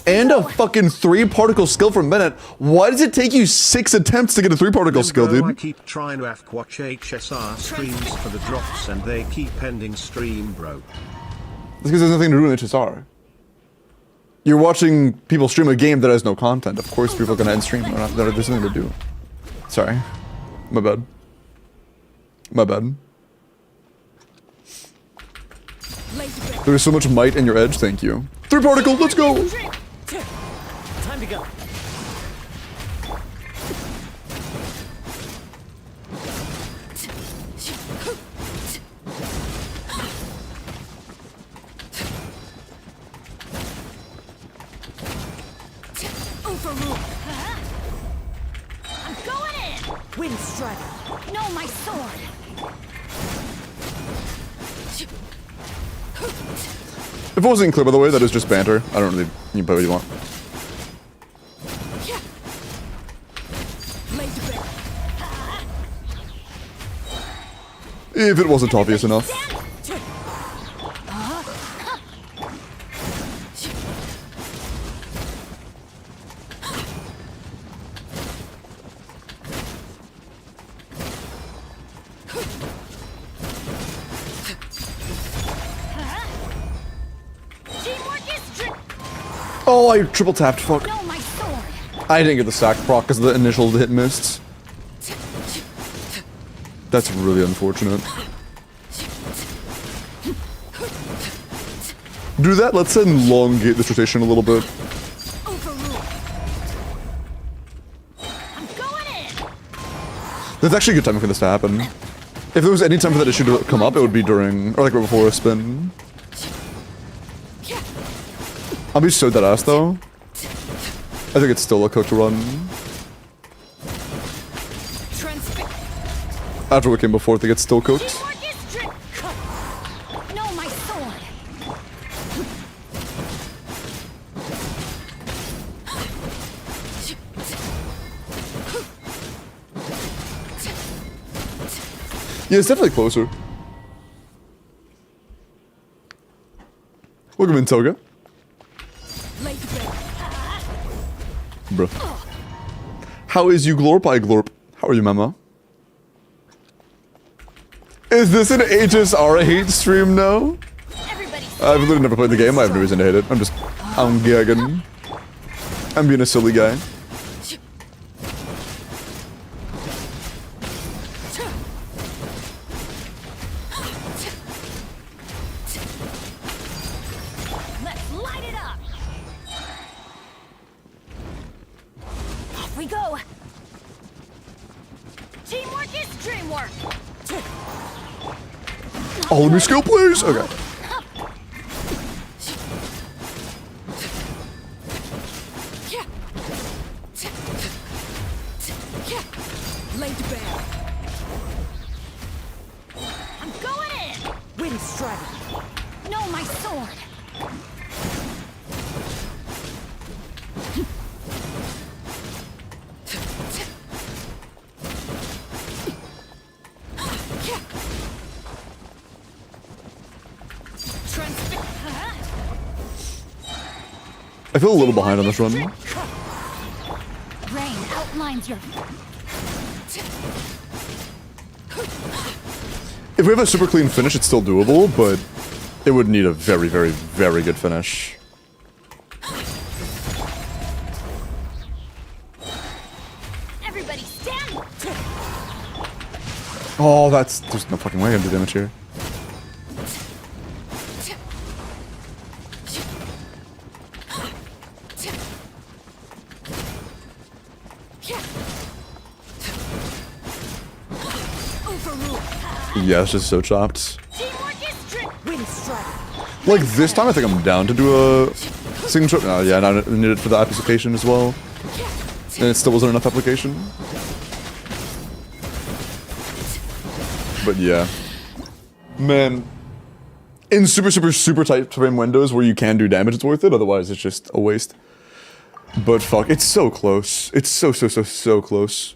And a fucking 3-particle skill per minute. Why does it take you 6 attempts to get a 3-particle skill, dude? I keep trying to watch HSR streams for the drops and they keep ending stream, bro. That's because there's nothing to do in HSR. You're watching people stream a game that has no content. Of course people are gonna end stream. There's nothing to do. Sorry. My bad. My bad. There is so much might in your edge, thank you. 3-particle, let's go! Time to go. I'm going in. Wind strike. No, my sword. If it wasn't clear, by the way, that is just banter. I don't really... You can play what you want. If it wasn't obvious enough. Oh, I triple tapped, fuck. No, my sword. I didn't get the sack proc because the initial hit missed. That's really unfortunate. Do that, let's elongate this rotation a little bit. I'm going in. There's actually a good timing for this to happen. If there was any time for that issue to come up, it would be during, or like right before a spin. I'll be so dead ass though. I think it's still a cooked run. After what came before, I think it's still cooked. No, my sword. Yeah, it's definitely closer. Welcome in, Toga. Bruh. How is you glorp? I glorp. How are you, mama? Is this an HSR hate stream now? I've literally never played the game. I have no reason to hate it. I'm gagging. I'm being a silly guy. Let's light it up. Off we go. Teamwork is dreamwork. Oh, let me skill, please. Okay. Laid bare. I'm going in. Wind strike. No, my sword. I feel a little behind on this run. Rain outlines your. If we have a super clean finish, it's still doable, but it would need a very, very, very good finish. Everybody stand. Oh, there's no fucking way I can do damage here. Yeah, it's just so chopped. Wind strike. Like this time, I think I'm down to do a single trip. Oh, yeah, and I need it for the application as well. And it still wasn't enough application. But yeah. Man. In super, super, super tight frame windows where you can do damage, it's worth it. Otherwise, it's just a waste. But fuck, it's so close. It's so, so, so, so close.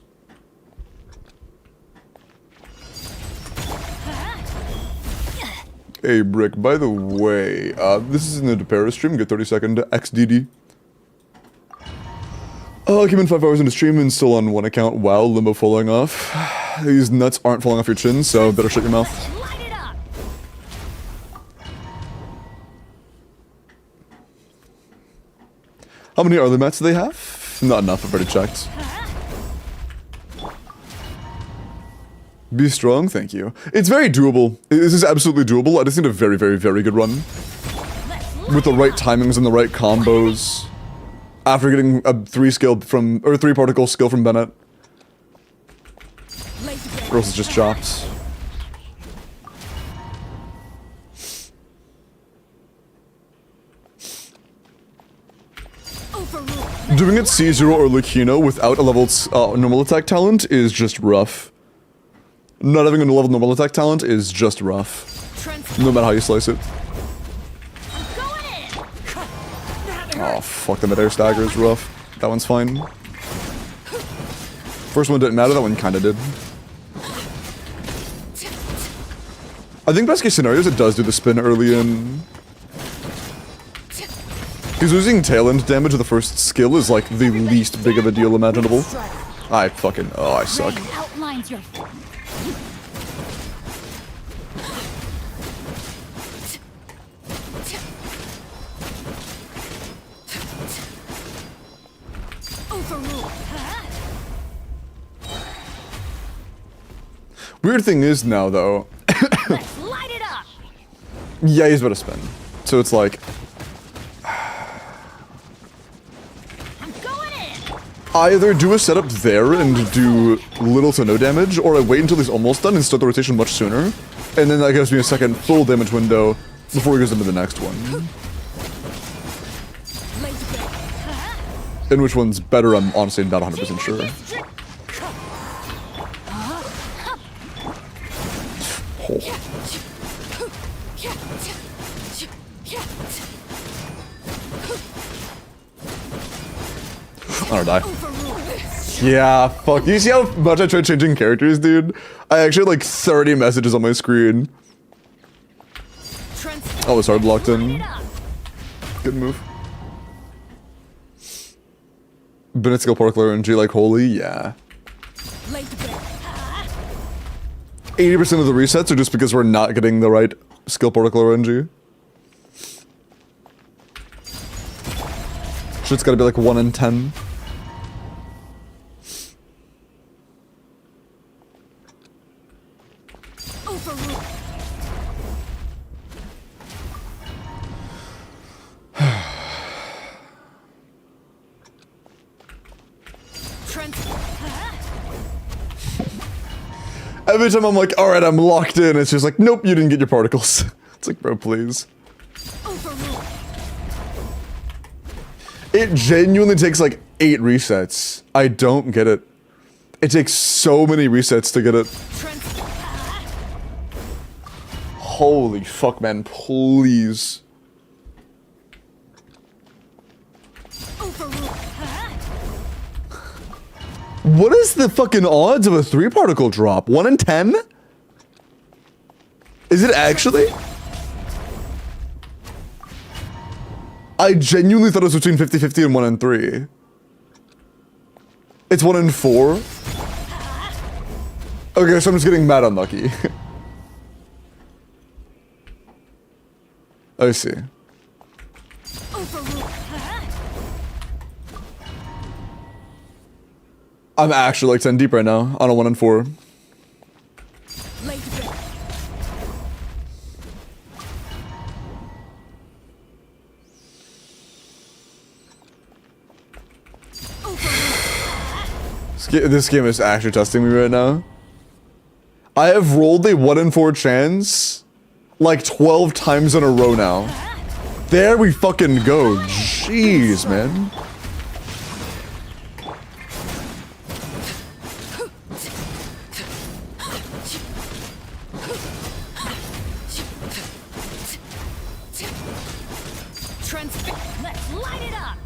Hey, Brick, by the way, this is in the Paris stream. Get 30-second XDD. Oh, I came in 5 hours into stream and still on one account. Wow, limbo falling off. These nuts aren't falling off your chin, so better shut your mouth. Light it up. How many early mats do they have? Not enough, I've already checked. Be strong, thank you. It's very doable. This is absolutely doable. I just need a very, very, very good run. With the right timings and the right combos. After getting a 3 particle skill from Bennett. Or else it's just chops. Doing it C0 or Lucino without a leveled normal attack talent is just rough. Not having a level normal attack talent is just rough. No matter how you slice it. Oh fuck, the mid-air stagger is rough. That one's fine. First one didn't matter, that one kinda did. I think best case scenario is it does do the spin early in. He's losing tail end damage of the first skill is like the least big of a deal imaginable. I suck. Outlines your. Weird thing is now though. Let's light it up. Yeah, he's about to spin. So it's like I'm going in. either do a setup there and do little to no damage, or I wait until he's almost done and start the rotation much sooner. And then that gives me a second full damage window before he goes into the next one. And which one's better, I'm honestly not 100% sure. Oh. I'm gonna die. Yeah, fuck. You see how much I tried changing characters, dude? I actually had like 30 messages on my screen. Oh, it's hard locked in. Good move. Bennett skill parkler and G like holy, yeah. 80% of the resets are just because we're not getting the right skill particle RNG. Should shit's gotta be like 1 in 10. Overruled. Every time I'm like, alright, I'm locked in, it's just like, nope, you didn't get your particles. It's like, bro, please. Overruled. It genuinely takes like 8 resets. I don't get it. It takes so many resets to get it. Holy fuck, man, please. Overruled. What is the fucking odds of a 3 particle drop? 1 in 10? Is it actually? I genuinely thought it was between 50-50 and 1 in 3. It's 1 in 4? Okay, so I'm just getting mad unlucky. I see. Overruled. I'm actually like 10 deep right now on a 1 in 4. Laid bare. This game is actually testing me right now. I have rolled a 1 in 4 chance like 12 times in a row now. There we fucking go. Jeez, man. Let's light it up.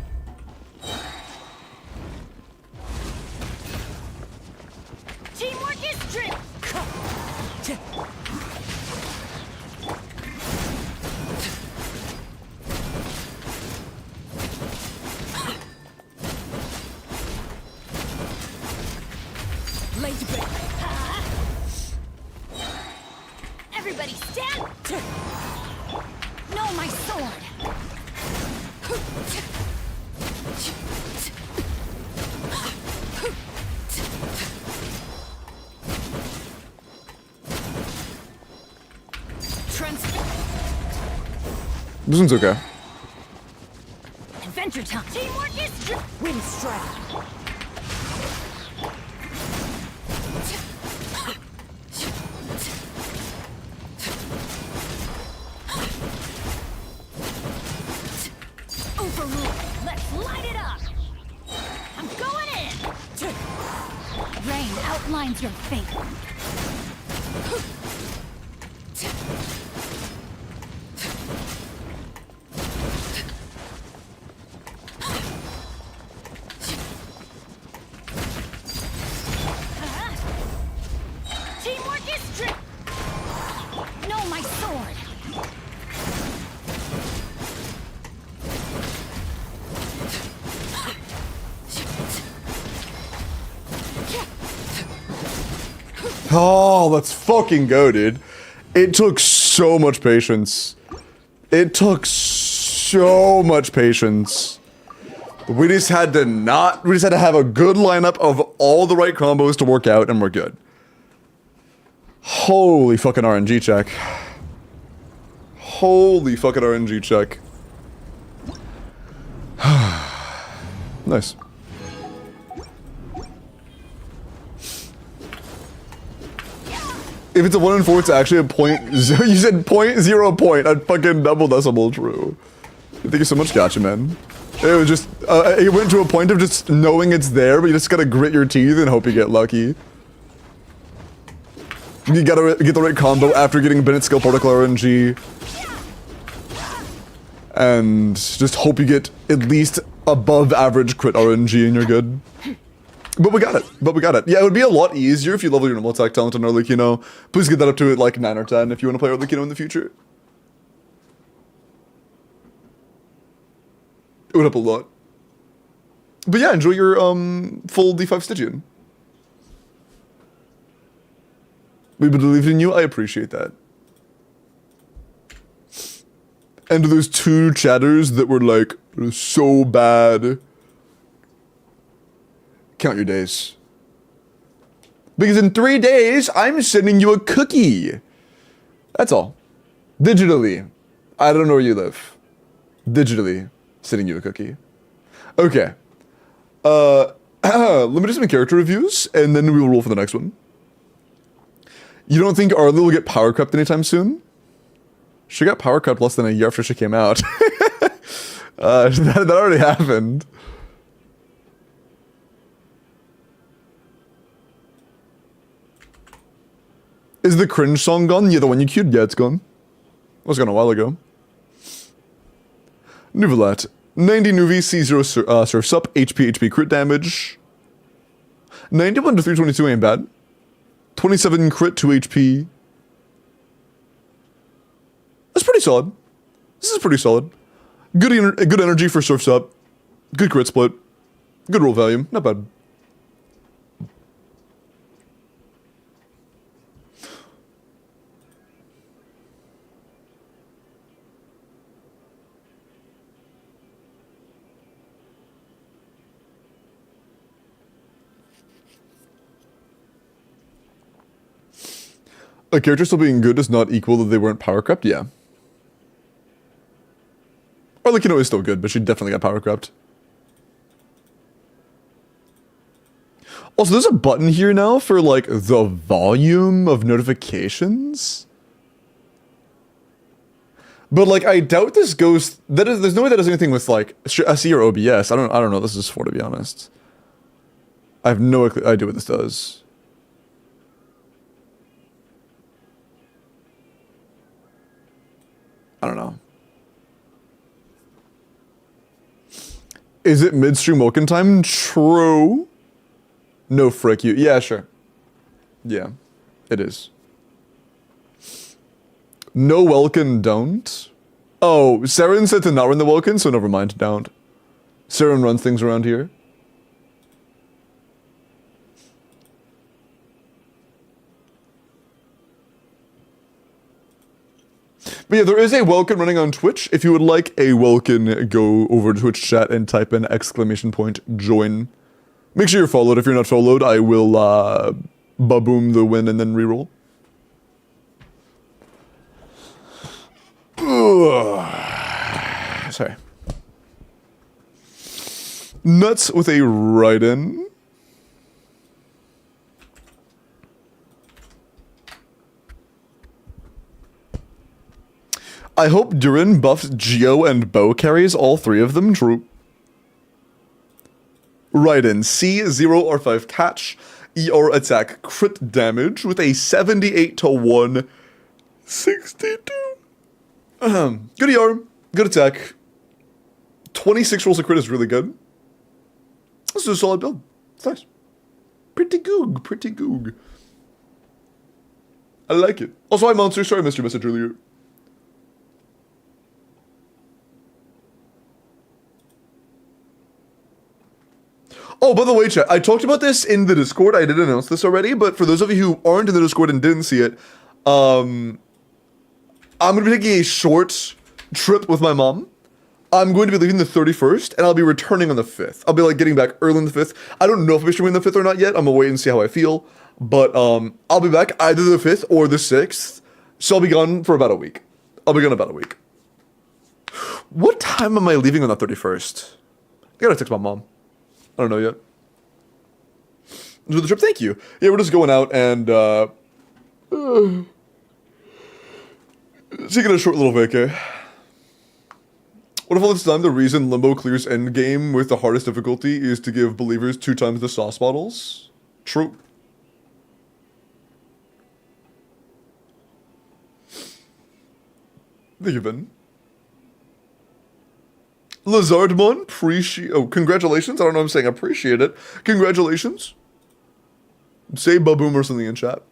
Teamwork is drip. Laid bare. Everybody stand. No, my sword. This one's okay. Adventure time. Teamwork is wind strike. Overruled. Let's light it up. I'm going in. Rain outlines your fate. Teamwork is drip. No, my sword. Oh, let's fucking go, dude. It took so much patience. It took so much patience. We just had to have a good lineup of all the right combos to work out, and we're good. Holy fucking RNG check. Holy fucking RNG check. Nice. If it's a 1 in 4, it's actually a point. You said 0.0 point. A fucking double decimal true. Thank you so much, gotcha, man. It was just, it went to a point of just knowing it's there, but you just gotta grit your teeth and hope you get lucky. You gotta get the right combo after getting Bennett skill particle RNG. And just hope you get at least above average crit RNG and you're good. But we got it. Yeah, it would be a lot easier if you level your normal attack talent on Arlecchino. Please get that up to like 9 or 10 if you want to play Arlecchino in the future. It would help a lot. But yeah, enjoy your full D5 Stygian. We believe in you. I appreciate that. And to those two chatters that were like, so bad. Count your days. Because in 3 days, I'm sending you a cookie. That's all. Digitally. I don't know where you live. Digitally sending you a cookie. Okay. Let me do some character reviews, and then we will roll for the next one. You don't think Arlo will get power crept anytime soon? She got power crept less than a year after she came out. That already happened. Is the cringe song gone? Yeah, the one you queued? Yeah, it's gone. It was gone a while ago. Nuvelat. 90 Nuvi, C0 surfs up, HP crit damage. 91 to 322 ain't bad. 27 crit to HP. That's pretty solid. This is pretty solid. Good energy for surfs up. Good crit split. Good roll value. Not bad. A character still being good does not equal that they weren't power crept? Yeah. Arlecchino is still good, but she definitely got power crept. Also, there's a button here now for, like, the volume of notifications. But, like, I doubt this goes... there's no way that does anything with, like, SE or OBS. I don't know what this is for, to be honest. I have no idea what this does. I don't know. Is it midstream Welkin time? True. No frick you. Yeah, sure. Yeah, it is. No Welkin don't. Oh, Saren said to not run the Welkin, so never mind, don't. Saren runs things around here. But yeah, there is a Welkin running on Twitch. If you would like a Welkin, go over to Twitch chat and type in !join. Make sure you're followed. If you're not followed, I will baboom the win and then reroll. Sorry. Nuts with a write-in. I hope Durin buffs Geo and Bow carries all three of them. True. Write-in. C0 R5 catch. ER attack crit damage with a 78 to 1. 62. Good ER. Good attack. 26 rolls of crit is really good. This is a solid build. It's nice. Pretty goog. Pretty goog. I like it. Also, hi Monster. Sorry I missed your message earlier. Oh, by the way, chat, I talked about this in the Discord. I did announce this already, but for those of you who aren't in the Discord and didn't see it, I'm going to be taking a short trip with my mom. I'm going to be leaving the 31st, and I'll be returning on the 5th. I'll be, like, getting back early on the 5th. I don't know if I'll be streaming the 5th or not yet. I'm going to wait and see how I feel. But, I'll be back either the 5th or the 6th. So I'll be gone for about a week. What time am I leaving on the 31st? I gotta text my mom. I don't know yet. Enjoy the trip, thank you. Yeah, we're just going out and, taking a short little vacay. What if all this time the reason Limbo clears endgame with the hardest difficulty is to give believers 2 times the sauce bottles? True. Thank you, Ben. Lazardmon, congratulations. I don't know if I'm saying appreciate it. Congratulations. Say baboom or something in chat.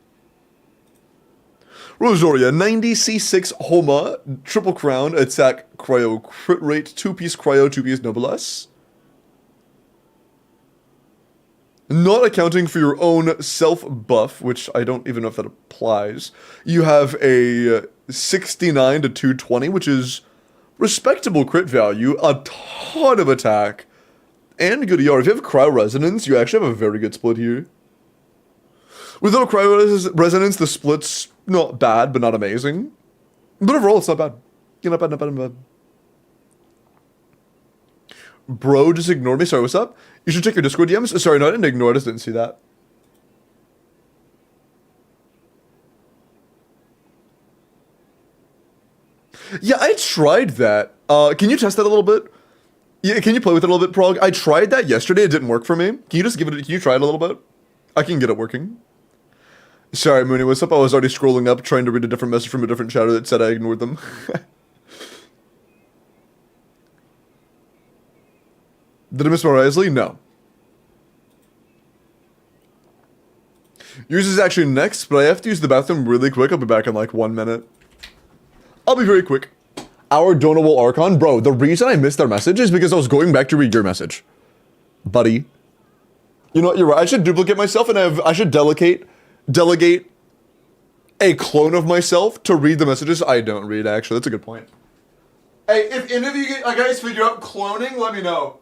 Rosoria, 90 C6 Homa, triple crown, attack, cryo, crit rate, 2-piece cryo, 2-piece noblesse. Not accounting for your own self buff, which I don't even know if that applies. You have a 69 to 220, which is Respectable crit value, a ton of attack, and good ER. If you have Cryo Resonance, you actually have a very good split here. Without Cryo Resonance, the split's not bad, but not amazing. But overall, it's not bad. Yeah, not bad, not bad, not bad. Bro, just ignore me. Sorry, what's up? You should check your Discord DMs. Sorry, no, I didn't ignore it. I just didn't see that. Yeah, I tried that. Can you test that a little bit? Yeah, can you play with it a little bit, Prog? I tried that yesterday. It didn't work for me. Can you just give it? Can you try it a little bit? I can get it working. Sorry, Mooney, what's up? I was already scrolling up, trying to read a different message from a different chatter that said I ignored them. Did I miss more Isley? No. Yours is actually next, but I have to use the bathroom really quick. I'll be back in like 1 minute. I'll be very quick. Our Donable Archon. Bro, the reason I missed their message is because I was going back to read your message. Buddy. You know what, you're right. I should duplicate myself and I should delegate a clone of myself to read the messages I don't read, actually. That's a good point. Hey, if any of you guys figure out cloning, let me know.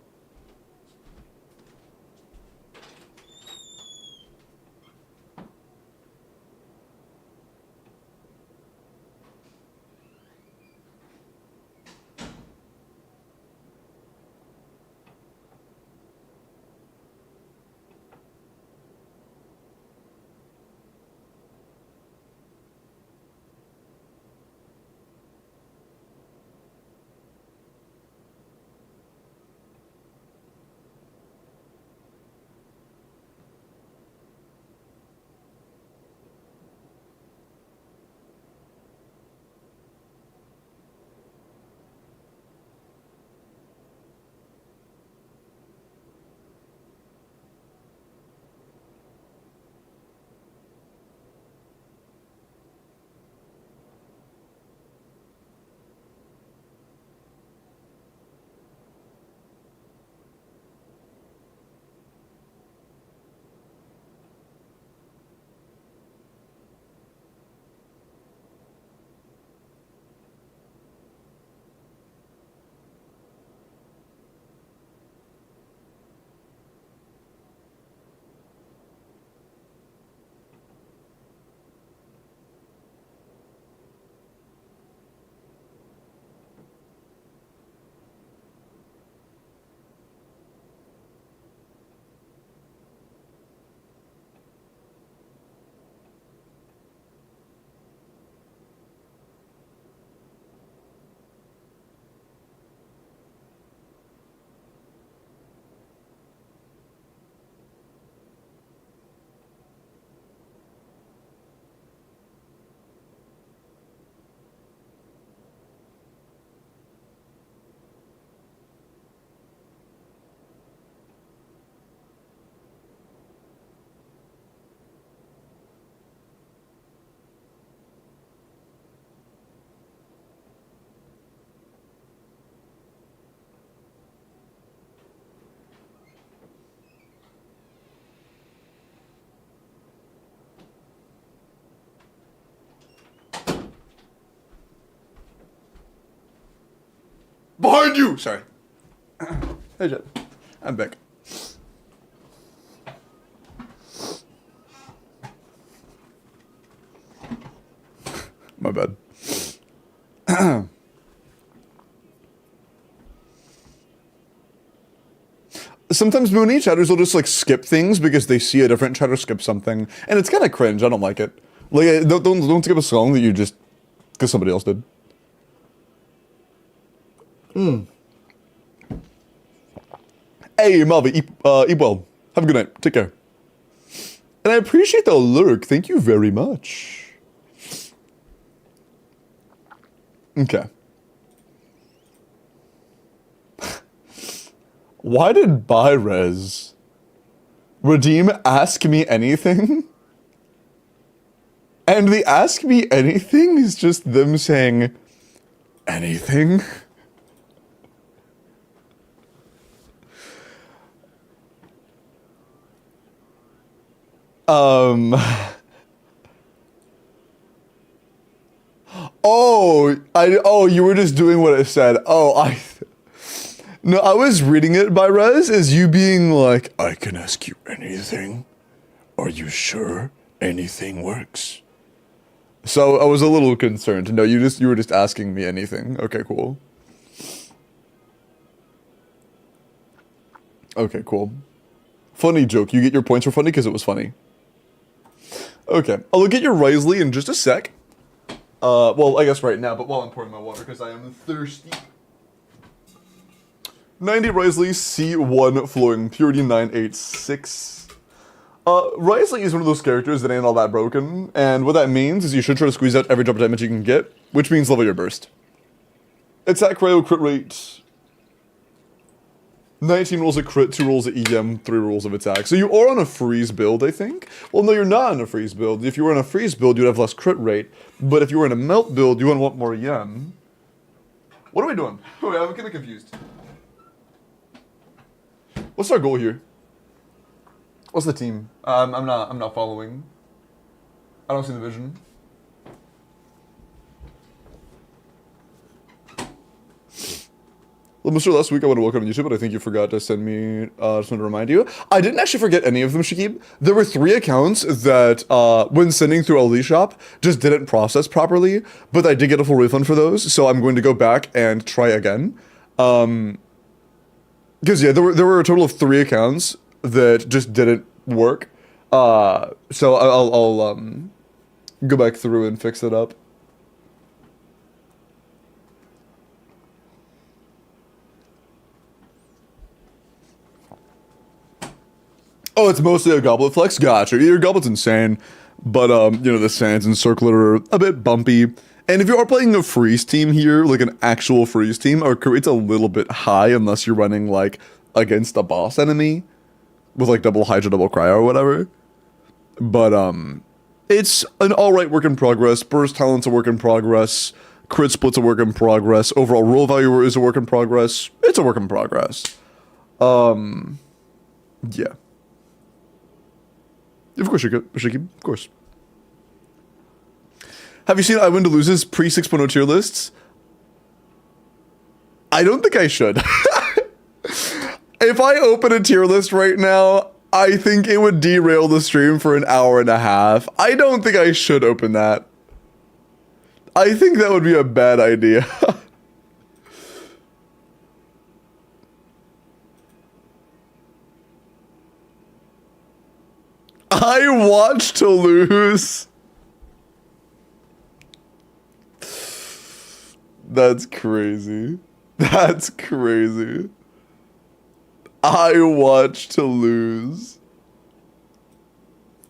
Behind you! Sorry. Hey, Jet. I'm back. My bad. Sometimes Mooney chatters will just like skip things because they see a different chatter skip something, and it's kind of cringe. I don't like it. Like, don't skip a song that you just because somebody else did. Hey, Marvin, eat well. Have a good night. Take care. And I appreciate the lurk. Thank you very much. Okay. Why did Byrez redeem Ask Me Anything? And the Ask Me Anything is just them saying anything? Oh, Oh, you were just doing what it said. Oh, no, I was reading it by Rez as you being like, I can ask you anything. Are you sure anything works? So I was a little concerned. No, you were just asking me anything. Okay, cool. Okay, cool. Funny joke. You get your points for funny because it was funny. Okay, I'll look at your Risley in just a sec. Well, I guess right now, but while I'm pouring my water because I am thirsty. 90 Risley, C1 flowing, purity 986. Risley is one of those characters that ain't all that broken, and what that means is you should try to squeeze out every drop of damage you can get, which means level your burst. Attack cryo, crit rate. 19 rolls of crit, 2 rolls of EM, 3 rolls of attack. So you are on a freeze build, I think? Well, no, you're not on a freeze build. If you were on a freeze build, you'd have less crit rate, but if you were in a melt build, you would want more EM. What are we doing? Oh, wait, I'm kind of confused. What's our goal here? What's the team? I'm not following. I don't see the vision. Well, Mr. Last week I want to welcome on YouTube, but I think you forgot to send me, just wanted to remind you. I didn't actually forget any of them, Shakib. There were 3 accounts that, when sending through LD Shop, just didn't process properly, but I did get a full refund for those, so I'm going to go back and try again. Because, yeah, there were a total of 3 accounts that just didn't work. So I'll go back through and fix it up. Oh, it's mostly a goblet flex? Gotcha. Your goblet's insane, but, you know, the sands and circlet are a bit bumpy. And if you are playing a freeze team here, like an actual freeze team, our crit rate's a little bit high unless you're running, like, against a boss enemy with, like, double Hydra, double Cryo or whatever. But, it's an alright work in progress. Burst Talent's a work in progress. Crit Split's a work in progress. Overall roll value is a work in progress. It's a work in progress. Yeah. Of course you could, Shiki. Of course. Have you seen I Win to Lose's pre 6.0 tier lists? I don't think I should. If I open a tier list right now, I think it would derail the stream for an hour and a half. I don't think I should open that. I think that would be a bad idea. I want to lose. That's crazy. That's crazy. I watch to lose.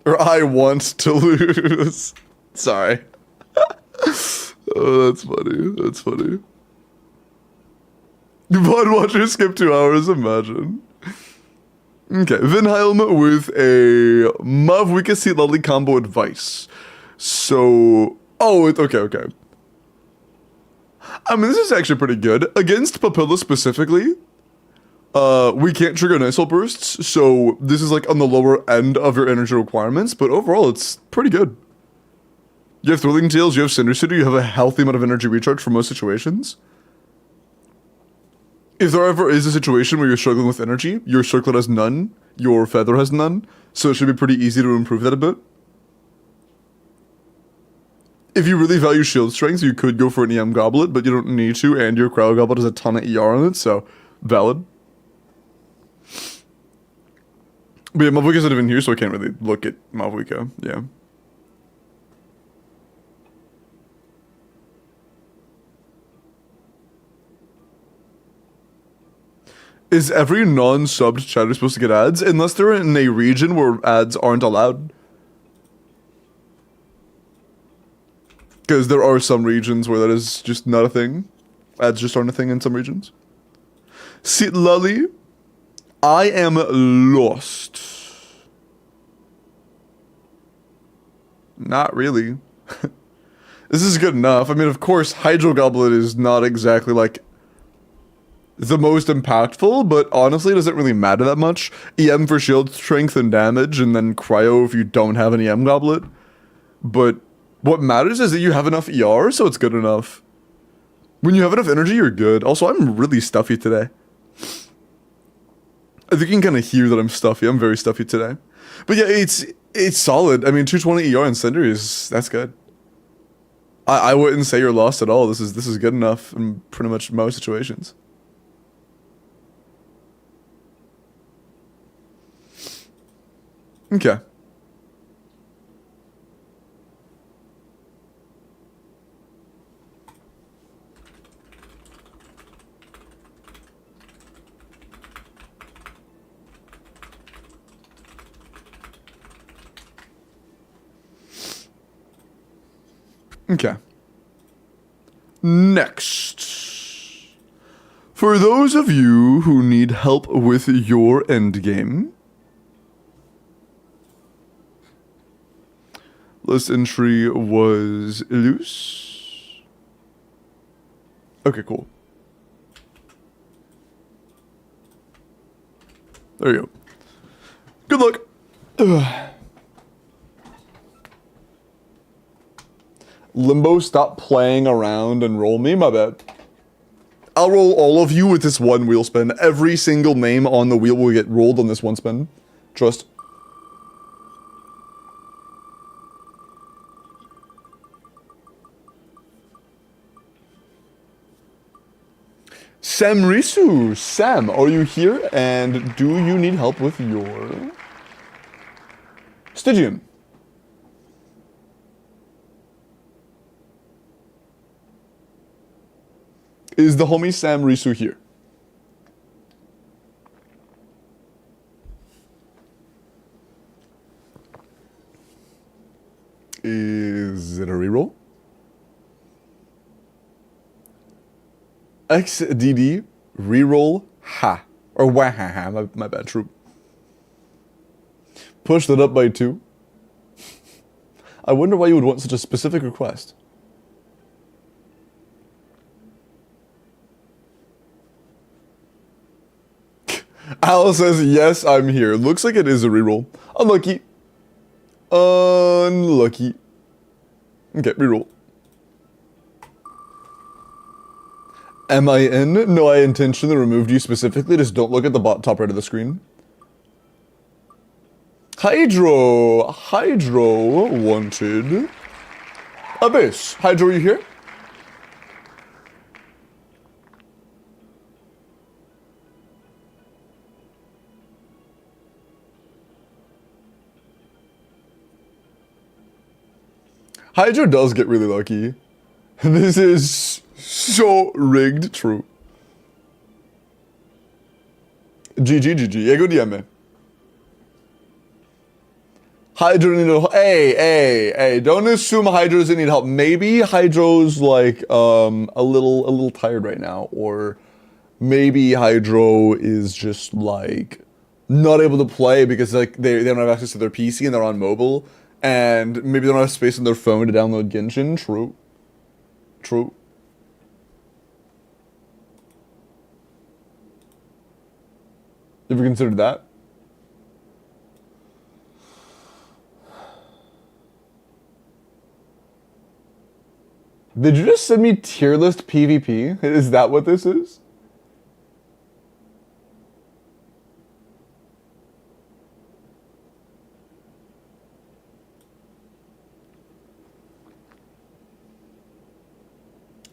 Or I want to lose. Sorry. Oh, that's funny. That's funny. Blood Watcher skip 2 hours, imagine. Okay, Vinhelm with a Mav Weakest Seat Lolly combo advice. So, okay. I mean, this is actually pretty good. Against Papilla specifically, we can't trigger Nice Bursts, so this is like on the lower end of your energy requirements, but overall it's pretty good. You have Thrilling Tales, you have Cinder City, you have a healthy amount of energy recharge for most situations. If there ever is a situation where you're struggling with energy, your Circlet has none, your Feather has none, so it should be pretty easy to improve that a bit. If you really value shield strength, you could go for an EM Goblet, but you don't need to, and your Cryo Goblet has a ton of ER on it, so valid. But yeah, Malvika's not even here, so I can't really look at Malvika, yeah. Is every non-subbed chatter supposed to get ads? Unless they're in a region where ads aren't allowed. Because there are some regions where that is just not a thing. Ads just aren't a thing in some regions. Sit Lully. I am lost. Not really. This is good enough. I mean, of course, Hydro Goblet is not exactly like the most impactful, but honestly it doesn't really matter that much. EM for shield strength and damage, and then Cryo if you don't have an EM Goblet. But what matters is that you have enough ER, so it's good enough. When you have enough energy, you're good. Also, I'm really stuffy today. I think you can kind of hear that I'm stuffy. I'm very stuffy today. But yeah, it's solid. I mean, 220 ER and Cinder that's good. I wouldn't say you're lost at all. This is good enough in pretty much most situations. Okay. Okay. Next. For those of you who need help with your endgame, list entry was loose. Okay, cool. There you go. Good luck. Ugh. Limbo, stop playing around and roll me. My bad. I'll roll all of you with this one wheel spin. Every single name on the wheel will get rolled on this one spin. Trust. Sam Risu. Sam, are you here? And do you need help with your Stygian? Is the homie Sam Risu here? Is it a reroll? XDD reroll ha. Or wahaha, my bad, true. Push that up by 2. I wonder why you would want such a specific request. Al says, yes, I'm here. Looks like it is a reroll. Unlucky. Unlucky. Okay, reroll. Am I in? No, I intentionally removed you specifically. Just don't look at the top right of the screen. Hydro wanted. Abyss. Hydro, are you here? Hydro does get really lucky. This is so rigged. True. GG. Ego DM. Hydro need help. Hey. Don't assume Hydro doesn't need help. Maybe Hydro's like a little tired right now, or maybe Hydro is just like not able to play because like they don't have access to their PC and they're on mobile. And maybe they don't have space on their phone to download Genshin. True. Ever considered that? Did you just send me tier list PvP? Is that what this is?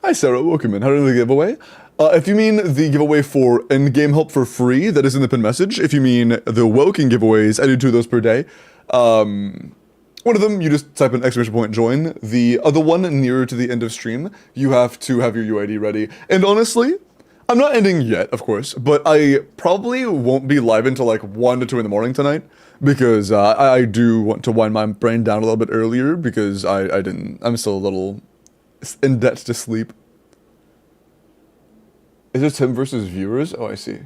Hi Sarah, welcome in. How do you giveaway? If you mean the giveaway for endgame help for free, that is in the pinned message. If you mean the WELKIN giveaways, I do 2 of those per day. One of them, you just type in ! join. The other one, nearer to the end of stream, you have to have your UID ready. And honestly, I'm not ending yet, of course, but I probably won't be live until like 1 to 2 in the morning tonight, because I do want to wind my brain down a little bit earlier, because I'm still a little in debt to sleep. Is this him versus viewers? Oh, I see.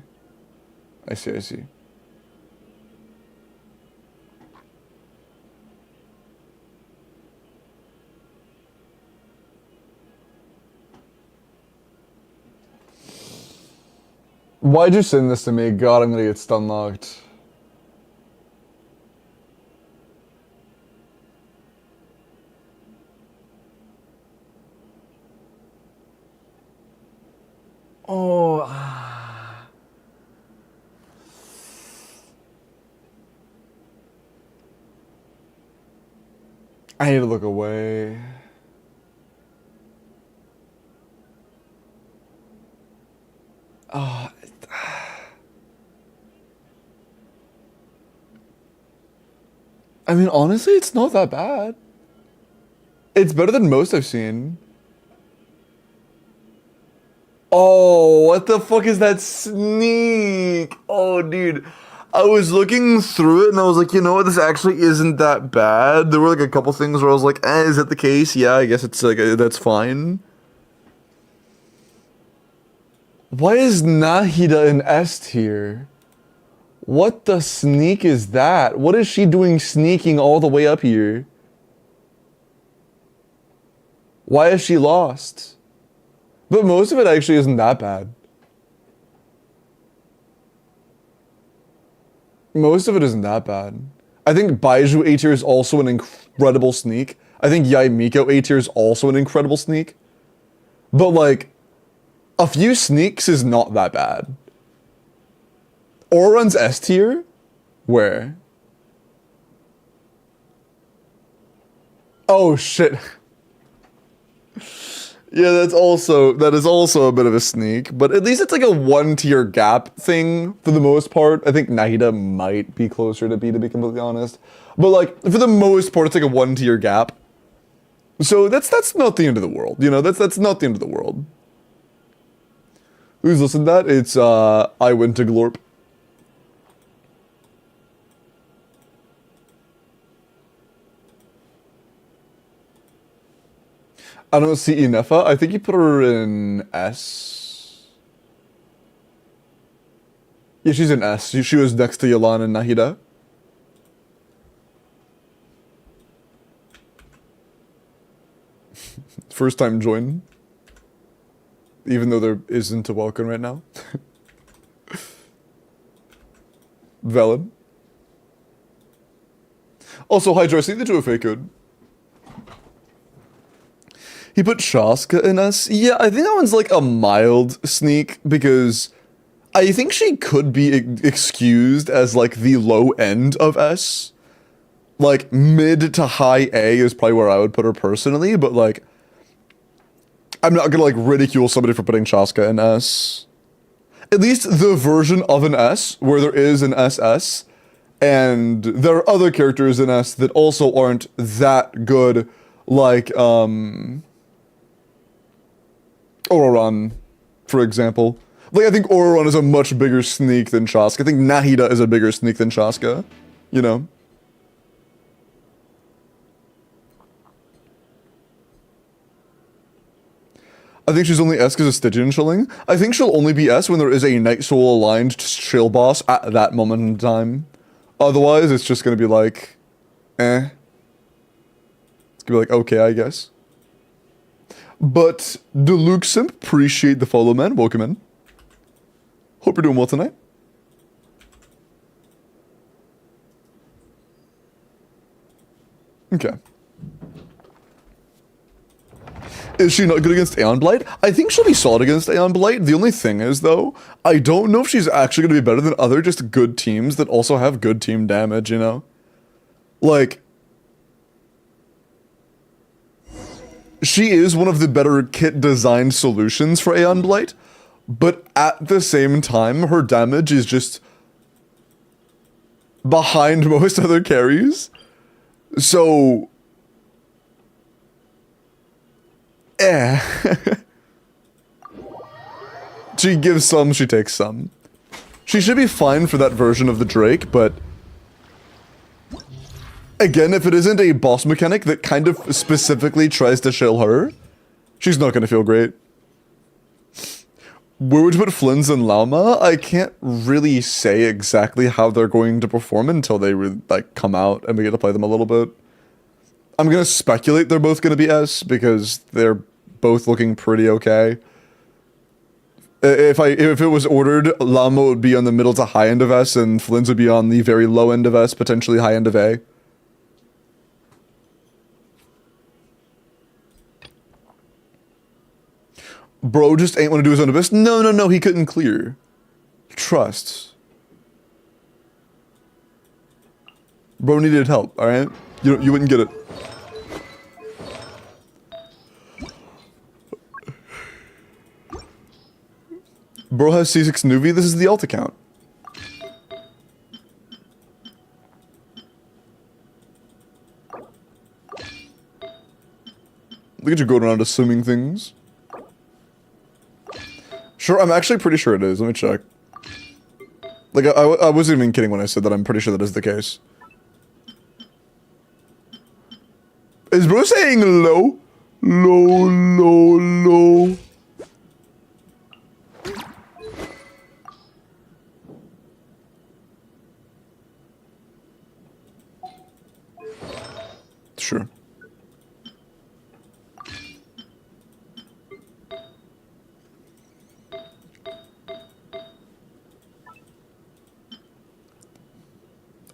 Why'd you send this to me? God, I'm gonna get stun locked. Oh. I need to look away. Oh. I mean, honestly, it's not that bad. It's better than most I've seen. Oh, what the fuck is that sneak? Oh, dude. I was looking through it and I was like, you know what? This actually isn't that bad. There were like a couple things where I was like, is that the case? Yeah, I guess it's like, that's fine. Why is Nahida in S tier? What the sneak is that? What is she doing sneaking all the way up here? Why is she lost? But most of it actually isn't that bad. Most of it isn't that bad. I think Baiju A tier is also an incredible sneak. I think Yai Miko A tier is also an incredible sneak. But like, a few sneaks is not that bad. Oran's S tier? Where? Oh shit. Yeah, that is also a bit of a sneak, but at least it's like a 1-tier gap thing for the most part. I think Nahida might be closer to B, to be completely honest. But like, for the most part, it's like a 1-tier gap. So that's not the end of the world, you know, that's not the end of the world. Who's listened to that? It's I went to Glorp. I don't see Inefa. I think you put her in S. Yeah, she's in S. She was next to Yalan and Nahida. First time join. Even though there isn't a welcome right now. Valid. Also, Hydra, I see that you a fake code. He put Shaska in S. Yeah, I think that one's like a mild sneak because I think she could be excused as like the low end of S. Like mid to high A is probably where I would put her personally, but like I'm not gonna like ridicule somebody for putting Shaska in S. At least the version of an S where there is an SS, and there are other characters in S that also aren't that good, like Ororon, for example. Like, I think Ororon is a much bigger sneak than Shaska. I think Nahida is a bigger sneak than Shaska, you know? I think she's only S because of Stygian chilling. I think she'll only be S when there is a Night Soul aligned chill boss at that moment in time. Otherwise, it's just gonna be like, eh. It's gonna be like, okay, I guess. But Deluxe Simp, appreciate the follow, man. Welcome in. Hope you're doing well tonight. Okay. Is she not good against Aeon Blight? I think she'll be solid against Aeon Blight. The only thing is, though, I don't know if she's actually going to be better than other just good teams that also have good team damage, you know? Like, she is one of the better kit designed solutions for Aeon Blight, but at the same time, her damage is just behind most other carries. So, she gives some, she takes some. She should be fine for that version of the Drake, but again, if it isn't a boss mechanic that kind of specifically tries to shill her, she's not gonna feel great. Where would you put Flynn's and Lauma? I can't really say exactly how they're going to perform until they like come out and we get to play them a little bit. I'm gonna speculate they're both gonna be S because they're both looking pretty okay. If it was ordered, Llama would be on the middle to high end of S, and Flynn's would be on the very low end of S, potentially high end of A. Bro just ain't want to do his own abyss. No, no, no, he couldn't clear. Trust. Bro needed help, alright? You wouldn't get it. Bro has C6 Nuvi, this is the alt account. Look at you going around assuming things. Sure, I'm actually pretty sure it is. Let me check. Like, I wasn't even kidding when I said that I'm pretty sure that is the case. Is bro saying low? Low, low, low. Sure.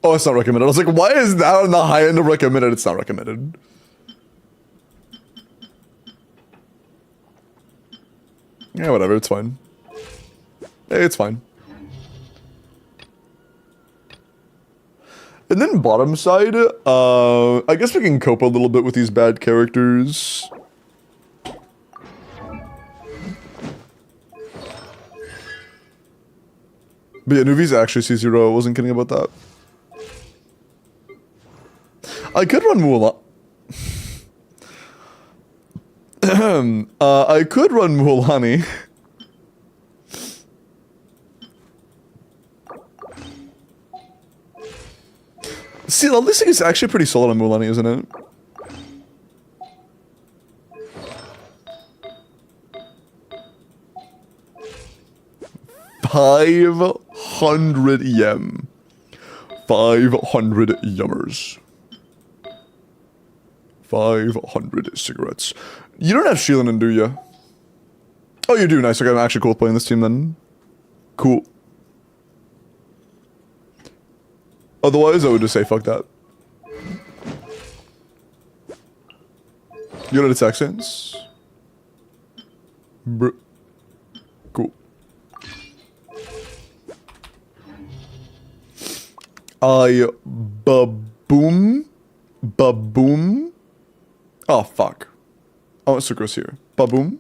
Oh, it's not recommended. I was like, why is that on the high end of recommended? It's not recommended. Yeah, whatever. It's fine. It's fine. And then bottom side, I guess we can cope a little bit with these bad characters. But yeah, Nuvi's actually C0. I wasn't kidding about that. I could run Mulan. I could run Mualani. See, the listing is actually pretty solid on Mualani, isn't it? $500 yen. 500 yummers. 500 cigarettes. You don't have Sheelan, do you? Oh, you do. Nice. Okay, I'm actually cool with playing this team then. Cool. Otherwise, I would just say fuck that. You know the Texans? Bro. Cool. Baboom. Baboom. Oh, fuck. I want Sucrose here. Baboom.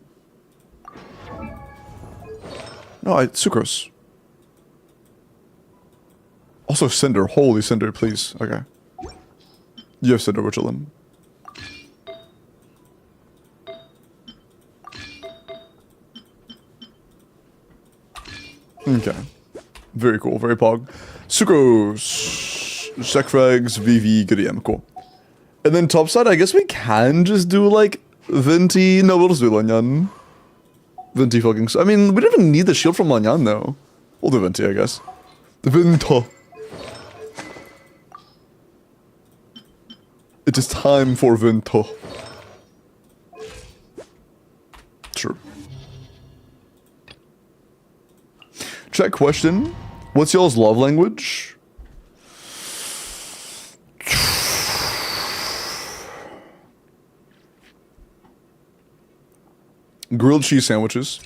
No, Sucrose. Also Cinder. Holy Cinder, please. Okay. You have Cinder, we're chillin'. Okay. Very cool. Very pog. Sucrose. Sekfrags, VV, good EM. Cool. And then topside, I guess we can just do like Venti. No, we'll just do Lanyan. Venti fucking. I mean, we don't even need the shield from Lanyan though. We'll do Venti, I guess. Vento. It is time for Vento. Sure. Check question. What's y'all's love language? Grilled cheese sandwiches.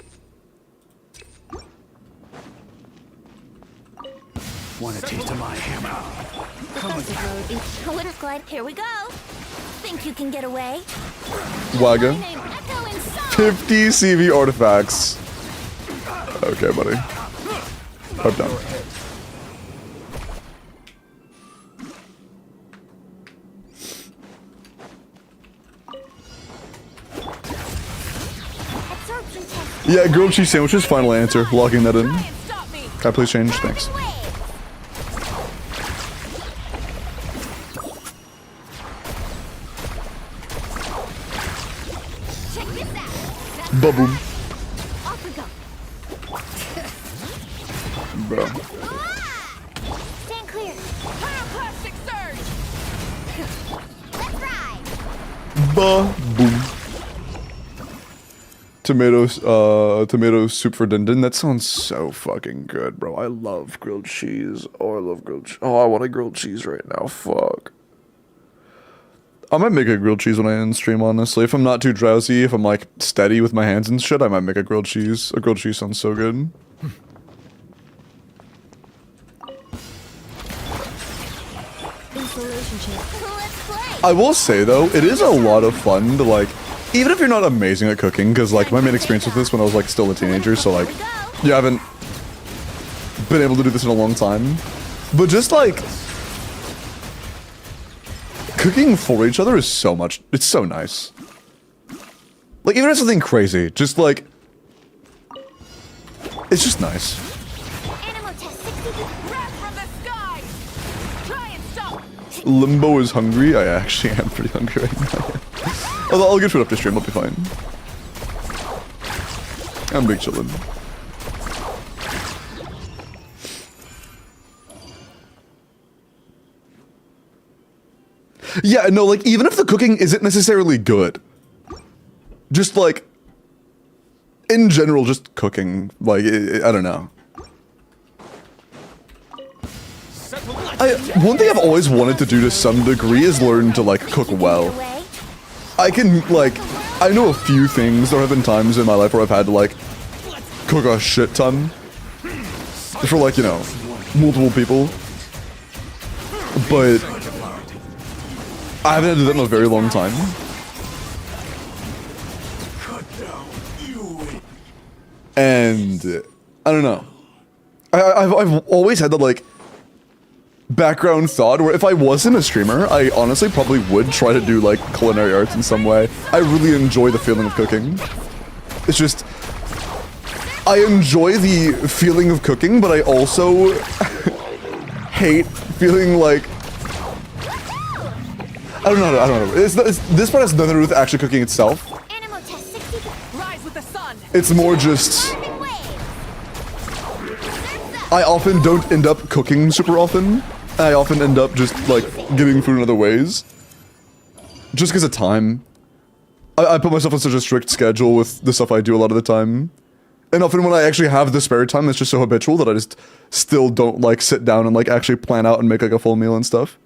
Want a taste of my hammer? I wouldn't glide. Here we go. Think you can get away? Wagga. My name, Echo and Song. 50 CV artifacts. Okay, buddy. I'm done. Absorption test. Yeah, grilled cheese sandwiches, final answer. Locking that in. Try and stop me. Can I please change? Thanks. Away. Check this out. Baboom. Off we go. Bro. Stand clear. Pyroclastic surge. Let's ride. Baboom. Tomato soup for Din Din. That sounds so fucking good, bro. I love grilled cheese. Oh, I love grilled cheese. Oh, I want a grilled cheese right now. Fuck. I might make a grilled cheese when I end stream, honestly. If I'm not too drowsy, if I'm like steady with my hands and shit, I might make a grilled cheese. A grilled cheese sounds so good. I will say though, it is a lot of fun to like, even if you're not amazing at cooking, because like my main experience with this when I was like still a teenager, so like, you haven't been able to do this in a long time. But just like, cooking for each other is so much, it's so nice. Like even if it's something crazy, just like, it's just nice. Limbo is hungry. I actually am pretty hungry right now. Although I'll get food up to stream, I'll be fine. I'm big chillin'. Yeah, no, like even if the cooking isn't necessarily good, just like in general, just cooking, like I don't know. One thing I've always wanted to do to some degree is learn to like cook well. I can like, I know a few things. There have been times in my life where I've had to like cook a shit ton for like, you know, multiple people. But I haven't had to do that in a very long time. And I don't know. I've always had that like background thought where if I wasn't a streamer, I honestly probably would try to do like culinary arts in some way. I really enjoy the feeling of cooking. It's just, I enjoy the feeling of cooking, but I also hate feeling like, I don't know. This part has nothing to do with actually cooking itself. It's more just, I often don't end up cooking super often. I often end up just, like, getting food in other ways. Just because of time. I put myself on such a strict schedule with the stuff I do a lot of the time. And often when I actually have the spare time, it's just so habitual that I just still don't, like, sit down and, like, actually plan out and make, like, a full meal and stuff.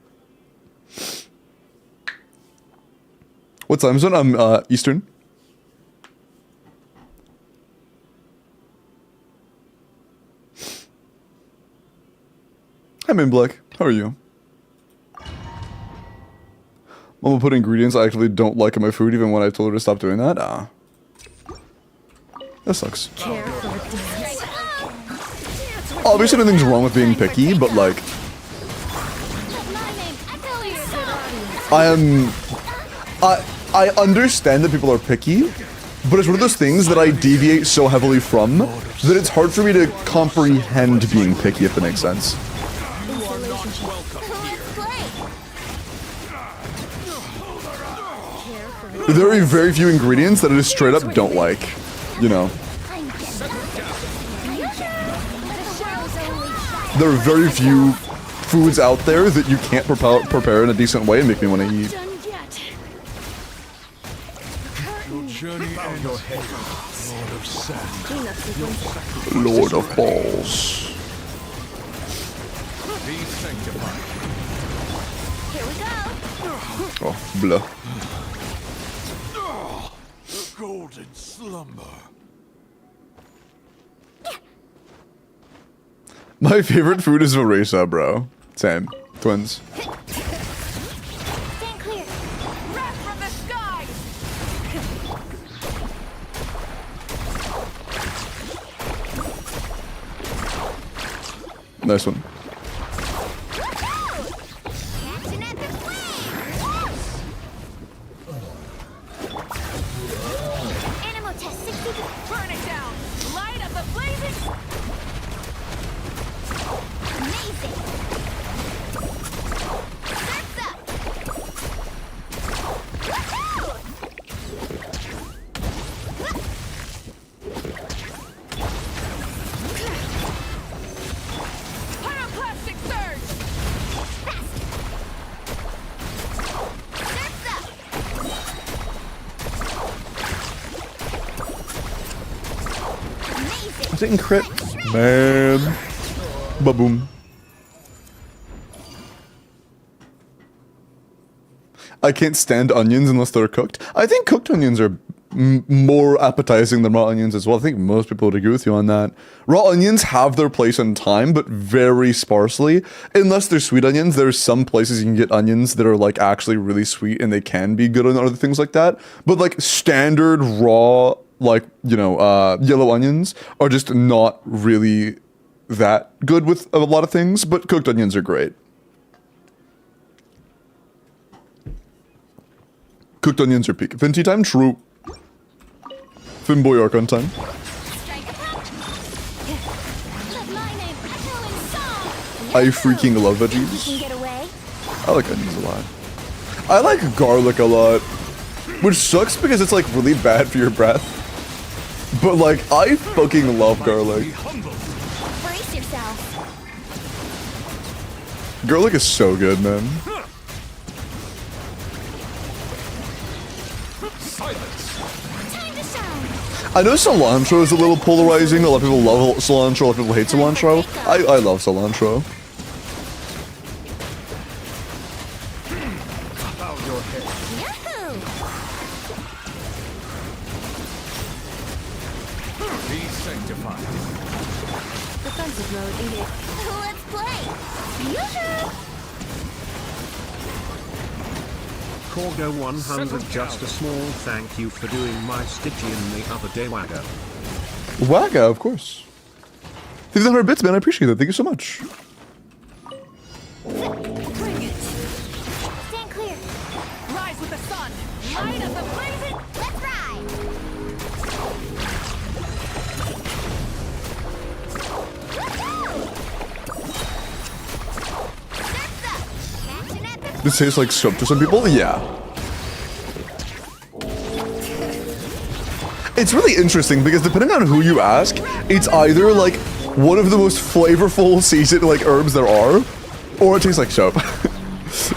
What time zone? I'm, Eastern. I'm in Black. How are you? Mama put ingredients I actually don't like in my food even when I told her to stop doing that? Ah. That sucks. Obviously nothing's wrong with being picky, but like... I understand that people are picky, but it's one of those things that I deviate so heavily from that it's hard for me to comprehend being picky, if that makes sense. There are very few ingredients that I just straight up don't like, you know. There are very few foods out there that you can't prepare in a decent way and make me want to eat. Your journey ends here, Lord of Sand. Lord of Balls. Be sanctified. Oh, blah. Golden slumber. My favorite food is Orisa, bro. Same. Twins. Stand clear. Wrath from the sky. Nice one. Catching at the flames. Animal test 60. Burn it down! Light up the blazing! Amazing. Surf's up. Pyroclastic surge! Surf's up. Amazing. I didn't crit. Man. Ba-boom. I can't stand onions unless they're cooked. I think cooked onions are more appetizing than raw onions as well. I think most people would agree with you on that. Raw onions have their place in time, but very sparsely. Unless they're sweet onions, there's some places you can get onions that are like actually really sweet and they can be good on other things like that. But like standard raw, like, you know, yellow onions are just not really that good with a lot of things, but cooked onions are great. Cooked onions are peak. Venti time? True. Finboy Archon time. I freaking love veggies. I like onions a lot. I like garlic a lot. Which sucks because it's like really bad for your breath. But like, I fucking love garlic. Brace yourself. Garlic is so good, man. I know cilantro is a little polarizing. A lot of people love cilantro, a lot of people hate cilantro. I love cilantro. Be sanctified. Defensive mode engaged. Let's play. Yoo-hoo! Corgo 100, just a small thank you for doing my Stygian the other day, Wagga. Wagga, of course. 1,500 bits, man. I appreciate that. Thank you so much. Bring it. Stand clear. Rise with the sun. Light up the blazing. Let's ride. Surf's up. Catching at the This tastes like soap to some people? Yeah. It's really interesting because depending on who you ask, it's either like one of the most flavorful seasoned like herbs there are, or it tastes like soap.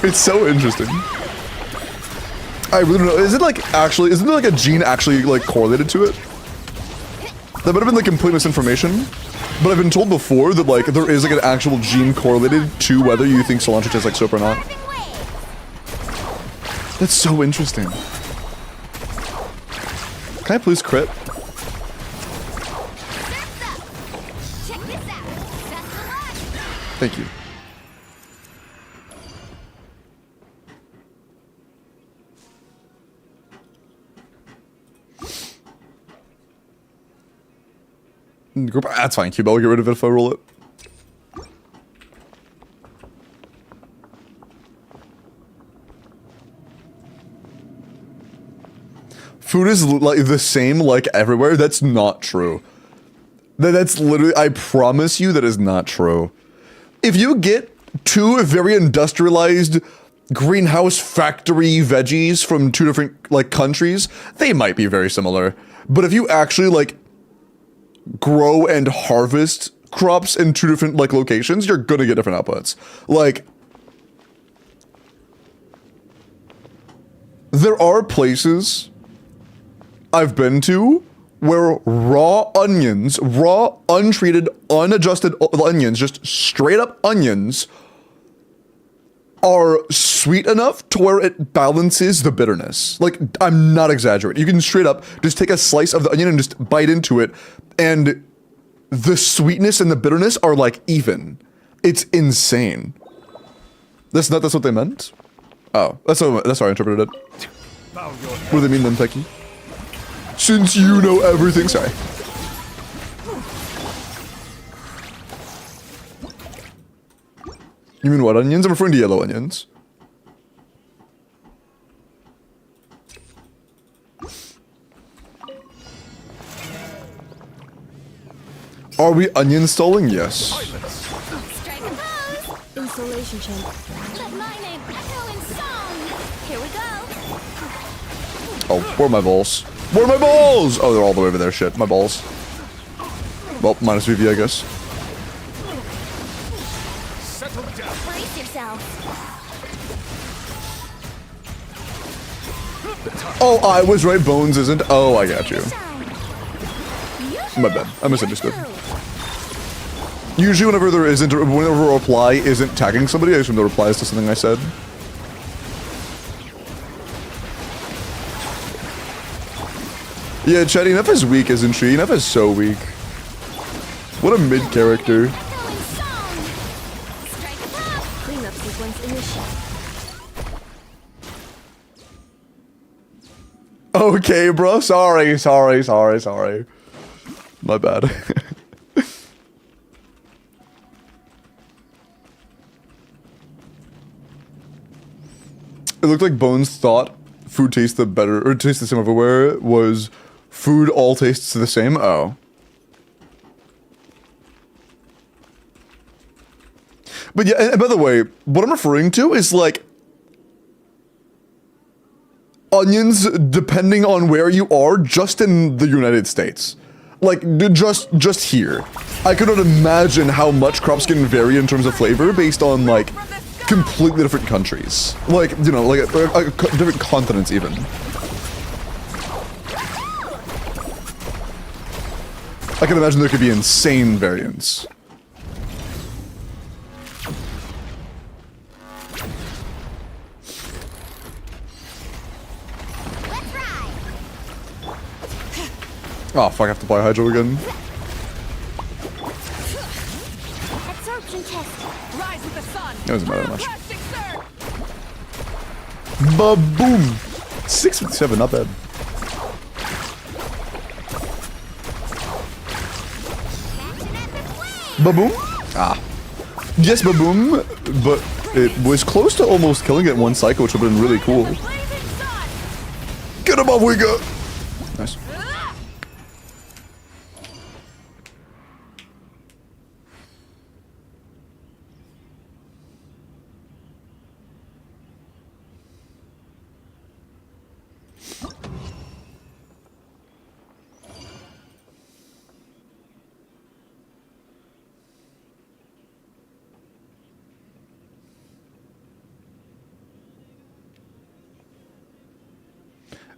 It's so interesting. I really don't know. Is it like actually, isn't there like a gene actually like correlated to it? That might have been like complete misinformation, but I've been told before that like there is like an actual gene correlated to whether you think cilantro tastes like soap or not. That's so interesting. Can I please crit? Surf's up. Check this out. Best of luck. Thank you. That's fine, Cube. I'll get rid of it if I roll it. Food is like the same like everywhere. That's not true. That's literally, I promise you that is not true. If you get two very industrialized greenhouse factory veggies from two different like countries, they might be very similar. But if you actually like grow and harvest crops in two different like locations, you're gonna get different outputs. Like, there are places I've been to where raw onions, raw, untreated, unadjusted onions, just straight up onions, are sweet enough to where it balances the bitterness. Like, I'm not exaggerating. You can straight up just take a slice of the onion and just bite into it, and the sweetness and the bitterness are like even. It's insane. That's what they meant? Oh, that's how I interpreted it. What do they mean then, Techie? Since you know everything, sorry. You mean what onions? I'm referring to yellow onions. Are we onion stalling? Yes. Strike a pose. Installation check. Let my name echo in song. Here we go. Oh, where are my balls? Where are my balls? Oh, they're all the way over there. Shit, my balls. Well, minus VV, I guess. Settle down. Brace yourself. Oh, I was right. Bones isn't. Oh, I got you. My bad. I misunderstood. Usually, whenever there isn't, whenever a reply isn't tagging somebody, I assume the reply is to something I said. Yeah, Chatty, Neff is weak, isn't she? Neff is so weak. What a mid character. Echoing song. Strike a pop. Cleanup sequence initiated. Okay, bro. Sorry. My bad. It looked like Bones thought food tasted better, or tasted the same everywhere, was food all tastes the same? Oh. But yeah, and by the way, what I'm referring to is like onions depending on where you are just in the United States. Like, just here. I could not imagine how much crops can vary in terms of flavor based on, like, completely different countries. Like, you know, like, different continents even. I can imagine there could be insane variants. Let's ride. Oh, fuck, I have to buy Hydro again. Absorption test. Rise with the sun. It doesn't matter that much. Plastic surge. Ba-boom! 657, not bad. Action at the flame. Ba-boom? Ah. Yes, ba-boom, but it was close to almost killing it in one cycle, which would have been really cool. Blazing sun. Get him up, we go! Nice.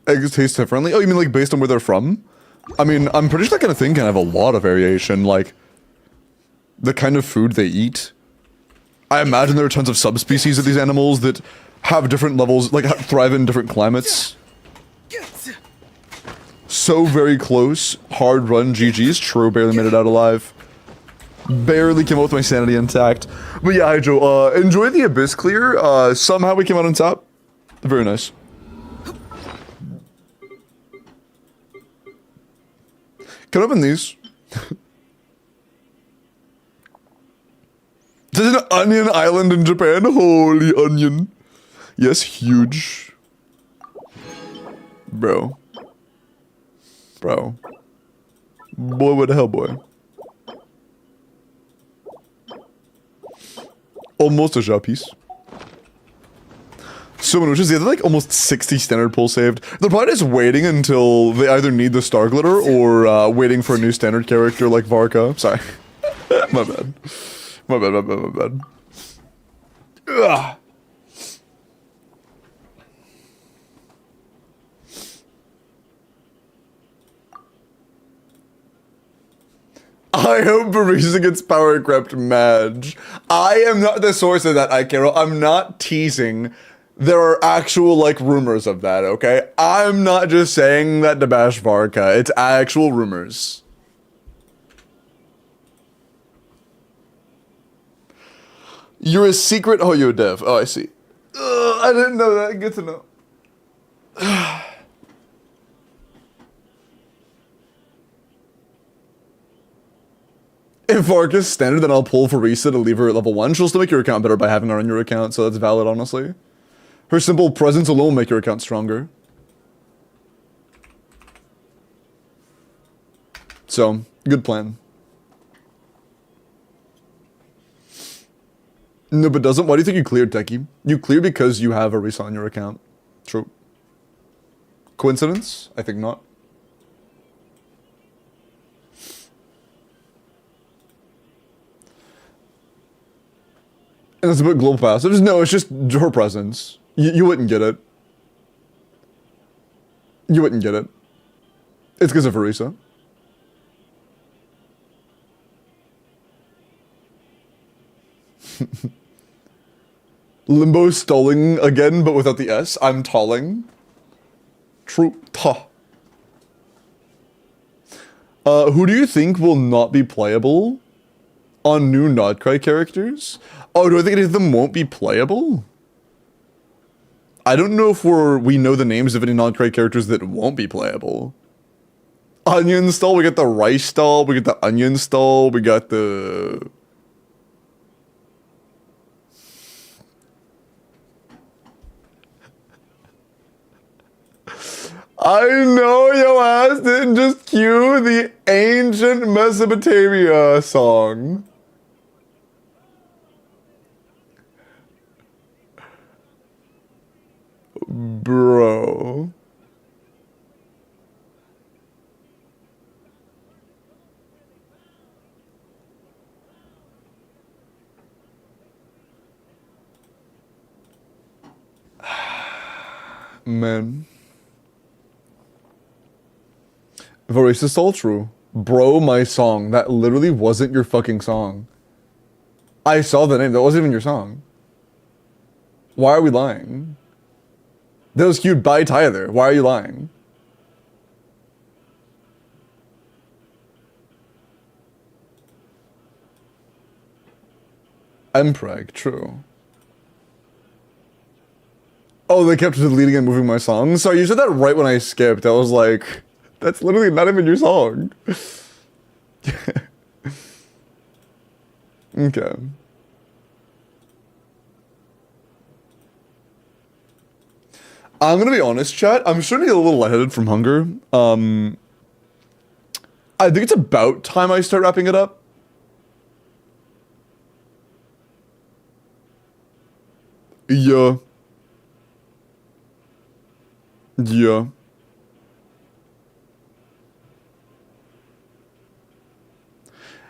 Eggs taste differently? Oh, you mean like based on where they're from? I mean, I'm pretty sure that kind of thing can have a lot of variation, like the kind of food they eat. I imagine there are tons of subspecies of these animals that have different levels, like thrive in different climates. So very close. Hard run, GG's. True, barely made it out alive. Barely came out with my sanity intact. But yeah, Hydro, enjoy the Abyss clear. Somehow we came out on top. Very nice. Can I open these? There's an onion island in Japan. Holy onion. Yes, huge. Bro. Boy, what the hell, boy? Almost a shot piece. So many witches, yeah, they're like almost 60 standard pull saved. They're probably just waiting until they either need the star glitter or waiting for a new standard character like Varka. Sorry. My bad. My bad. Ugh. I hope Barisa gets power crept Madge. I am not the source of that, Ikero. I'm not teasing. There are actual, like, rumors of that, okay? I'm not just saying that to bash Varka. It's actual rumors. You're a secret Hoyo dev. Oh, I see. I didn't know that. Good to know. If Varka's standard, then I'll pull Farisa to leave her at level 1. She'll still make your account better by having her on your account, so that's valid, honestly. Her simple presence alone will make your account stronger. So, good plan. No, but doesn't? Why do you think you cleared, Techie? You clear because you have Arisa on your account. True. Coincidence? I think not. And it's about global passives? No, it's just her presence. You wouldn't get it. You wouldn't get it. It's because of Arisa. Limbo stalling again, but without the S. I'm talling. True. Ta. Who do you think will not be playable on new Notcry characters? Oh, do I think any of them won't be playable? I don't know if we know the names of any Notcry characters that won't be playable. Onion stall, we got the rice stall, we got the onion stall, we got the... I know your ass didn't just cue the ancient Mesopotamia song. Bro. Man. Voice is all true. Bro, my song. That literally wasn't your fucking song. I saw the name. That wasn't even your song. Why are we lying? That was cued by Tyler. Why are you lying? Mpreg, true. Oh, they kept deleting and moving my song? Sorry, you said that right when I skipped. I was like, that's literally not even your song. Okay. I'm gonna be honest, chat. I'm starting to get a little lightheaded from hunger. I think it's about time I start wrapping it up. Yeah. Yeah.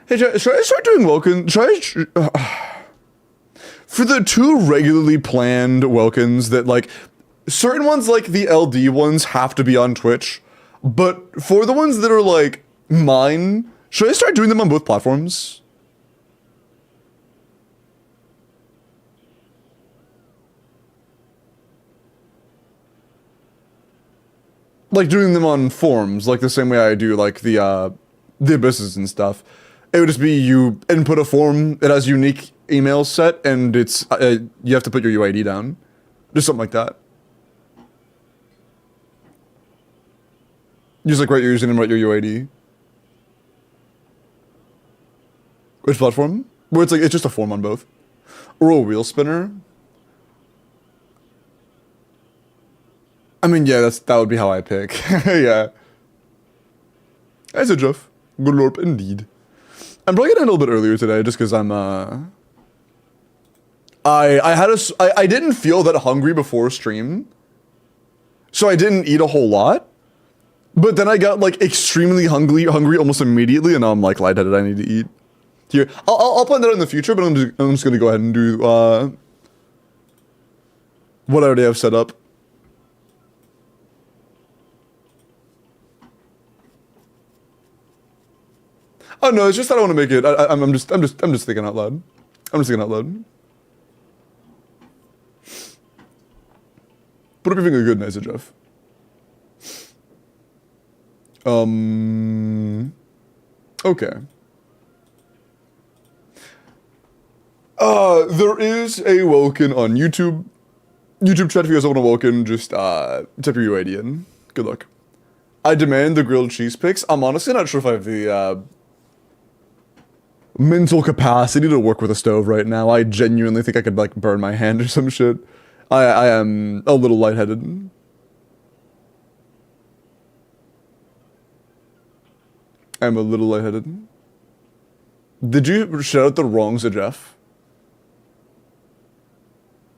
Hey, should I start doing Welkin? For the two regularly planned Welkins that, like, certain ones, like the LD ones, have to be on Twitch. But for the ones that are, like, mine, should I start doing them on both platforms? Like, doing them on forums, like the same way I do, like, the abysses and stuff. It would just be you input a form, it has unique email set, and it's, you have to put your UID down. Just something like that. You just, like, write your username, write your UID. Which platform? Where it's like, it's just a form on both. Or a wheel spinner. I mean, yeah, that would be how I pick. Yeah. As a Jeff. Good lord, indeed. I'm probably gonna end a little bit earlier today, just because I'm, I didn't feel that hungry before stream. So I didn't eat a whole lot. But then I got, like, extremely hungry almost immediately, and now I'm, like, lightheaded, I need to eat. Here, I'll plan that out in the future, but I'm just gonna go ahead and do, what I already have set up. Oh no, it's just that I want to make it. I'm just thinking out loud. I'm just thinking out loud. Put up your finger good, nice, Jeff. Okay. There is a Welkin on YouTube. YouTube chat, if you guys want a Welkin, just type your UID in. Good luck. I demand the grilled cheese picks. I'm honestly not sure if I have the mental capacity to work with a stove right now. I genuinely think I could, like, burn my hand or some shit. I am a little lightheaded. I'm a little lightheaded. Did you shout out the wrong Jeff?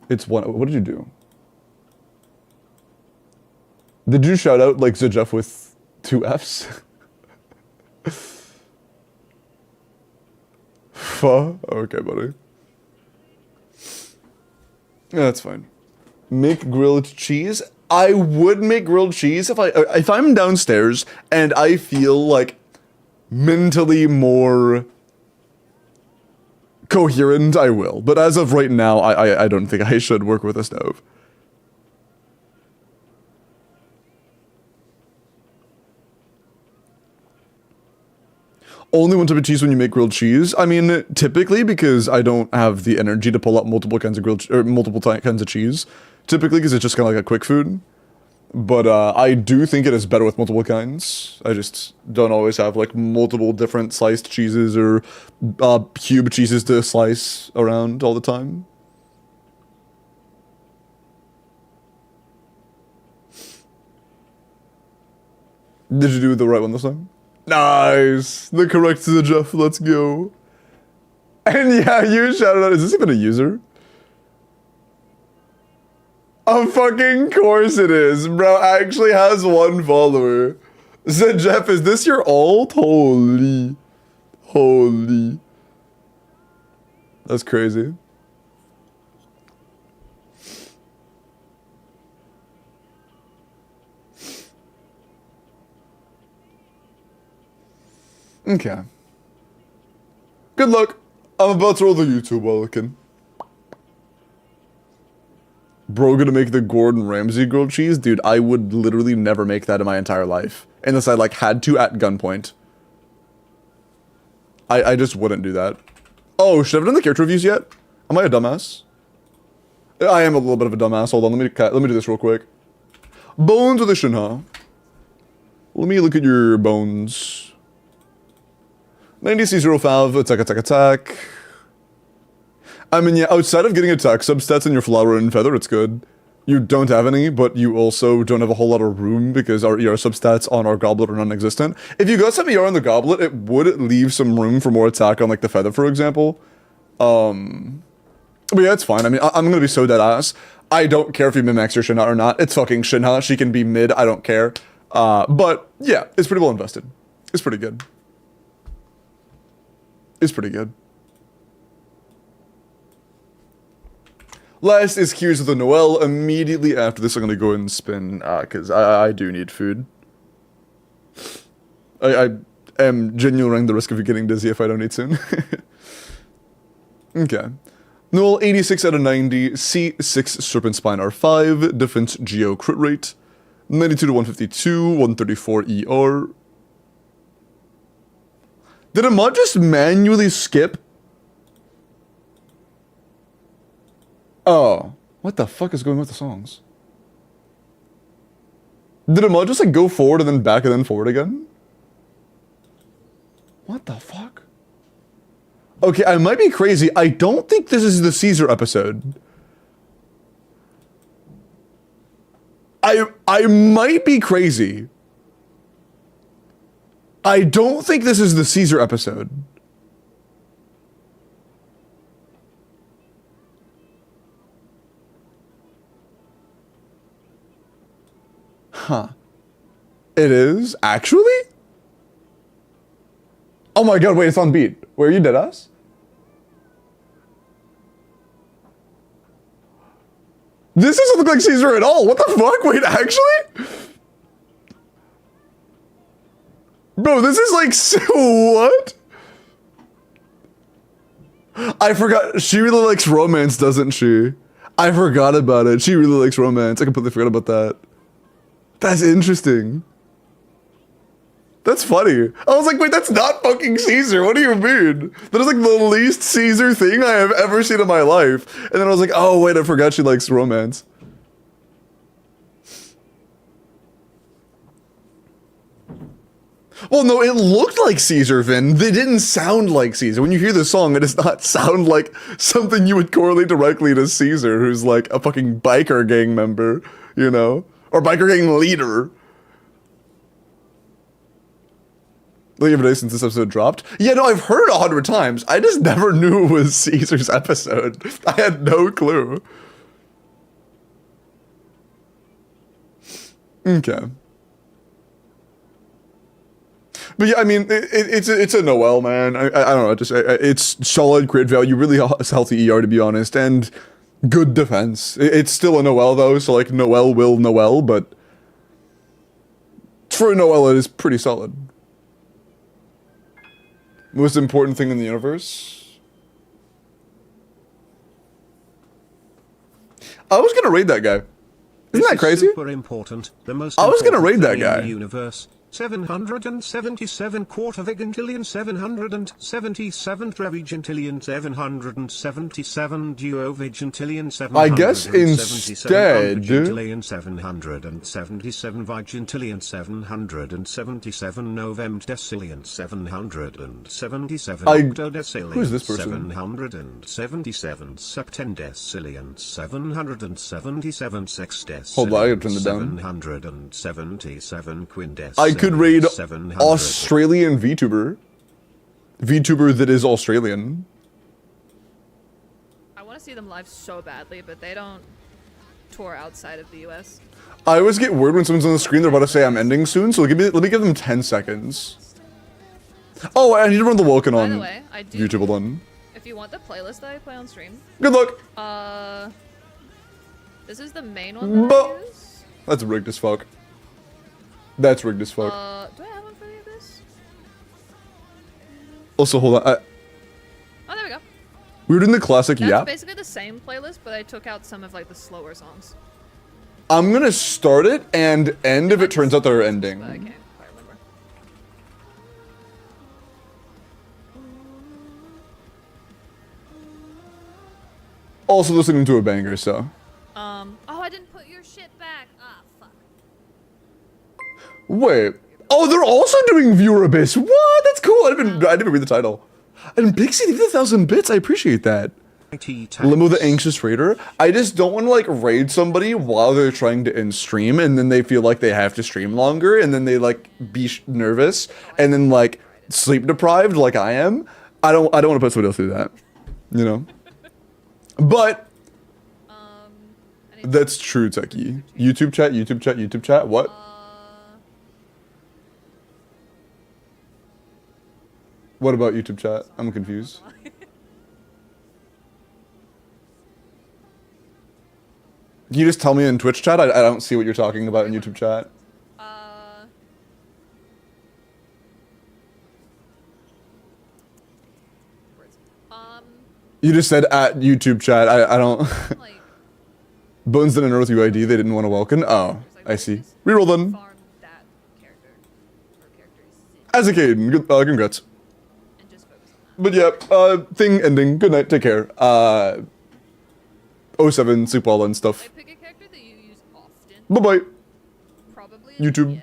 It's one. What did you do? Did you shout out, like, Jeff with 2 Fs? Okay, buddy. Yeah, that's fine. Make grilled cheese. I would make grilled cheese if I'm downstairs and I feel, like, mentally more coherent, I will. But as of right now, I don't think I should work with a stove. only one type of cheese when you make grilled cheese? I mean, typically because I don't have the energy to pull up multiple kinds of kinds of cheese. Typically because it's just kind of like a quick food. But I do think it is better with multiple kinds. I just don't always have like multiple different sliced cheeses or cube cheeses to slice around all the time. Did you do the right one this time? Nice! The correct Jeff, let's go. And yeah, you shouted out, is this even a user? Of fucking course it is. Bro actually has 1 follower. Said Jeff, is this your alt? Holy. Holy. That's crazy. Okay. Good luck. I'm about to roll the YouTube WELKIN. Bro, gonna make the Gordon Ramsay grilled cheese? Dude, I would literally never make that in my entire life. Unless I, like, had to at gunpoint. I just wouldn't do that. Oh, should I have done the character reviews yet? Am I a dumbass? I am a little bit of a dumbass. Hold on, let me do this real quick. Bones edition, huh? Let me look at your bones. 90C05, attack. I mean, yeah, outside of getting attack substats in your flower and feather, it's good. You don't have any, but you also don't have a whole lot of room because our ER substats on our goblet are non-existent. If you got some ER on the goblet, it would leave some room for more attack on, like, the feather, for example. But yeah, it's fine. I mean, I'm gonna be so dead ass. I don't care if you min-max your Shinha or not. It's fucking Shinha. She can be mid. I don't care. But yeah, it's pretty well invested. It's pretty good. It's pretty good. Last is Cues of the Noel. Immediately after this, I'm gonna go and spin, because I do need food. I am genuinely running the risk of getting dizzy if I don't eat soon. Okay. Noel, 86 out of 90, C6 Serpent Spine R5, Defense Geo crit rate, 92 to 152, 134 ER. Did a mod just manually skip? Oh, what the fuck is going on with the songs? Did a mod just like go forward and then back and then forward again? What the fuck? Okay, I might be crazy. I don't think this is the Caesar episode. I might be crazy. I don't think this is the Caesar episode. Huh. It is? Actually? Oh my god, wait, it's on beat. Where are you, deadass? This doesn't look like Caesar at all. What the fuck? Wait, actually? Bro, this is like, what? I forgot. She really likes romance, doesn't she? I forgot about it. She really likes romance. I completely forgot about that. That's interesting. That's funny. I was like, wait, that's not fucking Caesar. What do you mean? That is like the least Caesar thing I have ever seen in my life. And then I was like, oh, wait, I forgot she likes romance. Well, no, it looked like Caesar, Vin. They didn't sound like Caesar. When you hear the song, it does not sound like something you would correlate directly to Caesar, who's like a fucking biker gang member, you know? Or biker gang leader. Like every day since this episode dropped. Yeah, no, I've heard 100 times. I just never knew it was Caesar's episode. I had no clue. Okay. But yeah, I mean, it's a Noel, man. I don't know, it's solid crit value, really healthy ER to be honest, and good defense. It's still a Noel though, so like Noel will Noel, but for a Noel it is pretty solid. Most important thing in the universe? I was gonna raid that guy. Isn't that crazy? Super important. The most I was gonna raid that thing in guy. the universe. 777 quarter-vigintillion 777 trevigintillion 777 duo-vigintillion 777 I guess instead- vigintillion 777 vigintillion 777 novemdecillion 777 I- octodecillion who is this person? 777 septendecillion 777 sextecillion Hold on, I gotta turn it down. 777 quindecillion I could raid 700. Australian VTuber. VTuber that is Australian. I want to see them live so badly, but they don't tour outside of the US. I always get weird when someone's on the screen, they're about to say I'm ending soon, so let me give them 10 seconds. Oh, I need to run the Welkin By on the way, I do. YouTube, hold on. If you want the playlist that I play on stream, Good luck! this is the main one that I use. That's rigged as fuck. That's rigged as fuck. Do I have one for the Abyss? Also, hold on. Oh, there we go. We were doing the classic That's Yap. basically the same playlist, but I took out some of like the slower songs. I'm gonna start it and end if it turns out they're ending. But I can't quite remember. Also listening to a banger, so. Oh, I didn't put your shit back. Ah, fuck. Wait. Oh, they're also doing Viewer Abyss. What? That's cool. I didn't read the title. And Pixie, leave the 1,000 bits. I appreciate that. Limo the Anxious Raider. I just don't want to like raid somebody while they're trying to end stream, and then they feel like they have to stream longer, and then they like be nervous, and then like sleep deprived like I am. I don't want to put somebody else through that, you know. But that's true, Techie. YouTube chat, YouTube chat, YouTube chat. What? What about YouTube chat? I'm confused. Can you just tell me in Twitch chat? I don't see what you're talking about in YouTube chat. You just said at YouTube chat. I don't. Like, Bones didn't know with UID. They didn't want to welcome. Oh, I see. Reroll then. farm that character or characters As a Caden. Good, congrats. and just focus on that. But yeah, thing ending. Good night. Take care. 07, sleep well and stuff. Like, pick a character that you use often. Bye bye. Probably YouTube. Yeah.